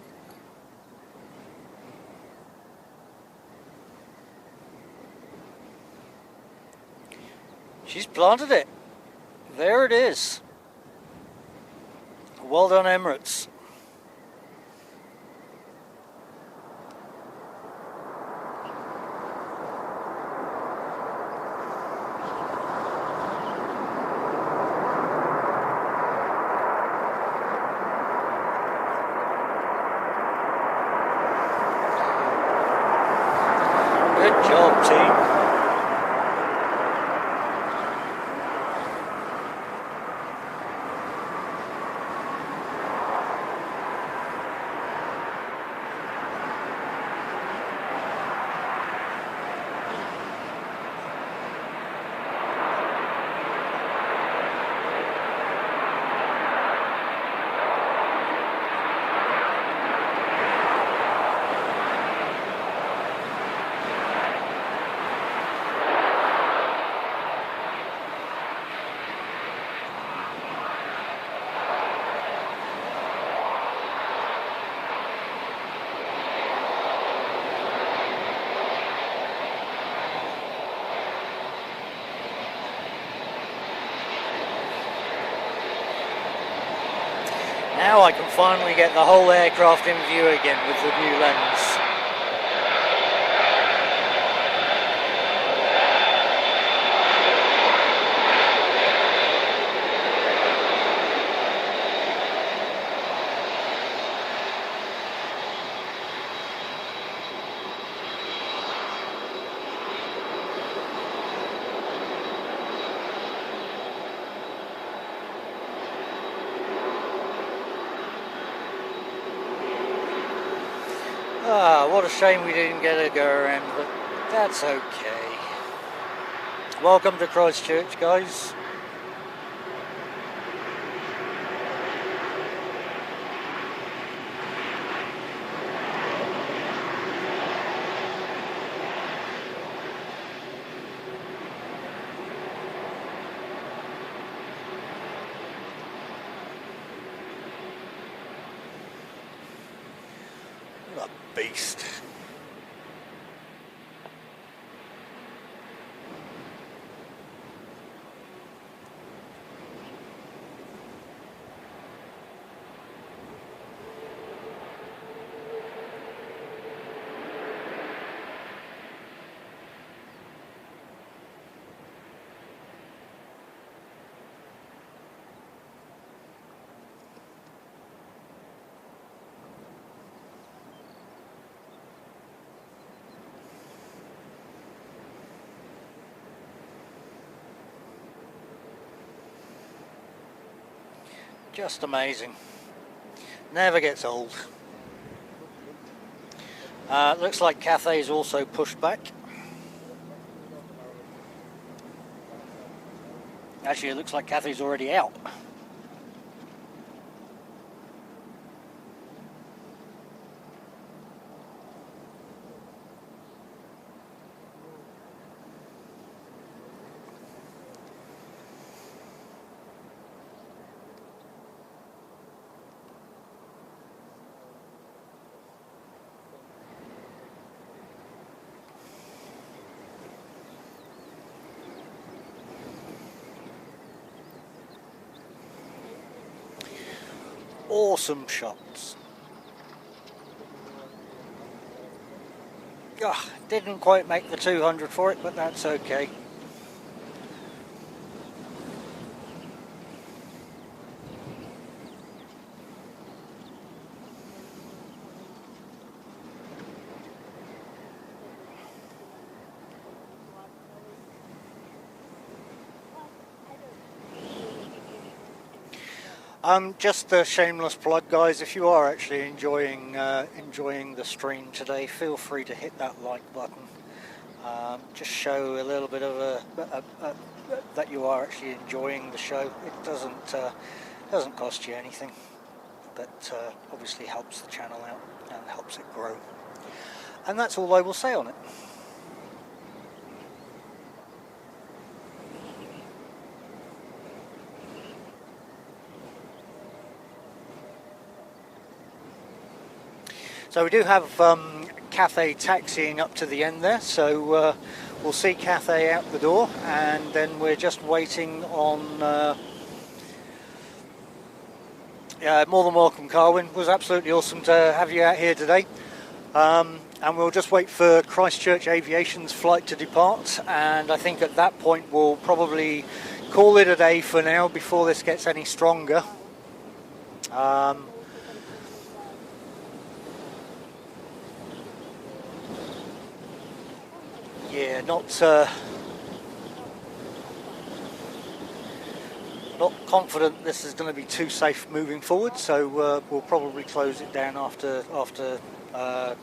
She's planted it. There it is. Well done, Emirates. Good job, team. Now I can finally get the whole aircraft in view again with the new lens. Ah, what a shame we didn't get a go around, but that's okay. Welcome to Christchurch, guys. What a beast. Just amazing. Never gets old. Looks like Cathay's also pushed back. Actually, it looks like Cathay's already out. awesome shots. Didn't quite make the 200 for it, but that's okay. Just a shameless plug, guys. If you are actually enjoying the stream today, feel free to hit that like button. Just show a little bit of that you are actually enjoying the show. It doesn't cost you anything, but obviously helps the channel out and helps it grow. And that's all I will say on it. So we do have Cathay taxiing up to the end there, so we'll see Cathay out the door, and then we're just waiting on more than welcome, Carwin. It was absolutely awesome to have you out here today, and we'll just wait for Christchurch Aviation's flight to depart, and I think at that point we'll probably call it a day for now before this gets any stronger. Yeah, not confident this is going to be too safe moving forward, so we'll probably close it down after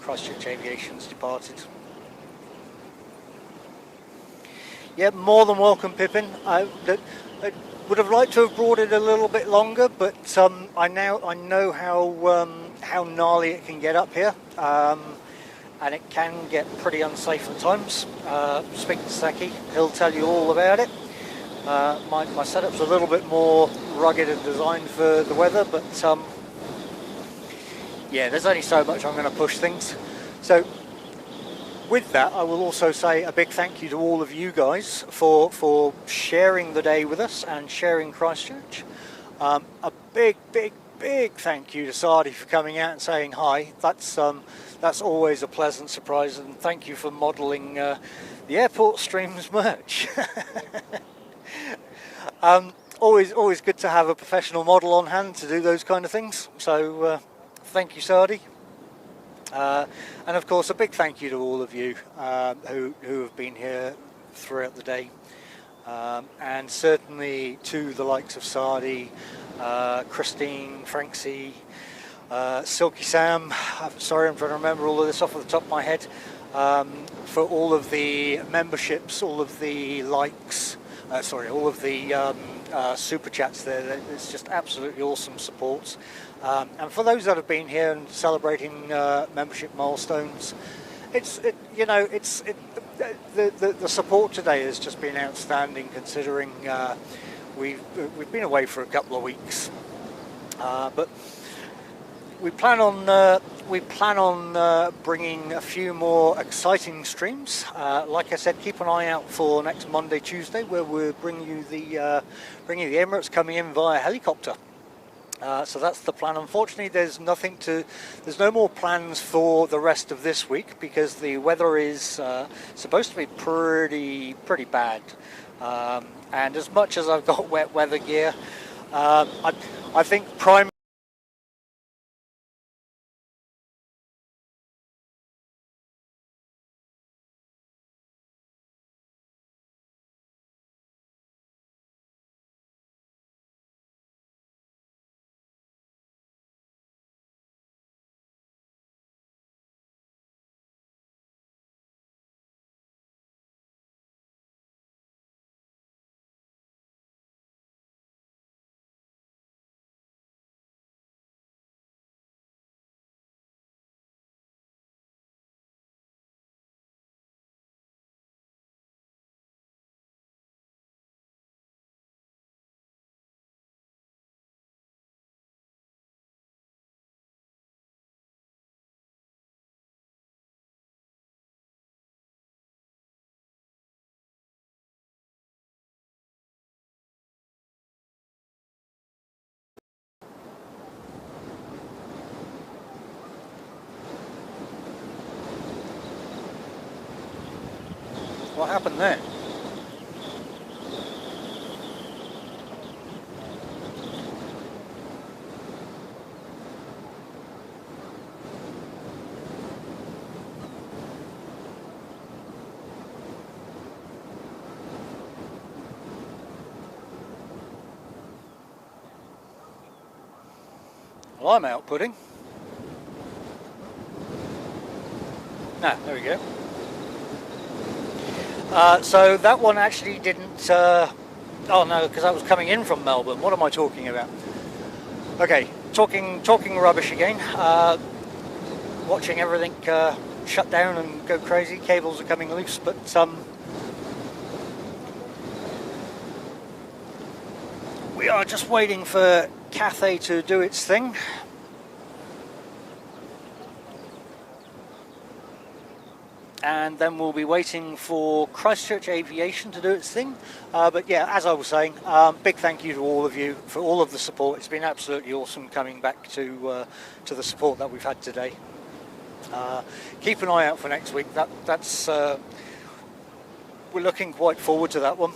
Christchurch Aviation's departed. Yeah, more than welcome, Pippin. I would have liked to have brought it a little bit longer, but I know how gnarly it can get up here. And it can get pretty unsafe at times. Speak to Saki, he'll tell you all about it. My setup's a little bit more rugged and designed for the weather, but yeah, there's only so much I'm going to push things. So with that, I will also say a big thank you to all of you guys for sharing the day with us and sharing Christchurch. A big thank you to Sardi for coming out and saying hi. That's always a pleasant surprise, and thank you for modelling the airport streams merch. Always good to have a professional model on hand to do those kind of things. So thank you, Sardi. And of course, a big thank you to all of you who have been here throughout the day, and certainly to the likes of Sardi, Christine, Franksy, Silky Sam. Sorry, I'm trying to remember all of this off the top of my head. For all of the memberships, all of the likes, all of the super chats there. It's just absolutely awesome support. And for those that have been here and celebrating membership milestones, the support today has just been outstanding, considering we've been away for a couple of weeks, but we plan on bringing a few more exciting streams. Like I said, keep an eye out for next Monday, Tuesday, where we'll bring you the Emirates coming in via helicopter. So that's the plan. Unfortunately, there's no more plans for the rest of this week because the weather is supposed to be pretty bad. And as much as I've got wet weather gear, I think What happened there? Well, I'm outputting. Ah, there we go. So that one actually didn't... oh no, because I was coming in from Melbourne. What am I talking about? Okay, talking rubbish again. Watching everything shut down and go crazy. Cables are coming loose, but we are just waiting for Cathay to do its thing. And then we'll be waiting for Christchurch Aviation to do its thing. But yeah, as I was saying, big thank you to all of you for all of the support. It's been absolutely awesome coming back to the support that we've had today. Keep an eye out for next week. That's we're looking quite forward to that one.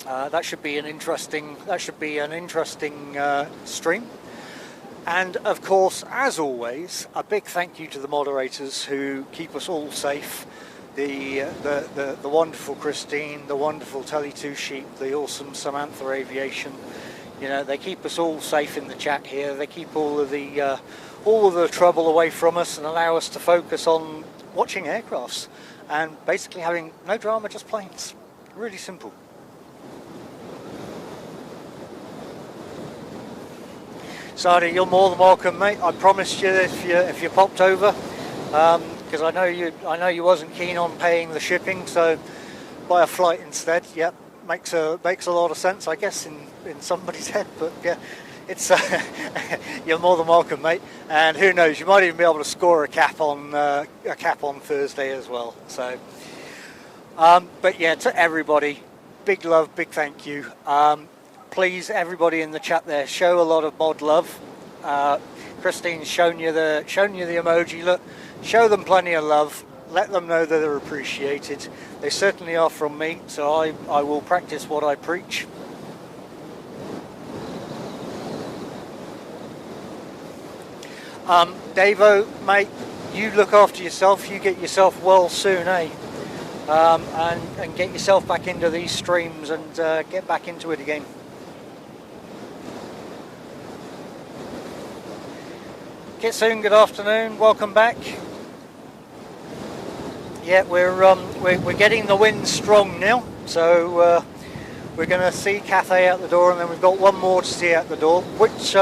That should be an interesting stream. And of course, as always, a big thank you to the moderators who keep us all safe. The wonderful Christine, the wonderful Telly2 Sheep, the awesome Samantha Aviation. You know, they keep us all safe in the chat here. They keep all of the trouble away from us and allow us to focus on watching aircrafts and basically having no drama, just planes. Really simple. Sadi, you're more than welcome, mate. I promised you if you popped over, because I know you wasn't keen on paying the shipping, so buy a flight instead. Yep, makes a lot of sense, I guess, in somebody's head. But yeah, it's you're more than welcome, mate. And who knows, you might even be able to score a cap on Thursday as well. So, but yeah, to everybody, big love, big thank you. Please, everybody in the chat there, show a lot of mod love. Christine's shown you the emoji. Look, show them plenty of love. Let them know that they're appreciated. They certainly are from me, so I will practice what I preach. Davo, mate, you look after yourself. You get yourself well soon, eh? And get yourself back into these streams and get back into it again. Kitsoon, good afternoon. Welcome back. Yeah, we're getting the wind strong now, so we're going to see Cathay out the door, and then we've got one more to see out the door. Which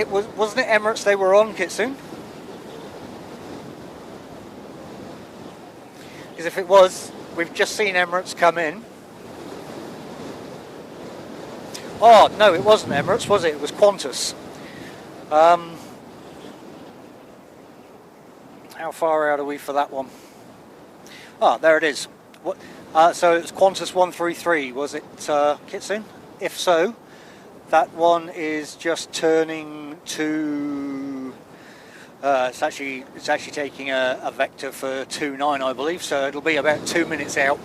wasn't it Emirates they were on, Kitsoon? Because if it was, we've just seen Emirates come in. Oh, no, it wasn't Emirates, was it? It was Qantas. How far out are we for that one? Ah, there it is. What? So it's Qantas 133, was it, Kitsoon? If so, that one is just turning to... it's actually taking a vector for 29, I believe, so it'll be about 2 minutes out.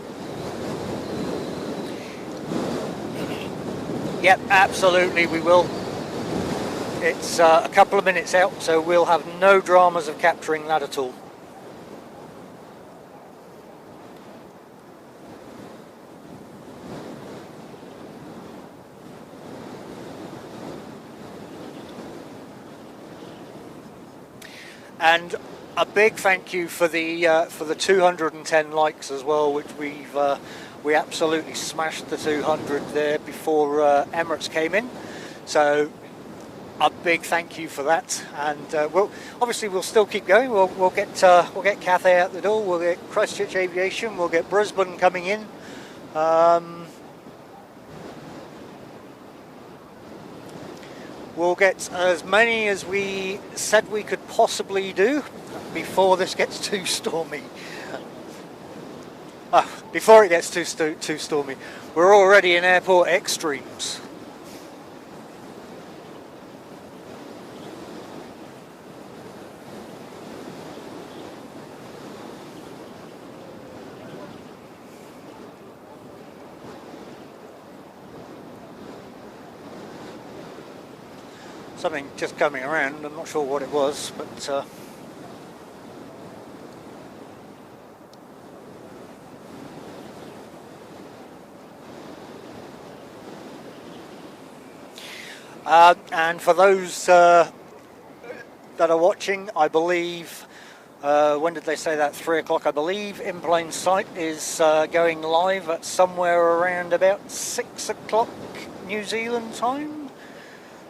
Yep, absolutely we will. It's a couple of minutes out, so we'll have no dramas of capturing that at all. And a big thank you for the 210 likes as well, which we absolutely smashed the 200 there before Emirates came in. So a big thank you for that. And we'll still keep going. We'll get Cathay out the door. We'll get Christchurch Aviation. We'll get Brisbane coming in. We'll get as many as we said we could possibly do before this gets too stormy. Before it gets too stormy. We're already in airport extremes. something just coming around. I'm not sure what it was, but and for those that are watching, I believe, when did they say that? 3 o'clock, I believe. In Plain Sight is going live at somewhere around about 6 o'clock New Zealand time.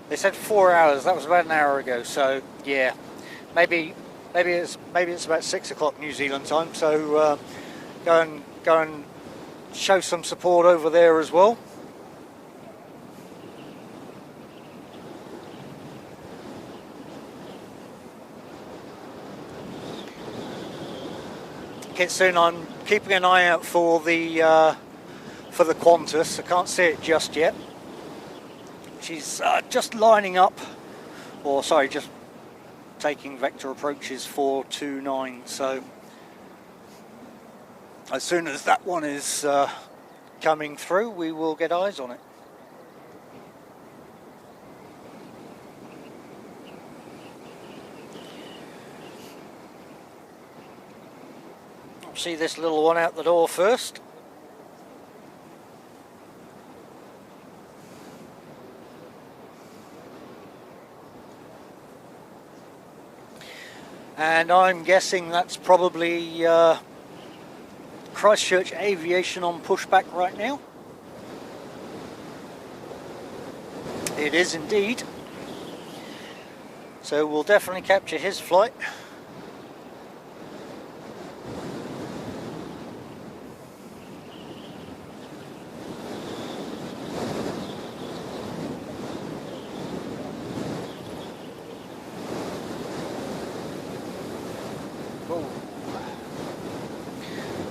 They said 4 hours. That was about an hour ago. So yeah, maybe it's about 6 o'clock New Zealand time. So go and show some support over there as well. Soon I'm keeping an eye out for the Qantas. I can't see it just yet. She's just lining up, or sorry, just taking vector approaches 429. So as soon as that one is coming through, we will get eyes on it. See this little one out the door first. And I'm guessing that's probably Christchurch Aviation on pushback right now. It is indeed. So we'll definitely capture his flight.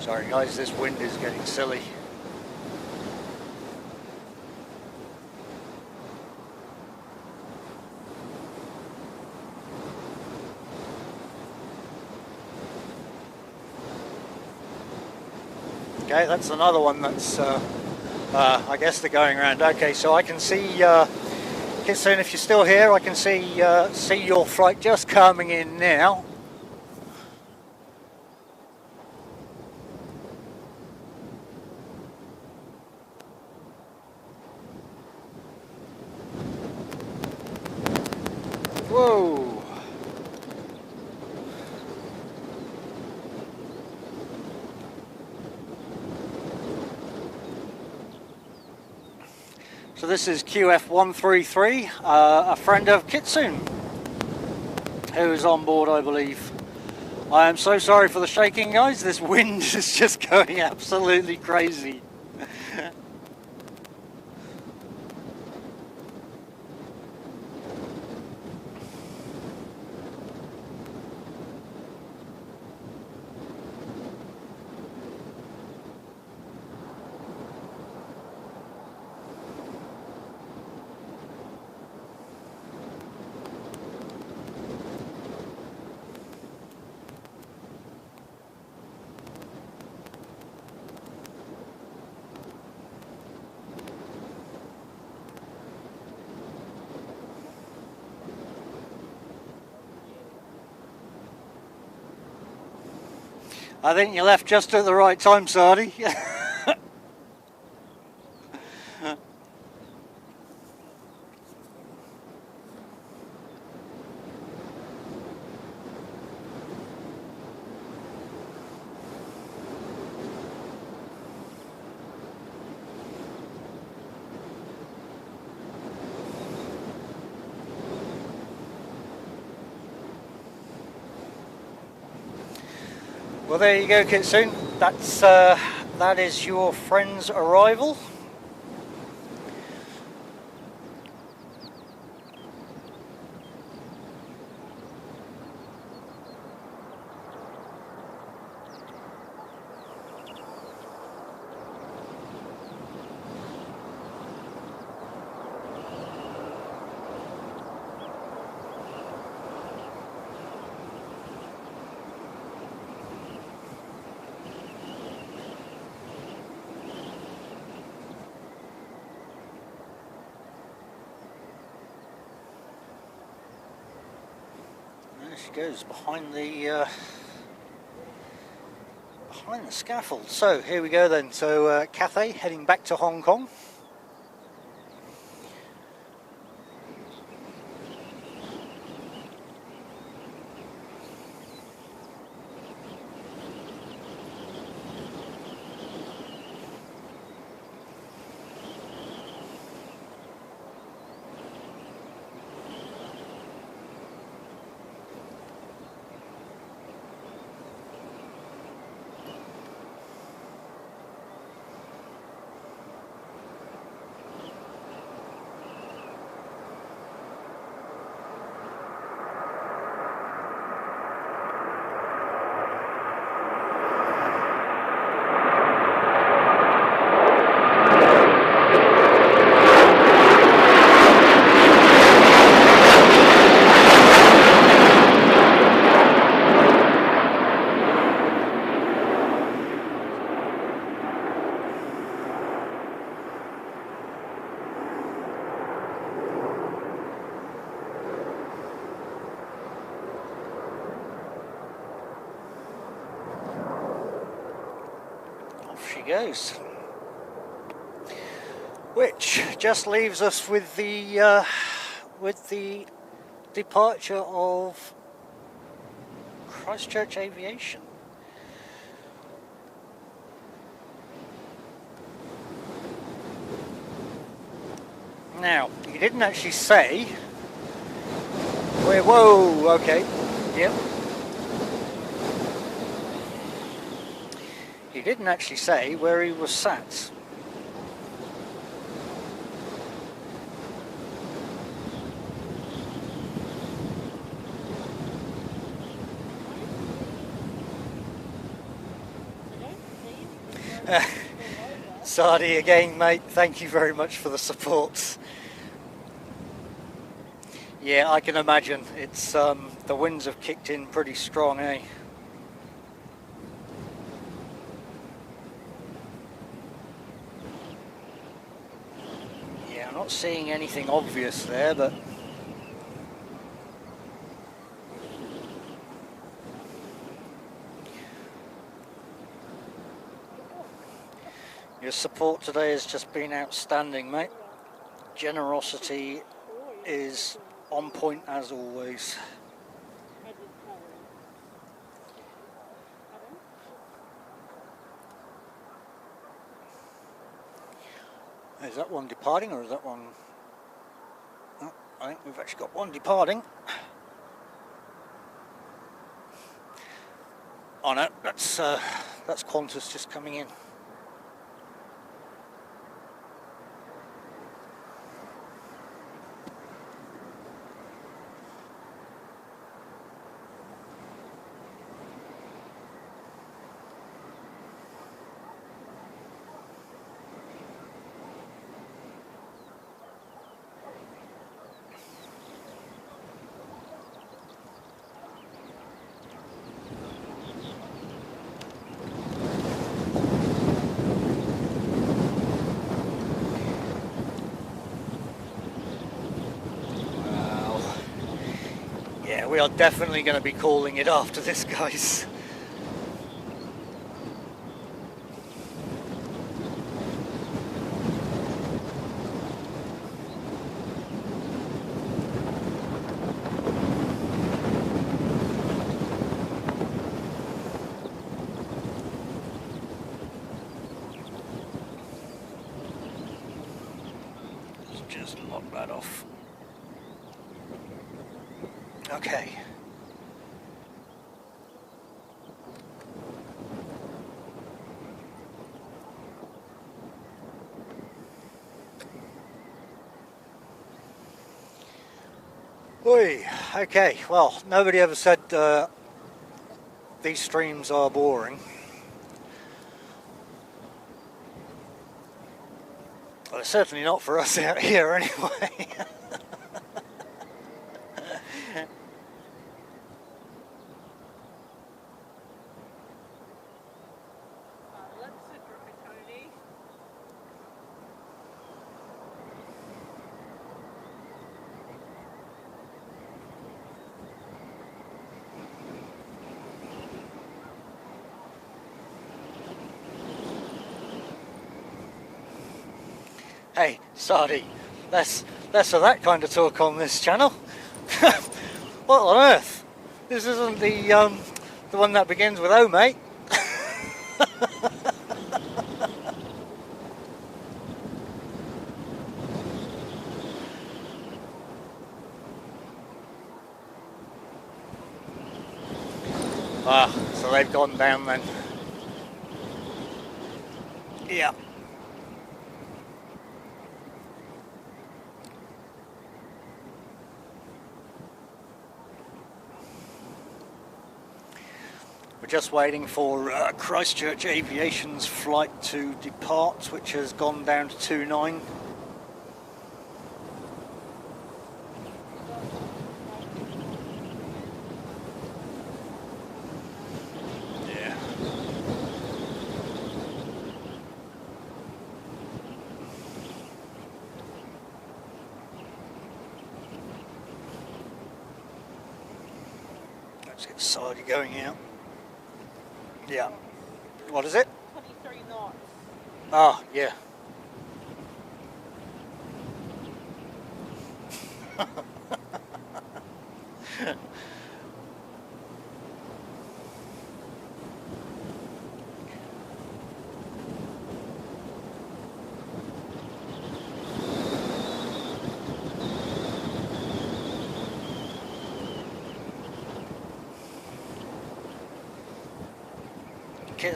Sorry guys, this wind is getting silly. Okay, that's another one that's, I guess they're going around. Okay, so I can see, soon if you're still here, I can see your flight just coming in now. Whoa! So this is QF133, a friend of Kitsune, who is on board, I believe. I am so sorry for the shaking, guys. This wind is just going absolutely crazy. I think you left just at the right time, Sardi. Well, there you go, Kitsune. That is your friend's arrival. she goes behind the scaffold. So here we go then. So Cathay heading back to Hong Kong. She goes, which just leaves us with the departure of Christchurch Aviation. Now, he didn't actually say where. Whoa, okay, yep. He didn't actually say where he was sat. Sardi again, mate, thank you very much for the support. Yeah, I can imagine. It's the winds have kicked in pretty strong, eh? Yeah, I'm not seeing anything obvious there, but your support today has just been outstanding, mate. Generosity is on point as always. Is that one departing or is that one? Oh, I think we've actually got one departing. Oh no, that's Qantas just coming in. We are definitely going to be calling it after this, guys. Let's just lock that off. Okay. Oi, okay, well, nobody ever said these streams are boring. Well, it's certainly not for us out here anyway. Hey, Sardi, less of that kind of talk on this channel. What on earth? This isn't the one that begins with O, mate. Ah, so they've gone down then. Yeah. We're just waiting for Christchurch Aviation's flight to depart, which has gone down to 29. Yeah. Let's get Sardi going out. Yeah. What is it? 23 knots. Ah, yeah.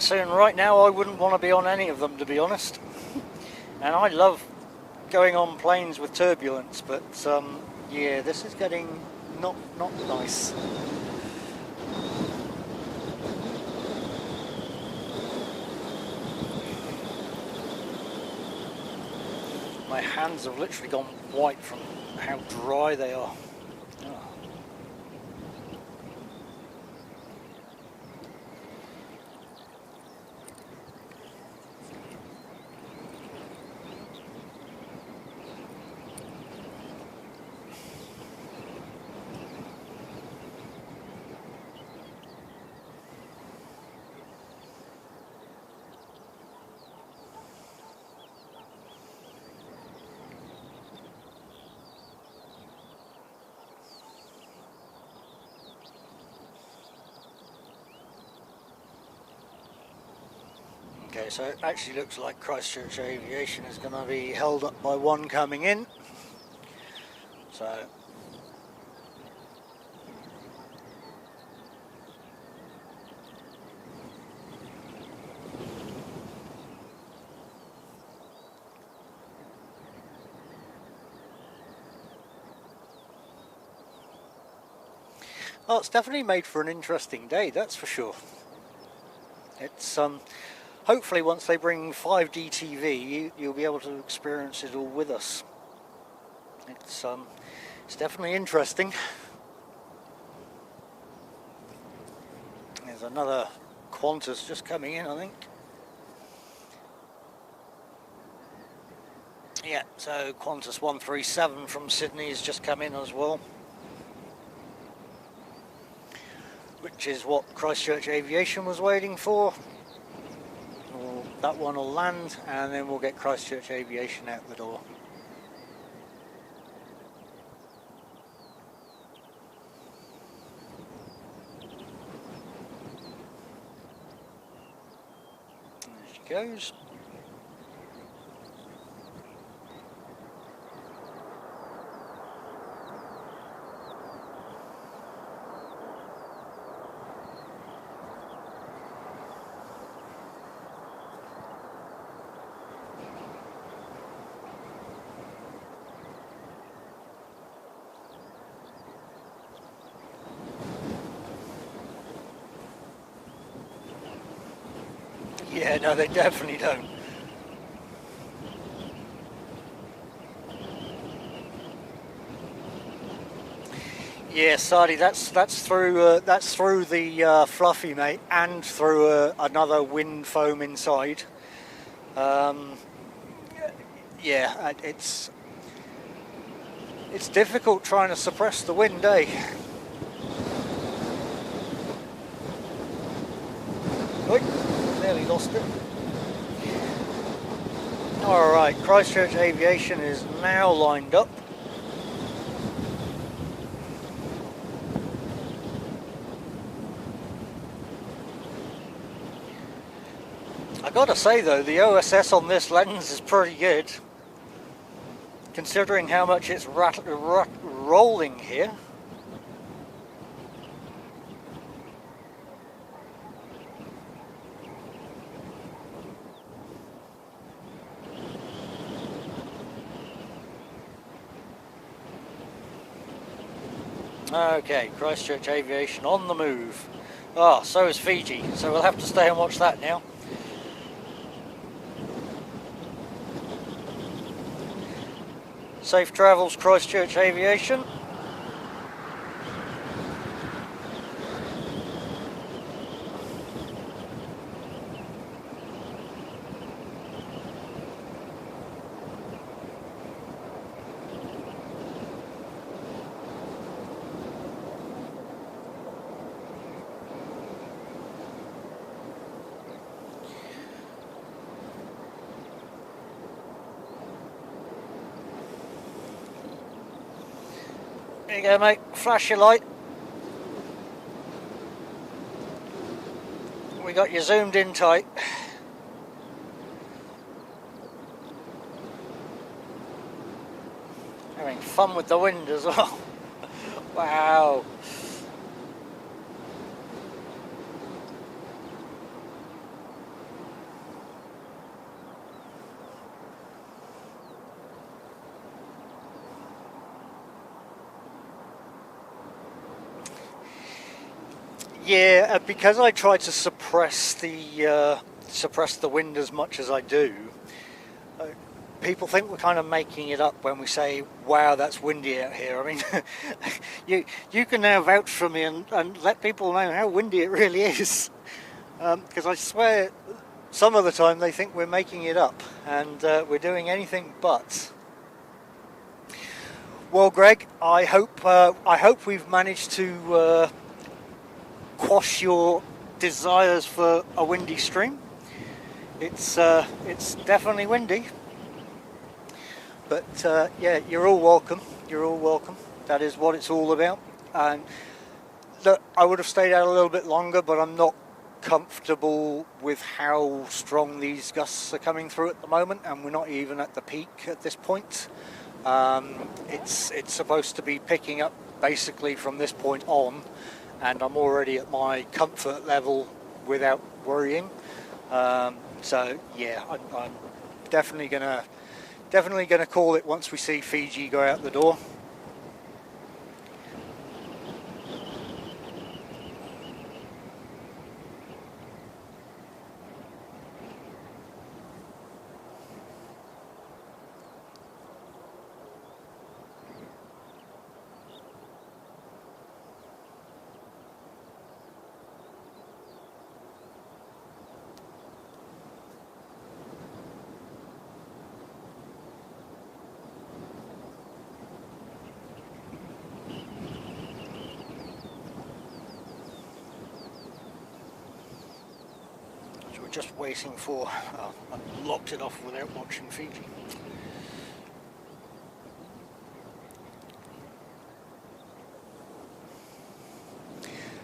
Saying right now I wouldn't want to be on any of them, to be honest. And I love going on planes with turbulence, but yeah, this is getting not nice. My hands have literally gone white from how dry they are. Oh. Okay, so it actually looks like Christchurch Aviation is going to be held up by one coming in. So oh, it's definitely made for an interesting day, that's for sure. It's hopefully once they bring 5D TV, you'll be able to experience it all with us. It's definitely interesting. There's another Qantas just coming in, I think. Yeah, so Qantas 137 from Sydney has just come in as well, which is what Christchurch Aviation was waiting for. That one will land and then we'll get Christchurch Aviation out the door. There she goes. Yeah, no, they definitely don't. Yeah, Sardi, that's through the fluffy, mate, and through another wind foam inside. Yeah, it's difficult trying to suppress the wind, eh? Oi, nearly lost it. Alright, Christchurch Aviation is now lined up. I gotta say though, the OSS on this lens is pretty good, considering how much it's rolling here. Okay, Christchurch Aviation on the move. Ah, so is Fiji, so we'll have to stay and watch that now. Safe travels, Christchurch Aviation. There you go, mate. Flash your light. We got you zoomed in tight. Having fun with the wind as well. Wow. Yeah, because I try to suppress the wind as much as I do, people think we're kind of making it up when we say, "Wow, that's windy out here." I mean, you can now vouch for me and let people know how windy it really is, because I swear, some of the time they think we're making it up, and we're doing anything but. Well, Greg, I hope we've managed to quash your desires for a windy stream. It's definitely windy, but yeah, you're all welcome. You're all welcome. That is what it's all about. And look, I would have stayed out a little bit longer, but I'm not comfortable with how strong these gusts are coming through at the moment, and we're not even at the peak at this point. It's supposed to be picking up basically from this point on, and I'm already at my comfort level without worrying. So yeah, I'm definitely gonna call it once we see Fiji go out the door. Just waiting for, I locked it off without watching Fiji.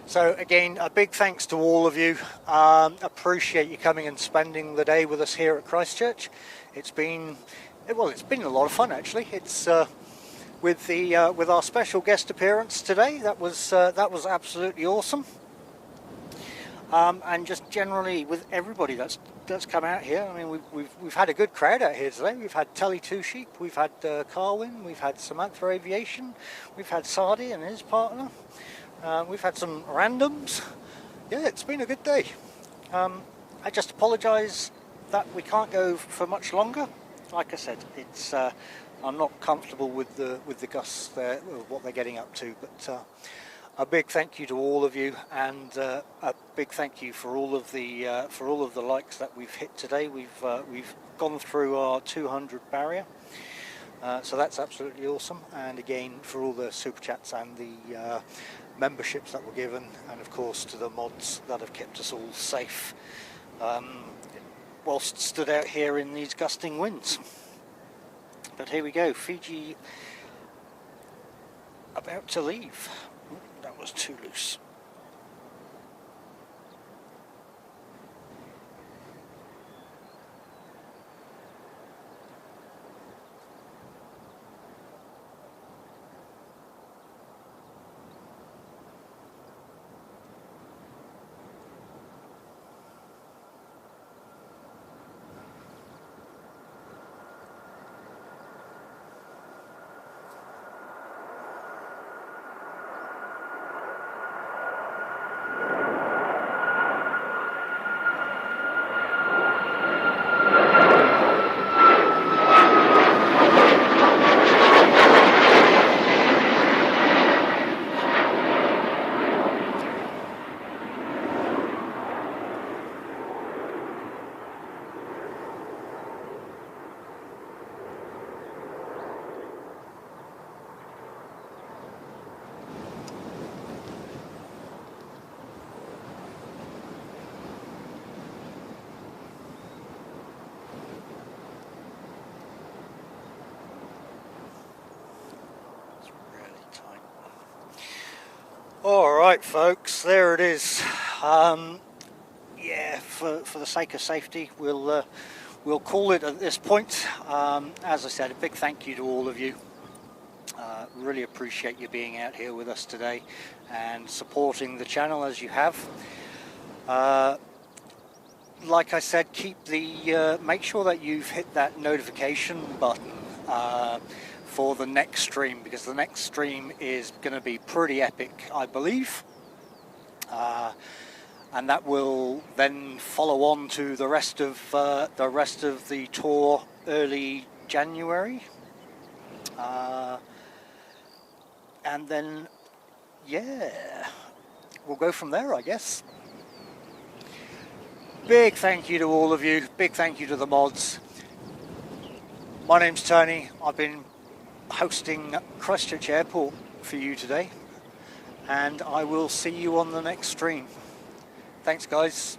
So again, a big thanks to all of you. Appreciate you coming and spending the day with us here at Christchurch. It's been a lot of fun actually. It's with our special guest appearance today. That was absolutely awesome. And just generally with everybody that's come out here. I mean, we've had a good crowd out here today. We've had Telly Two Sheep, we've had Carwin, we've had Samantha Aviation, we've had Sardi and his partner. We've had some randoms. Yeah, it's been a good day. I just apologise that we can't go for much longer. Like I said, it's I'm not comfortable with the gusts there, what they're getting up to, but. A big thank you to all of you, and a big thank you for all of the likes that we've hit today. We've gone through our 200 barrier, so that's absolutely awesome. And again, for all the super chats and the memberships that were given, and of course to the mods that have kept us all safe. whilst stood out here in these gusting winds. But here we go, Fiji about to leave. Ooh, that was too loose. All right, folks, there it is. Yeah, for the sake of safety, we'll call it at this point. As I said, a big thank you to all of you. Really appreciate you being out here with us today and supporting the channel as you have. Like I said, make sure that you've hit that notification button for the next stream, because the next stream is going to be pretty epic, I believe, and that will then follow on to the rest of the tour early January, and then yeah, we'll go from there, I guess. Big thank you to all of you. Big thank you to the mods. My name's Tony. I've been hosting Christchurch Airport for you today, and I will see you on the next stream. Thanks, guys.